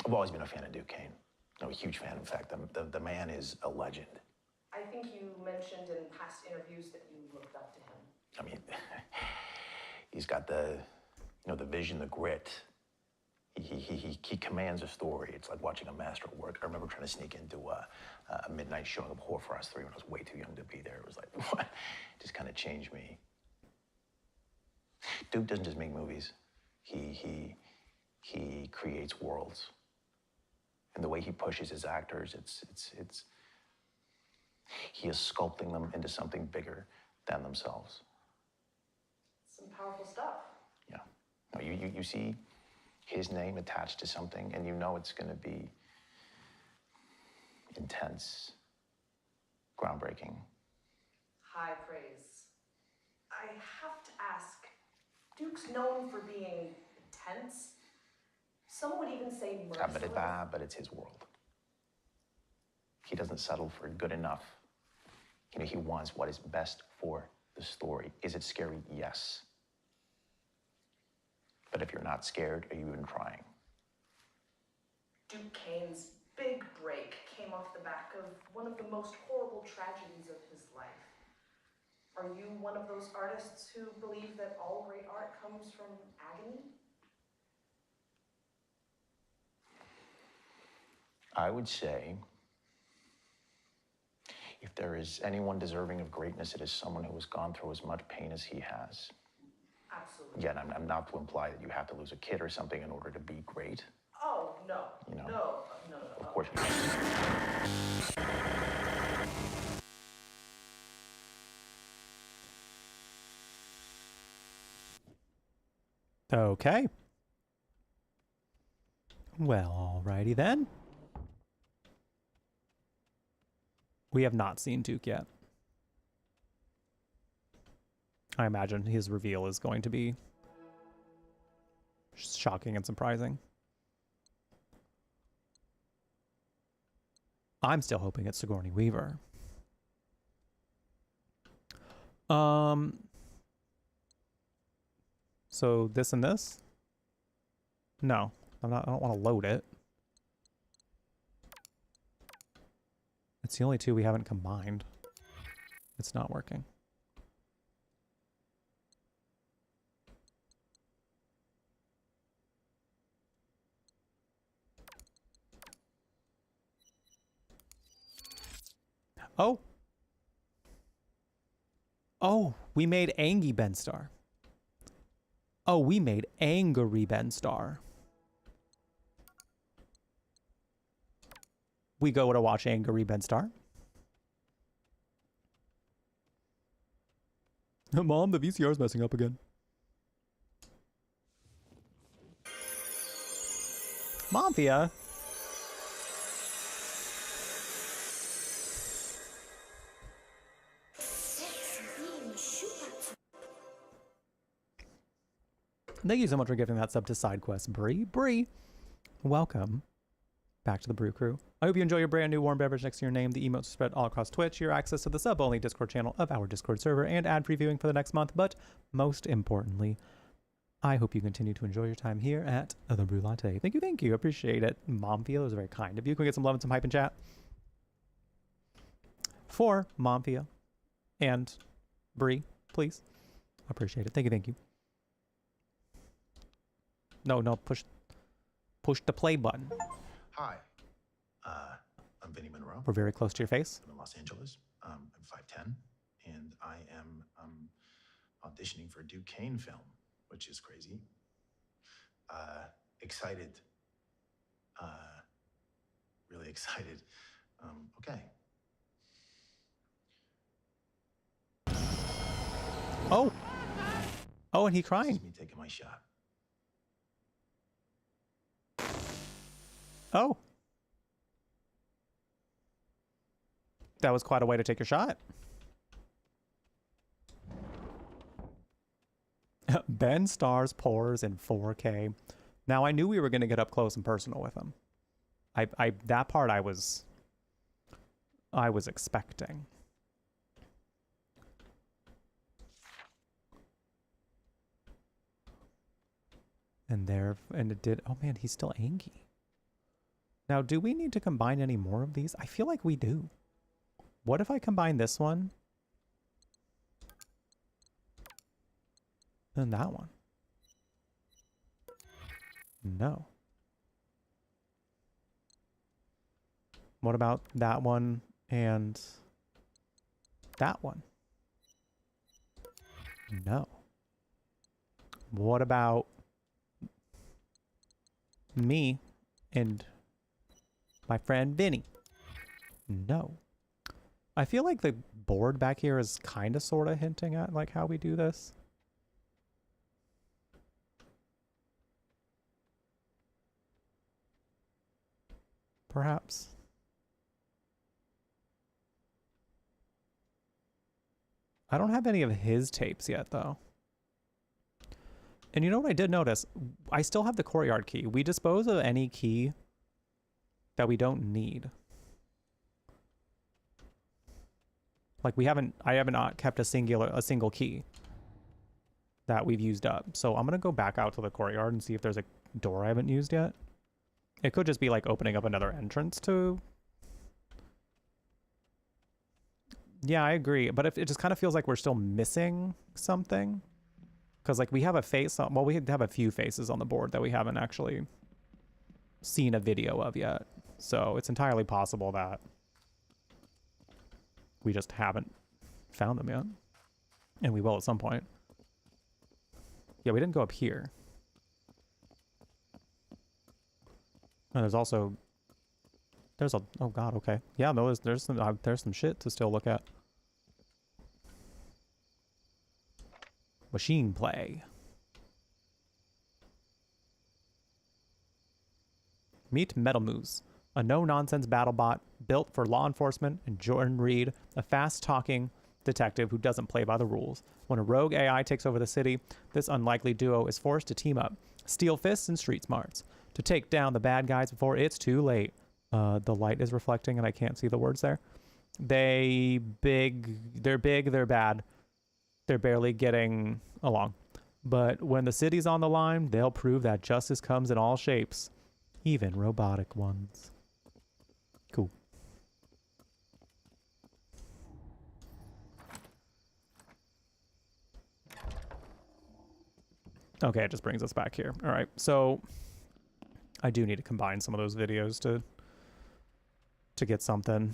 I've always been a fan of Duke Kane. I'm a huge fan, in fact. The man is a legend. I think you mentioned in past interviews that you looked up to him. I mean, he's got the, you know, the vision, the grit. He commands a story. It's like watching a master work. I remember trying to sneak into a midnight showing of Horror for Us 3 when I was way too young to be there. It was like, what? It just kind of changed me. Duke doesn't just make movies. He creates worlds. And the way he pushes his actors, he is sculpting them into something bigger than themselves. Some powerful stuff. Yeah. No, you see his name attached to something, and you know it's going to be intense, groundbreaking. High praise. I have to ask, Duke's known for being intense. Some would even say merciless. But it's his world. He doesn't settle for good enough. You know, he wants what is best for the story. Is it scary? Yes. But if you're not scared, are you even trying? Duke Kane's big break came off the back of one of the most horrible tragedies of his life. Are you one of those artists who believe that all great art comes from agony? I would say, if there is anyone deserving of greatness, it is someone who has gone through as much pain as he has. Absolutely. Yeah, and I'm not to imply that you have to lose a kid or something in order to be great. Oh, no. You know? No. Of course you don't. Okay. Well, alrighty then. We have not seen Duke yet. I imagine his reveal is going to be shocking and surprising. I'm still hoping it's Sigourney Weaver. So this and this? No, I don't want to load it. It's the only two we haven't combined. It's not working. Oh. Oh, we made Angie Ben Starr. Oh, we made Angry Ben Starr. We go to watch Angry Ben Starr. Mom, the VCR's messing up again. Mafia. Thank you so much for giving that sub to SideQuest, Bree. Bree, welcome back to the Brew Crew. I hope you enjoy your brand new warm beverage next to your name. The emotes are spread all across Twitch. Your access to the sub-only Discord channel of our Discord server and ad-free viewing for the next month. But most importantly, I hope you continue to enjoy your time here at The Brew Latte. Thank you, thank you. Appreciate it. Momfia, was very kind of you. Can we get some love and some hype in chat? For Momfia and Bree, please. Appreciate it. Thank you, thank you. No, push the play button. Hi, I'm Vinny Monroe. We're very close to your face. I'm in Los Angeles. I'm 5'10", and I am auditioning for a Duke Kane film, which is crazy. Excited. Really excited. Okay. Oh, and he crying. This is me taking my shot. Oh. That was quite a way to take your shot. Ben Starr's pores in 4K. Now, I knew we were going to get up close and personal with him. That part I was expecting. And it did. Oh man, he's still angry. Now, do we need to combine any more of these? I feel like we do. What if I combine this one and that one? No. What about that one and that one? No. What about me and my friend Vinny? No. I feel like the board back here is kind of sort of hinting at like how we do this. Perhaps. I don't have any of his tapes yet though. And you know what I did notice? I still have the courtyard key. We dispose of any key that we don't need. Like I haven't kept a single key that we've used up. So I'm gonna go back out to the courtyard and see if there's a door I haven't used yet. It could just be like opening up another entrance to. Yeah, I agree. But if it just kind of feels like we're still missing something. Because like we have a face, well, we have a few faces on the board that we haven't actually seen a video of yet. So it's entirely possible that we just haven't found them yet. And we will at some point. Yeah, we didn't go up here. And there's also, oh god, okay. Yeah, no, there's some shit to still look at. Machine play. Meet Metal Moose, a no-nonsense battle bot built for law enforcement, and Jordan Reed, a fast-talking detective who doesn't play by the rules. When a rogue AI takes over the city, this unlikely duo is forced to team up, steel fists and street smarts, to take down the bad guys before it's too late. The light is reflecting and I can't see the words there. They're big, they're bad. They're barely getting along. But when the city's on the line, they'll prove that justice comes in all shapes, even robotic ones. Cool. Okay, it just brings us back here. All right, so I do need to combine some of those videos to get something.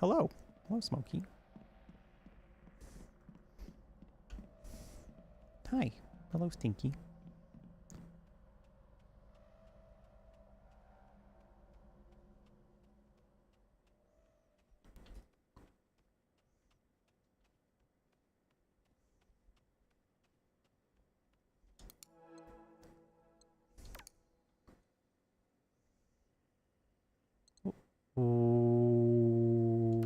Hello. Hello, Smokey. Hi. Hello, Stinky. Ooh.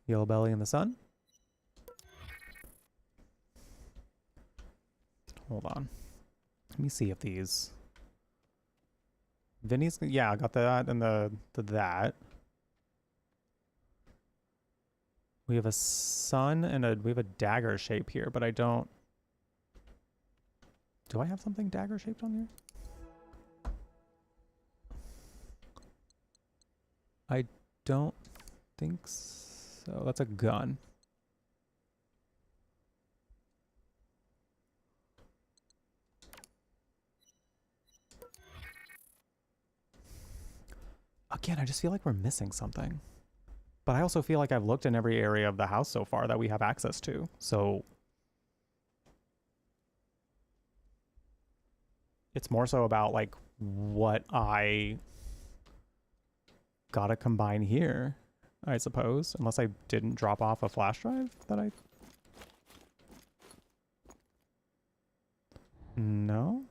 Yellow belly in the sun. Hold on. Let me see if these... Vinny's... Yeah, I got that and the that. We have a sun and we have a dagger shape here, but I don't... Do I have something dagger shaped on here? I don't think so. That's a gun. Again, I just feel like we're missing something. But I also feel like I've looked in every area of the house so far that we have access to. So it's more so about like what I gotta combine here, I suppose. Unless I didn't drop off a flash drive that I... No?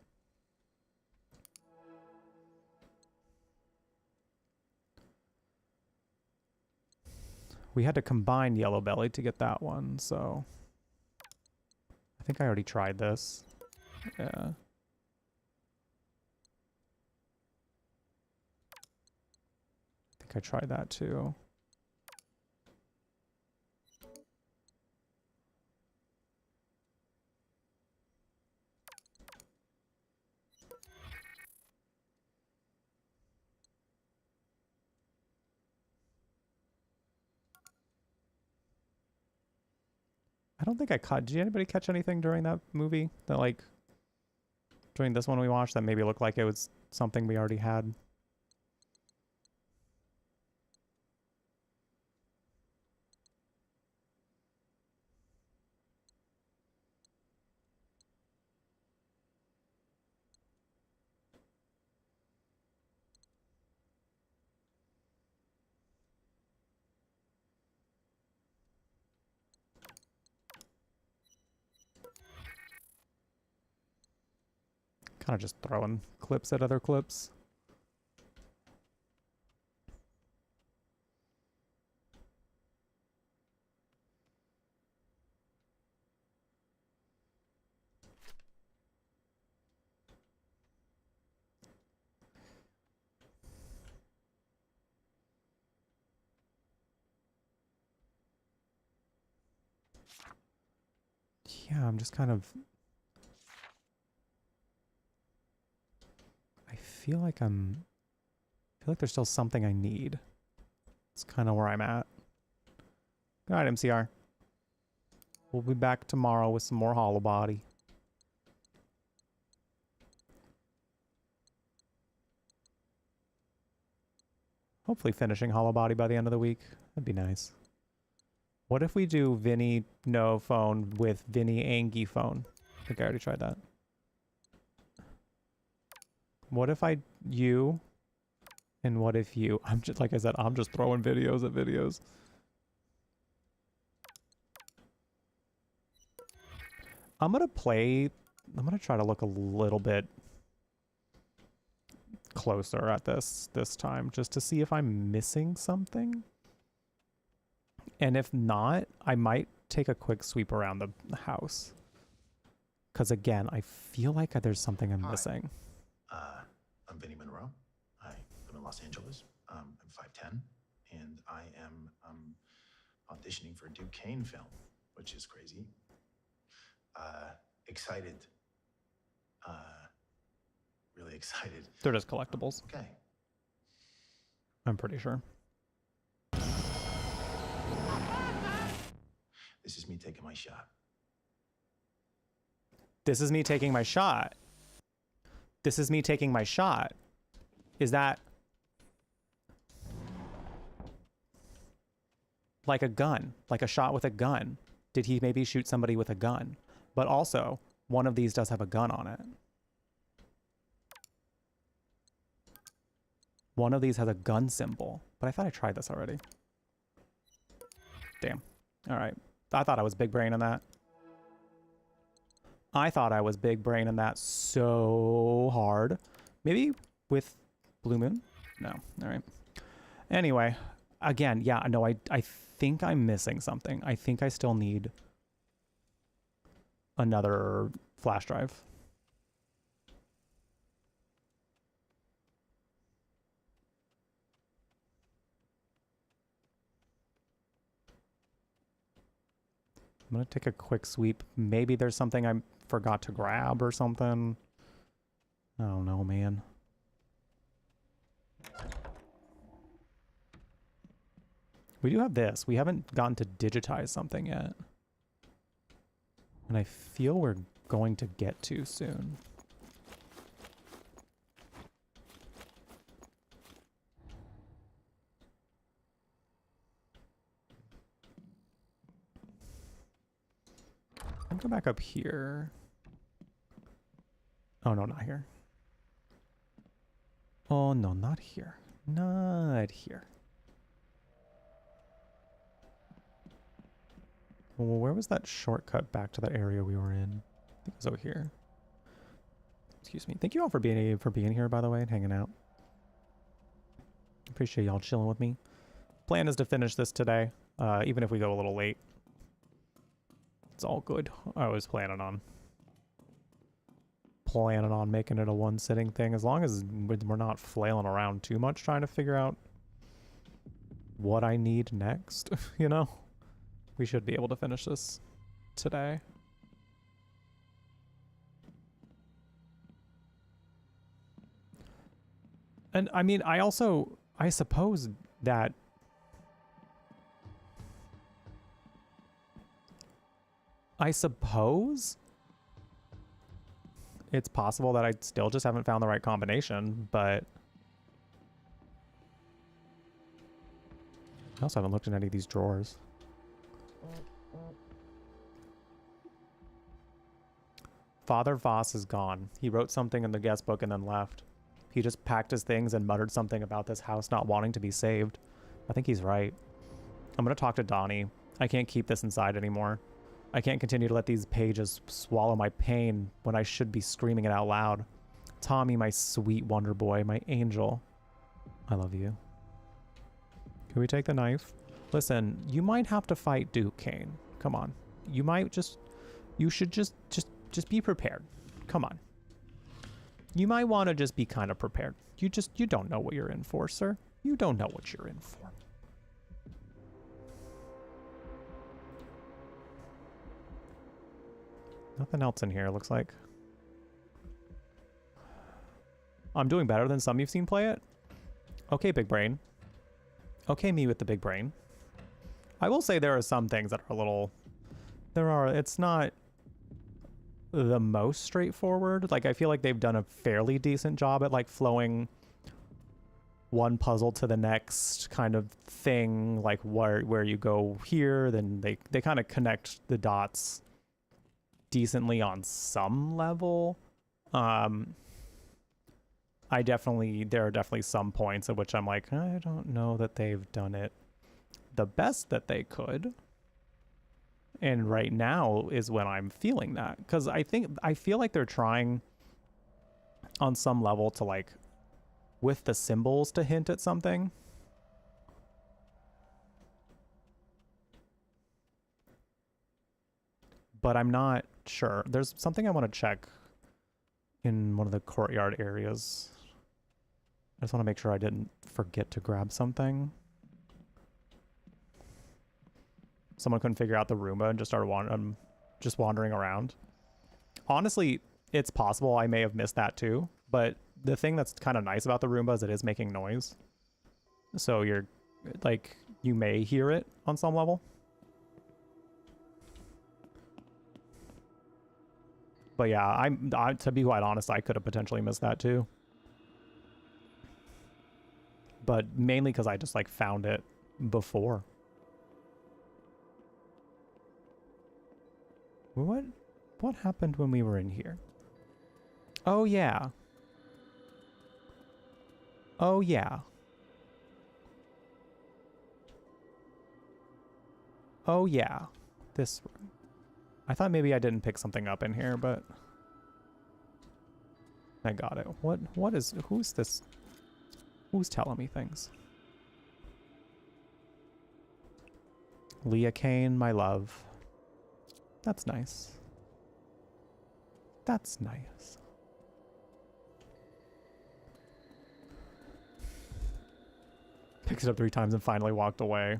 We had to combine Yellow Belly to get that one, so... I think I already tried this. Yeah. I think I tried that too. I don't think I caught... Did anybody catch anything during that movie? That, like... During this one we watched that maybe looked like it was something we already had? Kind of just throwing clips at other clips. Yeah, I'm just kind of... I feel like there's still something I need. It's kind of where I'm at. Good night, MCR. We'll be back tomorrow with some more Hollow Body. Hopefully finishing Hollow Body by the end of the week. That'd be nice. What if we do Vinny no phone with Vinny Angie phone? I think I already tried that. What if you, and what if you? I'm just, like I said, I'm just throwing videos at videos. I'm gonna try to look a little bit closer at this time, just to see if I'm missing something. And if not, I might take a quick sweep around the house. Because again, I feel like there's something I'm missing. I'm Vinny Monroe. I live in Los Angeles. I'm 5'10", and I am auditioning for a Duke Kane film, which is crazy. Excited. Really excited. They're just collectibles. Okay. I'm pretty sure. This is me taking my shot. This is me taking my shot. This is me taking my shot. Is that like a gun? Like a shot with a gun? Did he maybe shoot somebody with a gun? But also, one of these does have a gun on it. One of these has a gun symbol. But I thought I tried this already. Damn. All right. I thought I was big brain on that. I thought I was big brain in that so hard. Maybe with Blue Moon? No. All right. Anyway, again, yeah, no, I think I'm missing something. I think I still need another flash drive. I'm going to take a quick sweep. Maybe there's something I forgot to grab or something. I don't know, man. We do have this. We haven't gotten to digitize something yet. And I feel we're going to get to soon. I'll go back up here. Oh, no, not here. Oh, no, not here. Not here. Well, where was that shortcut back to the area we were in? I think it was over here. Excuse me. Thank you all for being here, by the way, and hanging out. Appreciate y'all chilling with me. Plan is to finish this today, even if we go a little late. It's all good. I was planning on making it a one-sitting thing, as long as we're not flailing around too much trying to figure out what I need next, you know? We should be able to finish this today. And I mean, I suppose that it's possible that I still just haven't found the right combination, but I also haven't looked in any of these drawers. Father Voss is gone. He wrote something in the guest book and then left. He just packed his things and muttered something about this house not wanting to be saved. I think he's right. I'm going to talk to Donnie. I can't keep this inside anymore. I can't continue to let these pages swallow my pain when I should be screaming it out loud. Tommy, my sweet wonder boy, my angel. I love you. Can we take the knife? Listen, you might have to fight Duke Kane. Come on. You should just be prepared. Come on. You might want to just be kind of prepared. You don't know what you're in for, sir. You don't know what you're in for. Nothing else in here, looks like. I'm doing better than some you've seen play it. Okay, big brain. Okay, me with the big brain. I will say there are some things that are a little... It's not the most straightforward. Like, I feel like they've done a fairly decent job at, like, flowing one puzzle to the next kind of thing. Like, where you go here, then they kind of connect the dots decently on some level. There are definitely some points at which I'm like, I don't know that they've done it the best that they could. And right now is when I'm feeling that, because I feel like they're trying on some level to, like, with the symbols to hint at something. But I'm not sure. There's something I want to check in one of the courtyard areas. I just want to make sure I didn't forget to grab something. Someone couldn't figure out the Roomba and just started wandering around. Honestly, it's possible I may have missed that too, but the thing that's kind of nice about the Roomba is it is making noise. So you may hear it on some level. But yeah, to be quite honest, I could have potentially missed that too. But mainly because I just, like, found it before. What happened when we were in here? Oh yeah. Oh yeah. Oh yeah. This room. I thought maybe I didn't pick something up in here, but I got it. Who's this? Who's telling me things? Leah Kane, my love. That's nice. That's nice. Picked it up 3 times and finally walked away.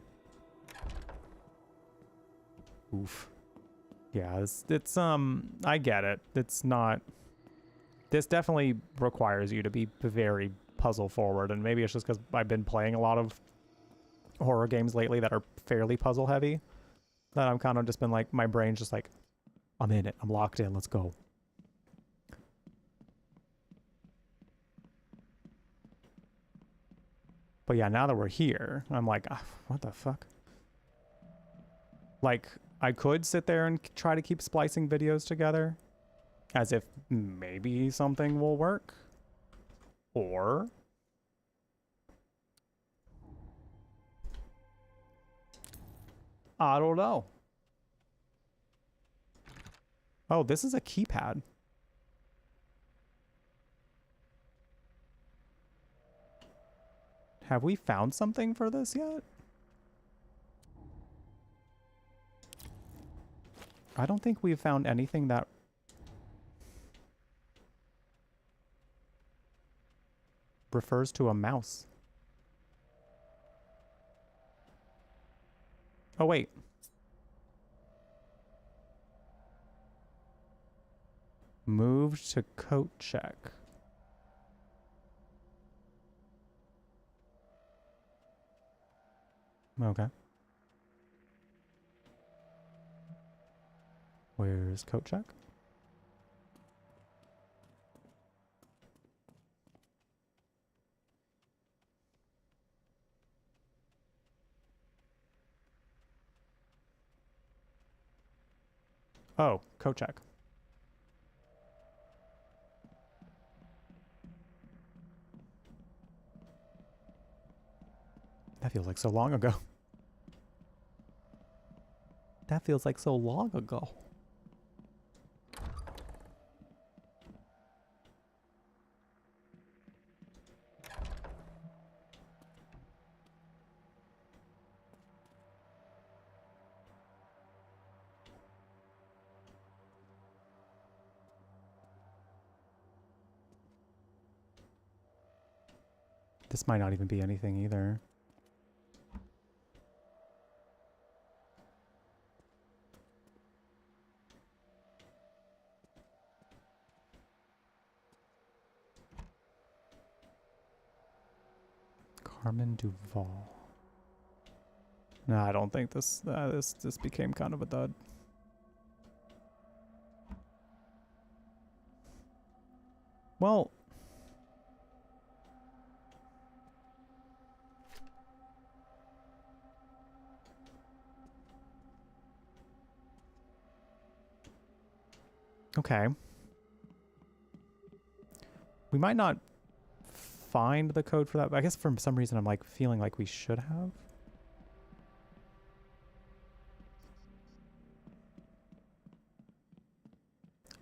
Oof. Yeah, it's I get it. It's not. This definitely requires you to be very puzzle forward, and maybe it's just because I've been playing a lot of horror games lately that are fairly puzzle heavy that I'm kind of just been like, my brain's just like, I'm in it. I'm locked in. Let's go. But yeah, now that we're here, I'm like, what the fuck? Like, I could sit there and try to keep splicing videos together as if maybe something will work. Or I don't know. Oh, this is a keypad. Have we found something for this yet? I don't think we've found anything that refers to a mouse. Oh, wait. Moved to coat check. Okay. Where's coat check? Oh, coat check. That feels like so long ago. That feels like so long ago. This might not even be anything either. Carmen Duval. No, I don't think this this became kind of a dud. Well, okay. We might not find the code for that, but I guess for some reason I'm like feeling like we should have.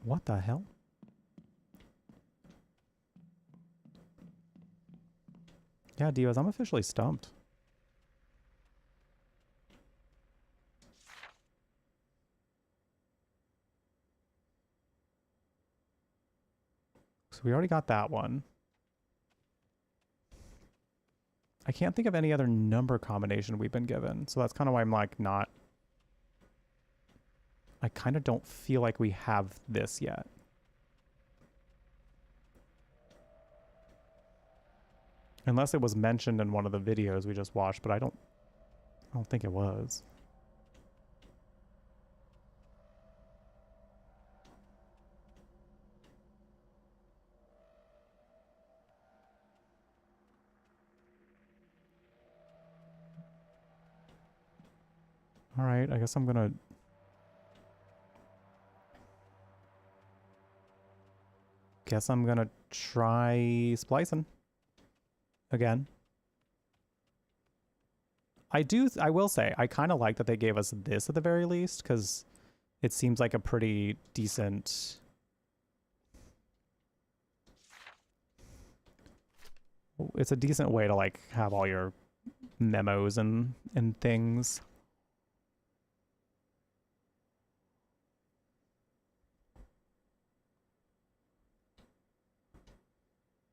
What the hell? Yeah, Diaz, I'm officially stumped. So we already got that one. I can't think of any other number combination we've been given, so that's kind of why I'm like not... I kind of don't feel like we have this yet. Unless it was mentioned in one of the videos we just watched, but I don't think it was. All right, I guess I'm gonna... try splicing again. I will say, I kind of like that they gave us this at the very least, because it seems like a pretty decent... It's a decent way to like have all your memos and things.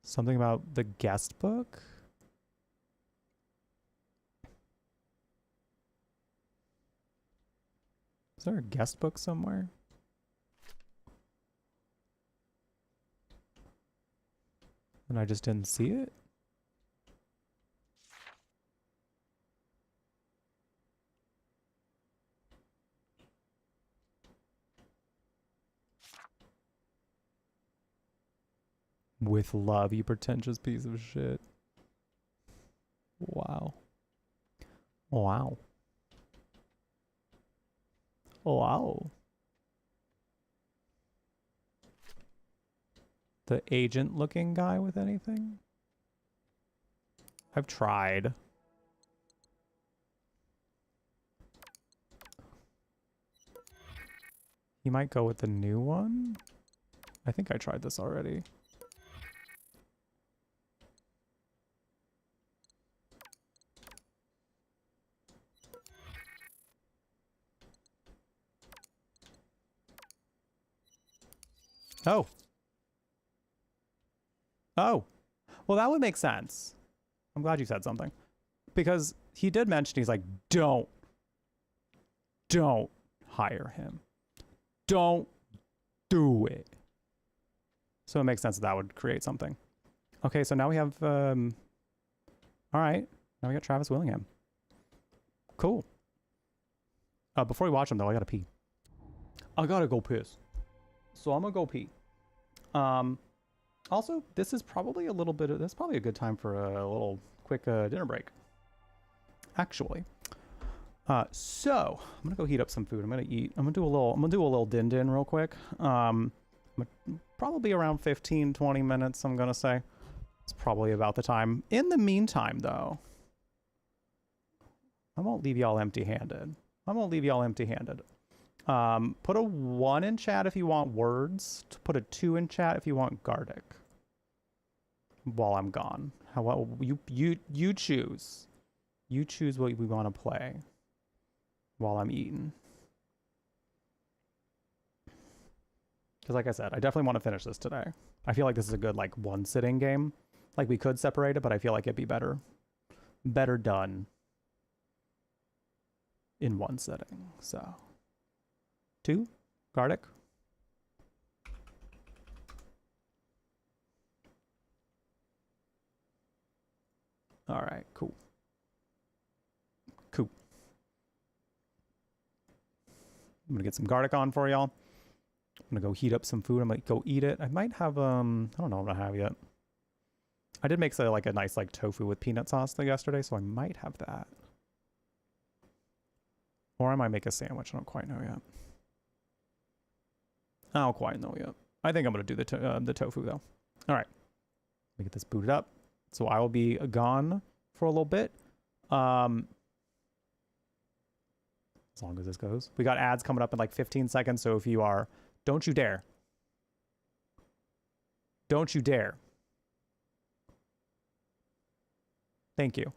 Something about the guest book? Is there a guest book somewhere? And I just didn't see it? With love, you pretentious piece of shit. Wow. Wow. Wow. The agent looking guy with anything? I've tried. You might go with the new one? I think I tried this already. Oh. Oh. Well, that would make sense. I'm glad you said something. Because he did mention, he's like, don't hire him. Don't do it. So it makes sense that would create something. Okay, so now we have, all right. Now we got Travis Willingham. Cool. Before we watch him, though, I gotta pee. I gotta go piss. So I'm gonna go pee. Also, this is probably a little bit of, that's probably a good time for a little quick dinner break. Actually. So I'm gonna go heat up some food. I'm gonna eat. I'm gonna do a little din real quick. Probably around 15-20 minutes, I'm gonna say. It's probably about the time. In the meantime, though, I won't leave y'all empty-handed. Put a 1 in chat if you want words. Put a 2 in chat if you want Gardic. While I'm gone. How you choose. You choose what we want to play while I'm eating. Because like I said, I definitely want to finish this today. I feel like this is a good like one sitting game. Like we could separate it, but I feel like it'd be better done in one sitting. So 2, Gardic. All right, cool. I'm gonna get some Gardic on for y'all. I'm gonna go heat up some food. I might go eat it. I might have I don't know what I'm gonna have yet. I did make like a nice like tofu with peanut sauce yesterday, so I might have that. Or I might make a sandwich. I don't quite know yet. I don't quite know yet. I think I'm gonna do the tofu though. All right, let me get this booted up. So I will be gone for a little bit. As long as this goes. We got ads coming up in like 15 seconds. So if you are, don't you dare. Don't you dare. Thank you.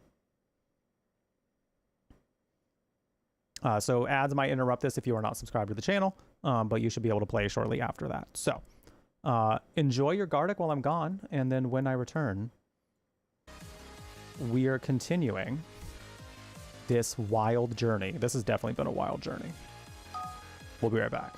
So ads might interrupt this if you are not subscribed to the channel, but you should be able to play shortly after that. So enjoy your Gardic while I'm gone. And then when I return, we are continuing this wild journey. This has definitely been a wild journey. We'll be right back.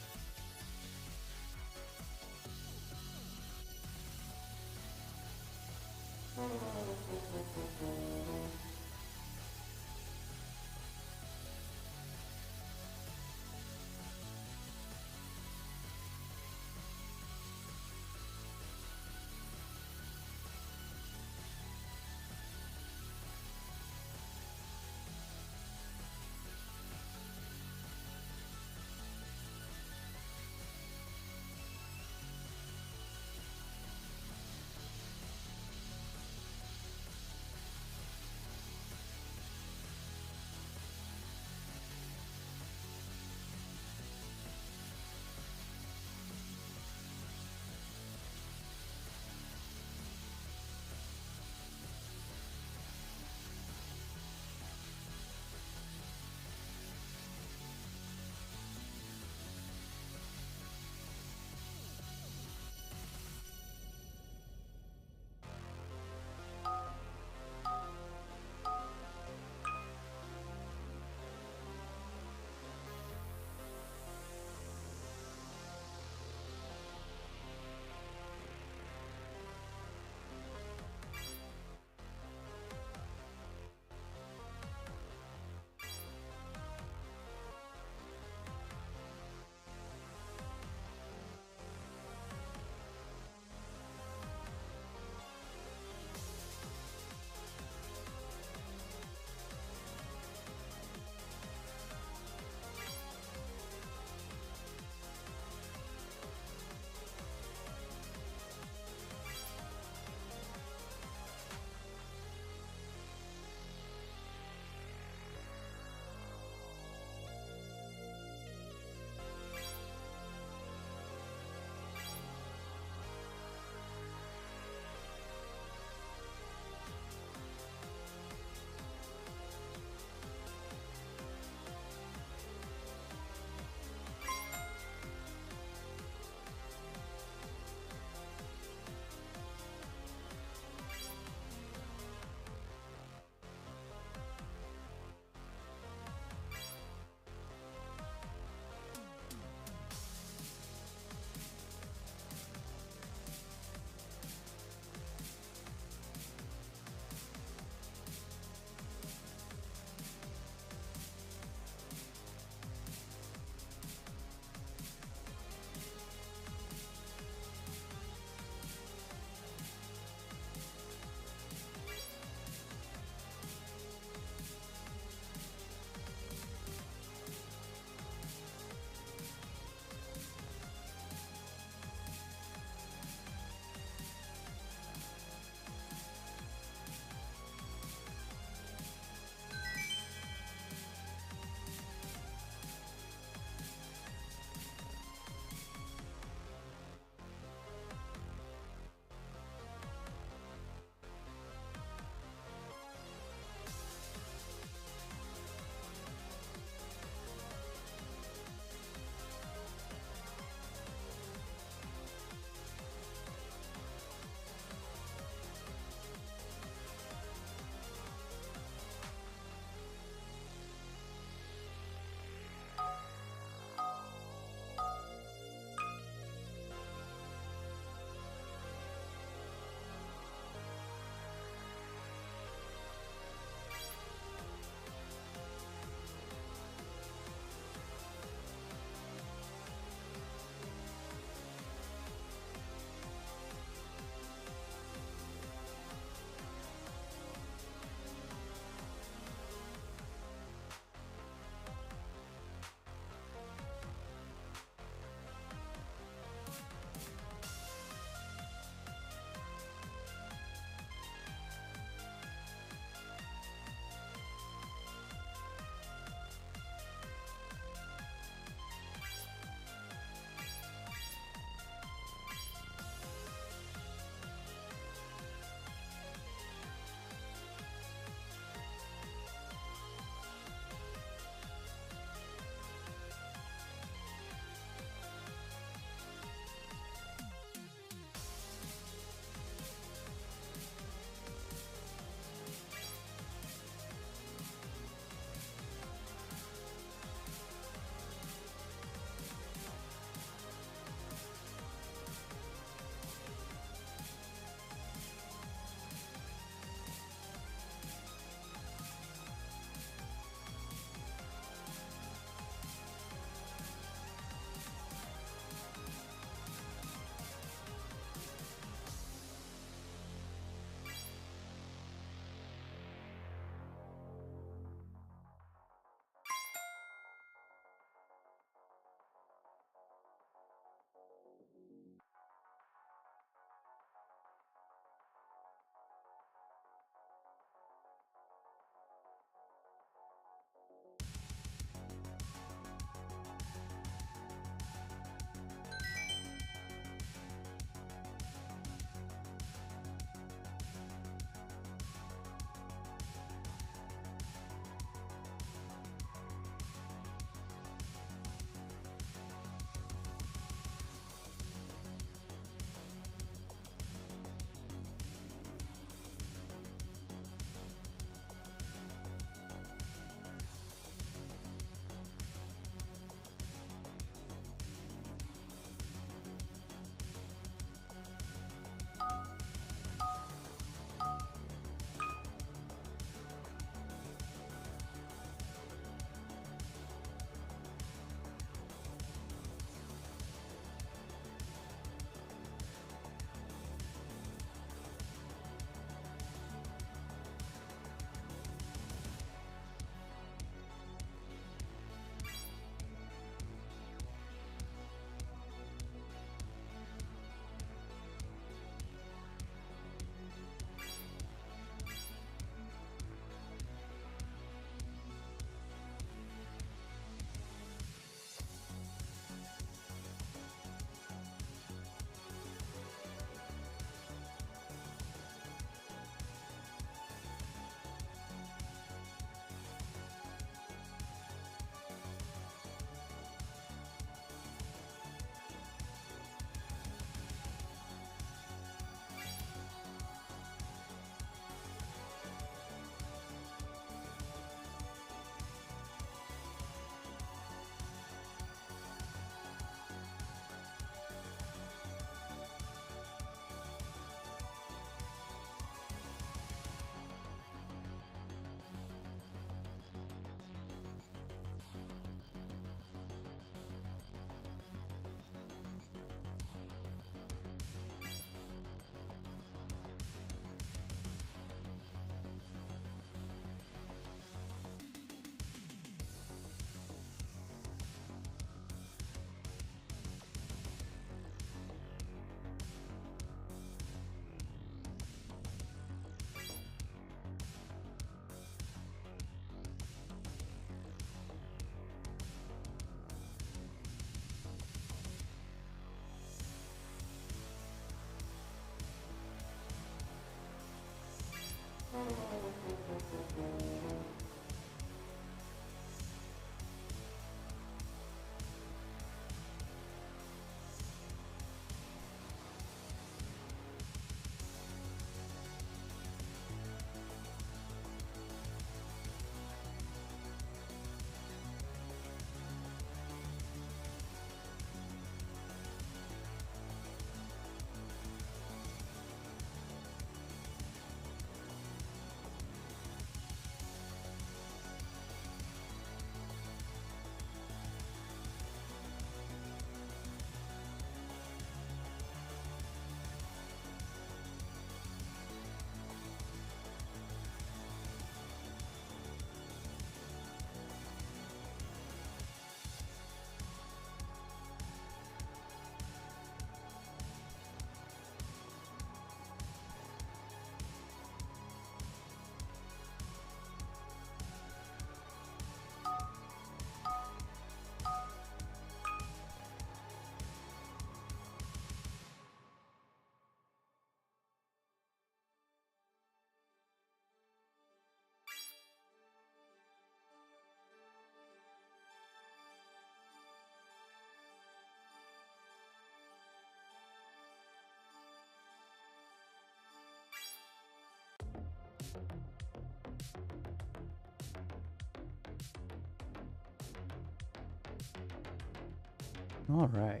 All right.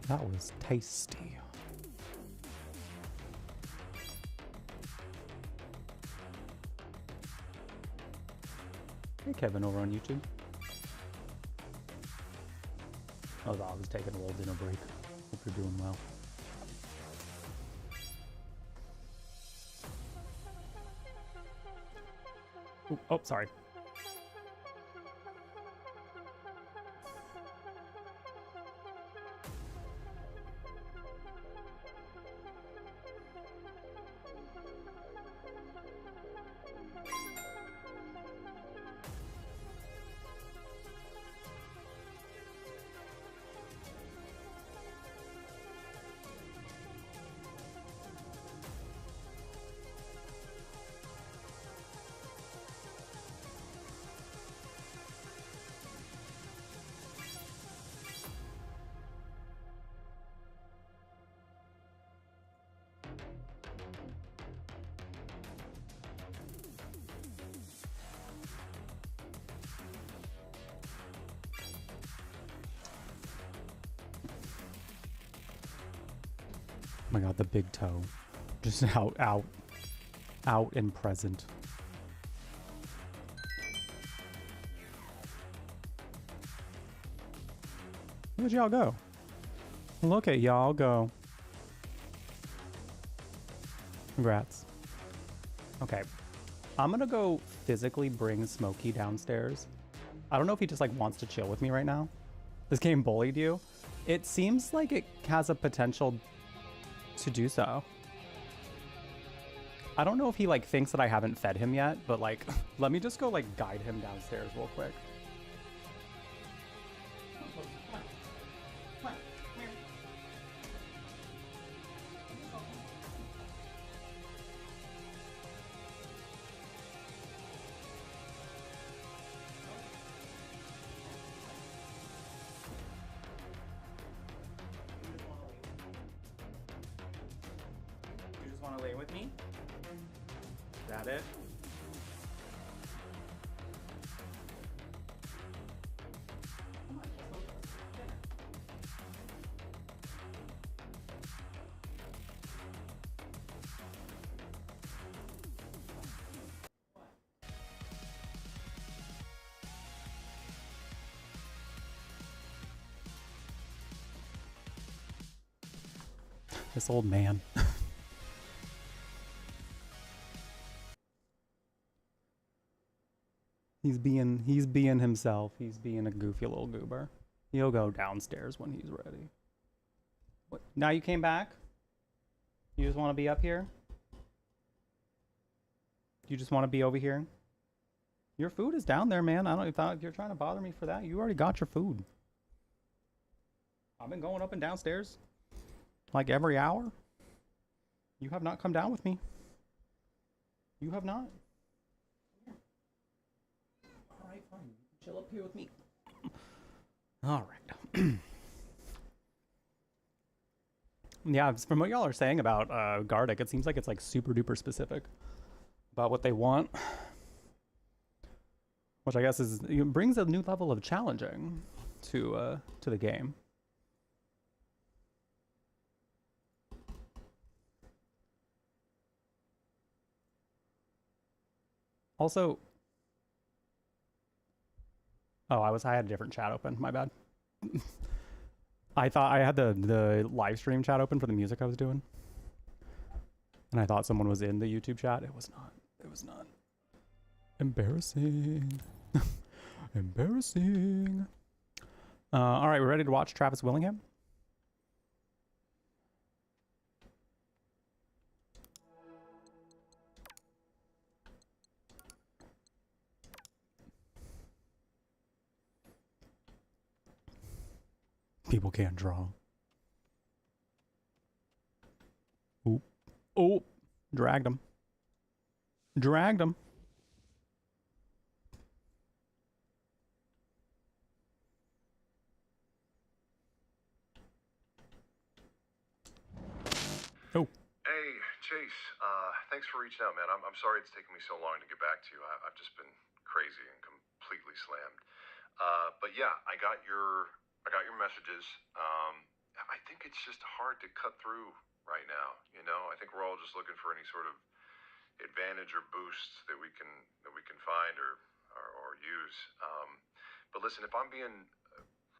That was tasty. Hey, Kevin over on YouTube. Oh, I was taking a little dinner break. Hope you're doing well. Ooh, oh, sorry. Oh my god, the big toe. Just out and present. Where'd y'all go? Look at y'all go. Congrats. Okay. I'm gonna go physically bring Smokey downstairs. I don't know if he just like wants to chill with me right now. This game bullied you. It seems like it has a potential to do so. I don't know if he like thinks that I haven't fed him yet, but like, let me just go like guide him downstairs real quick. Want to lay with me? Is that it? This old man. He's being himself. He's being a goofy little goober. He'll go downstairs when he's ready. What? Now you came back? You just want to be up here? You just want to be over here? Your food is down there, man. I don't thought if you're trying to bother me for that. You already got your food. I've been going up and downstairs like every hour. You have not come down with me. You have not. Alright, fine. Chill up here with me. Alright. Yeah, from what y'all are saying about Gardic, it seems like it's like super duper specific about what they want. Which I guess is brings a new level of challenging to the game. Also, oh, I had a different chat open. My bad. I thought I had the live stream chat open for the music I was doing, and I thought someone was in the YouTube chat. It was not. It was not. Embarrassing. Embarrassing. All right, we're ready to watch Travis Willingham. People can't draw. Oop. Oh, dragged him. Dragged him. Thanks for reaching out, man. I'm sorry it's taken me so long to get back to you. I've just been crazy and completely slammed. But yeah, I got your messages. I think it's just hard to cut through right now. You know, I think we're all just looking for any sort of advantage or boost that we can find or use. But listen, if I'm being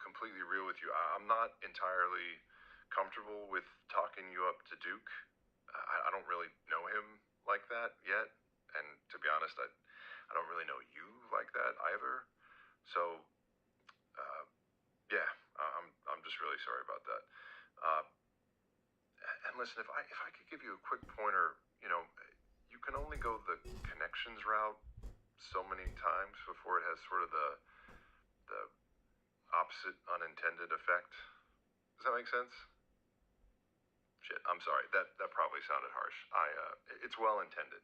completely real with you, I'm not entirely comfortable with talking you up to Duke. I don't really know him like that yet, and to be honest, I don't really know you like that either. So, yeah, I'm just really sorry about that. And listen, if I could give you a quick pointer, you know, you can only go the connections route so many times before it has sort of the opposite unintended effect. Does that make sense? Shit, I'm sorry. That probably sounded harsh. It's well intended.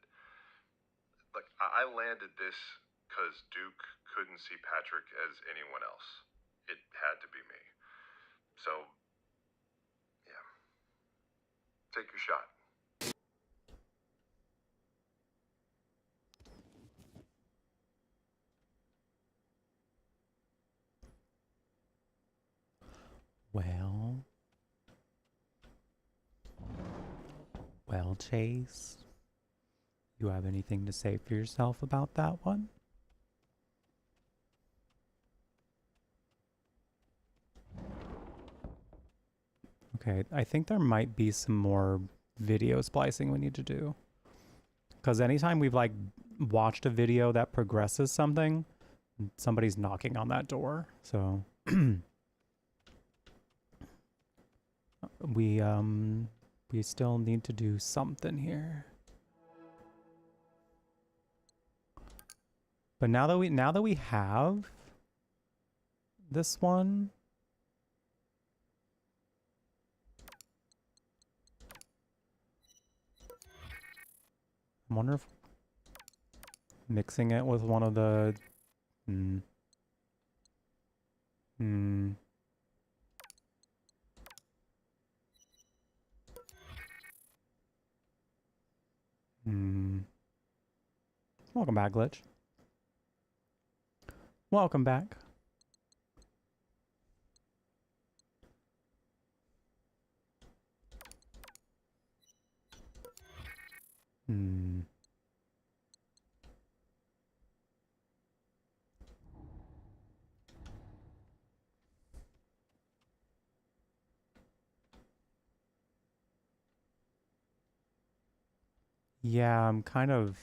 Like, I landed this because Duke couldn't see Patrick as anyone else. It had to be me. So, yeah. Take your shot. Well, Chase, you have anything to say for yourself about that one? Okay, I think there might be some more video splicing we need to do. Because anytime we've like watched a video that progresses something, somebody's knocking on that door. So we still need to do something here. But now that we have this one, I wonder if mixing it with one of the Welcome back, Glitch. Welcome back. Yeah, I'm kind of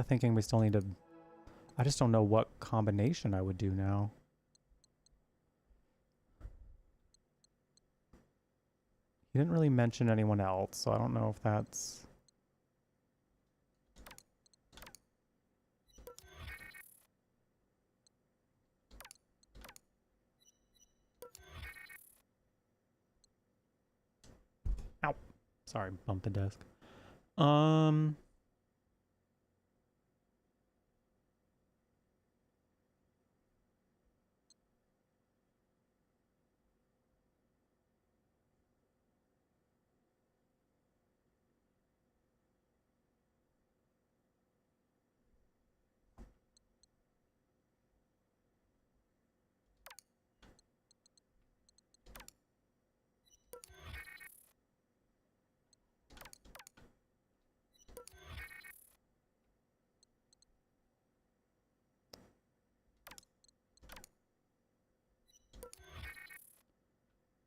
thinking we still need to... I just don't know what combination I would do now. He didn't really mention anyone else, so I don't know if that's... Ow. Sorry, bumped the desk.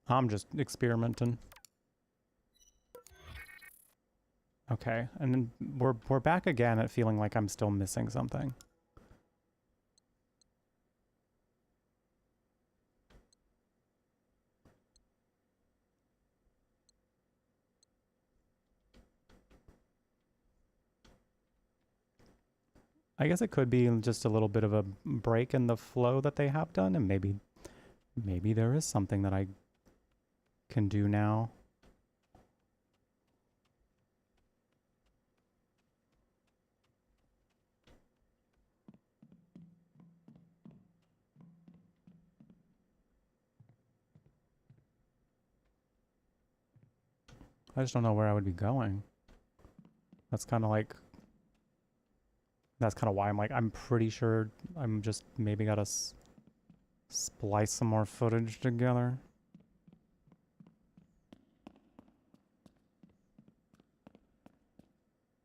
I'm just experimenting. Okay, and then we're back again at feeling like I'm still missing something. I guess it could be just a little bit of a break in the flow that they have done, and maybe there is something that I can do now. I just don't know where I would be going. That's kind of like... That's kind of why I'm like, I'm pretty sure I'm just maybe gotta splice some more footage together.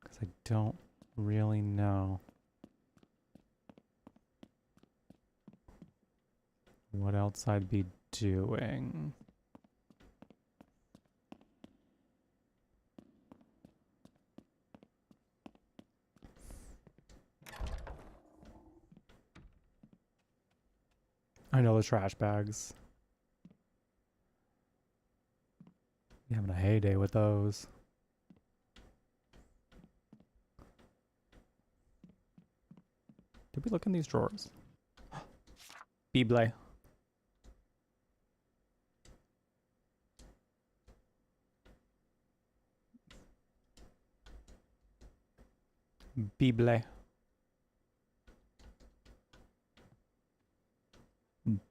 Because I don't really know what else I'd be doing. I know the trash bags. Be having a heyday with those. Did we look in these drawers? Bible. Bible.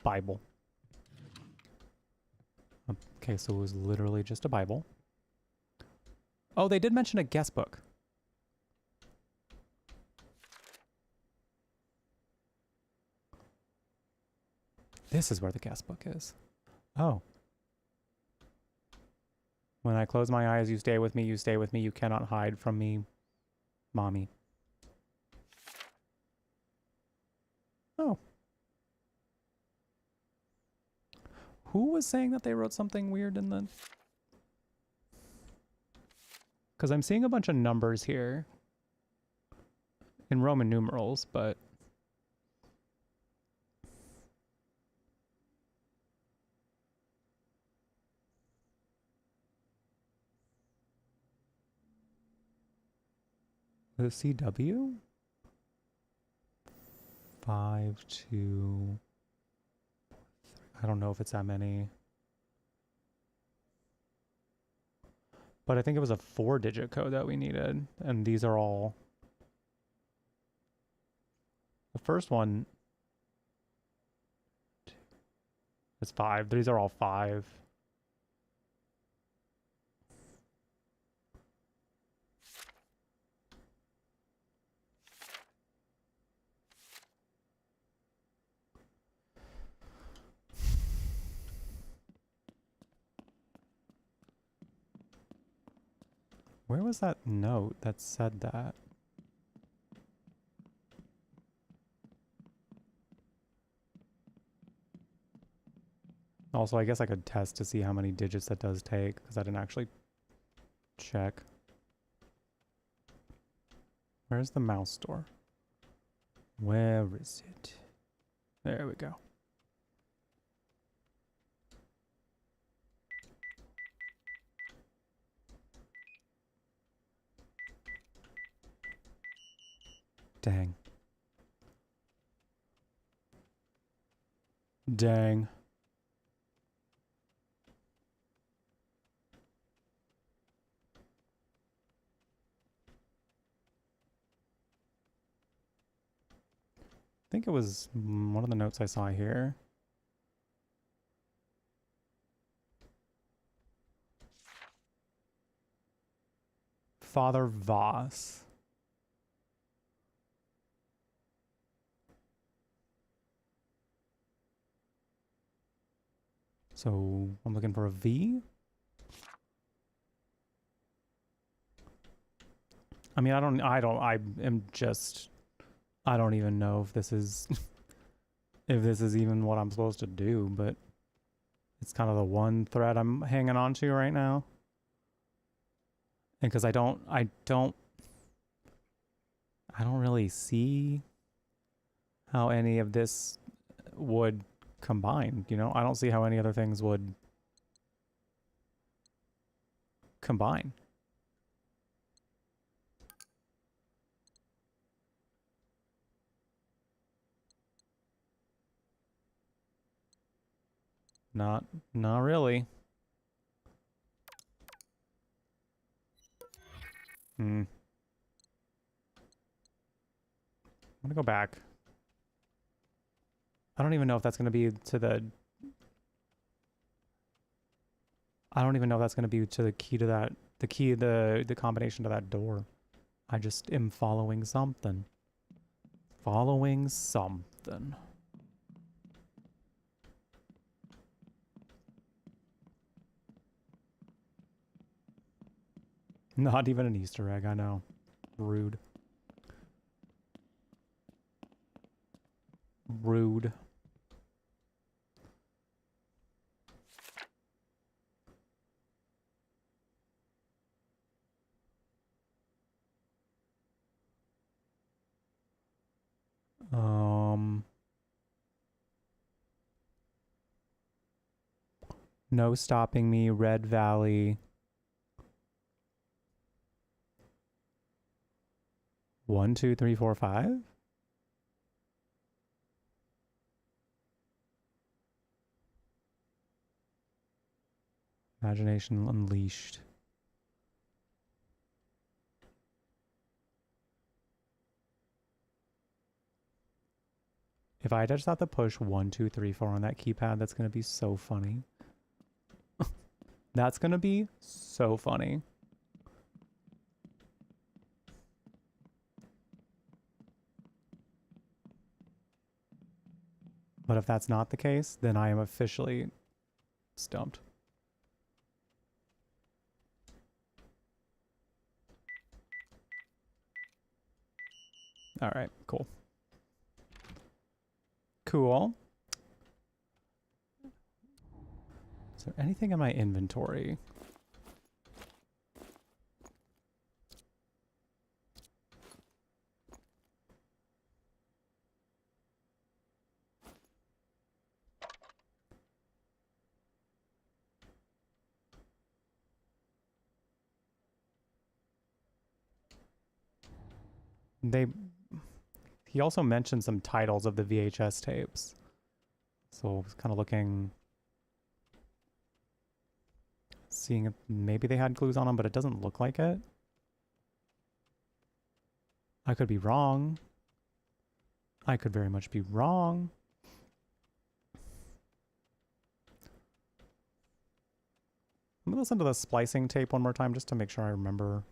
Bible. Okay, so it was literally just a Bible. Oh, they did mention a guest book. This is where the guest book is. Oh. When I close my eyes, you stay with me, you stay with me, you cannot hide from me, mommy. Oh. Who was saying that they wrote something weird in the... Because I'm seeing a bunch of numbers here in Roman numerals, but... The CW? 5, 2... I don't know if it's that many. But I think it was a 4-digit code that we needed. And these are all... The first one is 5. These are all 5. Where was that note that said that? Also, I guess I could test to see how many digits that does take, because I didn't actually check. Where's the mouse store? Where is it? There we go. Dang. Dang. I think it was one of the notes I saw here. Father Voss. So I'm looking for a V. I mean, I don't even know if this is, if this is even what I'm supposed to do, but it's kind of the one thread I'm hanging on to right now. And because I don't really see how any of this would combine, you know? I don't see how any other things would combine. Not really. I'm gonna go back. I don't even know if that's gonna be to the... I don't even know if that's gonna be to the key to that The key, the combination to that door. I just am following something. Following something. Not even an Easter egg, I know. Rude. Rude. No stopping me, Red Valley. One, two, three, four, five? Imagination unleashed. If I just have to push 1, 2, 3, 4 on that keypad, that's gonna be so funny. That's gonna be so funny. But if that's not the case, then I am officially stumped. All right, cool. Cool. Is there anything in my inventory? He also mentioned some titles of the VHS tapes. So I was kind of looking, seeing if maybe they had clues on them, but it doesn't look like it. I could be wrong. I could very much be wrong. I'm gonna listen to the splicing tape one more time just to make sure I remember.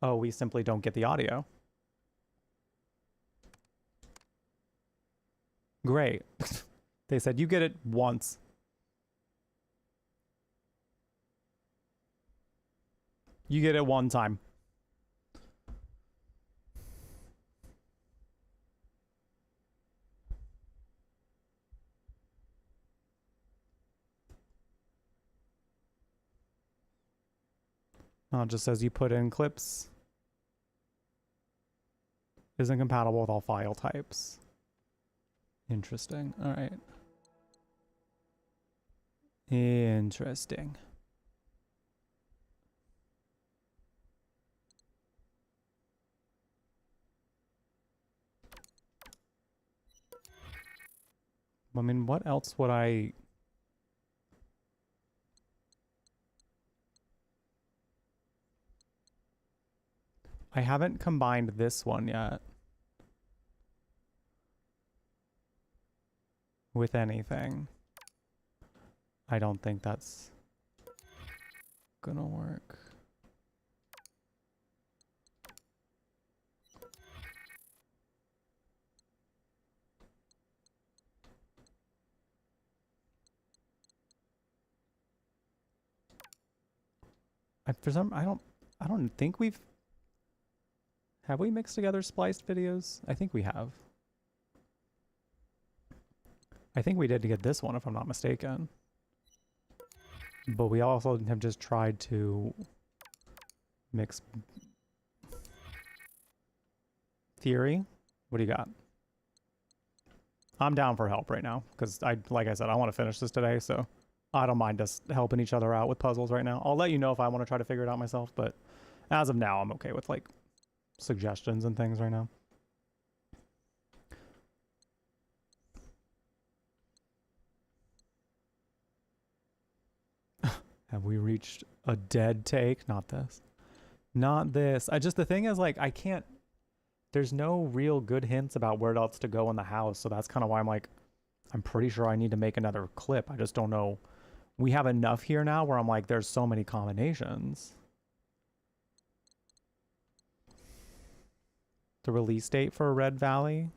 Oh, we simply don't get the audio. Great. They said you get it once. You get it one time. It just says you put in clips. Isn't compatible with all file types. Interesting. All right. Interesting. I mean, what else would I... I haven't combined this one yet with anything. I don't think that's gonna work. I don't think we've... Have we mixed together spliced videos? I think we have. I think we did to get this one, if I'm not mistaken. But we also have just tried to mix... Theory? What do you got? I'm down for help right now, because like I said, I want to finish this today, so I don't mind us helping each other out with puzzles right now. I'll let you know if I want to try to figure it out myself, but as of now, I'm okay with, like, suggestions and things right now. Have we reached a dead take? Not this. Not this. The thing is, like, I can't... There's no real good hints about where else to go in the house, so that's kind of why I'm like, I'm pretty sure I need to make another clip. I just don't know. We have enough here now where I'm like, there's so many combinations. The release date for Red Valley?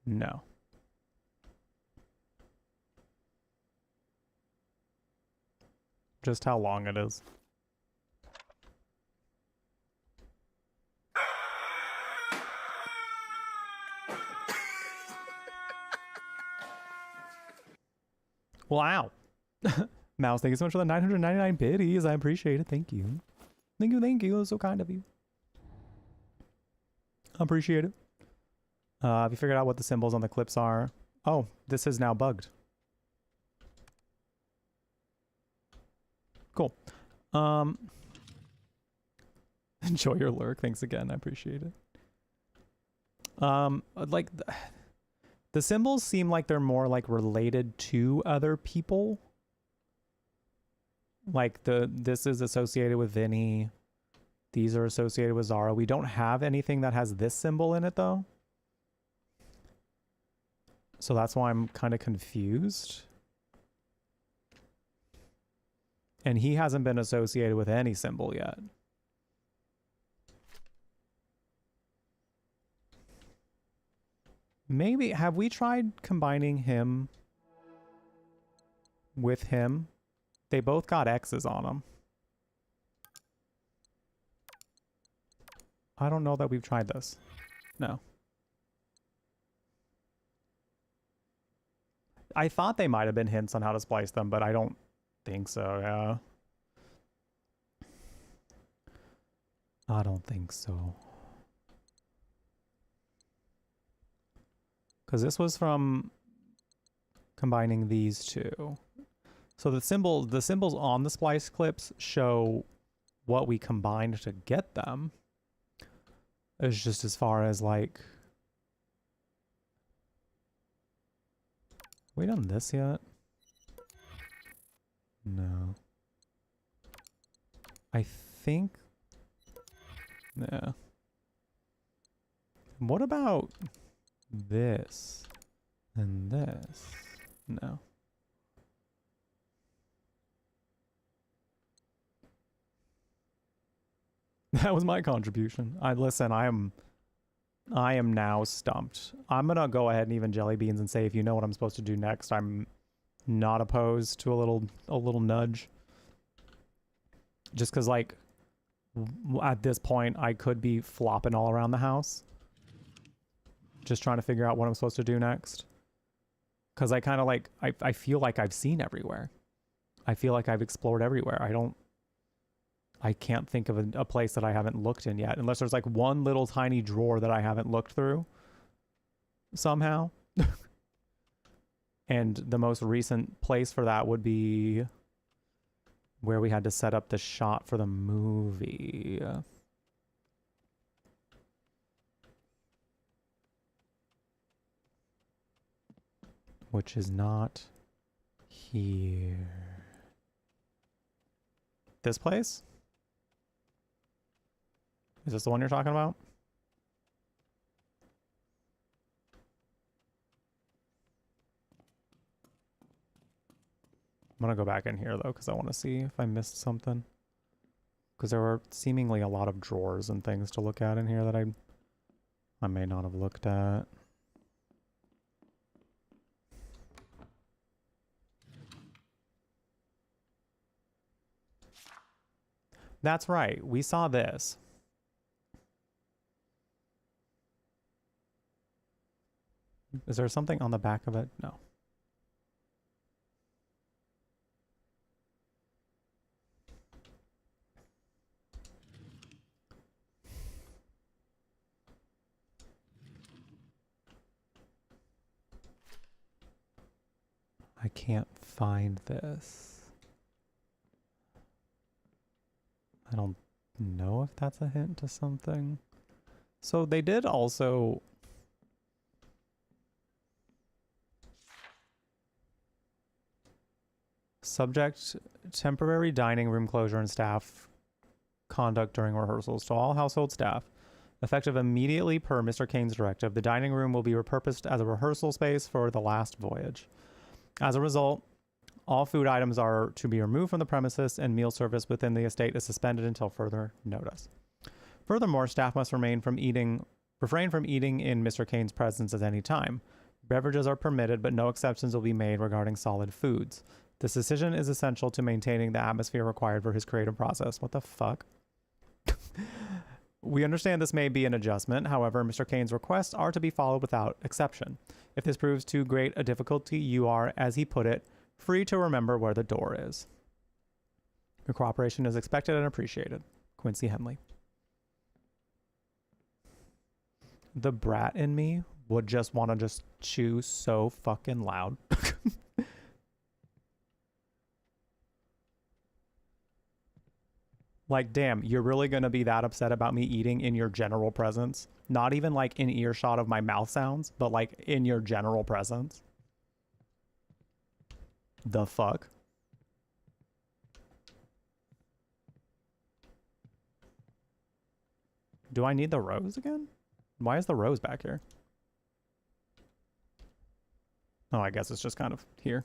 No. Just how long it is. Wow. Mouse, thank you so much for the 999 biddies. I appreciate it. Thank you. Thank you, thank you. It was so kind of you. I appreciate it. Have you figured out what the symbols on the clips are? Oh, this is now bugged. Cool. Enjoy your lurk. Thanks again. I appreciate it. Like the symbols seem like they're more like related to other people. Like this is associated with Vinny. These are associated with Zara. We don't have anything that has this symbol in it though. So that's why I'm kind of confused. And he hasn't been associated with any symbol yet. Maybe, have we tried combining him with him? They both got X's on them. I don't know that we've tried this. No. I thought they might have been hints on how to splice them, but I don't think so, yeah. I don't think so. Because this was from combining these two. So the symbols on the splice clips show what we combined to get them. It's just as far as like... We done this yet? No. I think... Yeah. What about this and this? No. That was my contribution. Listen, I am now stumped. I'm gonna go ahead and even jelly beans and say if you know what I'm supposed to do next, I'm not opposed to a little nudge. Just because like at this point I could be flopping all around the house. Just trying to figure out what I'm supposed to do next. Because I kind of like, I feel like I've seen everywhere. I feel like I've explored everywhere. I can't think of a place that I haven't looked in yet. Unless there's like one little tiny drawer that I haven't looked through. Somehow. And the most recent place for that would be where we had to set up the shot for the movie. Which is not here. This place? Is this the one you're talking about? I'm gonna go back in here though, because I want to see if I missed something. Because there were seemingly a lot of drawers and things to look at in here that I may not have looked at. That's right. We saw this. Is there something on the back of it? No. I can't find this. I don't know if that's a hint to something. So they did also... Subject, temporary dining room closure and staff conduct during rehearsals to all household staff. Effective immediately per Mr. Kane's directive, the dining room will be repurposed as a rehearsal space for the last voyage. As a result, all food items are to be removed from the premises and meal service within the estate is suspended until further notice. Furthermore, staff must refrain from eating in Mr. Kane's presence at any time. Beverages are permitted, but no exceptions will be made regarding solid foods. This decision is essential to maintaining the atmosphere required for his creative process. What the fuck? We understand this may be an adjustment. However, Mr. Kane's requests are to be followed without exception. If this proves too great a difficulty, you are, as he put it, free to remember where the door is. Your cooperation is expected and appreciated. Quincy Henley. The brat in me would just want to just chew so fucking loud. Like, damn, you're really going to be that upset about me eating in your general presence? Not even like in earshot of my mouth sounds, but like in your general presence? The fuck? Do I need the rose again? Why is the rose back here? Oh, I guess it's just kind of here.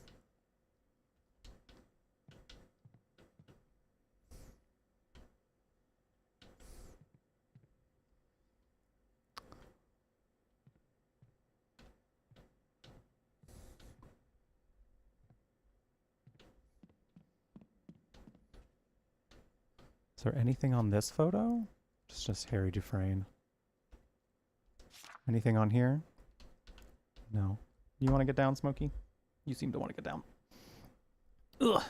Is there anything on this photo? It's just Harry Dufresne. Anything on here? No. You want to get down, Smokey? You seem to want to get down. Ugh.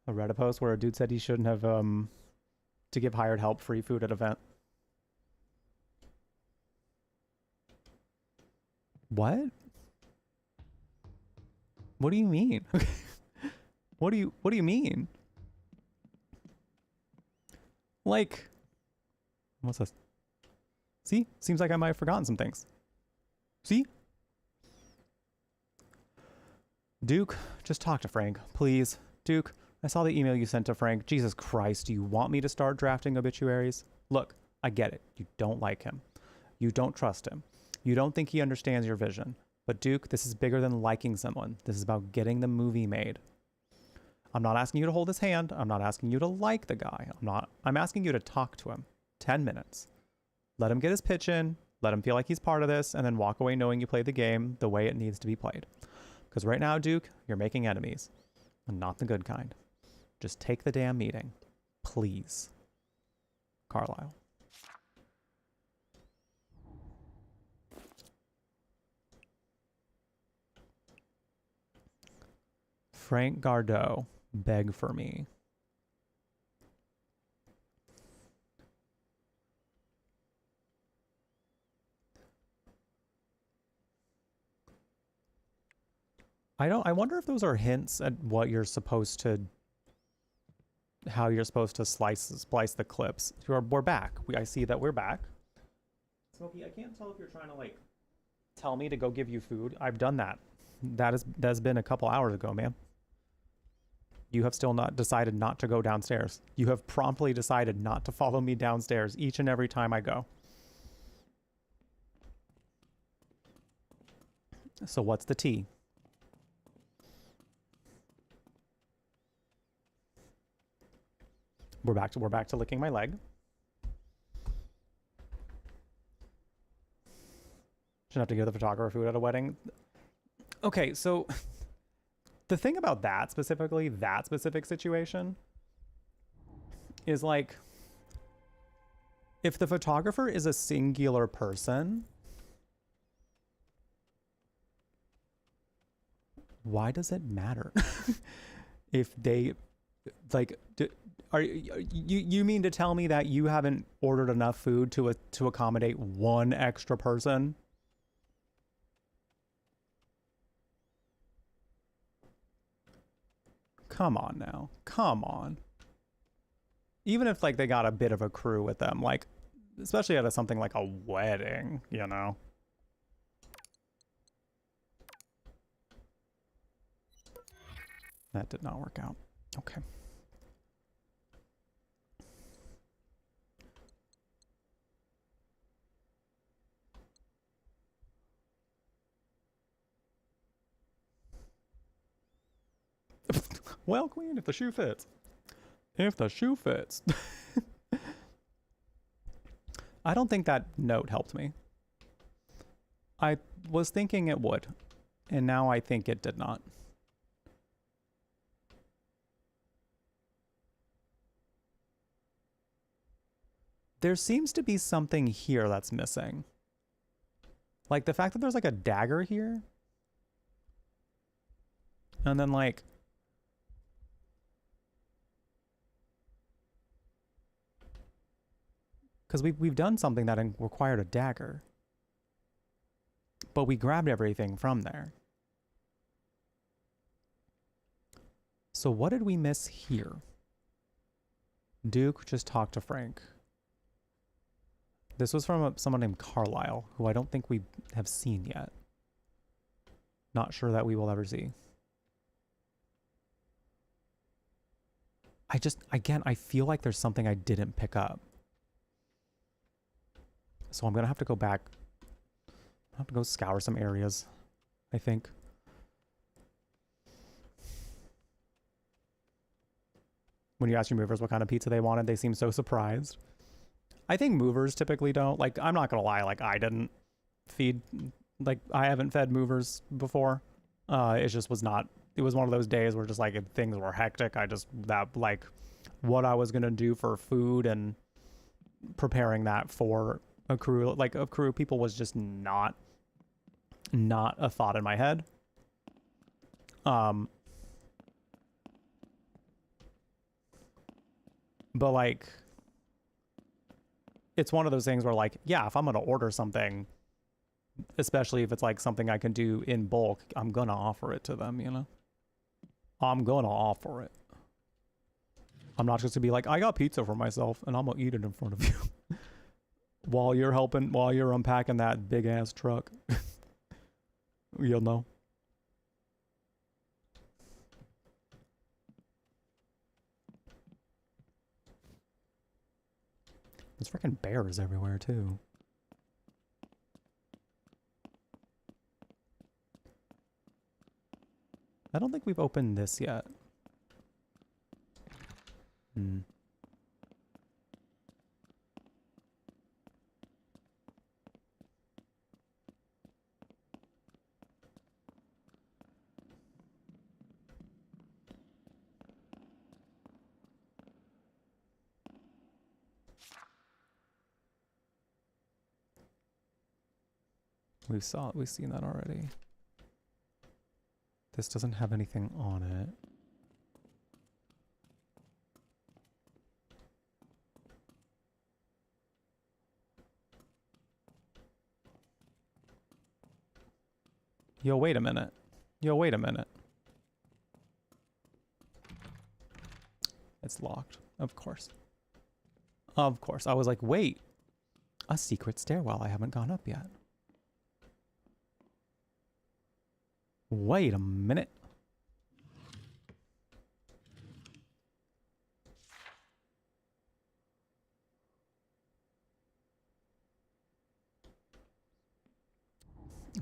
I read a post where a dude said he shouldn't have to give hired help free food at event. What? What do you mean? What do you mean? Like, what's this? See? Seems like I might have forgotten some things. See? Duke, just talk to Frank, please. Duke, I saw the email you sent to Frank. Jesus Christ, do you want me to start drafting obituaries? Look, I get it. You don't like him. You don't trust him. You don't think he understands your vision. But Duke, this is bigger than liking someone. This is about getting the movie made. I'm not asking you to hold his hand. I'm not asking you to like the guy. I'm asking you to talk to him. 10 minutes. Let him get his pitch in. Let him feel like he's part of this, and then walk away knowing you played the game the way it needs to be played. Because right now, Duke, you're making enemies. And not the good kind. Just take the damn meeting. Please. Carlisle. Frank Gardot, beg for me. I wonder if those are hints at what you're supposed to, how you're supposed to splice the clips. We're back. I see that we're back. Smokey, I can't tell if you're trying to like tell me to go give you food. I've done that. That's been a couple hours ago, man. You have still not decided not to go downstairs. You have promptly decided not to follow me downstairs each and every time I go. So what's the tea? We're back to licking my leg. Shouldn't have to give the photographer food at a wedding. Okay, so the thing about that specific situation is like, if the photographer is a singular person, why does it matter? If they like, you mean to tell me that you haven't ordered enough food to accommodate one extra person? Come on now. Come on. Even if like they got a bit of a crew with them, like especially at something like a wedding, you know. That did not work out. Okay. Well, Queen, if the shoe fits. If the shoe fits. I don't think that note helped me. I was thinking it would, and now I think it did not. There seems to be something here that's missing. Like the fact that there's like a dagger here. And then like because we've done something that required a dagger. But we grabbed everything from there. So what did we miss here? Duke just talked to Frank. This was from someone named Carlisle, who I don't think we have seen yet. Not sure that we will ever see. Again, I feel like there's something I didn't pick up. So I'm going to have to go back. I have to go scour some areas, I think. When you ask your movers what kind of pizza they wanted, they seem so surprised. I think movers typically don't. Like, I'm not going to lie. Like, I didn't feed. Like, I haven't fed movers before. It just was not. It was one of those days where just, like, things were hectic. Like, what I was going to do for food and preparing that for a crew of people was just not a thought in my head. But like, it's one of those things where like, yeah, if I'm going to order something, especially if it's like something I can do in bulk, I'm going to offer it to them, you know? I'm going to offer it. I'm not just going to be like, I got pizza for myself and I'm going to eat it in front of you. While you're unpacking that big ass truck. You'll know. There's freaking bears everywhere too. I don't think we've opened this yet. We've seen that already. This doesn't have anything on it. Yo, wait a minute. It's locked. Of course. Of course. I was like, wait. A secret stairwell I haven't gone up yet. Wait a minute.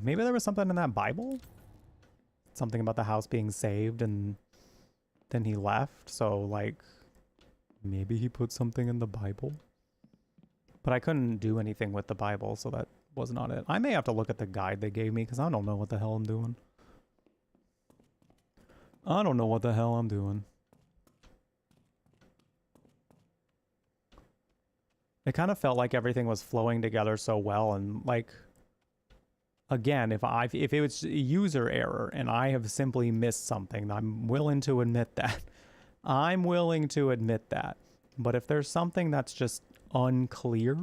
Maybe there was something in that Bible? Something about the house being saved and then he left. So like, maybe he put something in the Bible? But I couldn't do anything with the Bible, so that was not it. I may have to look at the guide they gave me because I don't know what the hell I'm doing. It kind of felt like everything was flowing together so well, and like, again, if it was a user error and I have simply missed something, I'm willing to admit that. But if there's something that's just unclear,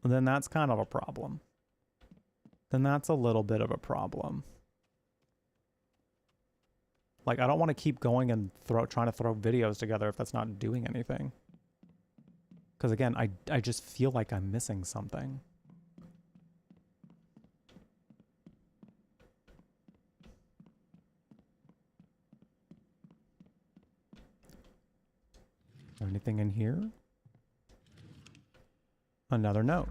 then that's kind of a problem. Then that's a little bit of a problem. Like, I don't want to keep going and trying to throw videos together if that's not doing anything. Because again, I just feel like I'm missing something. Anything in here? Another note.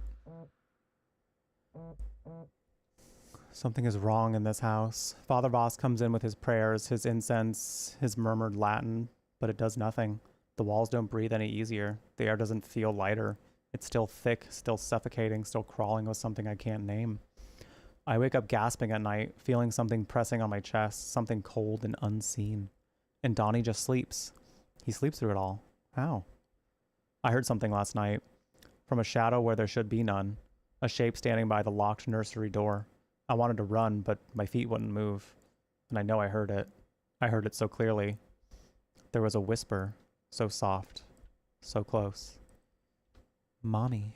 Something is wrong in this house. Father Voss comes in with his prayers, his incense, his murmured Latin, but it does nothing. The walls don't breathe any easier. The air doesn't feel lighter. It's still thick, still suffocating, still crawling with something I can't name. I wake up gasping at night, feeling something pressing on my chest, something cold and unseen. And Donnie just sleeps. He sleeps through it all. How? I heard something last night. From a shadow where there should be none. A shape standing by the locked nursery door. I wanted to run, but my feet wouldn't move. And I know I heard it. I heard it so clearly. There was a whisper, so soft, so close. Mommy.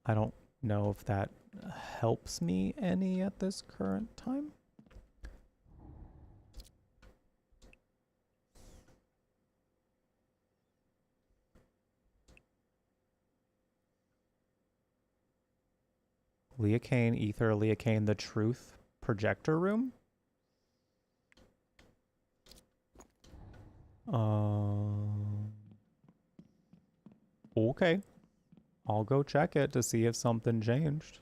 I don't know if that helps me any at this current time. Leah Kane, Ether, Leah Kane, the Truth projector room? Okay. I'll go check it to see if something changed.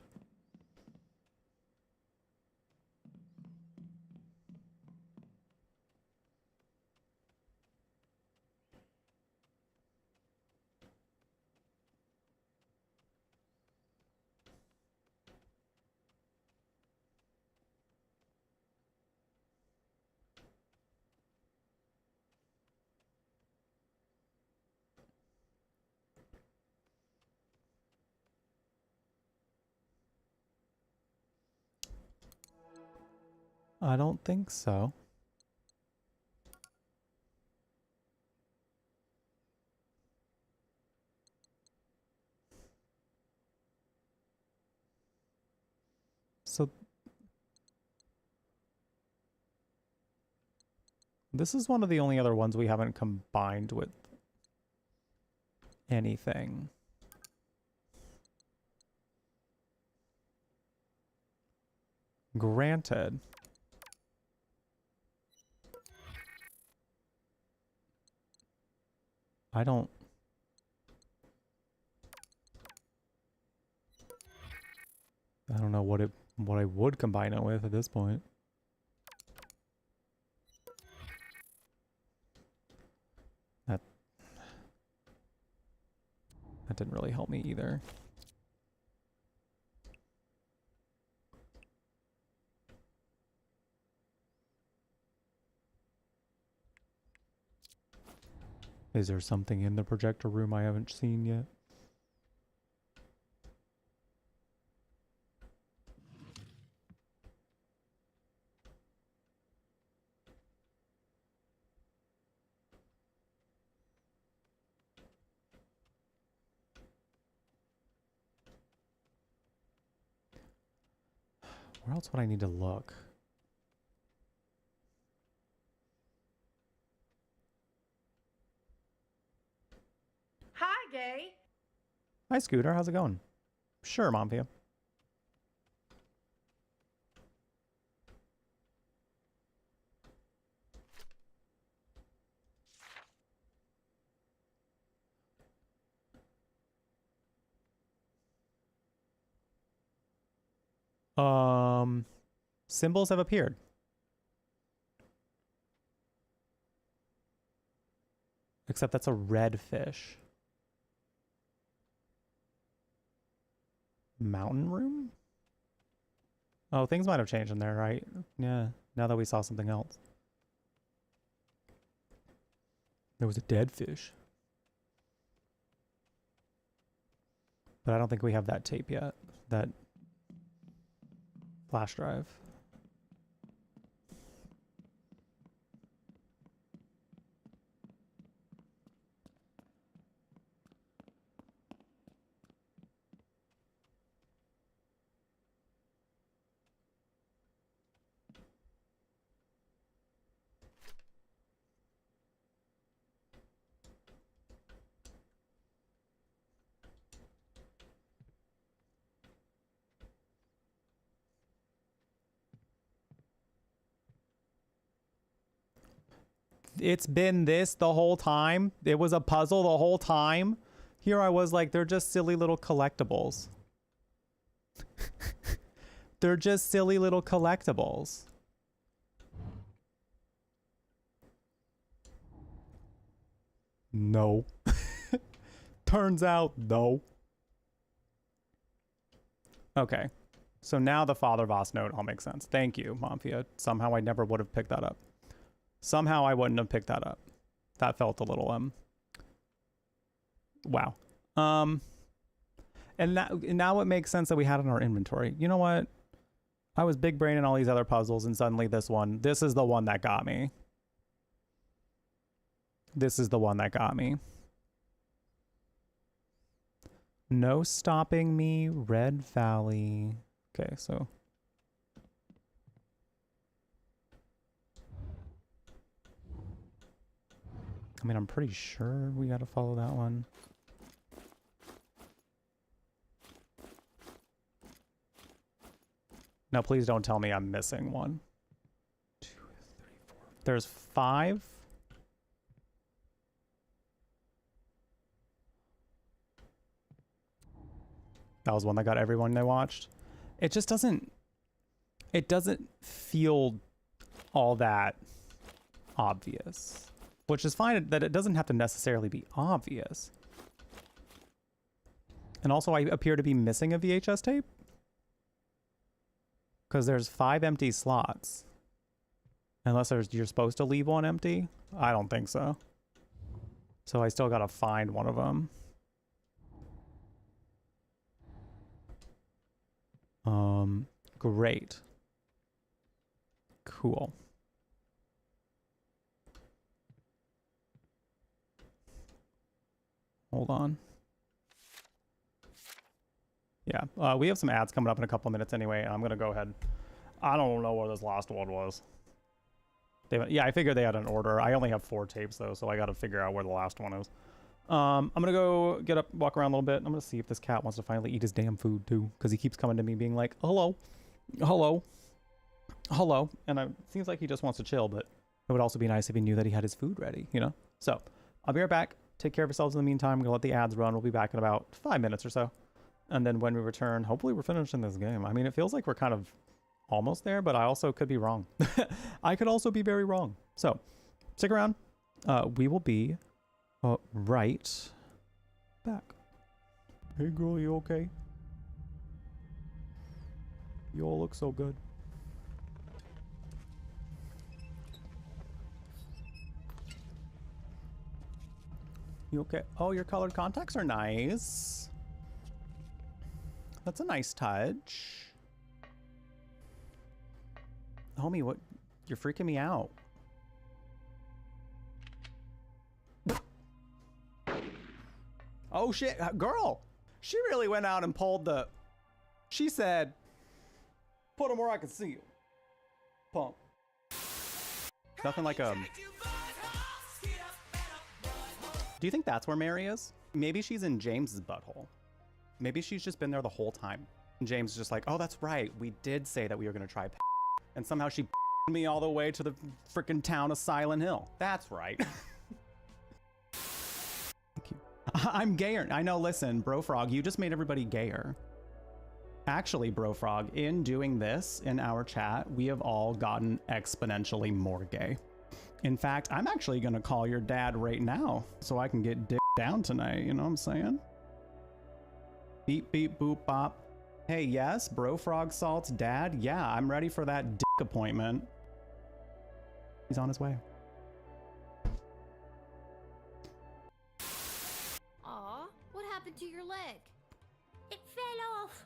I don't think so. So this is one of the only other ones we haven't combined with anything. Granted. I don't know what I would combine it with at this point. That didn't really help me either. Is there something in the projector room I haven't seen yet? Where else would I need to look? Hi, Gay. Hi, Scooter. How's it going? Sure, Momfia. Symbols have appeared. Except that's a red fish. Mountain room? Oh, things might have changed in there, right? Yeah, now that we saw something else. There was a dead fish. But I don't think we have that tape yet. That flash drive. It's been this the whole time. It was a puzzle the whole time. Here I was like, they're just silly little collectibles. They're just silly little collectibles. No. Turns out, no. Okay. So now the Father Voss note all makes sense. Thank you, Mafia. Somehow I never would have picked that up. Somehow I wouldn't have picked that up. That felt a little, wow. And now it makes sense that we had in our inventory. You know what? I was big brain in all these other puzzles, and suddenly this is the one that got me. This is the one that got me. No stopping me, Red Valley. Okay, so. I mean, I'm pretty sure we gotta follow that one. Now, please don't tell me I'm missing one. 2, 3, 4. There's 5. That was one that got everyone they watched. It just doesn't feel all that obvious, which is fine that it doesn't have to necessarily be obvious. And also I appear to be missing a VHS tape because there's 5 empty slots. Unless you're supposed to leave one empty. I don't think so. So I still gotta find one of them. Great. Cool. Hold on. Yeah, we have some ads coming up in a couple of minutes anyway, and I'm gonna go ahead. I don't know where this last one was. Yeah, I figured they had an order. I only have 4 tapes though, so I gotta figure out where the last one is. I'm gonna go get up, walk around a little bit. I'm gonna see if this cat wants to finally eat his damn food too, because he keeps coming to me being like, hello, hello, hello. And it seems like he just wants to chill, but it would also be nice if he knew that he had his food ready, you know? So I'll be right back. Take care of yourselves in the meantime. I'm gonna let the ads run. We'll be back in about 5 minutes or so. And then when we return, hopefully we're finishing this game. I mean, it feels like we're kind of almost there, but I also could be wrong. I could also be very wrong. So stick around. We will be right back. Hey girl, you okay? You all look so good. You okay? Oh, your colored contacts are nice. That's a nice touch. Homie, what? You're freaking me out. Oh shit, girl! She really went out and pulled the... She said, put them where I can see you. Pump. Nothing like Do you think that's where Mary is? Maybe she's in James's butthole. Maybe she's just been there the whole time. And James is just like, oh, that's right. We did say that we were gonna try and somehow she me all the way to the freaking town of Silent Hill. That's right. Thank you. I'm gayer. I know, listen, Brofrog, you just made everybody gayer. Actually, Brofrog, in doing this in our chat, we have all gotten exponentially more gay. In fact, I'm actually gonna call your dad right now so I can get dick down tonight, you know what I'm saying? Beep, beep, boop, bop. Hey, yes, Brofrog Salt's dad? Yeah, I'm ready for that dick appointment. He's on his way. Aw, what happened to your leg? It fell off.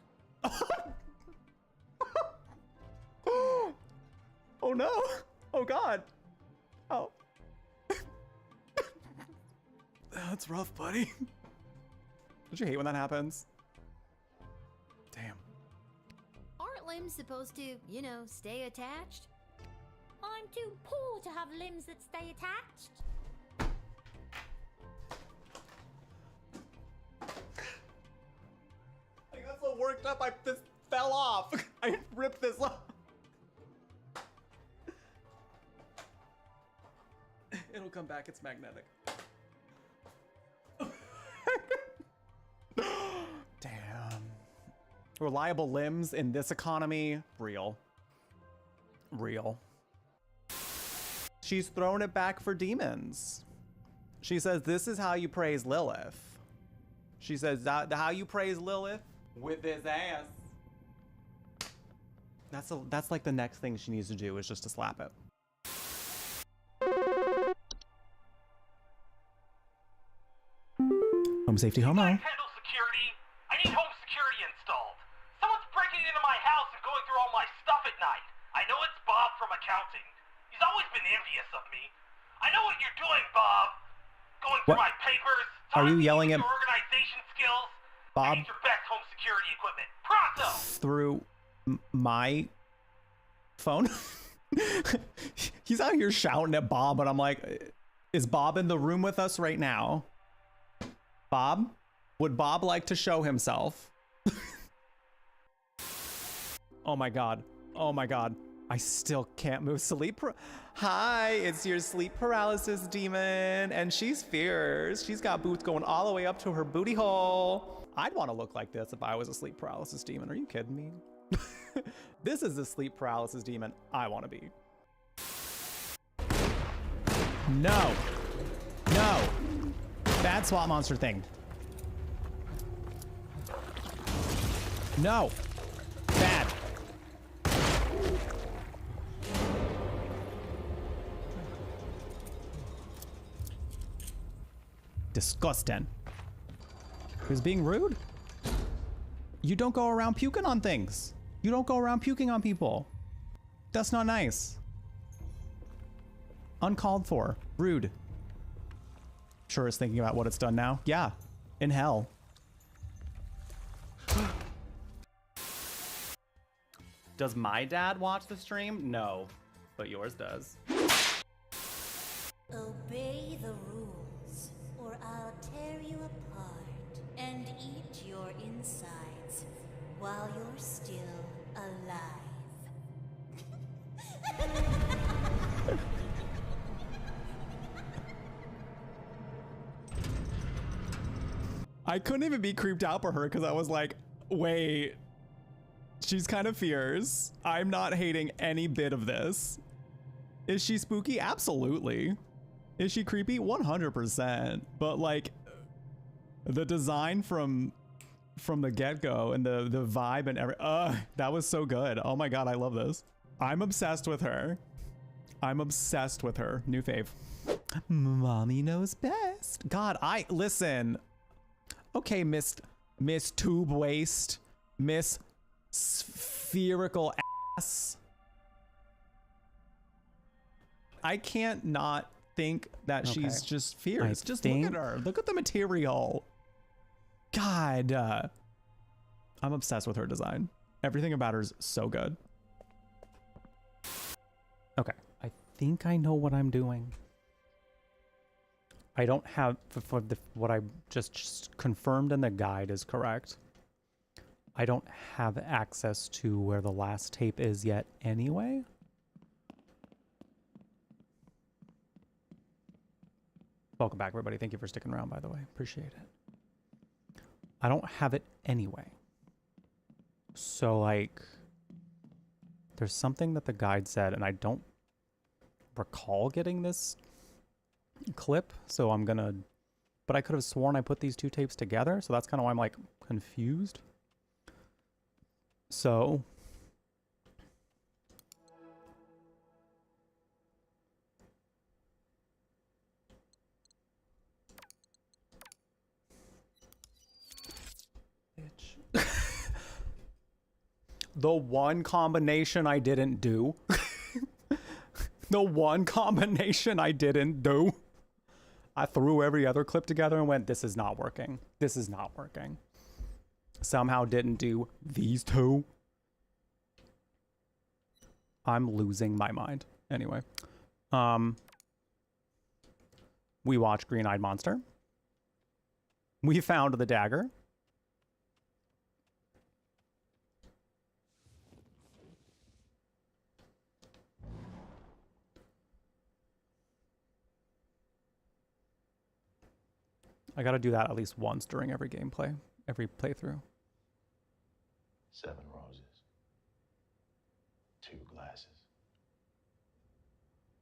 Oh no! Oh god! Oh. That's rough, buddy. Don't you hate when that happens? Damn. Aren't limbs supposed to, you know, stay attached? I'm too poor to have limbs that stay attached. I got so worked up, this fell off. I ripped this off. It'll come back. It's magnetic. Damn. Reliable limbs in this economy? Real. Real. She's thrown it back for demons. She says, this is how you praise Lilith. She says, how you praise Lilith? With this ass. That's like the next thing she needs to do is just to slap it. Home safety, home now. Handle security. I need home security installed. Someone's breaking into my house and going through all my stuff at night. I know it's Bob from accounting. He's always been envious of me. I know what you're doing, Bob. Going through my papers. Are you yelling at Your organization skills. Bob? I need your best home security equipment. Pronto. Through my phone? He's out here shouting at Bob, and I'm like, is Bob in the room with us right now? Bob? Would Bob like to show himself? Oh my god. Oh my god. I still can't move. Hi, it's your sleep paralysis demon. And she's fierce. She's got boots going all the way up to her booty hole. I'd want to look like this if I was a sleep paralysis demon. Are you kidding me? This is the sleep paralysis demon I want to be. No. No. Bad swamp monster thing. No. Bad. Disgusting. Who's being rude? You don't go around puking on things. You don't go around puking on people. That's not nice. Uncalled for. Rude. Sure is thinking about what it's done now. Yeah. In hell. Does my dad watch the stream? No. But yours does. Obey the rules, or I'll tear you apart and eat your insides while you're still alive. I couldn't even be creeped out for her because I was like, wait, she's kind of fierce. I'm not hating any bit of this. Is she spooky? Absolutely. Is she creepy? 100%. But like the design from the get-go and the vibe and that was so good. Oh my god, I love this. I'm obsessed with her. I'm obsessed with her. New fave. Mommy knows best. God, listen. Okay, Miss Tube Waist, Miss Spherical Ass. I can't not think that she's just fierce. Just look at her. Look at the material. God. I'm obsessed with her design. Everything about her is so good. Okay. I think I know what I'm doing. I don't have, what I just confirmed in the guide is correct. I don't have access to where the last tape is yet anyway. Welcome back, everybody. Thank you for sticking around, by the way. Appreciate it. I don't have it anyway. So, like, there's something that the guide said, and I don't recall getting this clip, so I'm gonna, but I could have sworn I put these two tapes together, so that's kind of why I'm like confused. So bitch. The one combination I didn't do. The one combination I didn't do. I threw every other clip together and went, this is not working. This is not working. Somehow didn't do these two. I'm losing my mind. Anyway. We watched Green-Eyed Monster. We found the dagger. I gotta do that at least once during every gameplay, every playthrough. 7 roses. 2 glasses.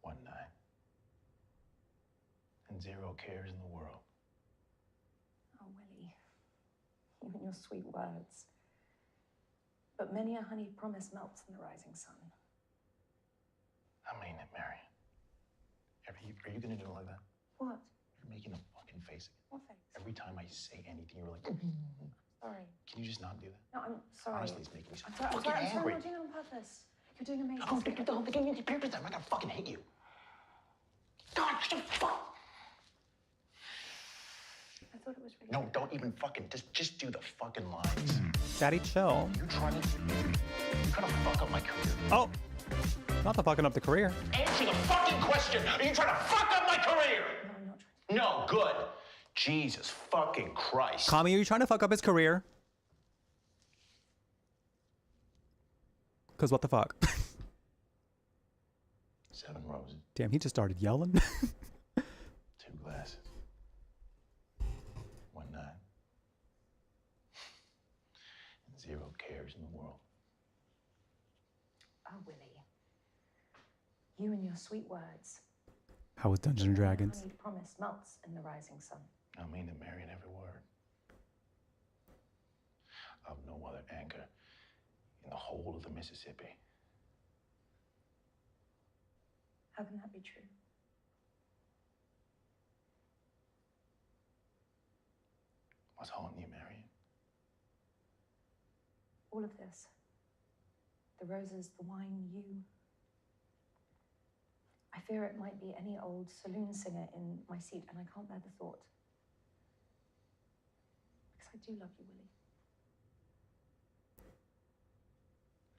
1 night. And 0 cares in the world. Oh, Willie, you and your sweet words. But many a honeyed promise melts in the rising sun. I mean it, Marion. Are you gonna do it like that? What? You're making a fucking face again. What face? Every time I say anything, you're like, Sorry. can you just not do that? No, I'm sorry. Honestly, it's making me so I'm sorry, fucking I'm angry. not doing it on purpose. You're doing amazing. Oh, don't give me papers time. I gotta fucking hate you. God, fuck. I thought it was really No, don't even fucking, just do the fucking lines. Daddy, chill. You're trying to fuck up my career. Oh, not the fucking up the career. Answer the fucking question. Are you trying to fuck up my career? No, I'm not trying. No, good. Jesus fucking Christ. Kami, are you trying to fuck up his career? Because what the fuck? 7 roses. Damn, he just started yelling. 2 glasses. 1 night. And 0 cares in the world. Oh, Willie. You and your sweet words. How was Dungeons and Dragons? Honeyed promise melts in the rising sun. I mean it, Marion, every word. I've no other anchor in the whole of the Mississippi. How can that be true? What's haunting you, Marion? All of this. The roses, the wine, you. I fear it might be any old saloon singer in my seat, and I can't bear the thought. Because I do love you, Willie.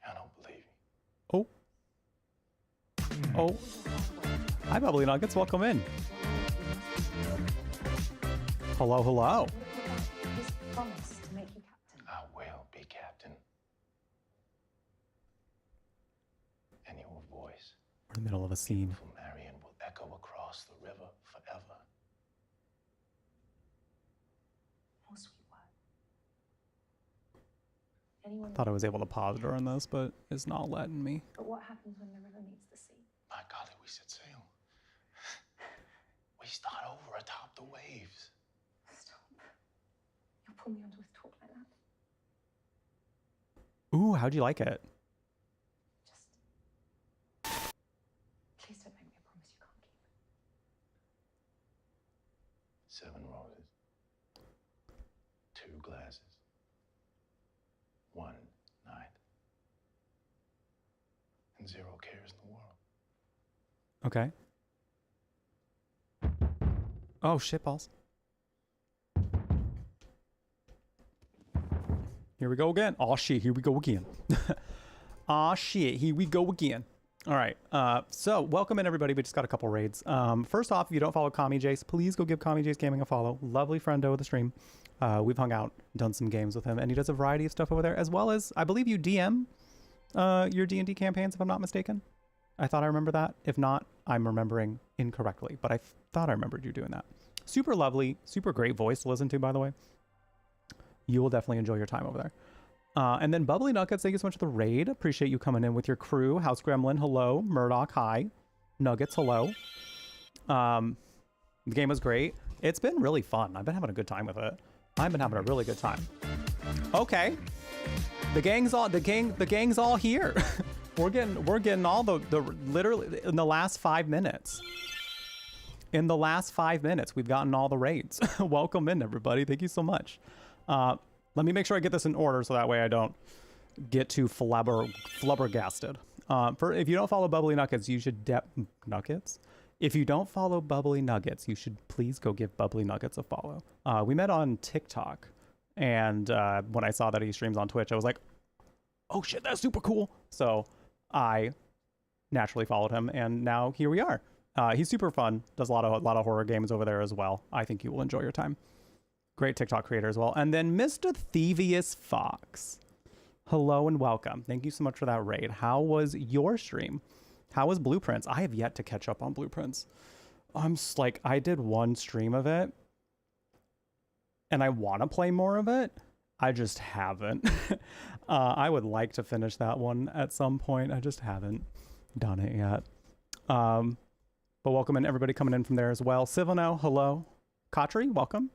I don't believe you. Oh. Hi, Bubbly Nuggets. Welcome in. Hello, hello. His promise to make you captain. I will be captain. And your voice, We're in the middle of a scene. from Marion, will echo across the river forever. Oh, sweet word. Anyone Thought I was able to pause during this, but it's not letting me. But what happens when the river meets the sea? My golly, we set sail. We start over atop the waves. Stop. You'll pull me onto his talk like that. Ooh, how'd you like it? Please don't make me a promise you can't keep. 7 roses. 2 glasses. 1 night. And 0 cares in the world. Okay. Oh, shit balls. Here we go again. Oh, shit. Here we go again. Aw, shit. Here we go again. All right. So welcome in, everybody. We just got a couple raids. First off, if you don't follow Kami Jace, please go give Kami Jace Gaming a follow. Lovely friendo of the stream. We've hung out, done some games with him, and he does a variety of stuff over there, as well as, I believe you DM your D&D campaigns, if I'm not mistaken. I thought I remember that. If not, I'm remembering incorrectly, but I thought I remembered you doing that. Super lovely, super great voice to listen to, by the way. You will definitely enjoy your time over there. And then Bubbly Nuggets, thank you so much for the raid. Appreciate you coming in with your crew. House Gremlin, hello. Murdoch, hi. Nuggets, hello. The game was great. It's been really fun. I've been having a good time with it. I've been having a really good time. Okay. The gang's all here. We're getting all the literally in the last 5 minutes. In the last 5 minutes, we've gotten all the raids. Welcome in, everybody. Thank you so much. Let me make sure I get this in order so that way I don't get too flubbergasted. If you don't follow Bubbly Nuggets, you should Nuggets? If you don't follow Bubbly Nuggets, you should please go give Bubbly Nuggets a follow. We met on TikTok, and when I saw that he streams on Twitch, I was like, oh shit, that's super cool. So I naturally followed him, and now here we are. He's super fun, does a lot of horror games over there as well. I think you will enjoy your time. Great TikTok creator as well. And then Mr. Thievius Fox. Hello and welcome. Thank you so much for that raid. How was your stream? How was Blueprints? I have yet to catch up on Blueprints. I did one stream of it, and I want to play more of it. I just haven't. I would like to finish that one at some point. I just haven't done it yet. But welcome in everybody coming in from there as well. Sivano, hello. Katri, welcome.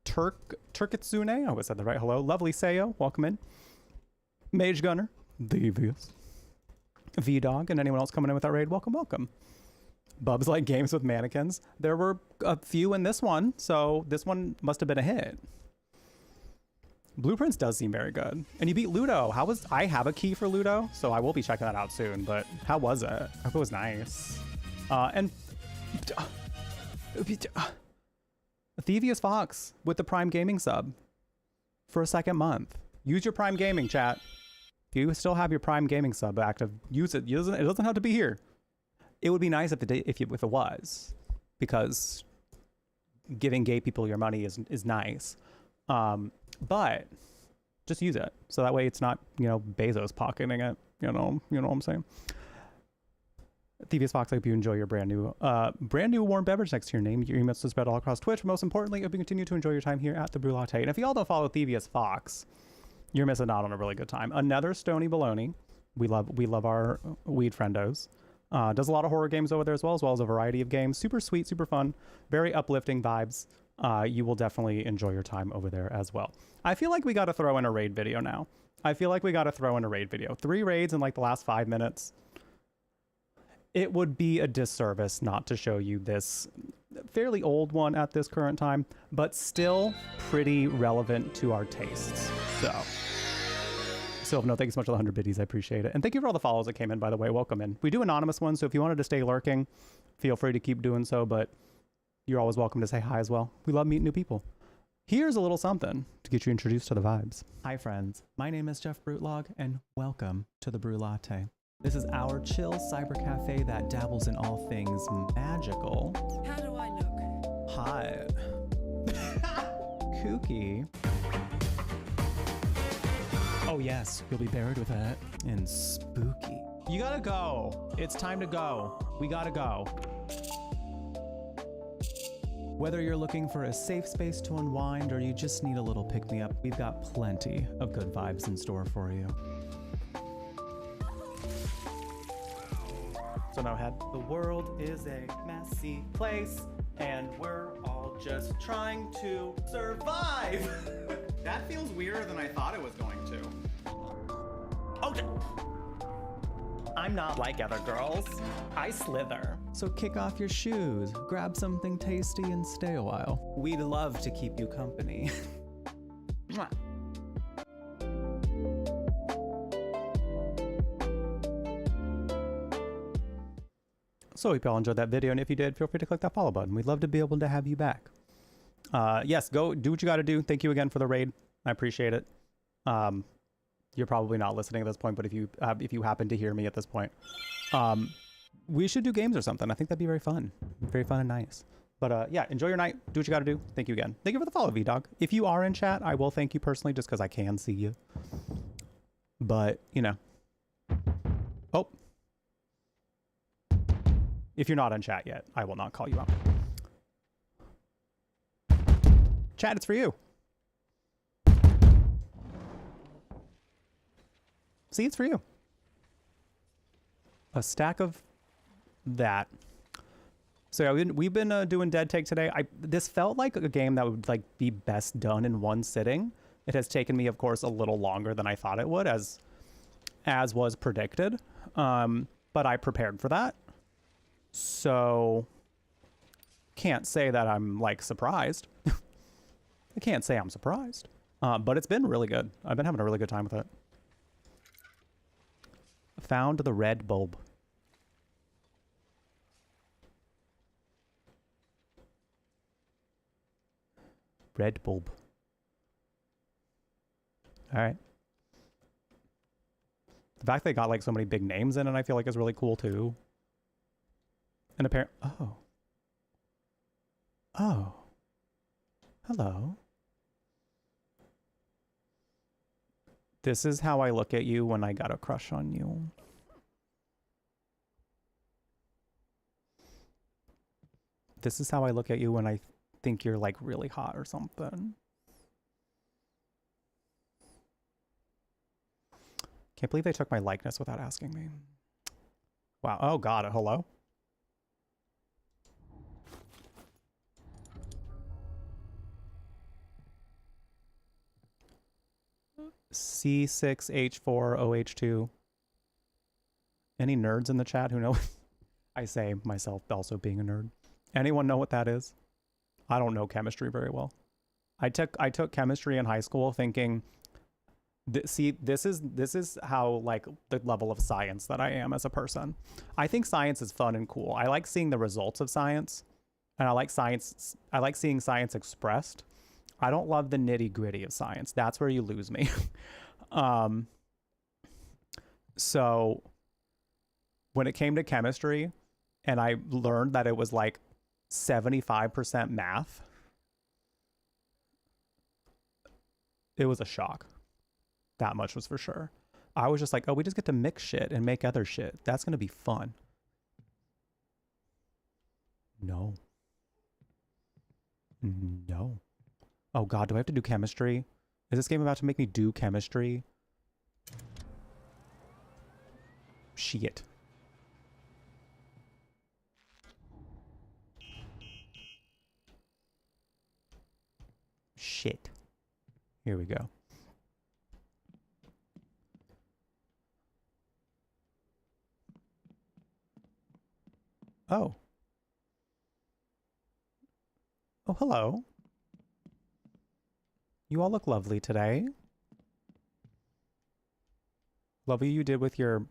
Turkitsune, I always said that right. Hello. Lovely Sayo, welcome in. Mage Gunner, Devious. V-Dog, and anyone else coming in with our raid, welcome, welcome. Bubs like games with mannequins. There were a few in this one, so this one must have been a hit. Blueprints does seem very good. And you beat Ludo. I have a key for Ludo, so I will be checking that out soon, but how was it? I hope it was nice. And Thievius Fox with the Prime Gaming sub for a second month. Use your Prime Gaming, chat. If you still have your Prime Gaming sub active, use it. It doesn't have to be here. It would be nice if it was, because giving gay people your money is nice. But just use it, so that way it's not, Bezos pocketing it. You know what I'm saying? Thievius Fox, I hope you enjoy your brand new warm beverage next to your name. Your emails to spread all across Twitch. But most importantly, I hope you continue to enjoy your time here at the Brew Latte. And if you all don't follow Thievius Fox, you're missing out on a really good time. Another Stony Baloney. We love our weed friendos. Does a lot of horror games over there as well as a variety of games. Super sweet, super fun, very uplifting vibes. You will definitely enjoy your time over there as well. I feel like we got to throw in a raid video now. 3 raids in like the last 5 minutes. It would be a disservice not to show you this fairly old one at this current time, but still pretty relevant to our tastes. So, Sylvano, thank you so much for the 100 biddies. I appreciate it. And thank you for all the follows that came in, by the way. Welcome in. We do anonymous ones, so if you wanted to stay lurking, feel free to keep doing so, but you're always welcome to say hi as well. We love meeting new people. Here's a little something to get you introduced to the vibes. Hi, friends. My name is jeffbrutlag, and welcome to the Brew Latte. This is our chill cyber cafe that dabbles in all things magical. How do I look? Hot. Kooky. Oh yes, you'll be buried with it. And spooky. You gotta go. It's time to go. We gotta go. Whether you're looking for a safe space to unwind or you just need a little pick-me-up, we've got plenty of good vibes in store for you. So no head. The world is a messy place, and we're all just trying to survive. That feels weirder than I thought it was going to. Oh, I'm not like other girls. I slither. So kick off your shoes, grab something tasty, and stay a while. We'd love to keep you company. Mwah. So hope you all enjoyed that video, and if you did, feel free to click that follow button. We'd love to be able to have you back. Yes, go do what you got to do. Thank you again for the raid. I appreciate it. You're probably not listening at this point, but if you happen to hear me at this point, we should do games or something. I think that'd be very fun and nice. But yeah, enjoy your night. Do what you got to do. Thank you again. Thank you for the follow, V-Dog. If you are in chat, I will thank you personally just because I can see you. But, Oh. If you're not in chat yet, I will not call you out. Chat, it's for you. See, it's for you. A stack of that. So yeah, we've been doing Dead Take today. This felt like a game that would be best done in one sitting. It has taken me, of course, a little longer than I thought it would, as was predicted. But I prepared for that. So can't say that I'm surprised. I can't say I'm surprised. But it's been really good. I've been having a really good time with it. Found the red bulb. Red bulb. All right. The fact they got so many big names in it, I feel like is really cool too. And apparently, oh, hello. This is how I look at you when I got a crush on you. This is how I look at you when I think you're really hot or something. Can't believe they took my likeness without asking me. Wow. Oh, God. Hello? C6H4OH2. Any nerds in the chat who know? I say myself also being a nerd. Anyone know what that is? I don't know chemistry very well. I took chemistry in high school thinking, this is how like the level of science that I am as a person. I think science is fun and cool. I like seeing the results of science, and I like seeing science expressed. I don't love the nitty-gritty of science. That's where you lose me. So when it came to chemistry and I learned that it was like 75% math, it was a shock. That much was for sure. I was just like, oh, we just get to mix shit and make other shit. That's going to be fun. No. No. Oh God, do I have to do chemistry? Is this game about to make me do chemistry? Shit. Shit. Here we go. Oh. Oh, hello. You all look lovely today. Lovely you did with your...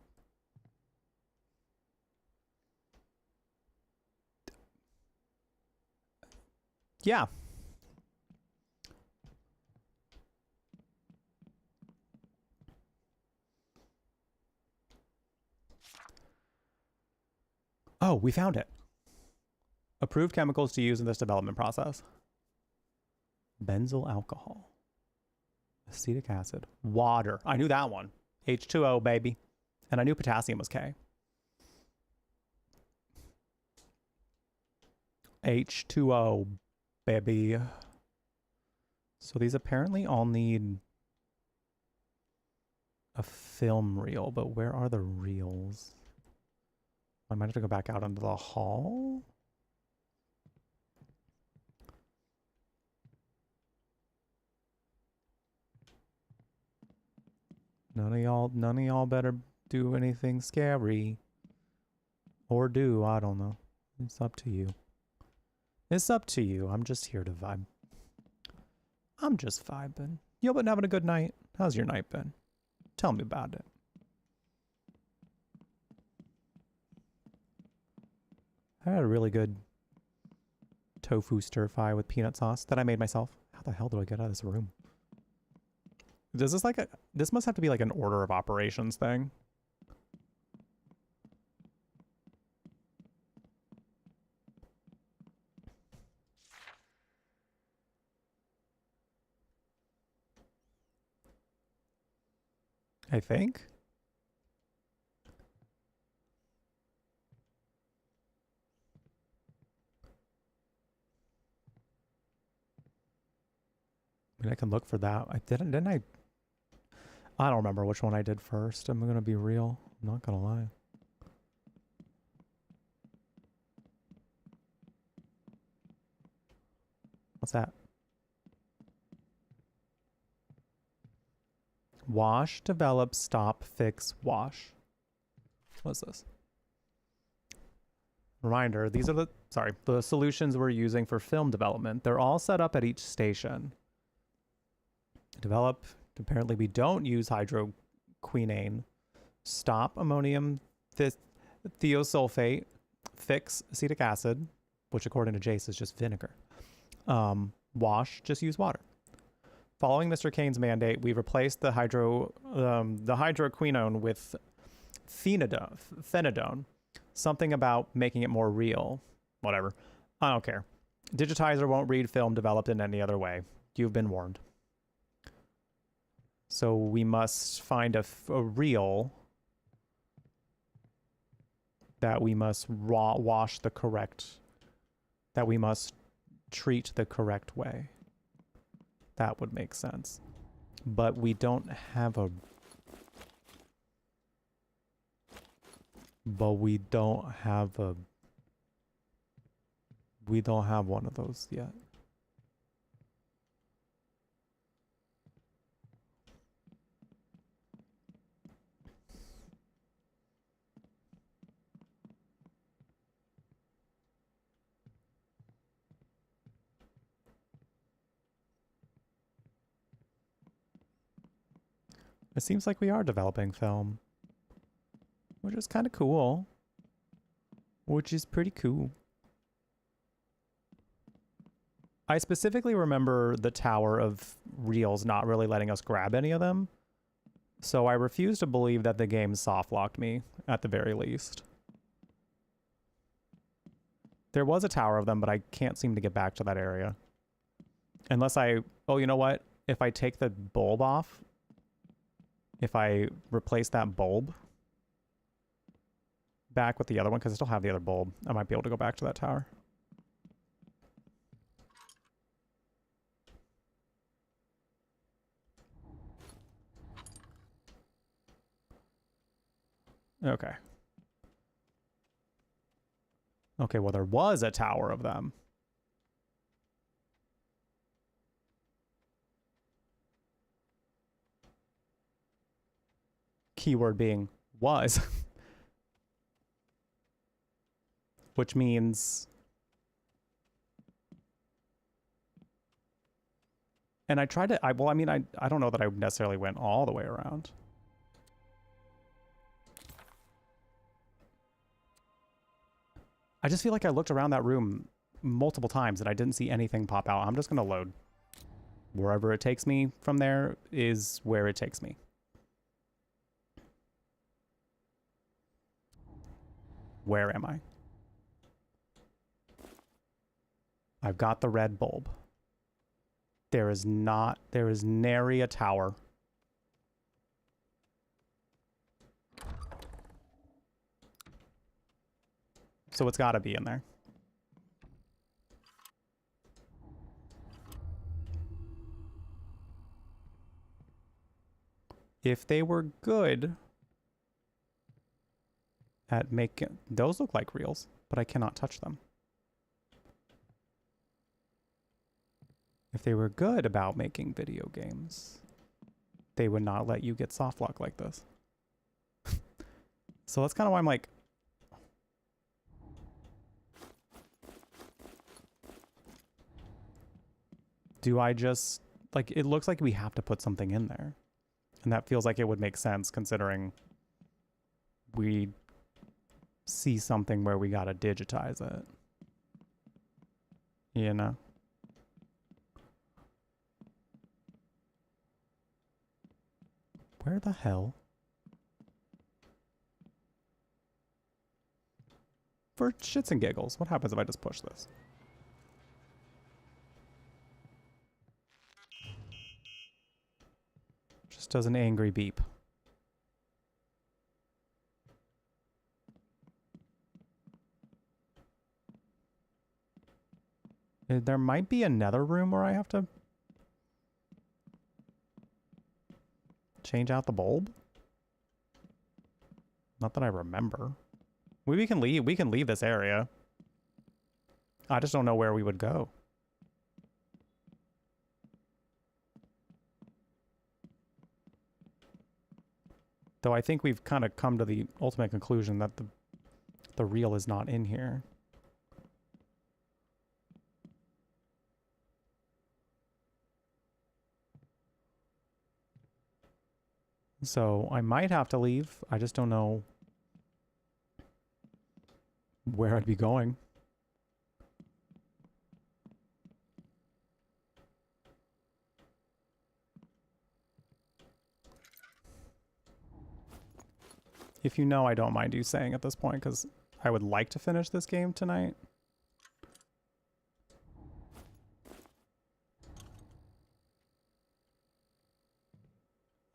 Yeah. Oh, we found it. Approved chemicals to use in this development process. Benzyl alcohol. Acetic acid. Water. I knew that one. H2O, baby. And I knew potassium was K. H2O, baby. So these apparently all need a film reel, but where are the reels? I might have to go back out into the hall. None of y'all better do anything scary. Or do, I don't know. It's up to you. It's up to you. I'm just here to vibe. I'm just vibing. Y'all been having a good night? How's your night been? Tell me about it. I had a really good tofu stir fry with peanut sauce that I made myself. How the hell do I get out of this room? Does this like this must have to be like an order of operations thing. I think. I mean, I can look for that. Didn't I? I don't remember which one I did first. I'm gonna be real. I'm not gonna lie. What's that? Wash, develop, stop, fix, wash. What's this? Reminder, these are the solutions we're using for film development. They're all set up at each station. Develop, apparently we don't use hydroquinone. Stop, ammonium thiosulfate. Fix, acetic acid, which according to Jace is just vinegar. Wash, just use water. Following Mr. Kane's mandate, we replaced the hydroquinone with phenidone. Something about making it more real. Whatever. I don't care. Digitizer won't read film developed in any other way. You've been warned. So we must find a reel that we must wash the correct, that we must treat the correct way. That would make sense. But we don't have a But we don't have one of those yet. It seems like we are developing film, which is kind of cool. Which is pretty cool. I specifically remember the tower of reels not really letting us grab any of them. So I refuse to believe that the game soft locked me, at the very least. There was a tower of them, but I can't seem to get back to that area. Unless I... Oh, you know what? If I take the bulb off, if I replace that bulb back with the other one, because I still have the other bulb, I might be able to go back to that tower. Okay. Okay, well, there was a tower of them. Keyword being was. Which means... And I tried to... I don't know that I necessarily went all the way around. I just feel like I looked around that room multiple times and I didn't see anything pop out. I'm just going to load. Wherever it takes me from there is where it takes me. Where am I? I've got the red bulb. There is nary a tower. So it's got to be in there. If they were good at making... Those look like reels, but I cannot touch them. If they were good about making video games, they would not let you get soft lock like this. So that's kind of why I'm like... Do I just... Like, it looks like we have to put something in there. And that feels like it would make sense considering we see something where we gotta digitize it. You know? Where the hell? For shits and giggles, what happens if I just push this? Just does an angry beep. There might be another room where I have to change out the bulb. Not that I remember. We can leave. We can leave this area. I just don't know where we would go. Though I think we've kind of come to the ultimate conclusion that the reel is not in here. So I might have to leave. I just don't know where I'd be going. If you know, I don't mind you saying at this point, because I would like to finish this game tonight.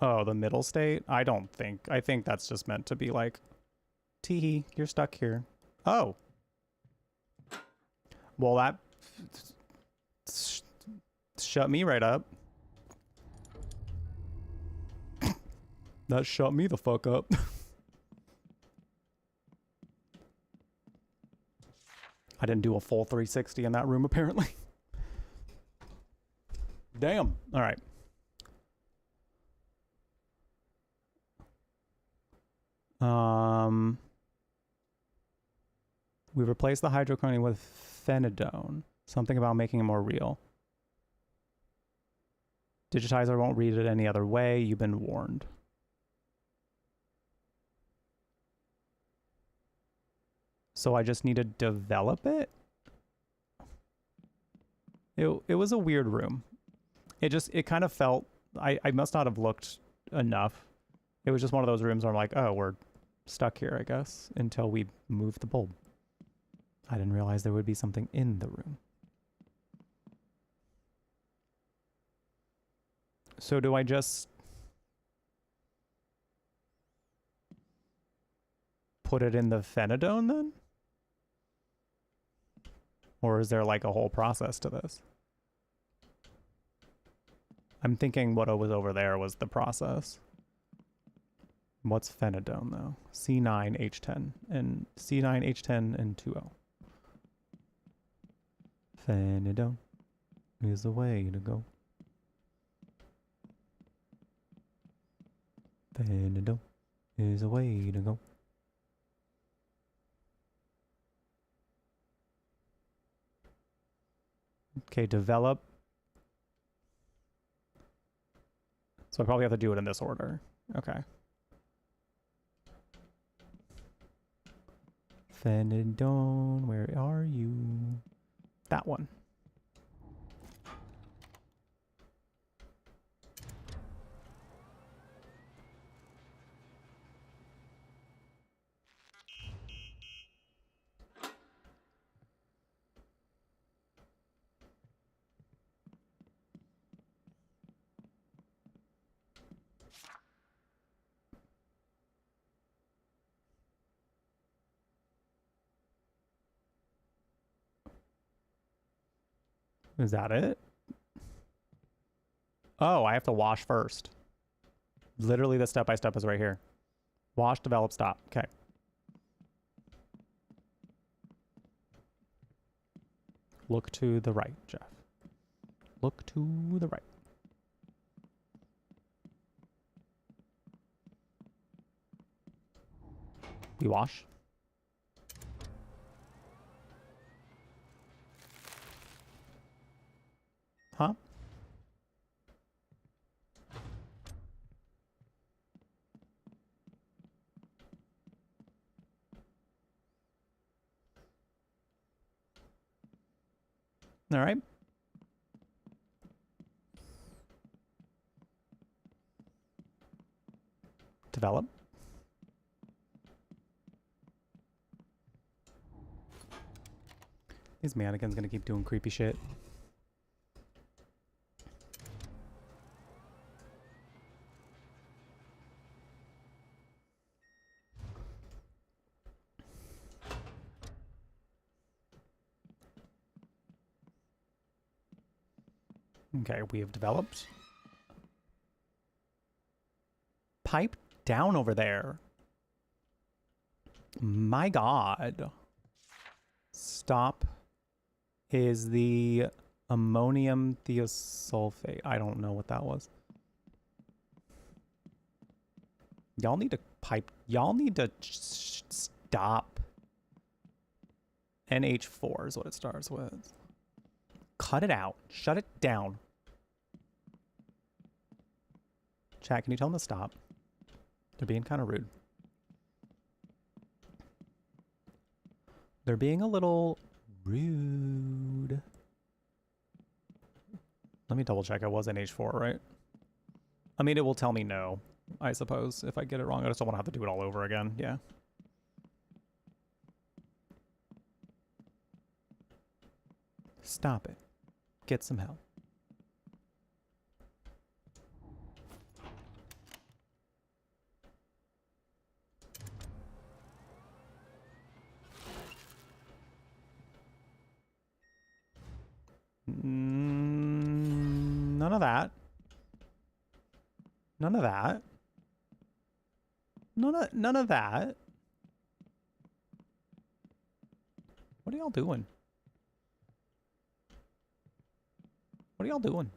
Oh, the middle state? I think that's just meant to be like, teehee, you're stuck here. Oh. Well, that shut me right up. That shut me the fuck up. I didn't do a full 360 in that room, apparently. Damn. All right. We replaced the hydrocodone with phenidone. Something about making it more real. Digitizer won't read it any other way. You've been warned. So I just need to develop it? It was a weird room. It kind of felt, I must not have looked enough. It was just one of those rooms where I'm like, oh, we're stuck here, I guess, until we move the bulb. I didn't realize there would be something in the room. So do I just put it in the phenidone then? Or is there like a whole process to this? I'm thinking what was over there was the process. What's phenidone though? C9H10 and C9H10 and 2O. Phenidone is the way to go. Phenidone is the way to go. Okay, develop. So I probably have to do it in this order. Okay. Phenidone, where are you? That one. Is that it? Oh, I have to wash first. Literally the step-by-step is right here. Wash, develop, stop. Okay. Look to the right, Jeff. Look to the right. We wash. Huh? All right. Develop. These mannequins gonna keep doing creepy shit. Okay, we have developed. Pipe down over there. My God. Stop is the ammonium thiosulfate. I don't know what that was. Y'all need to pipe. Y'all need to stop. NH4 is what it starts with. Cut it out. Shut it down. Chat, can you tell them to stop? They're being kind of rude. They're being a little rude. Let me double check. I was in H4, right? I mean, it will tell me no, I suppose, if I get it wrong. I just don't want to have to do it all over again. Yeah. Stop it. Get some help. None of that. None of that. None of that. What are y'all doing? What are y'all doing?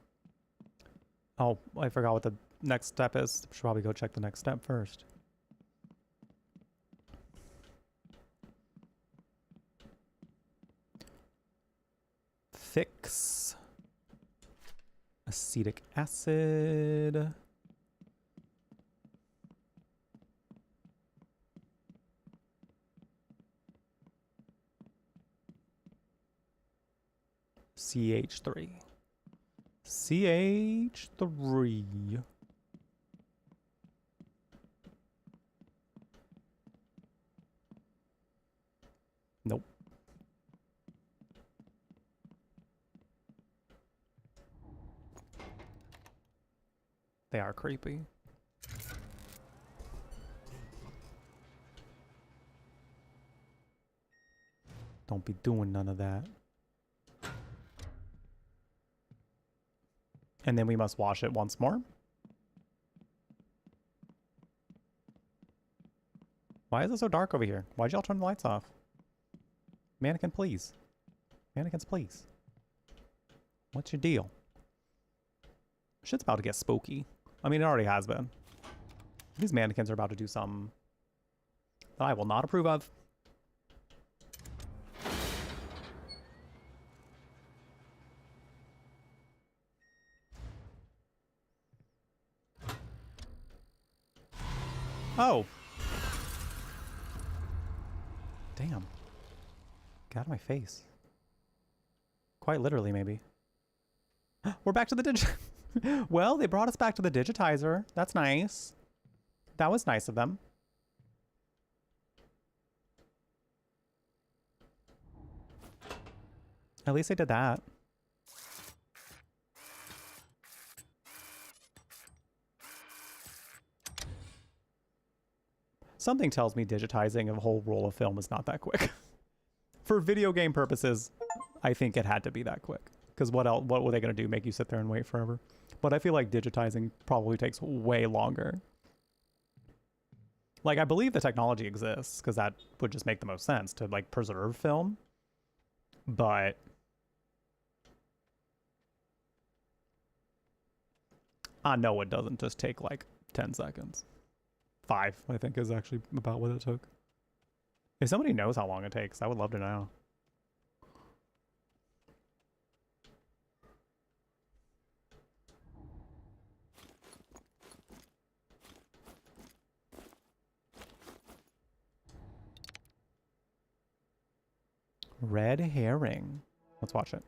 Oh, I forgot what the next step is. Should probably go check the next step first. Fix acetic acid. CH3. CH3. Nope. They are creepy. Don't be doing none of that. And then we must wash it once more. Why is it so dark over here? Why'd y'all turn the lights off? Mannequin, please. Mannequins, please. What's your deal? Shit's about to get spooky. I mean, it already has been. These mannequins are about to do something that I will not approve of. Oh. Damn. Get out of my face. Quite literally, maybe. We're back to the Well, they brought us back to the digitizer. That's nice. That was nice of them. At least they did that. Something tells me digitizing a whole roll of film is not that quick. For video game purposes, I think it had to be that quick. Because what else? What were they going to do? Make you sit there and wait forever? But I feel like digitizing probably takes way longer. Like, I believe the technology exists, because that would just make the most sense to, like, preserve film. But I know it doesn't just take, like, 10 seconds. 5, I think, is actually about what it took. If somebody knows how long it takes, I would love to know. Red herring. Let's watch it.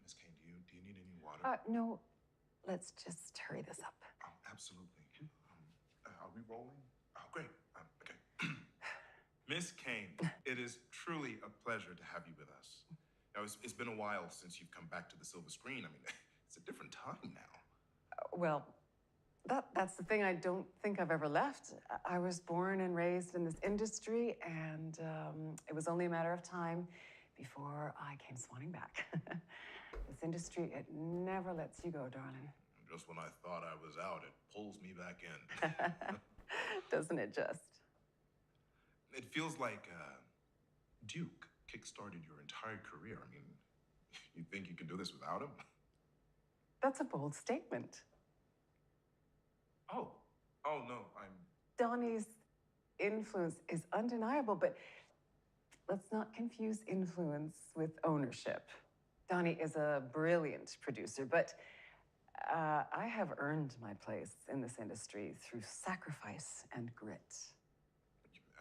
Miss Kane, do you need any water? No. Let's just hurry this up. Oh, absolutely. Are we rolling? Oh, great. Okay. Miss Kane, it is truly a pleasure to have you with us. Now, it's been a while since you've come back to the silver screen. I mean, it's a different time now. Well, that's the thing. I don't think I've ever left. I was born and raised in this industry, and it was only a matter of time before I came swanning back. This industry, it never lets you go, darling. Just when I thought I was out, it pulls me back in. Doesn't it just? It feels like Duke kickstarted your entire career. I mean, you think you can do this without him? That's a bold statement. Oh no, Donnie's influence is undeniable, but let's not confuse influence with ownership. Donnie is a brilliant producer, but I have earned my place in this industry through sacrifice and grit.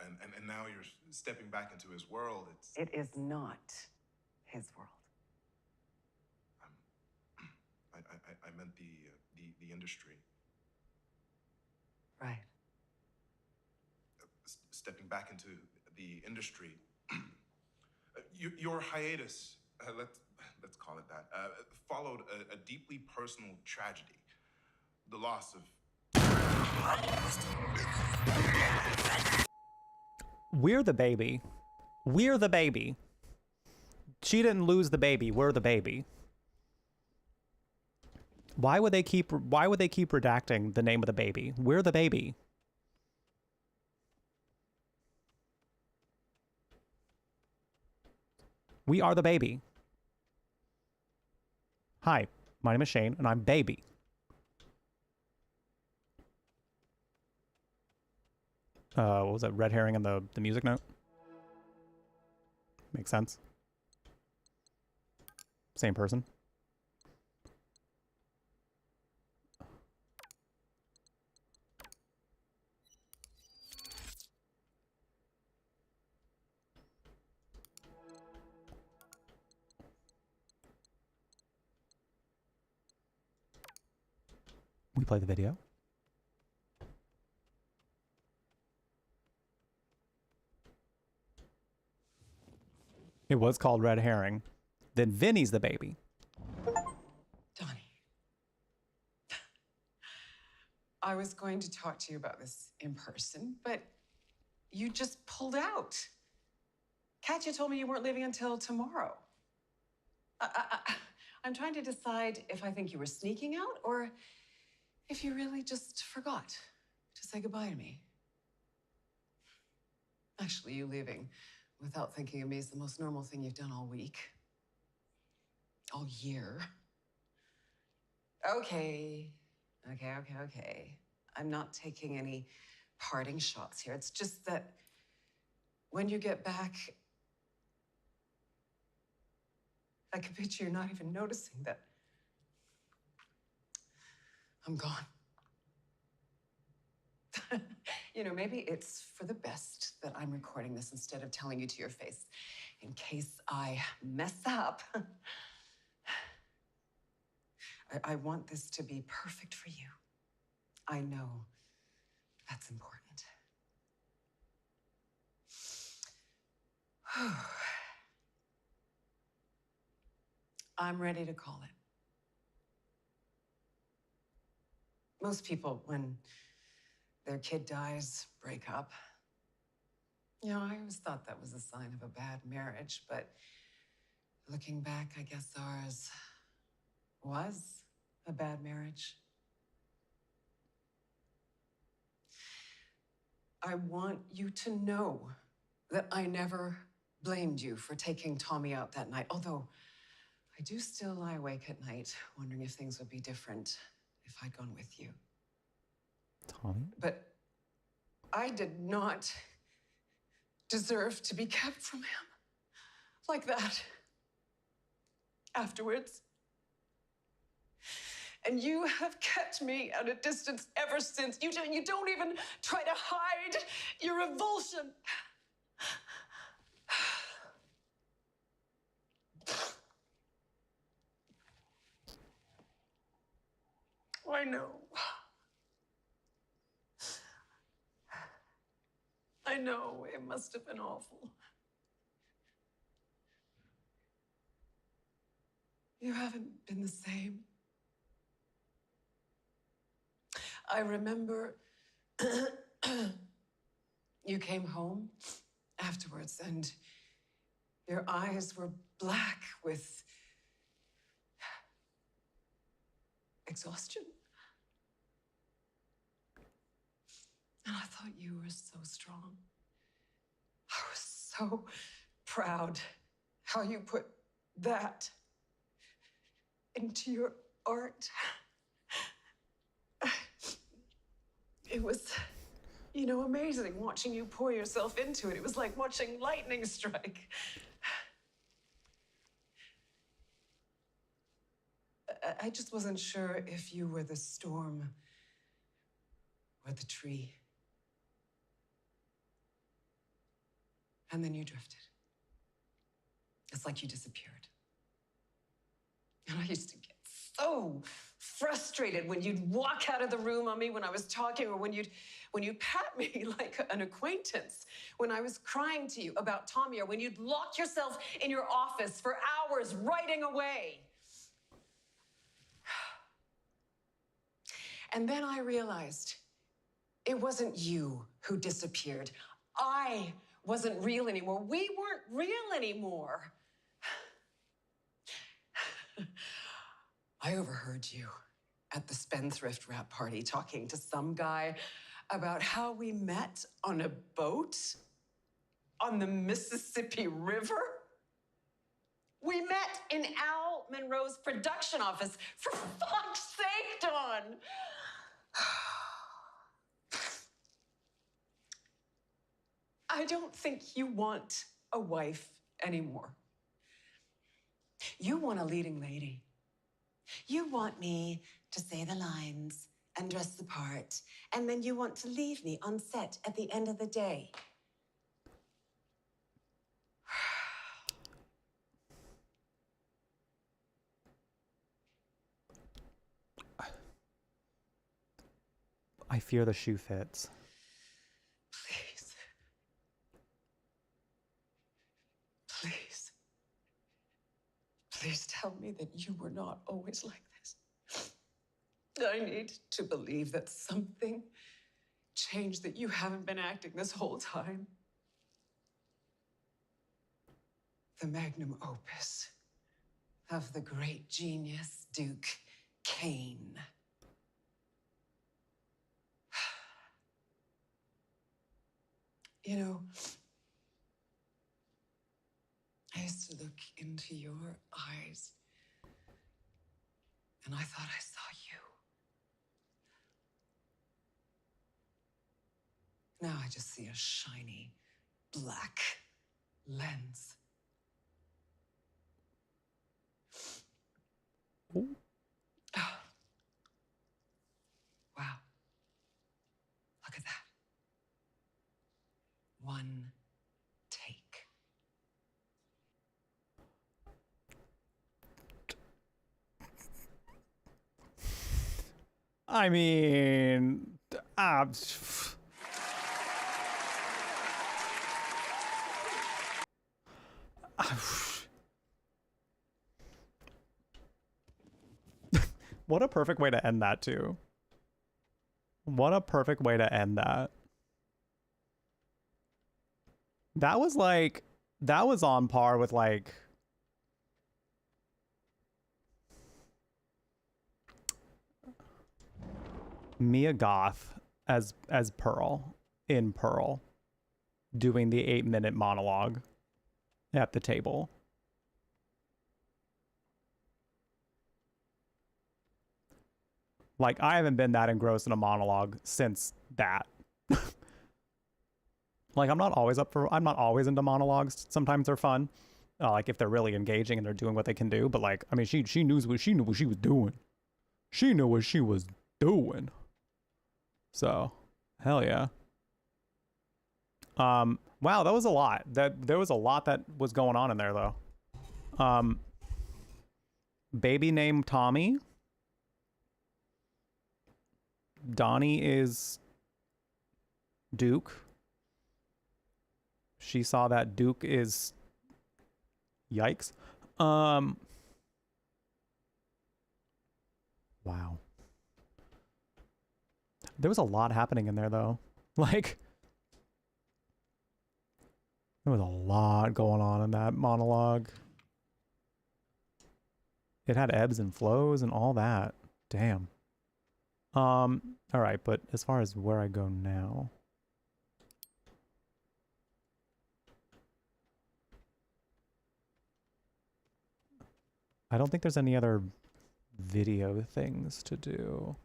And now you're stepping back into his world. It is not his world. I meant the industry. Right. Stepping back into the industry. Your hiatus, let's call it that, followed a deeply personal tragedy. The loss of... We're the baby. We're the baby. She didn't lose the baby. We're the baby. Why would they keep redacting the name of the baby? We're the baby. We are the baby. Hi, my name is Shane, and I'm baby. What was that? Red herring in the music note? Makes sense. Same person. We play the video. It was called Red Herring. Then Vinny's the baby. Donnie. I was going to talk to you about this in person, but you just pulled out. Katya told me you weren't leaving until tomorrow. I'm trying to decide if I think you were sneaking out or if you really just forgot to say goodbye to me. Actually, you leaving without thinking of me is the most normal thing you've done all week. All year. Okay. I'm not taking any parting shots here. It's just that when you get back, I can picture you not even noticing that I'm gone. You know, maybe it's for the best that I'm recording this instead of telling you to your face in case I mess up. I want this to be perfect for you. I know that's important. I'm ready to call it. Most people, when their kid dies, break up. You know, I always thought that was a sign of a bad marriage, but looking back, I guess ours was a bad marriage. I want you to know that I never blamed you for taking Tommy out that night, although I do still lie awake at night wondering if things would be different if I'd gone with you. Tommy? But I did not deserve to be kept from him like that afterwards. And you have kept me at a distance ever since. You don't even try to hide your revulsion. I know. I know it must have been awful. You haven't been the same. I remember you came home afterwards and your eyes were black with exhaustion. And I thought you were so strong. I was so proud how you put that into your art. It was, you know, amazing watching you pour yourself into it. It was like watching lightning strike. I just wasn't sure if you were the storm or the tree. And then you drifted. It's like you disappeared. And I used to get so frustrated when you'd walk out of the room on me when I was talking, or when you'd pat me like an acquaintance, when I was crying to you about Tommy, or when you'd lock yourself in your office for hours writing away. And then I realized it wasn't you who disappeared. I wasn't real anymore. We weren't real anymore. I overheard you at the Spendthrift Wrap party talking to some guy about how we met on a boat on the Mississippi River. We met in Al Monroe's production office. For fuck's sake, Dawn! I don't think you want a wife anymore. You want a leading lady. You want me to say the lines and dress the part, and then you want to leave me on set at the end of the day. I fear the shoe fits. Please. Please. Please tell me that you were not always like this. I need to believe that something changed, that you haven't been acting this whole time. The magnum opus of the great genius Duke Kane. You know, I used to look into your eyes, and I thought I saw you. Now I just see a shiny black lens. Ooh. Wow. Look at that. One take. I mean, what a perfect way to end that too. What a perfect way to end that. That was like, that was on par with like Mia Goth as Pearl in Pearl doing the 8-minute monologue at the table. Like, I haven't been that engrossed in a monologue since that. Like, I'm not always into monologues. Sometimes they're fun. Like if they're really engaging and they're doing what they can do. But like, I mean, she knew what she was doing. She knew what she was doing. So, hell yeah. Wow, that was a lot. There was a lot that was going on in there though. Baby named Tommy. Donnie is Duke. She saw that Duke is yikes. Wow. There was a lot happening in there though. Like there was a lot going on in that monologue. It had ebbs and flows and all that. Damn. All right, but as far as where I go now. I don't think there's any other video things to do.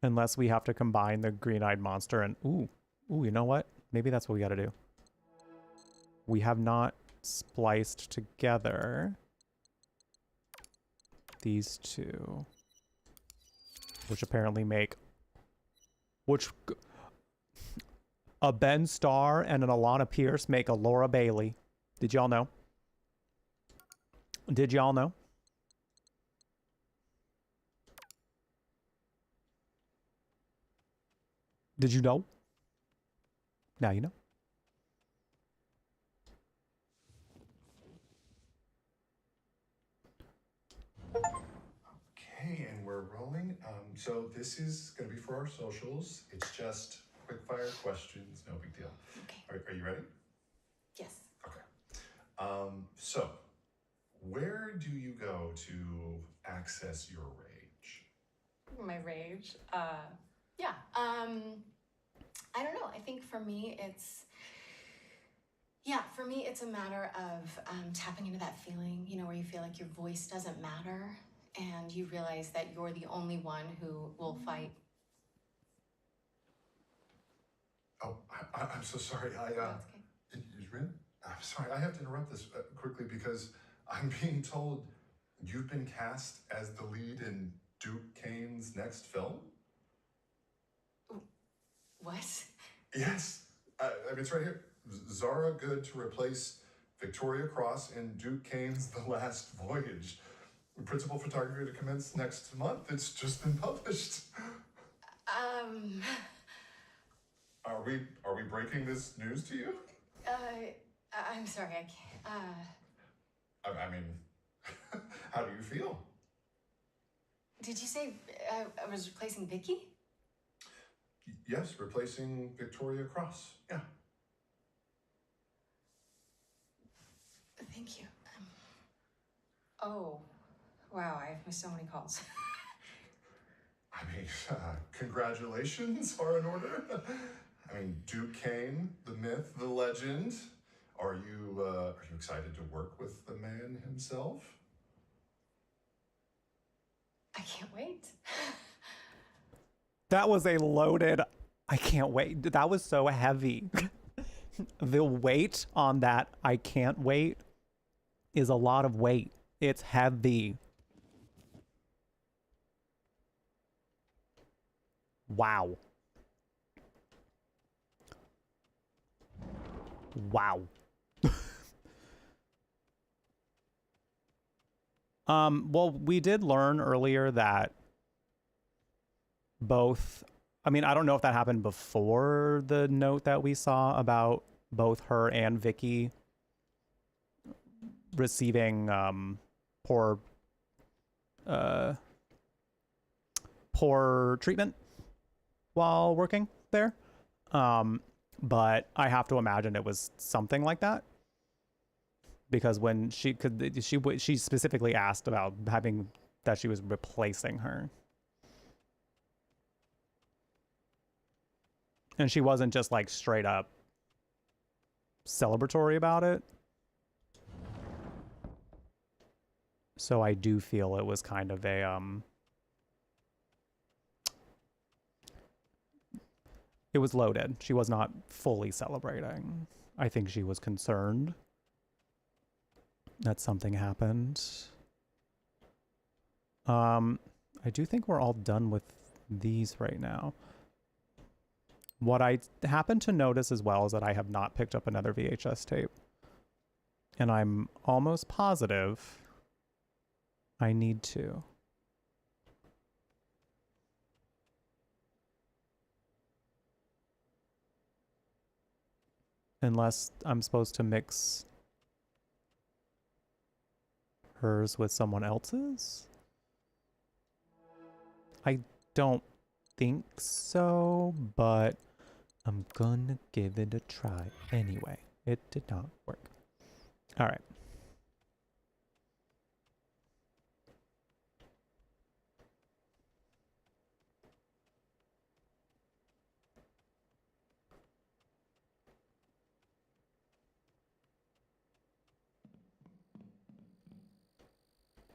Unless we have to combine the green-eyed monster and ooh, you know what? Maybe that's what we gotta do. We have not spliced together these two, which apparently make a Ben Starr and an Alana Pierce make a Laura Bailey. Did y'all know? Did y'all know? Did you know? Now you know. Okay, and we're rolling. So this is going to be for our socials. It's just quick fire questions, no big deal. Okay. Are you ready? Yes. Okay. So, where do you go to access your rage? My rage. Yeah. I don't know. I think for me, it's a matter of tapping into that feeling, you know, where you feel like your voice doesn't matter and you realize that you're the only one who will fight. Oh, I'm so sorry. That's okay. Really? I'm sorry. I have to interrupt this quickly because I'm being told you've been cast as the lead in Duke Kane's next film? What? Yes. I mean, it's right here. Zara Good to replace Victoria Cross in Duke Kane's The Last Voyage. Principal photography to commence next month. It's just been published. Are we breaking this news to you? I'm sorry, I can't. I mean, how do you feel? Did you say I was replacing Vicky? Yes, replacing Victoria Cross. Yeah. Thank you. Oh, wow, I've missed so many calls. I mean, congratulations are in order. I mean, Duke Kane, the myth, the legend. Are you excited to work with the man himself? I can't wait. That was a loaded, I can't wait. That was so heavy. The weight on that, I can't wait, is a lot of weight. It's heavy. Wow. Wow. Well, we did learn earlier that both, I mean, I don't know if that happened before the note that we saw about both her and Vicky receiving poor treatment while working there. But I have to imagine it was something like that. Because when she specifically asked about having that she was replacing her. And she wasn't just like straight up celebratory about it. So I do feel it was kind of a it was loaded. She was not fully celebrating. I think she was concerned that something happened. I do think we're all done with these right now. What I happen to notice as well is that I have not picked up another VHS tape. And I'm almost positive I need to. Unless I'm supposed to mix hers with someone else's? I don't think so, but I'm gonna give it a try anyway. It did not work. All right.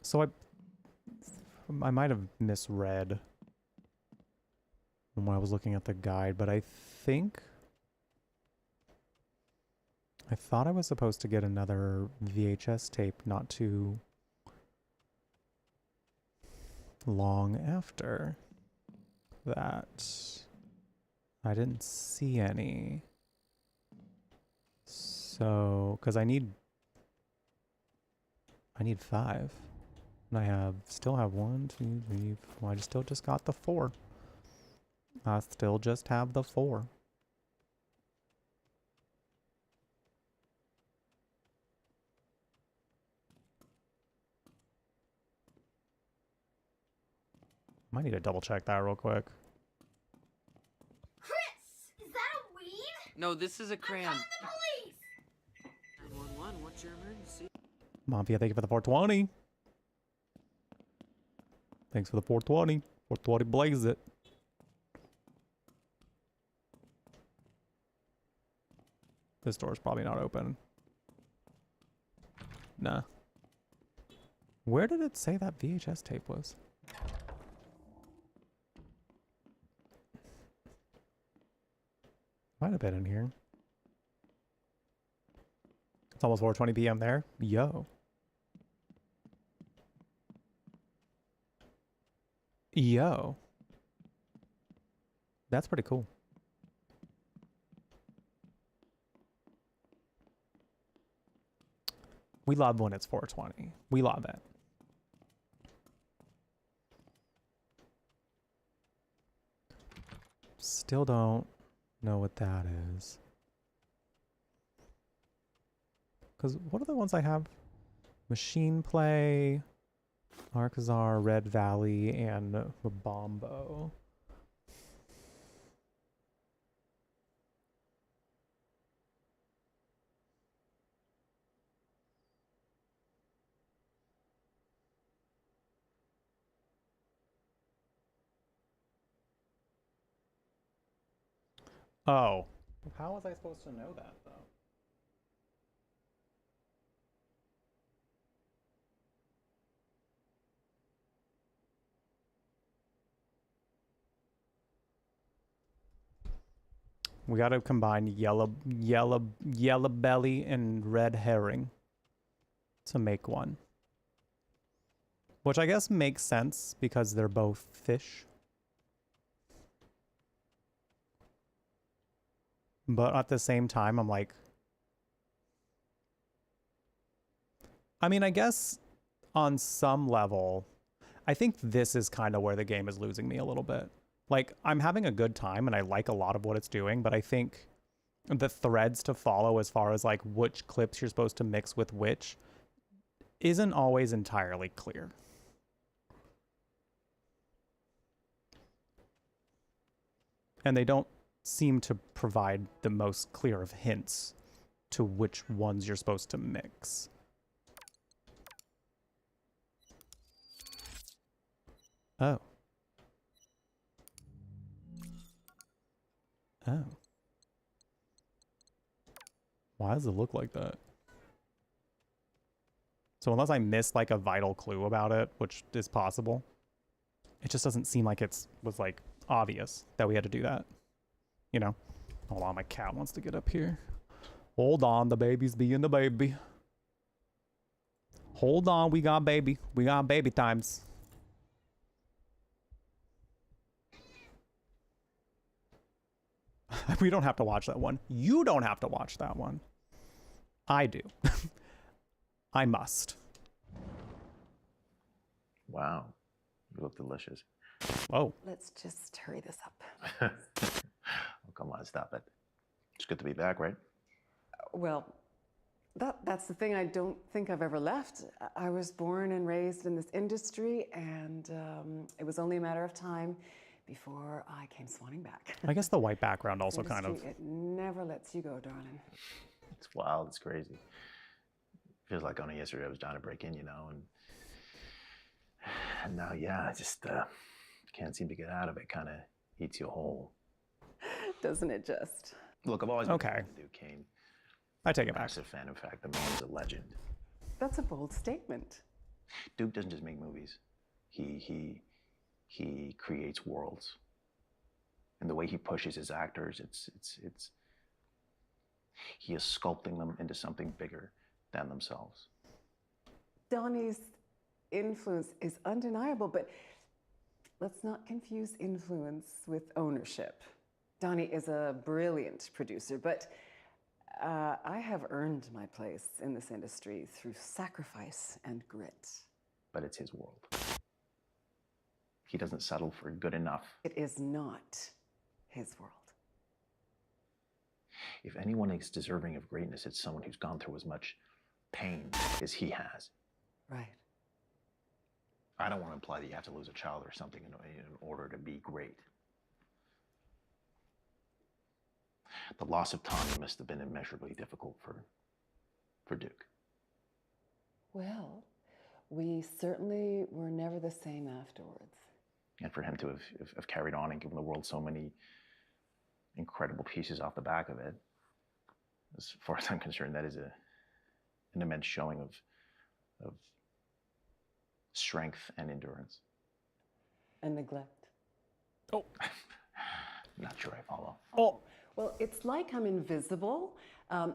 So I might have misread when I was looking at the guide, but I thought I was supposed to get another VHS tape not too long after that. I didn't see any. So, because I need 5. And I still have 1, 2, 3, 4. I still just got the 4. I still just have the 4. Might need to double check that real quick. Chris, No, this is a crayon. 911, what's your emergency? Mafia, thank you for the 420. Thanks for the 420. 420 blaze it. This door's probably not open. Nah. Where did it say that VHS tape was? Might have been in here. It's almost 4:20 p.m. there. Yo. Yo. That's pretty cool. We love when it's 4:20. We love it. Still don't know what that is. Because what are the ones I have? Machine Play, Arcazar, Red Valley, and Bombo. Oh. How was I supposed to know that, though? We got to combine yellow belly and red herring to make one. Which I guess makes sense because they're both fish. But at the same time, I'm like, I mean, I guess on some level, I think this is kind of where the game is losing me a little bit. Like, I'm having a good time and I like a lot of what it's doing, but I think the threads to follow as far as like which clips you're supposed to mix with which isn't always entirely clear. And they don't seem to provide the most clear of hints to which ones you're supposed to mix. Oh. Oh. Why does it look like that? So unless I missed like a vital clue about it, which is possible, it just doesn't seem like was like obvious that we had to do that. You know? Hold on, my cat wants to get up here. Hold on, the baby's being the baby. Hold on, we got baby. We got baby times. We don't have to watch that one. You don't have to watch that one. I do. I must. Wow. You look delicious. Oh. Let's just hurry this up. Oh, come on, stop it. It's good to be back, right? Well, that's the thing. I don't think I've ever left. I was born and raised in this industry, and it was only a matter of time before I came swanning back. I guess the white background also kind of... It never lets you go, darling. It's wild. It's crazy. Feels like only yesterday I was trying to break in, you know, and now, yeah, I just can't seem to get out of it. Kind of eats you whole. Doesn't it just? Look, I've always been a fan of Duke Kane. I take it back. Massive fan. In fact, the man is a legend. That's a bold statement. Duke doesn't just make movies. He creates worlds. And the way he pushes his actors, it's he is sculpting them into something bigger than themselves. Donnie's influence is undeniable, but let's not confuse influence with ownership. Donnie is a brilliant producer, but I have earned my place in this industry through sacrifice and grit. But it's his world. He doesn't settle for good enough. It is not his world. If anyone is deserving of greatness, it's someone who's gone through as much pain as he has. Right. I don't want to imply that you have to lose a child or something in order to be great. the loss of Tommy must have been immeasurably difficult for Duke. Well, we certainly were never the same afterwards. And for him to have carried on and given the world so many incredible pieces off the back of it, as far as I'm concerned, that is an immense showing of strength and endurance. And neglect. Oh. Not sure I follow. Oh. Well, it's like I'm invisible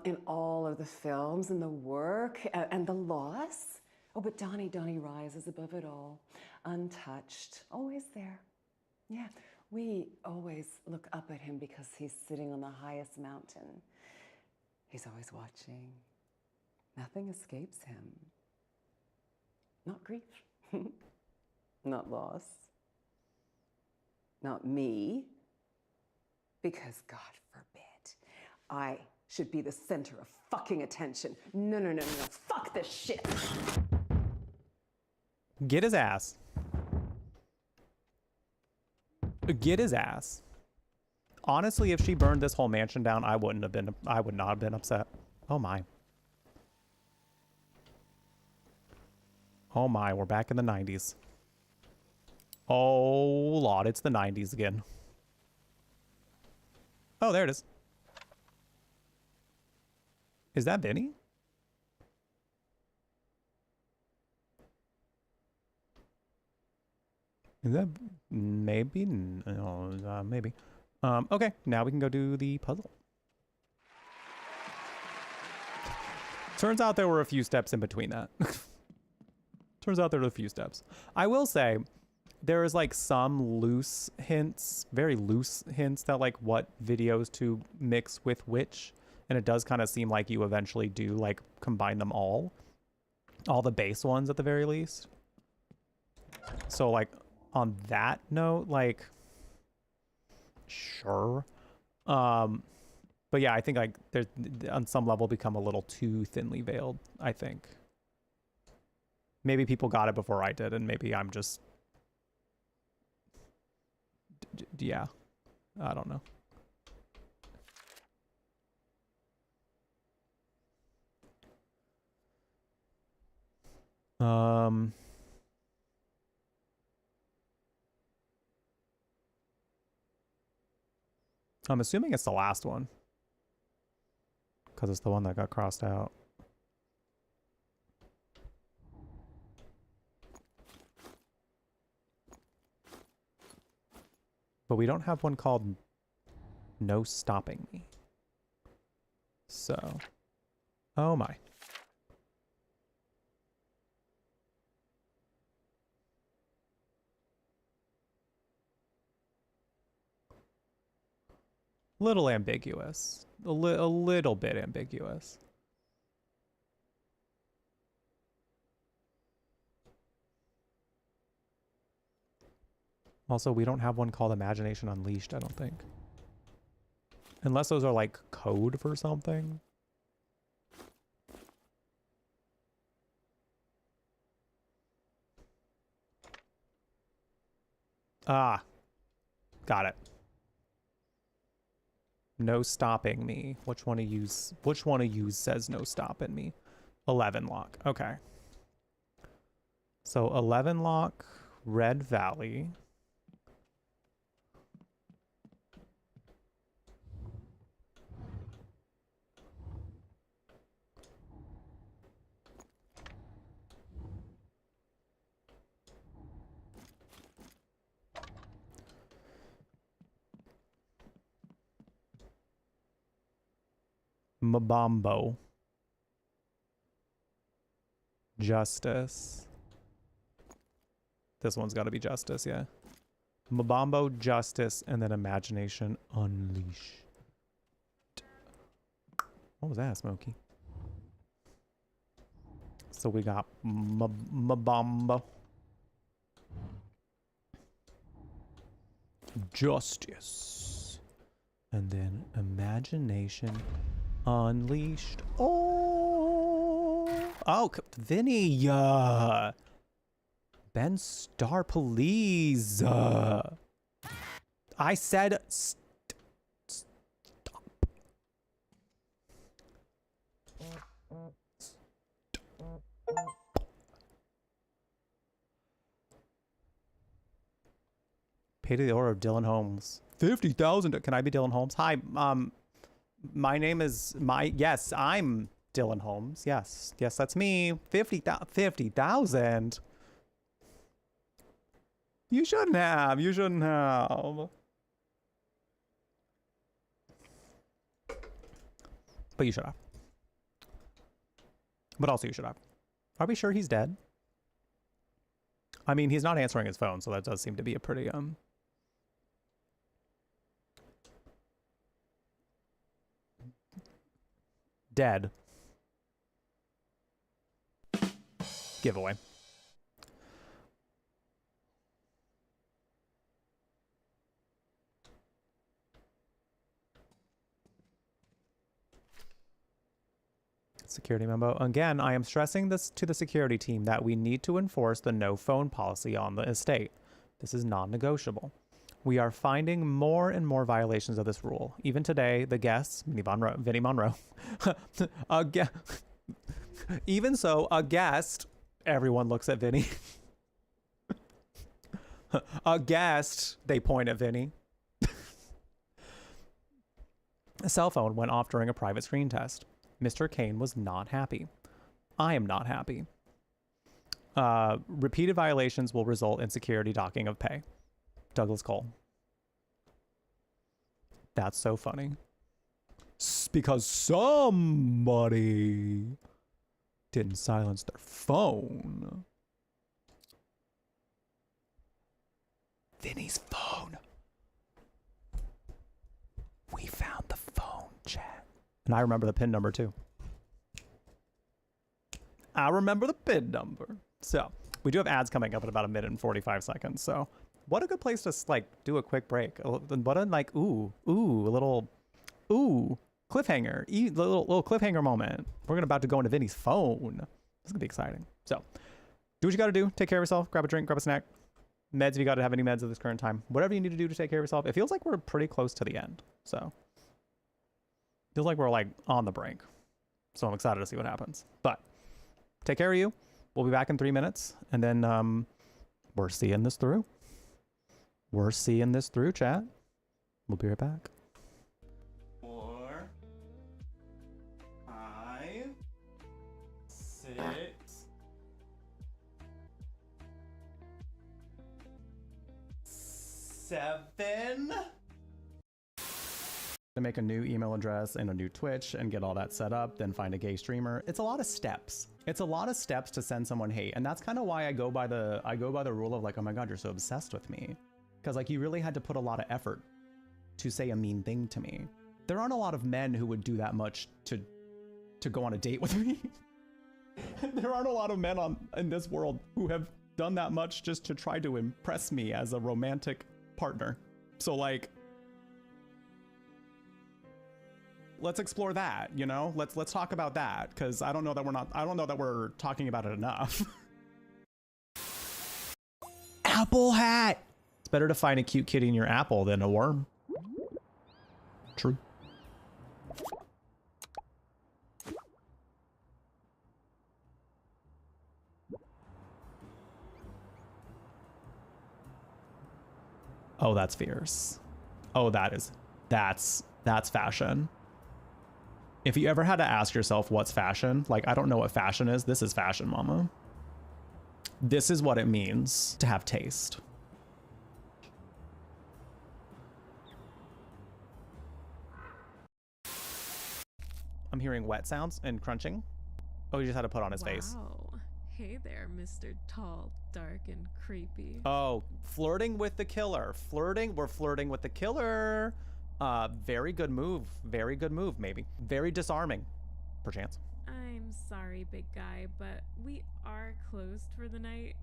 in all of the films and the work and the loss. Oh, but Donnie rises above it all, untouched, always there. Yeah, we always look up at him because he's sitting on the highest mountain. He's always watching. Nothing escapes him. Not grief, not loss, not me, because God forbid, I should be the center of fucking attention. No, fuck this shit. Get his ass. Get his ass. Honestly, if she burned this whole mansion down, I would not have been upset. Oh my. Oh my, we're back in the 90s. Oh Lord, it's the 90s again. Oh, there it is. Is that Vinny? Is that maybe? No, maybe. Okay, now we can go do the puzzle. Turns out there were a few steps in between that. Turns out there were a few steps. I will say, there is like some loose hints, very loose hints that like what videos to mix with which. And it does kind of seem like you eventually do like combine them all the base ones at the very least. So like on that note, like, sure. But yeah, I think like there's on some level become a little too thinly veiled, I think. Maybe people got it before I did, and maybe I'm just, yeah, I don't know. I'm assuming it's the last one, because it's the one that got crossed out. But we don't have one called No Stopping Me. So, oh my. Little ambiguous. A little bit ambiguous. Also, we don't have one called Imagination Unleashed, I don't think. Unless those are like code for something. Ah, got it. No stopping me. Which one of you says no stopping me? 11 lock. Okay. So 11 lock, Red Valley. Mabambo. Justice. This one's got to be Justice, yeah. Mabambo, Justice, and then Imagination Unleashed. What was that, Smokey? So we got Mabambo. Justice. And then Imagination Unleashed. Oh, Vinny. Ben Starr, please. I said stop. Pay to the order of Dylan Holmes. 50,000. Can I be Dylan Holmes? Hi, my name is yes, I'm Dylan Holmes. Yes, that's me. 50,000. You shouldn't have. But you should have. But also you should have. Are we sure he's dead? I mean, he's not answering his phone, so that does seem to be a pretty, dead. Giveaway. Security memo. Again, I am stressing this to the security team that we need to enforce the no phone policy on the estate. This is non-negotiable. We are finding more and more violations of this rule. Even today, the guests, Vinnie Monroe, even so, a guest, everyone looks at Vinny. A guest, they point at Vinny. A cell phone went off during a private screen test. Mr. Kane was not happy. I am not happy. Repeated violations will result in security docking of pay. Douglas Cole. That's so funny. Because somebody didn't silence their phone. Vinny's phone. We found the phone, chat. And I remember the PIN number too. I remember the PIN number. So we do have ads coming up in about 1 minute and 45 seconds. So what a good place to like do a quick break. What a like, a little cliffhanger, little cliffhanger moment. We're about to go into Vinny's phone. This is gonna be exciting. So do what you gotta do. Take care of yourself. Grab a drink, grab a snack. Meds if you gotta have any meds at this current time. Whatever you need to do to take care of yourself. It feels like we're pretty close to the end. So feels like we're like on the brink. So I'm excited to see what happens. But take care of you. We'll be back in 3 minutes. And then we're seeing this through. We're seeing this through, chat. We'll be right back. 4, 5, 6, 7. To make a new email address and a new Twitch and get all that set up, then find a gay streamer. It's a lot of steps. It's a lot of steps to send someone hate. And that's kind of why I go by the rule of like, oh my God, you're so obsessed with me. Because like you really had to put a lot of effort to say a mean thing to me. There aren't a lot of men who would do that much to go on a date with me. There aren't a lot of men in this world who have done that much just to try to impress me as a romantic partner. So like, let's explore that, you know? Let's talk about that, because I don't know that we're talking about it enough. Apple hat! It's better to find a cute kitty in your apple than a worm. True. Oh, that's fierce. Oh, that's fashion. If you ever had to ask yourself what's fashion, like, I don't know what fashion is, this is fashion, mama. This is what it means to have taste. I'm hearing wet sounds and crunching. Oh, he just had to put on his face. Wow. Hey there, Mr. Tall, dark, and creepy. Oh, flirting with the killer. We're flirting with the killer. Very good move. Very good move, maybe. Very disarming, perchance. I'm sorry, big guy, but we are closed for the night.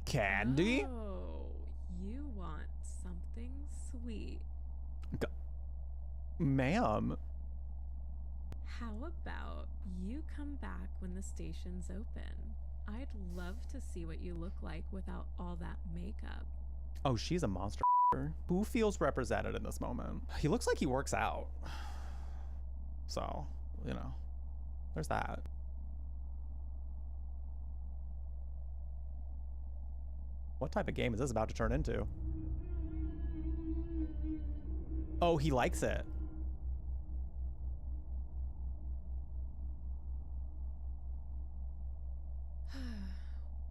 Candy? Oh, you want something sweet. Ma'am. How about you come back when the station's open? I'd love to see what you look like without all that makeup. Oh, she's a monster. Who feels represented in this moment? He looks like he works out. So, you know, there's that. What type of game is this about to turn into? Oh, he likes it.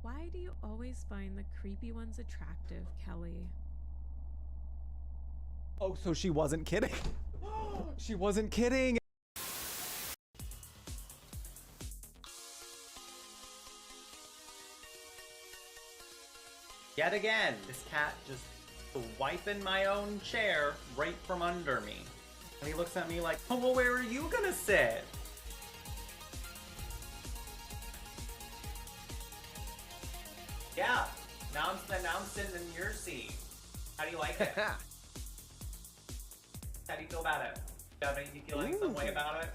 Why do you always find the creepy ones attractive, Kelly? Oh, so she wasn't kidding. She wasn't kidding. Yet again, this cat just wiping my own chair right from under me. And he looks at me like, oh, well, where are you gonna sit? Yeah, now I'm sitting in your seat. How do you like it? How do you feel about it? Do you feel like some way about it?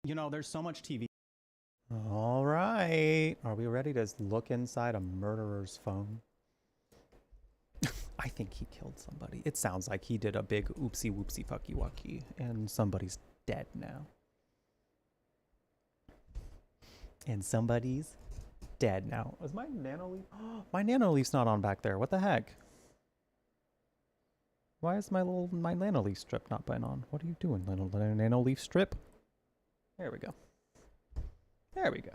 You know, there's so much TV. All right. Are we ready to look inside a murderer's phone? I think he killed somebody. It sounds like he did a big oopsie whoopsie fucky wucky and somebody's dead now. And somebody's dead now. Is my nano leaf? My nano leaf's not on back there. What the heck? Why is my nano leaf strip not been on? What are you doing, little nano leaf strip? There we go. There we go.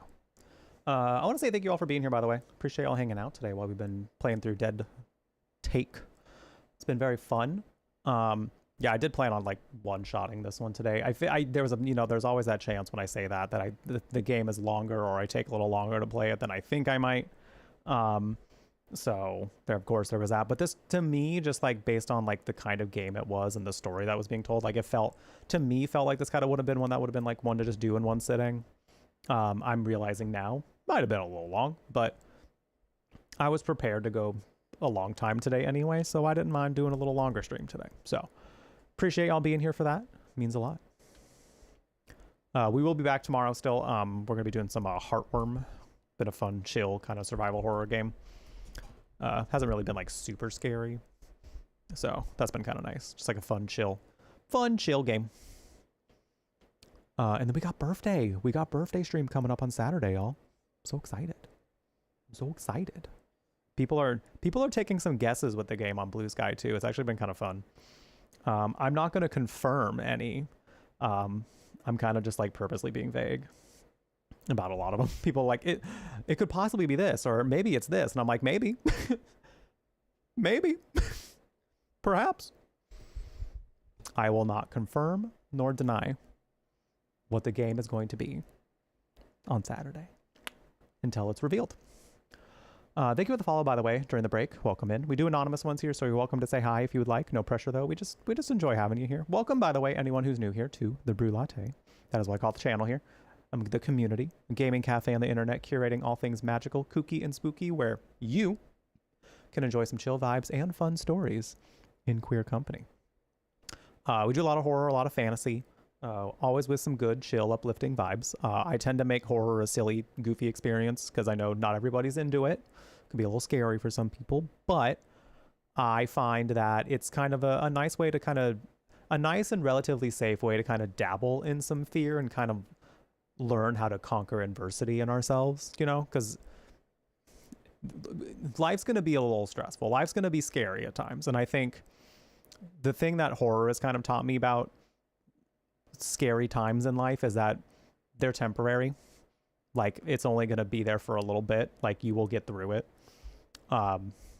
I want to say thank you all for being here, by the way. Appreciate y'all hanging out today while we've been playing through Dead Take. It's been very fun. Yeah, I did plan on like one-shotting this one today. There was a, you know, there's always that chance when I say that the game is longer or I take a little longer to play it than I think I might. So there, of course, there was that. But this, to me, just like based on like the kind of game it was and the story that was being told, like it felt like this kind of would have been one that would have been like one to just do in one sitting. I'm realizing now, might have been a little long, but I was prepared to go a long time today anyway, so I didn't mind doing a little longer stream today. So appreciate y'all being here for that. Means a lot. We will be back tomorrow still. We're going to be doing some Heartworm. Been a fun, chill kind of survival horror game. Hasn't really been like super scary. So that's been kind of nice. Just like a fun, chill game. And then we got birthday. We got birthday stream coming up on Saturday, y'all. So excited. I'm so excited. People are taking some guesses with the game on Blue Sky too. It's actually been kind of fun. I'm not going to confirm any. I'm kind of just like purposely being vague about a lot of them. People are like, it could possibly be this, or maybe it's this. And I'm like, maybe. Maybe. Perhaps. I will not confirm nor deny what the game is going to be on Saturday until it's revealed. Thank you for the follow, by the way, during the break. Welcome in. We do anonymous ones here, so you're welcome to say hi if you would like. No pressure, though. We just enjoy having you here. Welcome, by the way, anyone who's new here to the Brew Latte. That is what I call the channel here. The community, a gaming cafe on the internet, curating all things magical, kooky, and spooky, where you can enjoy some chill vibes and fun stories in queer company. We do a lot of horror, a lot of fantasy, always with some good, chill, uplifting vibes. I tend to make horror a silly, goofy experience because I know not everybody's into it. It can be a little scary for some people, but I find that it's kind of a nice way to a nice and relatively safe way to kind of dabble in some fear and kind of learn how to conquer adversity in ourselves, you know, because life's going to be a little stressful. Life's going to be scary at times. And I think the thing that horror has kind of taught me about scary times in life is that they're temporary. Like, it's only going to be there for a little bit. Like, you will get through it.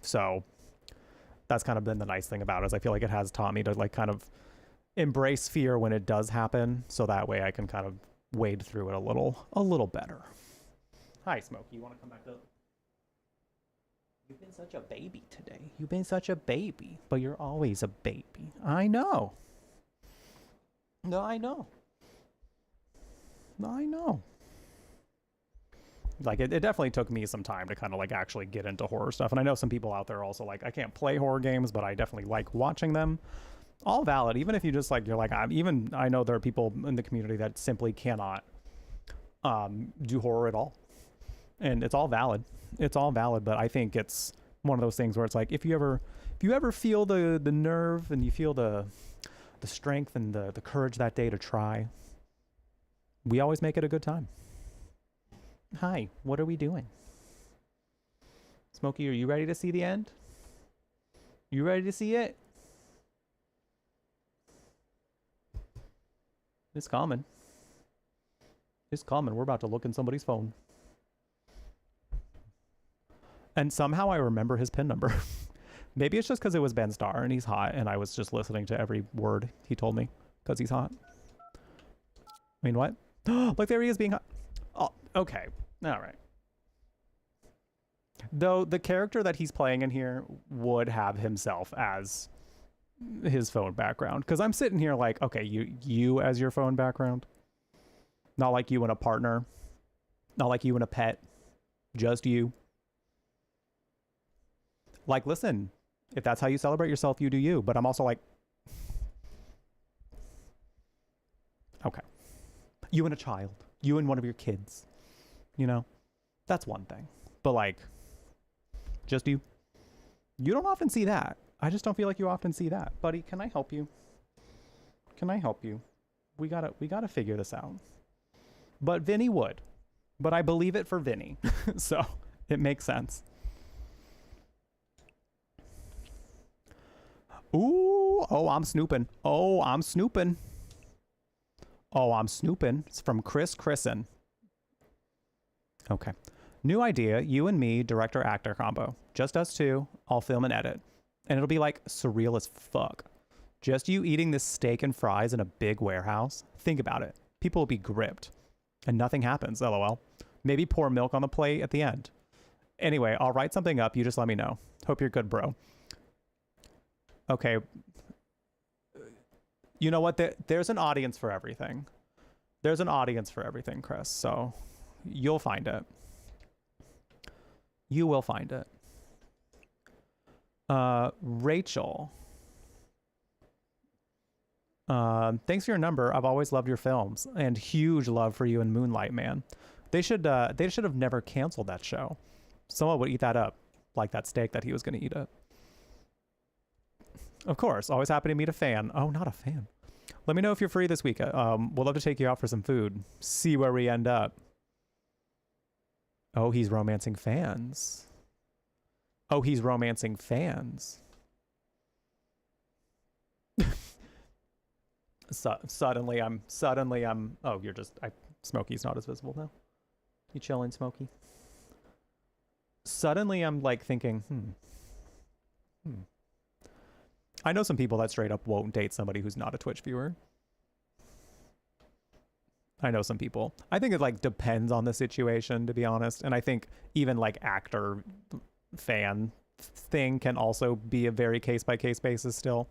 So that's kind of been the nice thing about it, is I feel like it has taught me to like kind of embrace fear when it does happen. So that way I can kind of wade through it a little better. Hi, Smokey. You want to come back up? You've been such a baby today. You've been such a baby, but you're always a baby. I know. No, I know. I know. Like, it definitely took me some time to kind of like actually get into horror stuff. And I know some people out there also like, I can't play horror games, but I definitely like watching them. All valid. Even if you just like, you're like, I know there are people in the community that simply cannot do horror at all. And it's all valid. It's all valid. But I think it's one of those things where it's like, if you ever feel the nerve and you feel the strength and the courage that day to try, we always make it a good time. Hi, what are we doing? Smokey, are you ready to see the end? You ready to see it? It's coming. It's coming. We're about to look in somebody's phone. And somehow I remember his PIN number. Maybe it's just because it was Ben Starr and he's hot and I was just listening to every word he told me because he's hot. I mean, what? Look, there he is being hot. Oh, okay. All right. Though the character that he's playing in here would have himself as his phone background. Because I'm sitting here like, okay, you as your phone background. Not like you and a partner. Not like you and a pet. Just you. Like, listen, if that's how you celebrate yourself, you do you. But I'm also like, okay. You and a child. You and one of your kids. You know? That's one thing. But like, just you. You don't often see that. I just don't feel like you often see that. Buddy, can I help you? Can I help you? We gotta figure this out. But Vinny would. But I believe it for Vinny. So it makes sense. Ooh, oh, I'm snooping. Oh, I'm snooping. Oh, I'm snooping. It's from Chris Chrisen. Okay. New idea, you and me, director-actor combo. Just us two, I'll film and edit. And it'll be like surreal as fuck. Just you eating this steak and fries in a big warehouse. Think about it. People will be gripped. And nothing happens, lol. Maybe pour milk on the plate at the end. Anyway, I'll write something up, you just let me know. Hope you're good, bro. Okay. You know what? There's an audience for everything. There's an audience for everything, Chris. So you'll find it. You will find it. Rachel. Thanks for your number. I've always loved your films and huge love for you in Moonlight, man. They should have never canceled that show. Someone would eat that up, like that steak that he was going to eat up. Of course, always happy to meet a fan. Oh, not a fan. Let me know if you're free this week. We'll love to take you out for some food. See where we end up. Oh, he's romancing fans. Oh, he's romancing fans. Suddenly I'm, oh, you're just, Smokey's not as visible now. You chilling, Smokey? Suddenly I'm like thinking, I know some people that straight up won't date somebody who's not a Twitch viewer. I know some people. I think it like depends on the situation, to be honest. And I think even like actor fan thing can also be a very case by case basis still.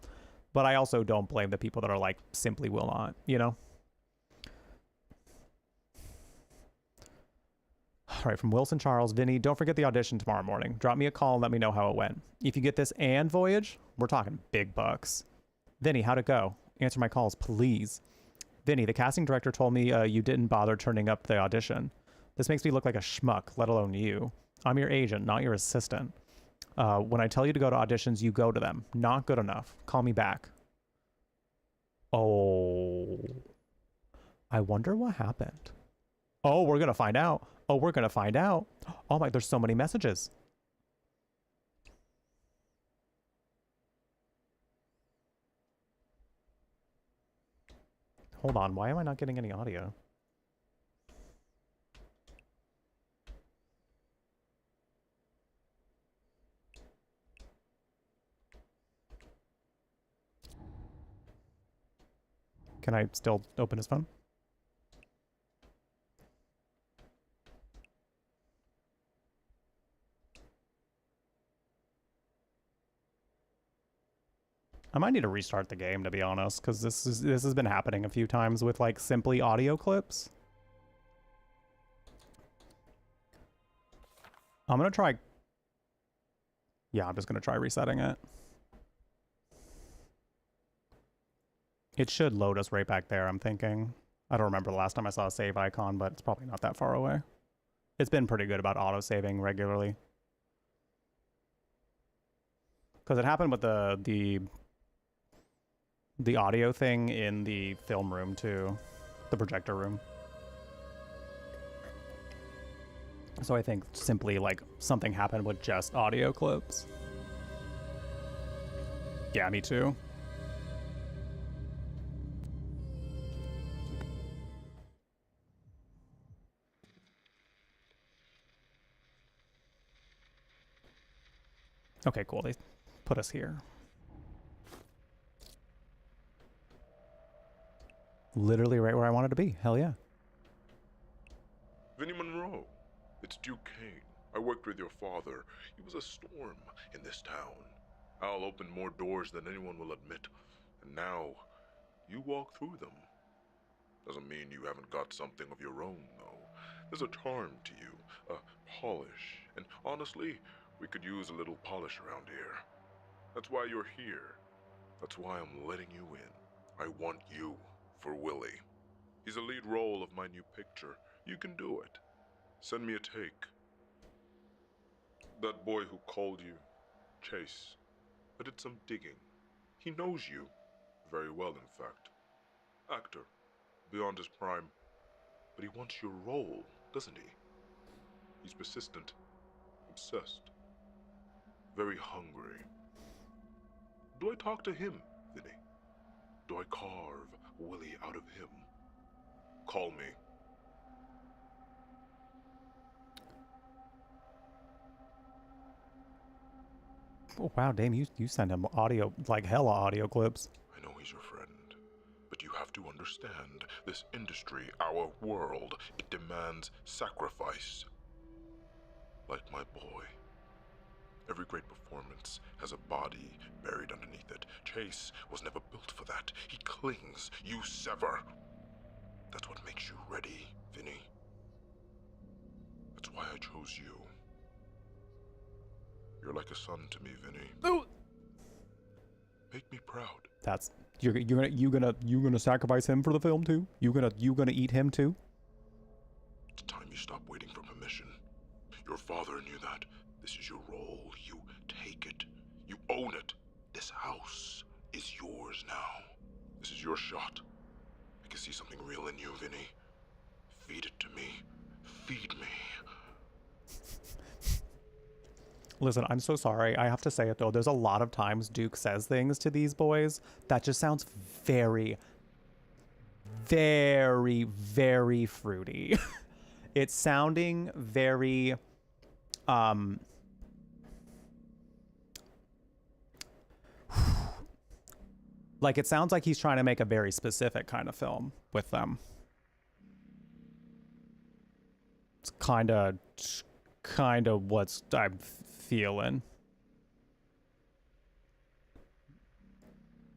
But I also don't blame the people that are like simply will not, you know? All right, from Wilson Charles, Vinny, don't forget the audition tomorrow morning. Drop me a call and let me know how it went. If you get this and Voyage, we're talking big bucks. Vinny, how'd it go? Answer my calls, please. Vinny, the casting director told me you didn't bother turning up the audition. This makes me look like a schmuck, let alone you. I'm your agent, not your assistant. When I tell you to go to auditions, you go to them. Not good enough. Call me back. Oh. I wonder what happened. Oh, we're going to find out. Oh, we're going to find out. Oh my, there's so many messages. Hold on, why am I not getting any audio? Can I still open his phone? I might need to restart the game, to be honest, because this has been happening a few times with like simply audio clips. I'm gonna try. Yeah, I'm just gonna try resetting it. It should load us right back there, I'm thinking. I don't remember the last time I saw a save icon, but it's probably not that far away. It's been pretty good about auto-saving regularly. Because it happened with the audio thing in the film room too. The projector room. So I think simply like something happened with just audio clips. Yeah, me too. Okay, cool. They put us here. Literally right where I wanted to be. Hell yeah. Vinnie Monroe, it's Duke Kane. I worked with your father. He was a storm in this town. Al opened more doors than anyone will admit. And now, you walk through them. Doesn't mean you haven't got something of your own, though. There's a charm to you, a polish. And honestly, we could use a little polish around here. That's why you're here. That's why I'm letting you in. I want you for Willie. He's the lead role of my new picture. You can do it. Send me a take. That boy who called you, Chase, I did some digging. He knows you. Very well, in fact. Actor. Beyond his prime. But he wants your role, doesn't he? He's persistent. Obsessed. Very hungry. Do I talk to him, Vinny? Do I carve Willie out of him? Call me. Oh, wow, damn, you send him audio, like hella audio clips. I know he's your friend, but you have to understand, this industry, our world, it demands sacrifice. Like my boy. Every great performance has a body buried underneath it. Chase was never built for that. He clings, you sever. That's what makes you ready, Vinny. That's why I chose you. You're like a son to me, Vinny. Ooh. Make me proud. That's you gonna sacrifice him for the film too? You gonna eat him too? It's time you stop waiting for permission. Your father knew that. This is your role. You take it. You own it. This house is yours now. This is your shot. I can see something real in you, Vinny. Feed it to me. Feed me. Listen, I'm so sorry. I have to say it though. There's a lot of times Duke says things to these boys that just sounds very, very, very fruity. It's sounding very, like it sounds like he's trying to make a very specific kind of film with them. It's kind of what I'm feeling.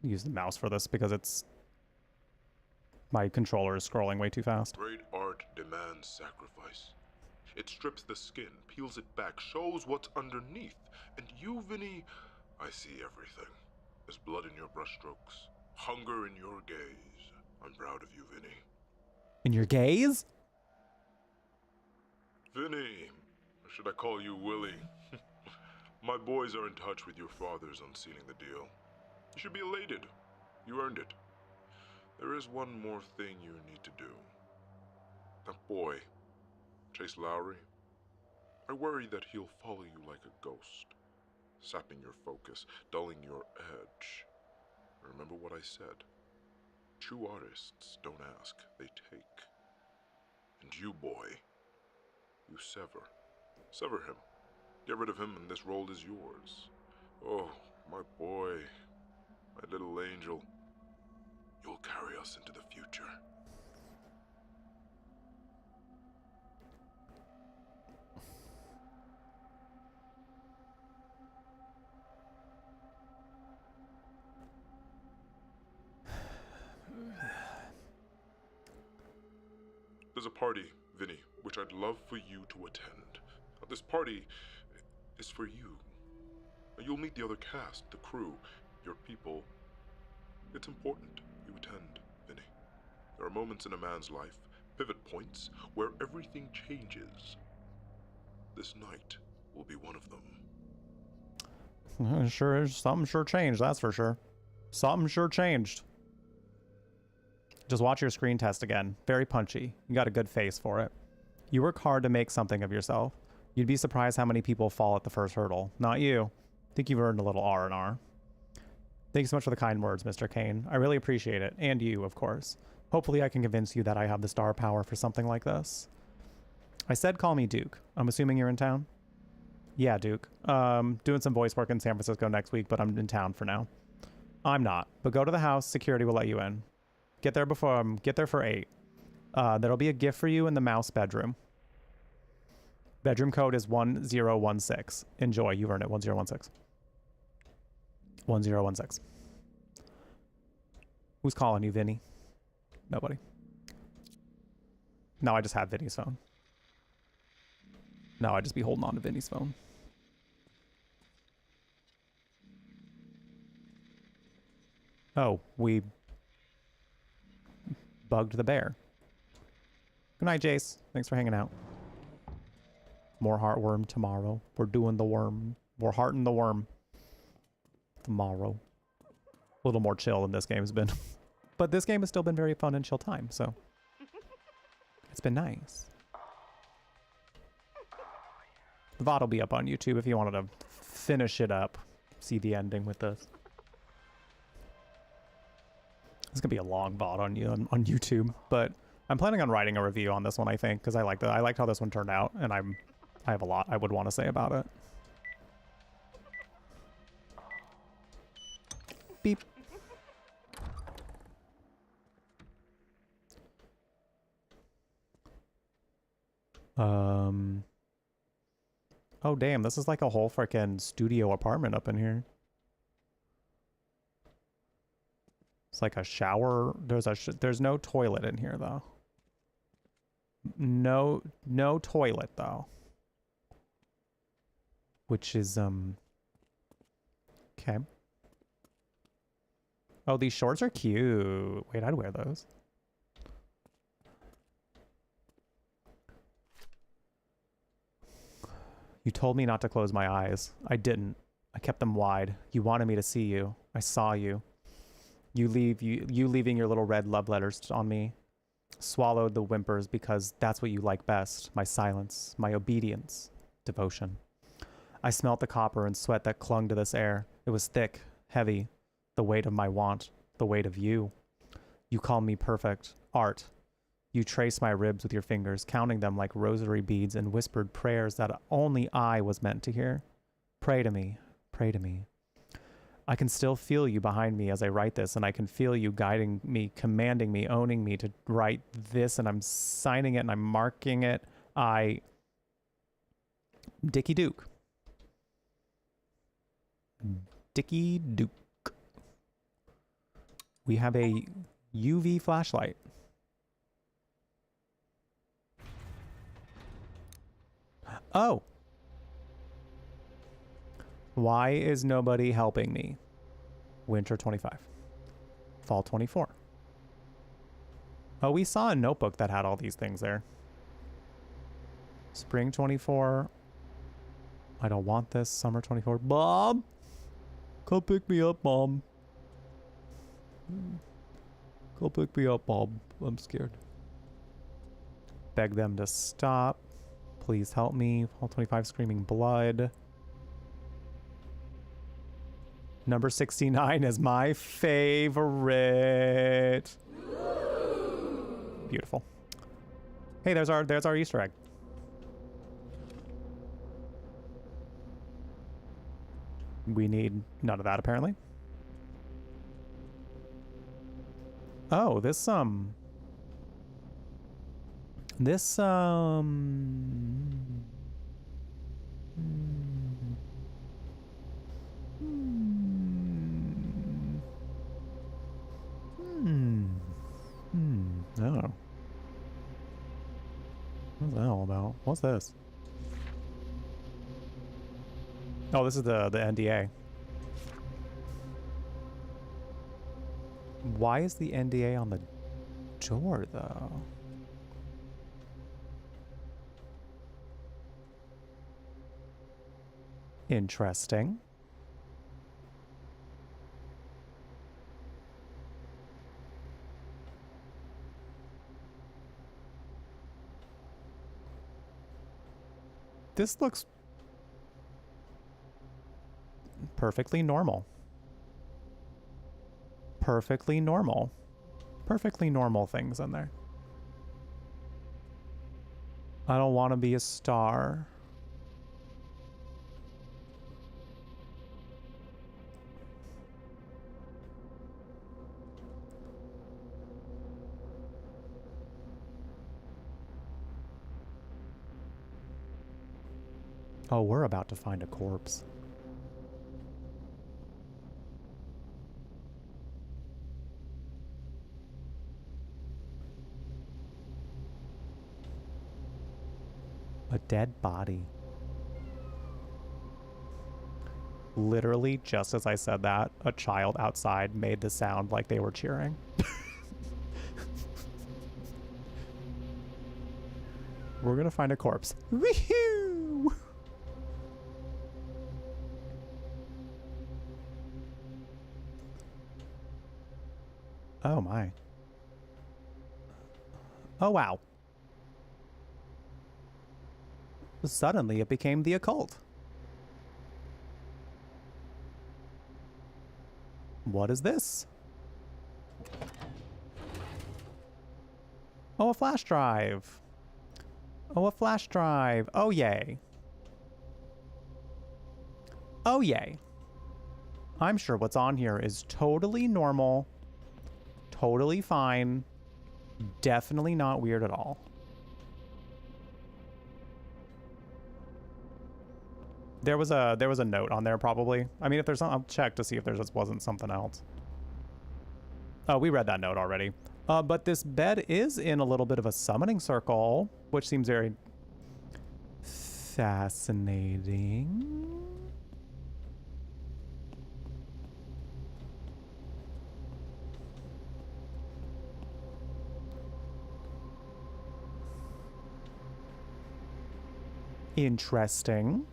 Use the mouse for this because it's my controller is scrolling way too fast. Great art demands sacrifice. It strips the skin, peels it back, shows what's underneath. And you, Vinny, I see everything. There's blood in your brushstrokes, hunger in your gaze. I'm proud of you, Vinny. In your gaze? Vinny, or should I call you Willie? My boys are in touch with your fathers on sealing the deal. You should be elated. You earned it. There is one more thing you need to do. That boy, Chase Lowry, I worry that he'll follow you like a ghost, sapping your focus, dulling your edge. Remember what I said. True artists don't ask, they take. And you, boy, you sever. Sever him. Get rid of him and this role is yours. Oh, my boy, my little angel. You'll carry us into the future. There's a party, Vinny, which I'd love for you to attend. This party is for you. You'll meet the other cast, the crew, your people. It's important you attend, Vinny. There are moments in a man's life, pivot points, where everything changes. This night will be one of them. Sure, something sure changed, that's for sure. Something sure changed. Just watch your screen test again. Very punchy. You got a good face for it. You work hard to make something of yourself. You'd be surprised how many people fall at the first hurdle. Not you. Think you've earned a little R&R. Thanks so much for the kind words, Mr. Kane. I really appreciate it. And you, of course. Hopefully I can convince you that I have the star power for something like this. I said call me Duke. I'm assuming you're in town? Yeah, Duke. Doing some voice work in San Francisco next week, but I'm in town for now. I'm not. But go to the house. Security will let you in. Get there for 8. There'll be a gift for you in the mouse bedroom. Bedroom code is 1016. Enjoy. You've earned it. 1016. 1016. Who's calling you, Vinny? Nobody. No, I just have Vinny's phone. No, I just be holding on to Vinny's phone. Oh, we bugged the bear. Good night, Jace. Thanks for hanging out. More heartworm tomorrow. We're doing the worm. We're hearting the worm tomorrow. A little more chill than this game has been. But this game has still been very fun and chill time, so it's been nice. The VOD will be up on YouTube if you wanted to finish it up. See the ending with this. It's gonna be a long VOD on YouTube, but I'm planning on writing a review on this one, I think, because I liked how this one turned out, and I have a lot I would want to say about it. Beep. Oh damn, this is like a whole freaking studio apartment up in here. It's like a shower. There's no toilet in here though. No toilet though. Which is okay. Oh, these shorts are cute. Wait, I'd wear those. You told me not to close my eyes. I didn't. I kept them wide. You wanted me to see you. I saw you. You leaving your little red love letters on me. Swallowed the whimpers because that's what you like best. My silence, my obedience, devotion. I smelt the copper and sweat that clung to this air. It was thick, heavy, the weight of my want, the weight of you. You called me perfect, art. You traced my ribs with your fingers, counting them like rosary beads, and whispered prayers that only I was meant to hear. Pray to me, pray to me. I can still feel you behind me as I write this, and I can feel you guiding me, commanding me, owning me to write this, and I'm signing it and I'm marking it. Dickie Duke. Dickie Duke. We have a UV flashlight. Oh. Why is nobody helping me? Winter 25. Fall 24. Oh, we saw a notebook that had all these things there. Spring 24. I don't want this. Summer 24. Mom! Come pick me up, Mom. Come pick me up, Mom. I'm scared. Beg them to stop. Please help me. Fall 25, Screaming Blood. Number 69 is my favorite. Beautiful. Hey, there's our Easter egg. We need none of that apparently. Oh, this oh. What's that all about? What's this? Oh, this is the NDA. Why is the NDA on the door, though? Interesting. This looks perfectly normal. Perfectly normal. Perfectly normal things in there. I don't want to be a star. Oh, we're about to find a corpse. A dead body. Literally, just as I said that, a child outside made the sound like they were cheering. We're gonna find a corpse. Woohoo! Oh my. Oh wow. Suddenly it became the occult. What is this? Oh, a flash drive. Oh, a flash drive. Oh, yay. Oh, yay. I'm sure what's on here is totally normal, totally fine, definitely not weird at all. There was a note on there probably. I mean, if there's something, I'll check to see if there just wasn't something else. Oh, we read that note already. But this bed is in a little bit of a summoning circle, which seems very fascinating. Interesting.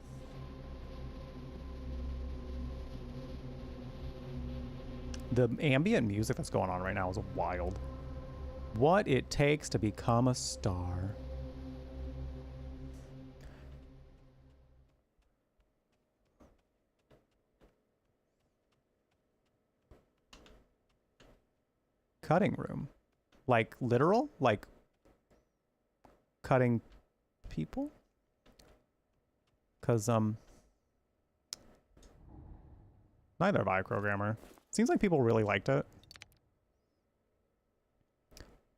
The ambient music that's going on right now is wild. What it takes to become a star. Cutting room. Like literal? Like cutting people? Because, neither have I, programmer. Seems like people really liked it.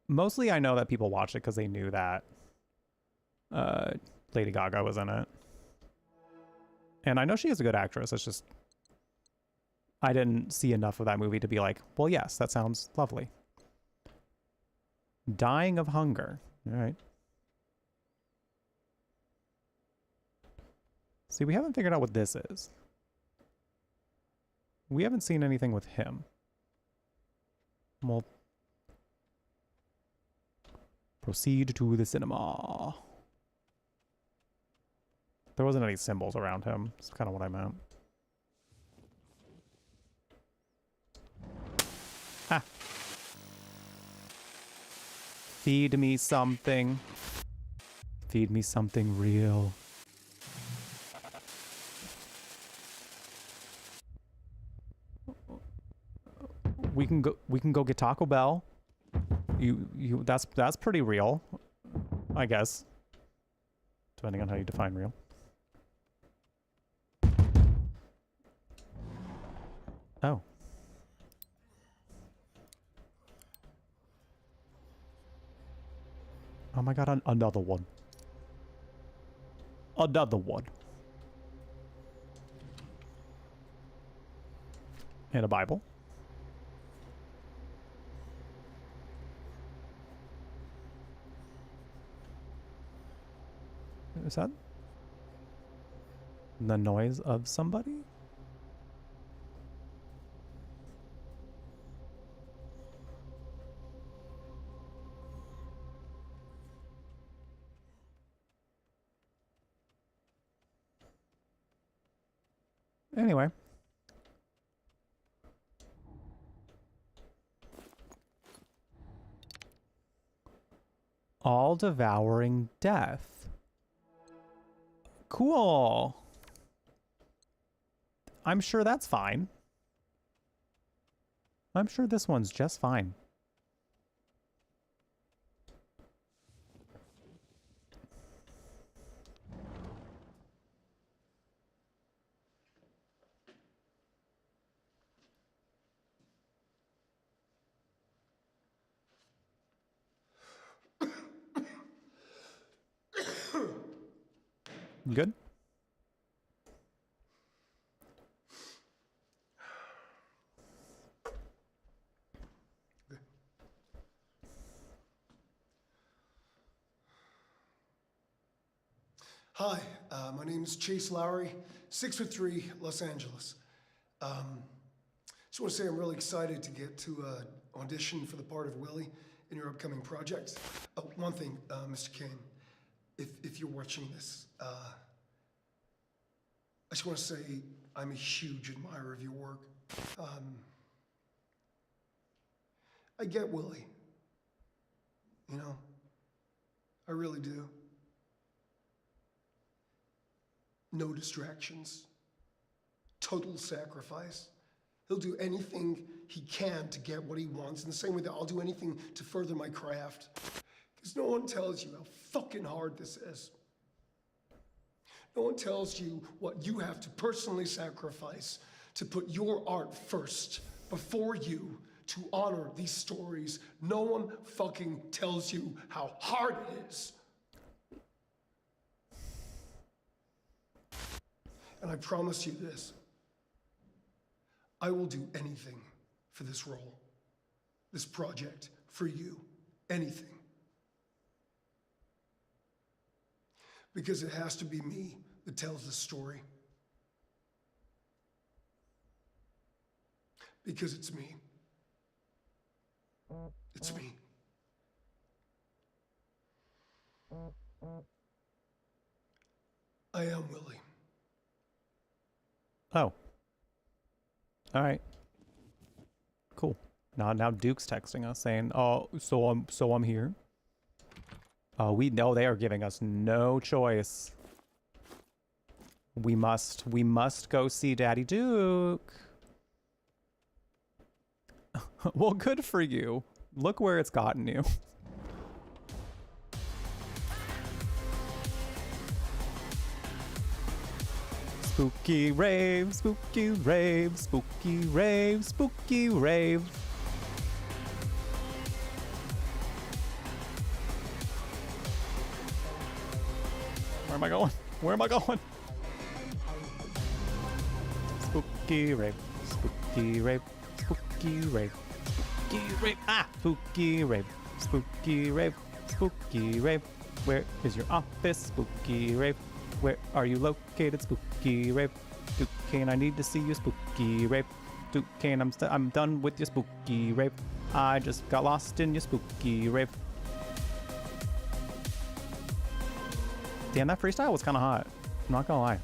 Mostly I know that people watched it because they knew that Lady Gaga was in it. And I know she is a good actress. It's just I didn't see enough of that movie to be like, well, yes, that sounds lovely. Dying of hunger. All right. See, we haven't figured out what this is. We haven't seen anything with him. Well, proceed to the cinema. There wasn't any symbols around him. That's kind of what I meant. Ah. Feed me something. Feed me something real. We can go get Taco Bell. That's pretty real, I guess. Depending on how you define real. Oh. Oh my god, another one. Another one. And a Bible. Is that the noise of somebody? Anyway. All devouring death. Cool. I'm sure that's fine. I'm sure this one's just fine. Good? Hi, my name is Chase Lowry, 6'3", Los Angeles. Just want to say I'm really excited to get to audition for the part of Willie in your upcoming project. Oh, one thing, Mr. Kane, if you're watching this, I just want to say I'm a huge admirer of your work. I get Willie, you know, I really do. No distractions, total sacrifice. He'll do anything he can to get what he wants, in the same way that I'll do anything to further my craft. Because no one tells you how fucking hard this is. No one tells you what you have to personally sacrifice to put your art first, before you, to honor these stories. No one fucking tells you how hard it is. And I promise you this, I will do anything for this role, this project, for you, anything. Because it has to be me that tells the story. Because it's me. It's me. I am Willie. Oh. All right. Cool. Now Duke's texting us saying, "Oh, so I'm here." We know they are giving us no choice. We must go see Daddy Duke. Well, good for you. Look where it's gotten you. Spooky rave, spooky rave, spooky rave, spooky rave. Where am I going? Where am I going? Spooky rave, spooky rave, spooky rave, spooky rave. Ah! Spooky rave, spooky rave, spooky rave. Where is your office? Spooky rave. Where are you located? Spooky rave. Duke Kane, I need to see you. Spooky rave. Duke Kane, I'm done with your spooky rave. I just got lost in your spooky rave. Damn, that freestyle was kind of hot. I'm not gonna lie.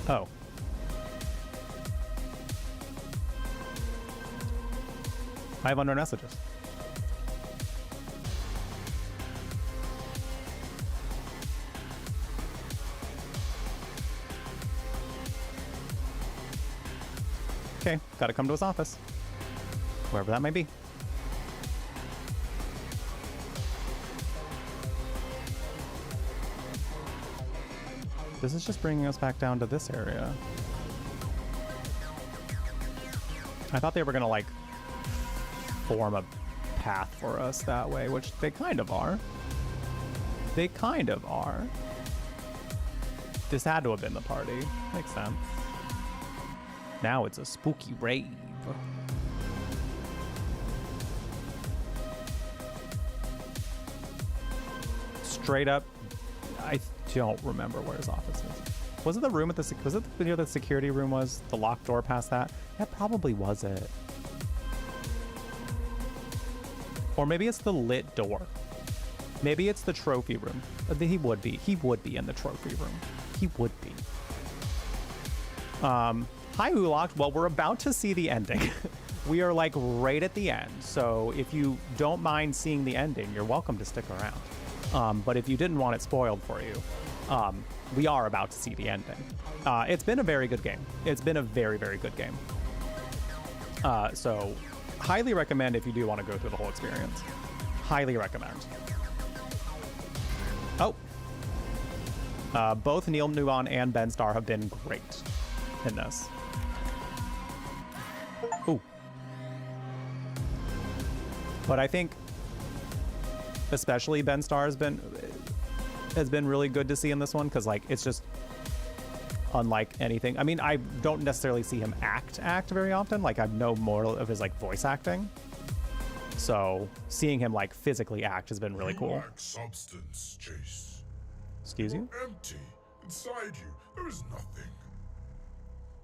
Oh. I have unknown messages. Okay, gotta come to his office. Wherever that may be. This is just bringing us back down to this area. I thought they were gonna, like, form a path for us that way, which they kind of are. They kind of are. This had to have been the party. Makes sense. Now it's a spooky rave. Straight up, I don't remember where his office is. Was it the room at the, was it near the security room was? The locked door past that? That probably was it. Or maybe it's the lit door. Maybe it's the trophy room. He would be in the trophy room. He would be. Hi, Ulok. Well, we're about to see the ending. We are like right at the end. So if you don't mind seeing the ending, you're welcome to stick around. But if you didn't want it spoiled for you, we are about to see the ending. It's been a very good game. It's been a very, very good game. So highly recommend if you do want to go through the whole experience. Highly recommend. Oh. Both Neil Newbon and Ben Starr have been great in this. Ooh. But I think especially Ben Starr has been really good to see in this one, because like it's just unlike anything. I mean, I don't necessarily see him act very often. Like I know more of his like voice acting. So seeing him like physically act has been really cool. Lack substance, Chase. Excuse you? You're empty. Inside you, there is nothing.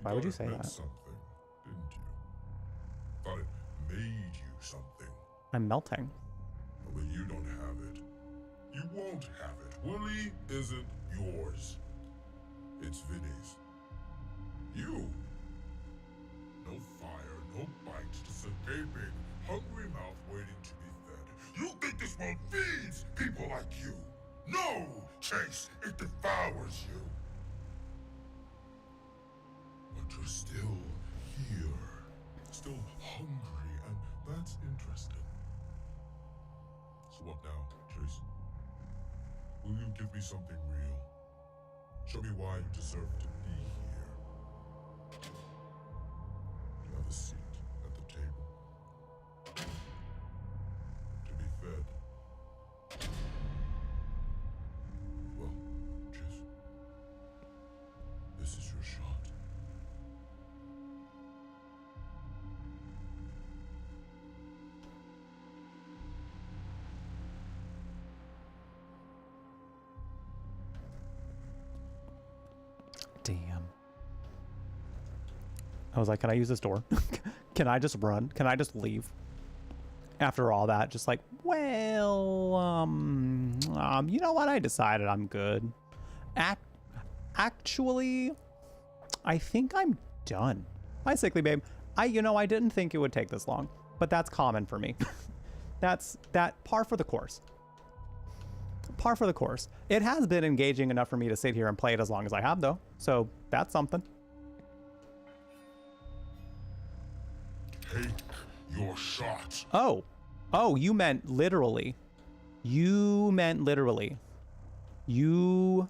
Why would you say Thought it meant that? something, didn't you? Thought it made you something. I'm melting. But you don't have it. You won't have it. Willie isn't yours. It's Vinny's. You. No fire, no bite, just a gaping, hungry mouth waiting to be fed. You think this world feeds people like you? No, Chase, it devours you. But you're still here, still hungry, and that's interesting. So what now, Chase? Will you give me something real? Show me why you deserve to be here. You have a seat at the table. To be fed. Well, Chase, this is your shot. Damn. I was like, can I use this door? Can I just run? Can I just leave? After all that, just like, well, you know what? I decided I'm good. Actually, I think I'm done. Basically, babe, I didn't think it would take this long, but that's common for me. That's par for the course. Par for the course. It has been engaging enough for me to sit here and play it as long as I have, though. So that's something. Take your shot. Oh, you meant literally. You meant literally. You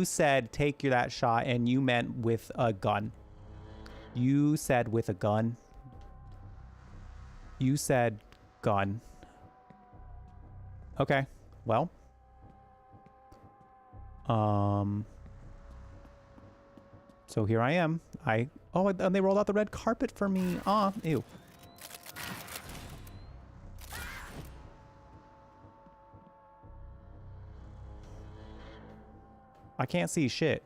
said take that shot, and you meant with a gun. You said with a gun. You said gun. Okay, well. So here I am. Oh, and they rolled out the red carpet for me. Aw, ew. I can't see shit.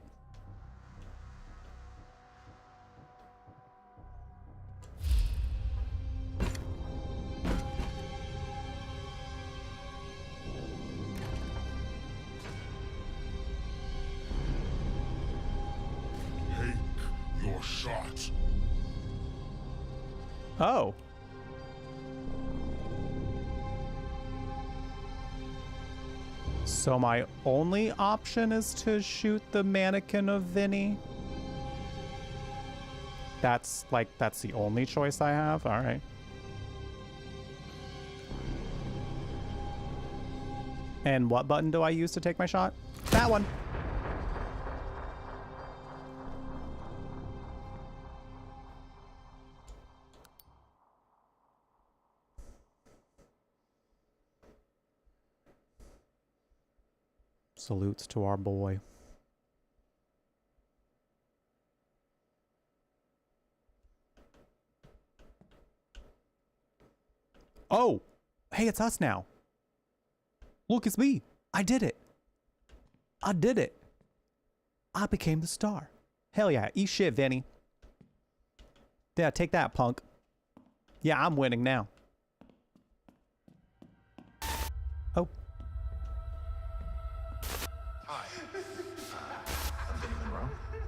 Shot. Oh. So my only option is to shoot the mannequin of Vinny? That's the only choice I have? All right. And what button do I use to take my shot? That one. Salutes to our boy. Oh, hey, it's us now. Look, it's me. I did it. I did it. I became the star. Hell yeah, eat shit, Vinny. Yeah, take that, punk. Yeah, I'm winning now. Oh.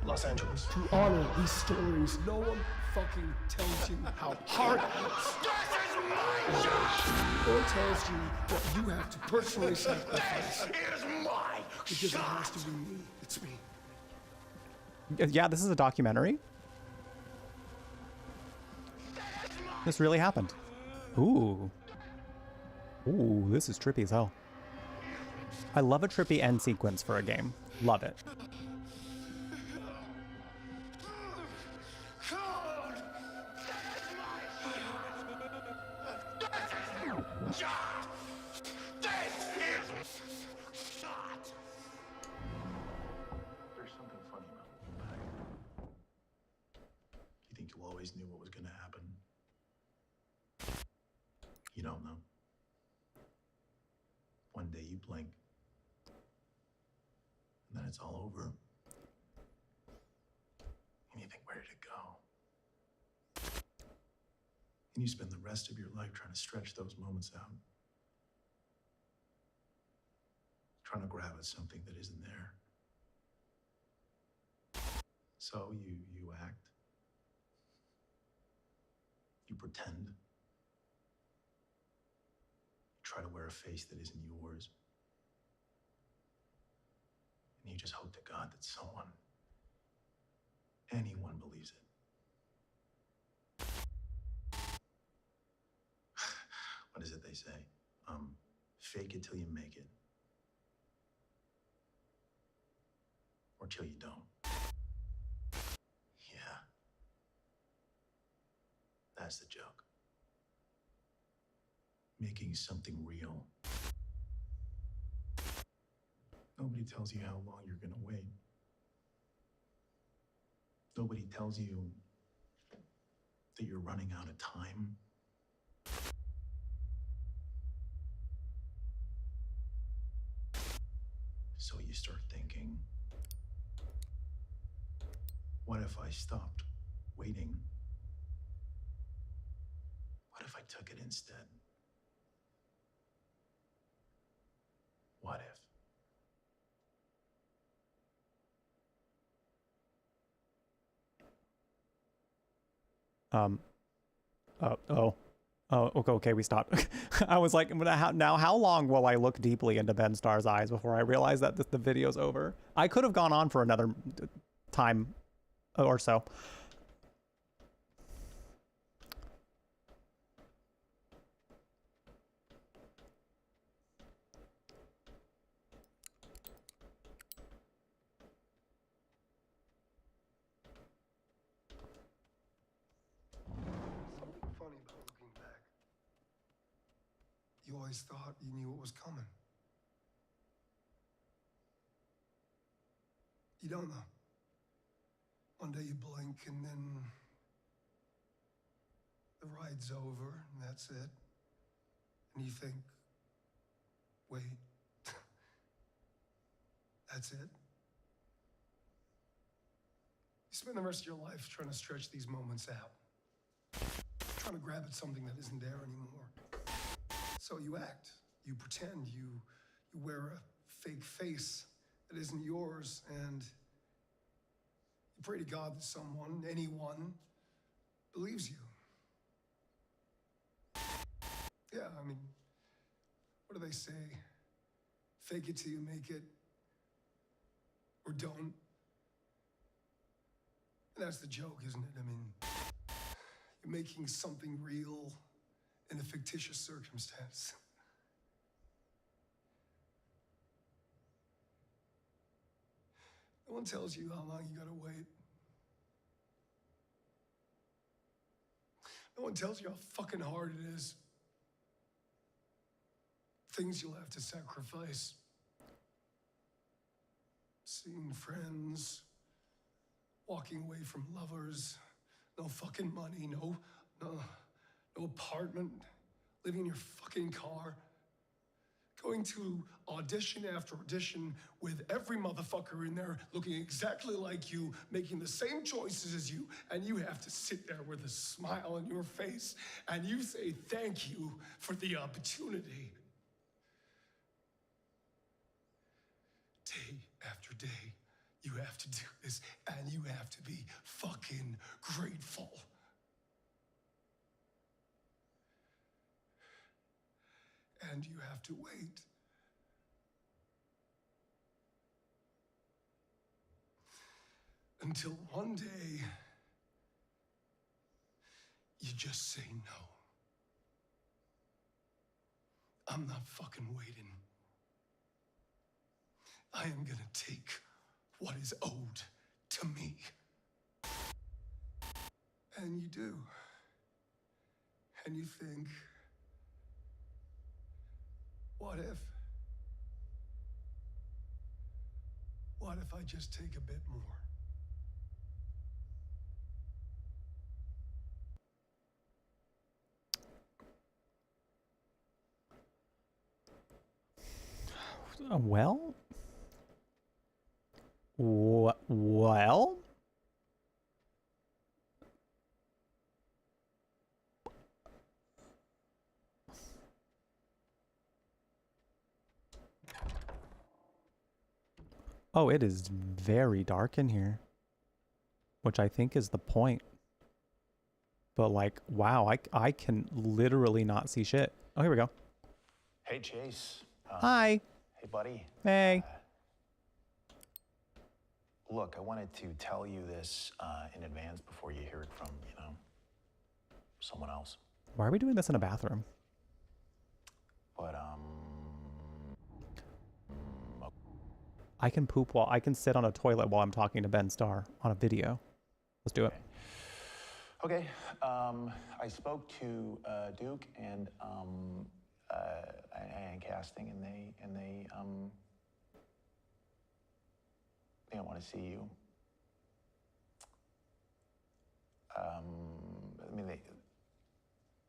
Los Angeles. To honor these stories, no one fucking tells you how hard it is. This is my job! Or it tells you that you have to personally sacrifice. This is my because it has to be me. It's me. Yeah, this is a documentary. This really happened. Ooh. Ooh, this is trippy as hell. I love a trippy end sequence for a game. Love it. There's something funny about looking back. You think you always knew what was going to happen? You don't know. One day you blink, and then it's all over. And you think, where did it go? And you spend the rest of your life trying to stretch those moments out. Trying to grab at something that isn't there. So you act. You pretend. You try to wear a face that isn't yours. And you just hope to God that someone, anyone believes it. What is it they say? Fake it till you make it. Or till you don't. Yeah. That's the joke. Making something real. Nobody tells you how long you're gonna wait. Nobody tells you that you're running out of time. So you start thinking, what if I stopped waiting? What if I took it instead? What if? Okay, we stopped. I was like, now how long will I look deeply into Ben Starr's eyes before I realize that the video's over? I could have gone on for another time or so. Something funny about looking back. You always thought you knew what was coming. You don't know. One day you blink and then the ride's over and that's it. And you think, wait, that's it? You spend the rest of your life trying to stretch these moments out. Trying to grab at something that isn't there anymore. So you act, you pretend, you wear a fake face that isn't yours, and you pray to God that someone, anyone, believes you. Yeah, I mean, what do they say? Fake it till you make it, or don't. And that's the joke, isn't it? I mean, you're making something real in a fictitious circumstance. No one tells you how long you gotta wait. No one tells you how fucking hard it is. Things you'll have to sacrifice. Seeing friends, walking away from lovers, no fucking money, no apartment, living in your fucking car, going to audition after audition with every motherfucker in there looking exactly like you, making the same choices as you, and you have to sit there with a smile on your face, and you say thank you for the opportunity. Day after day, you have to do this, and you have to be fucking grateful. And you have to wait. Until one day, you just say no. I'm not fucking waiting. I am gonna take what is owed to me. And you do. And you think, what if? What if I just take a bit more? Well? Well? Oh, it is very dark in here. Which I think is the point. But like, wow, I can literally not see shit. Oh, here we go. Hey, Chase. Hi. Hey, buddy. Hey. Look, I wanted to tell you this in advance before you hear it from, someone else. Why are we doing this in a bathroom? But, I can poop while I can sit on a toilet while I'm talking to Ben Starr on a video. Let's do it. Okay. I spoke to Duke and casting, and they don't want to see you.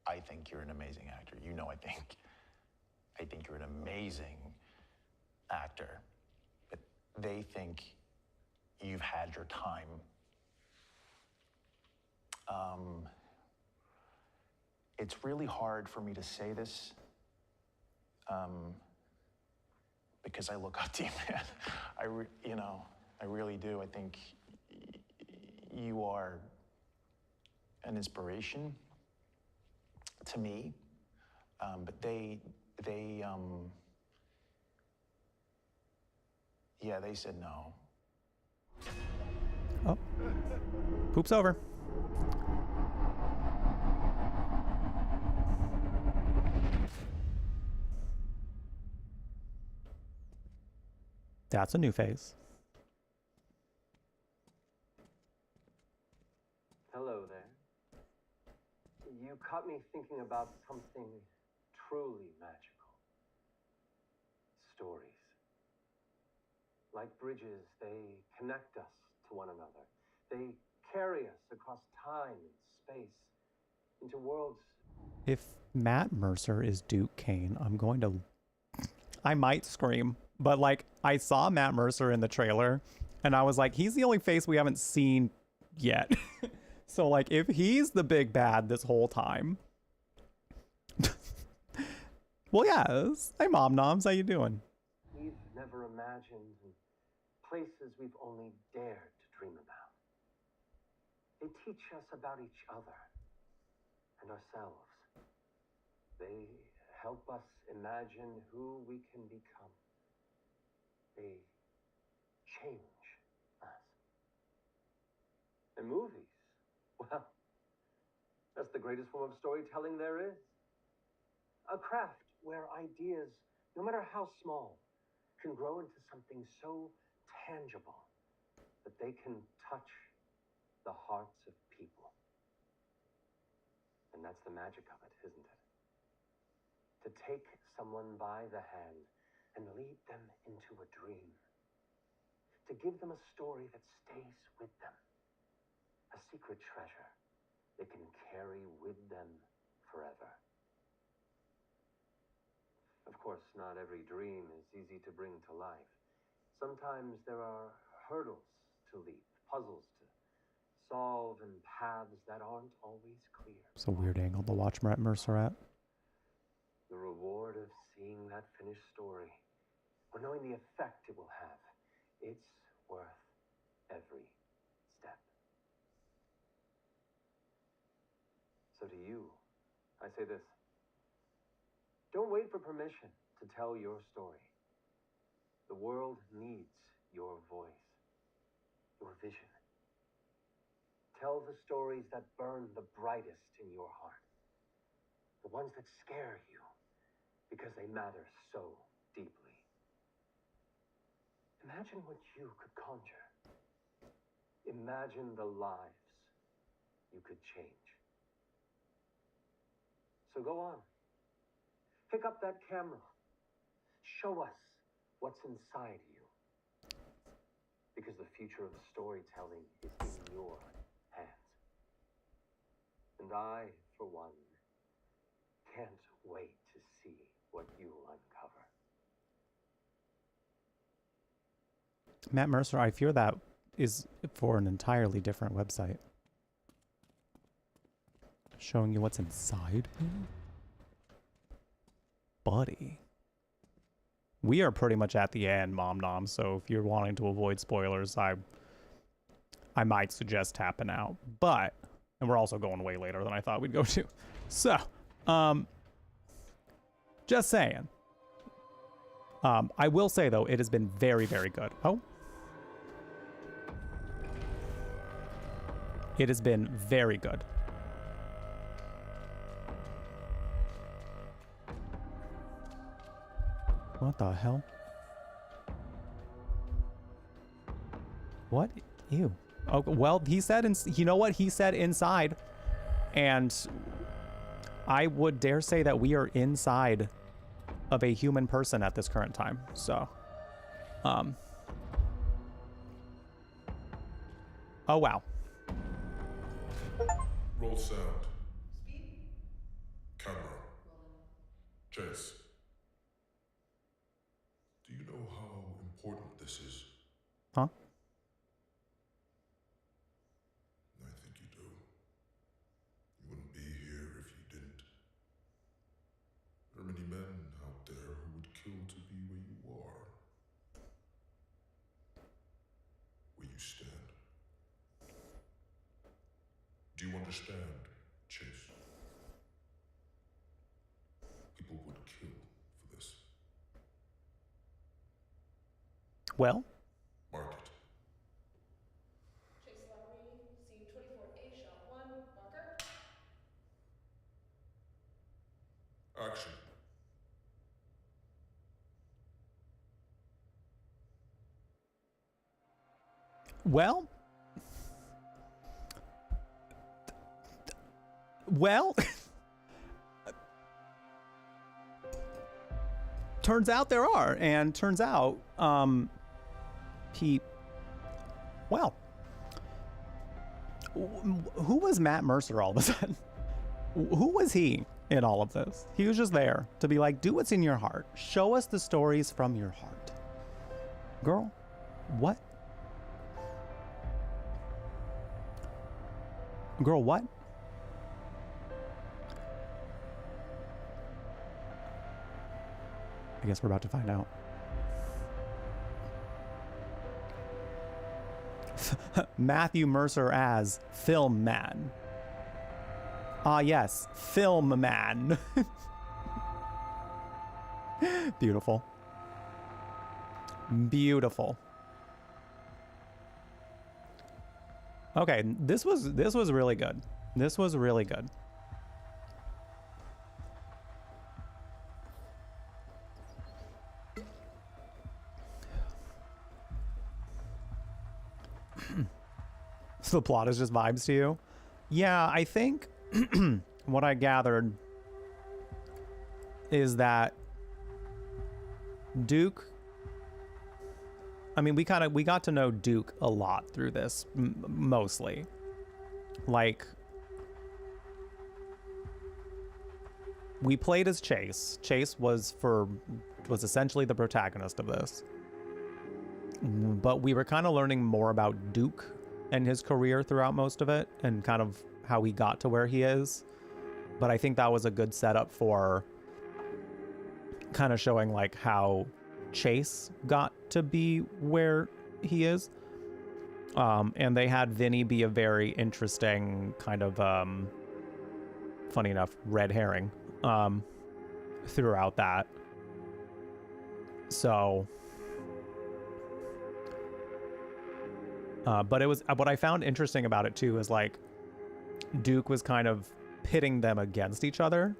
I think you're an amazing actor. I think you're an amazing actor. But they think you've had your time. It's really hard for me to say this, because I look up to you, man. I really do. I think you are an inspiration to me. But they said no. Oh, poop's over. That's a new phase. Hello there. You caught me thinking about something truly magical. Stories. Like bridges, they connect us to one another. They carry us across time and space into worlds. If Matt Mercer is Duke Kane, I might scream. But like, I saw Matt Mercer in the trailer and I was like, he's the only face we haven't seen yet. So like, if he's the big bad this whole time. Well, yes. Hey, Mom Noms, how you doing? We've never imagined, and places we've only dared to dream about. They teach us about each other and ourselves. They help us imagine who we can become. They change us. And movies, well, that's the greatest form of storytelling there is. A craft where ideas, no matter how small, can grow into something so tangible that they can touch the hearts of people. And that's the magic of it, isn't it? To take someone by the hand and lead them into a dream. To give them a story that stays with them. A secret treasure they can carry with them forever. Of course, not every dream is easy to bring to life. Sometimes there are hurdles to leap, puzzles to solve, and paths that aren't always clear. It's a weird angle to watch Matt Mercer at. The reward of seeing that finished story, or knowing the effect it will have, it's worth every step. So to you, I say this. Don't wait for permission to tell your story. The world needs your voice, your vision. Tell the stories that burn the brightest in your heart. The ones that scare you because they matter so deeply. Imagine what you could conjure. Imagine the lives you could change. So go on. Pick up that camera. Show us what's inside you. Because the future of storytelling is in your hands. And I, for one, can't wait to see what you uncover. Matt Mercer, I fear that is for an entirely different website. Showing you what's inside me? Buddy. We are pretty much at the end, Mom Nom, so if you're wanting to avoid spoilers, I might suggest tapping out. But, and we're also going way later than I thought we'd go to. So, just saying. I will say, though, it has been very, very good. Oh. It has been very good. What the hell? What? Ew. Oh, well, he said, you know what? He said inside. And I would dare say that we are inside of a human person at this current time. So, oh, wow. Roll sound. Camera. Chase. Do you know how important this is? Huh? I think you do. You wouldn't be here if you didn't. There are many men out there who would kill to be where you are. Where you stand. Do you understand, Chase? People would kill for this. Well? Mark it. Chase Lowry, scene 24A, shot 1, marker. Action. Well? Well? Turns out there are, and turns out, well, who was Matt Mercer all of a sudden? Who was he in all of this? He was just there to be like, do what's in your heart. Show us the stories from your heart. Girl, what? Girl, what? I guess we're about to find out. Matthew Mercer as Film Man. Ah, yes, Film Man. Beautiful. Beautiful. Okay, this was really good. This was really good. So the plot is just vibes to you? Yeah, I think what I gathered is that Duke, I mean, we got to know Duke a lot through this, mostly. Like, we played as Chase. Chase was essentially the protagonist of this. But we were kind of learning more about Duke and his career throughout most of it, and kind of how he got to where he is. But I think that was a good setup for kind of showing like how Chase got to be where he is. And they had Vinny be a very interesting kind of, funny enough, red herring, throughout that. So, but it was, what I found interesting about it too is like Duke was kind of pitting them against each other,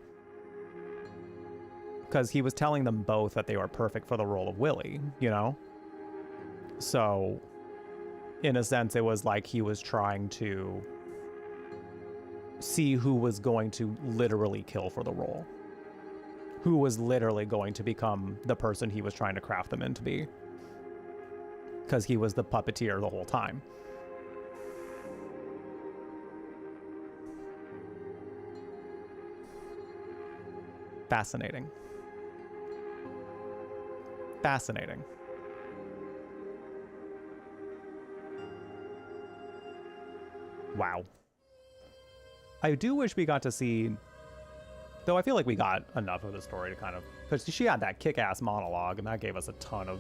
because he was telling them both that they were perfect for the role of Willie, you know? So in a sense, it was like he was trying to see who was going to literally kill for the role, who was literally going to become the person he was trying to craft them into be, because he was the puppeteer the whole time. Fascinating. Fascinating. Wow. I do wish we got to see, though I feel like we got enough of the story to kind of, because she had that kick-ass monologue and that gave us a ton of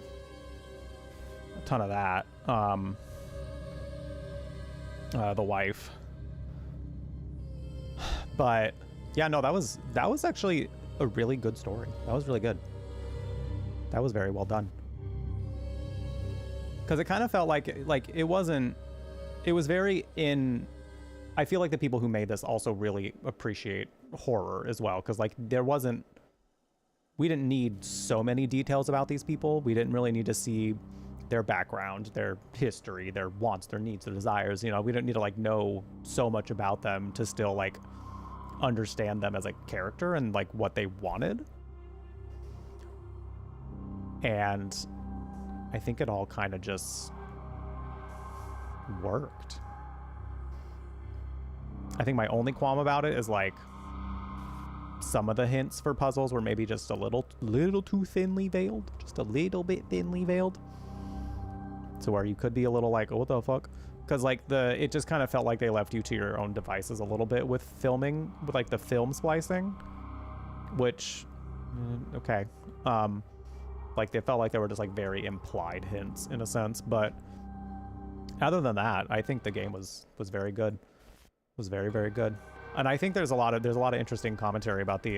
that. The wife. But yeah, no, that was actually a really good story. That was really good. That was very well done. Because it kind of felt like it wasn't, it was very in, I feel like the people who made this also really appreciate horror as well. Because like we didn't need so many details about these people. We didn't really need to see their background, their history, their wants, their needs, their desires. You know, we didn't need to like know so much about them to still like understand them as a character and like what they wanted. And I think it all kind of just worked. I think my only qualm about it is like some of the hints for puzzles were maybe just a little too thinly veiled, just a little bit thinly veiled, so where you could be a little like, oh, what the fuck? Because like it just kind of felt like they left you to your own devices a little bit with filming, with like the film splicing, which okay, like they felt like they were just like very implied hints in a sense. But other than that, I think the game was very good. Was very, very good. And I think there's a lot of interesting commentary about the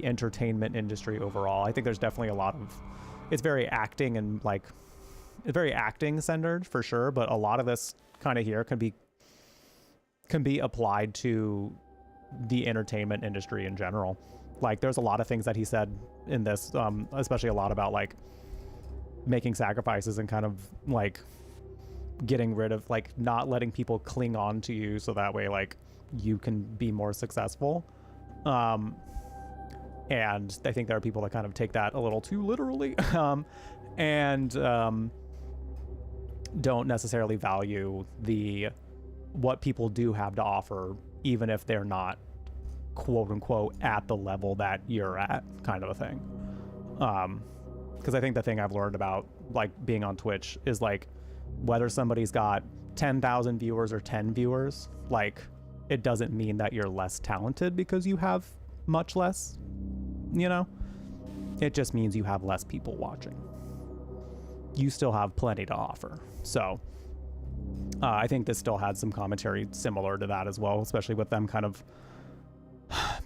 entertainment industry overall. I think there's definitely a lot of, it's very acting and like, it's very acting centered for sure, but a lot of this kind of here can be applied to the entertainment industry in general. Like there's a lot of things that he said in this, especially a lot about like making sacrifices and kind of like getting rid of, like not letting people cling on to you so that way like you can be more successful. And I think there are people that kind of take that a little too literally and don't necessarily value what people do have to offer, even if they're not quote unquote at the level that you're at, kind of a thing. Because I think the thing I've learned about like being on Twitch is like whether somebody's got 10,000 viewers or 10 viewers, like it doesn't mean that you're less talented because you have much less, you know? It just means you have less people watching. You still have plenty to offer. So I think this still had some commentary similar to that as well, especially with them kind of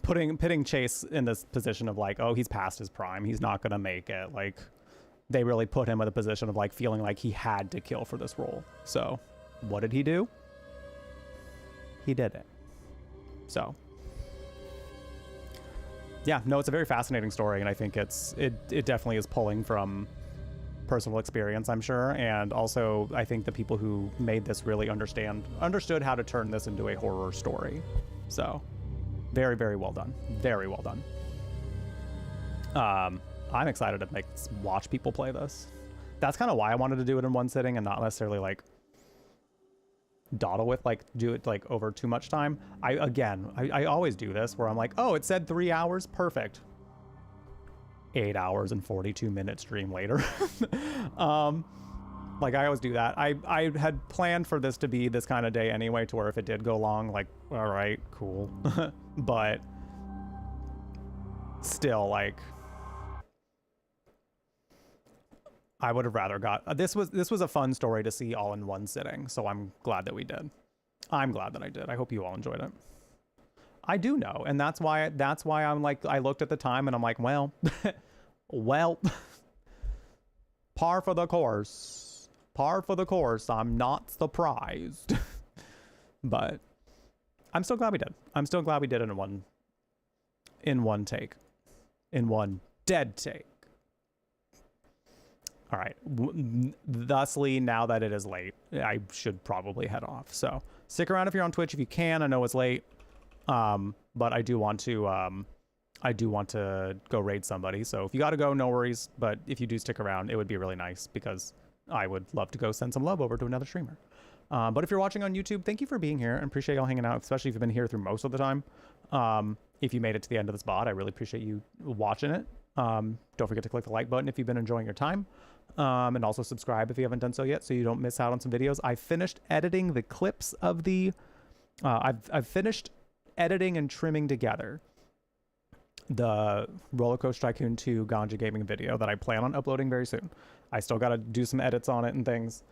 pitting Chase in this position of like, oh, he's past his prime, he's not gonna make it. Like they really put him in a position of like feeling like he had to kill for this role. So what did he do? He did it. So yeah, no, it's a very fascinating story, and I think it definitely is pulling from personal experience, I'm sure, and also I think the people who made this really understood how to turn this into a horror story. So very, very well done. Very well done. I'm excited to watch people play this. That's kind of why I wanted to do it in one sitting and not necessarily like dawdle with, like do it like over too much time. I always do this where I'm like, oh, it said 3 hours, perfect. 8 hours and 42 minute stream later. Like I always do that. I had planned for this to be this kind of day anyway, to where if it did go long, like, all right, cool. But still, like, I would have rather got this was a fun story to see all in one sitting, so I'm glad that we did. I'm glad that I did. I hope you all enjoyed it. I do know, and that's why I'm like, I looked at the time and I'm like, well, well, par for the course. Par for the course. I'm not surprised. But I'm still glad we did. I'm still glad we did it in one take. In one dead take. All right. Thusly, now that it is late, I should probably head off. So stick around if you're on Twitch if you can. I know it's late. But I do want to go raid somebody. So if you got to go, no worries. But if you do stick around, it would be really nice because I would love to go send some love over to another streamer. But if you're watching on YouTube, thank you for being here. I appreciate y'all hanging out, especially if you've been here through most of the time. If you made it to the end of the spot, I really appreciate you watching it. Don't forget to click the like button if you've been enjoying your time. And also subscribe if you haven't done so yet so you don't miss out on some videos. I finished editing the clips of the... I've finished editing and trimming together the Roller Coaster Tycoon 2 Ganja Gaming video that I plan on uploading very soon. I still got to do some edits on it and things,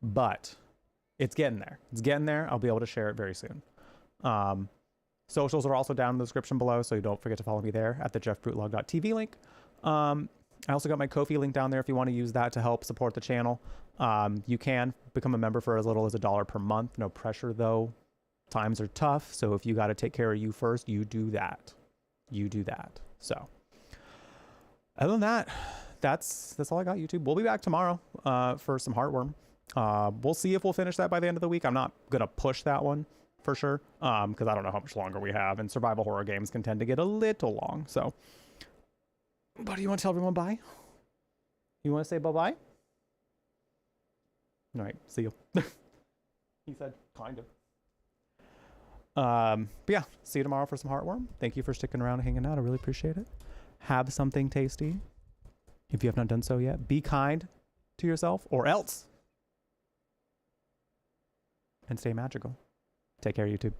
but it's getting there. It's getting there. I'll be able to share it very soon. Socials are also down in the description below, so don't forget to follow me there at the jeffbrutlag.tv link. I also got my Ko-fi link down there if you want to use that to help support the channel. You can become a member for as little as $1 per month. No pressure though. Times are tough, so if you got to take care of you first, you do that. You do that. So other than that, that's all I got, YouTube. We'll be back tomorrow for some Heartworm. We'll see if we'll finish that by the end of the week. I'm not gonna push that one for sure, because I don't know how much longer we have, and survival horror games can tend to get a little long. So, but do you want to tell everyone bye? You want to say bye-bye? All right, see you. He said kind of. But yeah, see you tomorrow for some Heartworm. Thank you for sticking around and hanging out. I really appreciate it. Have something tasty. If you have not done so yet, be kind to yourself or else. And stay magical. Take care, YouTube.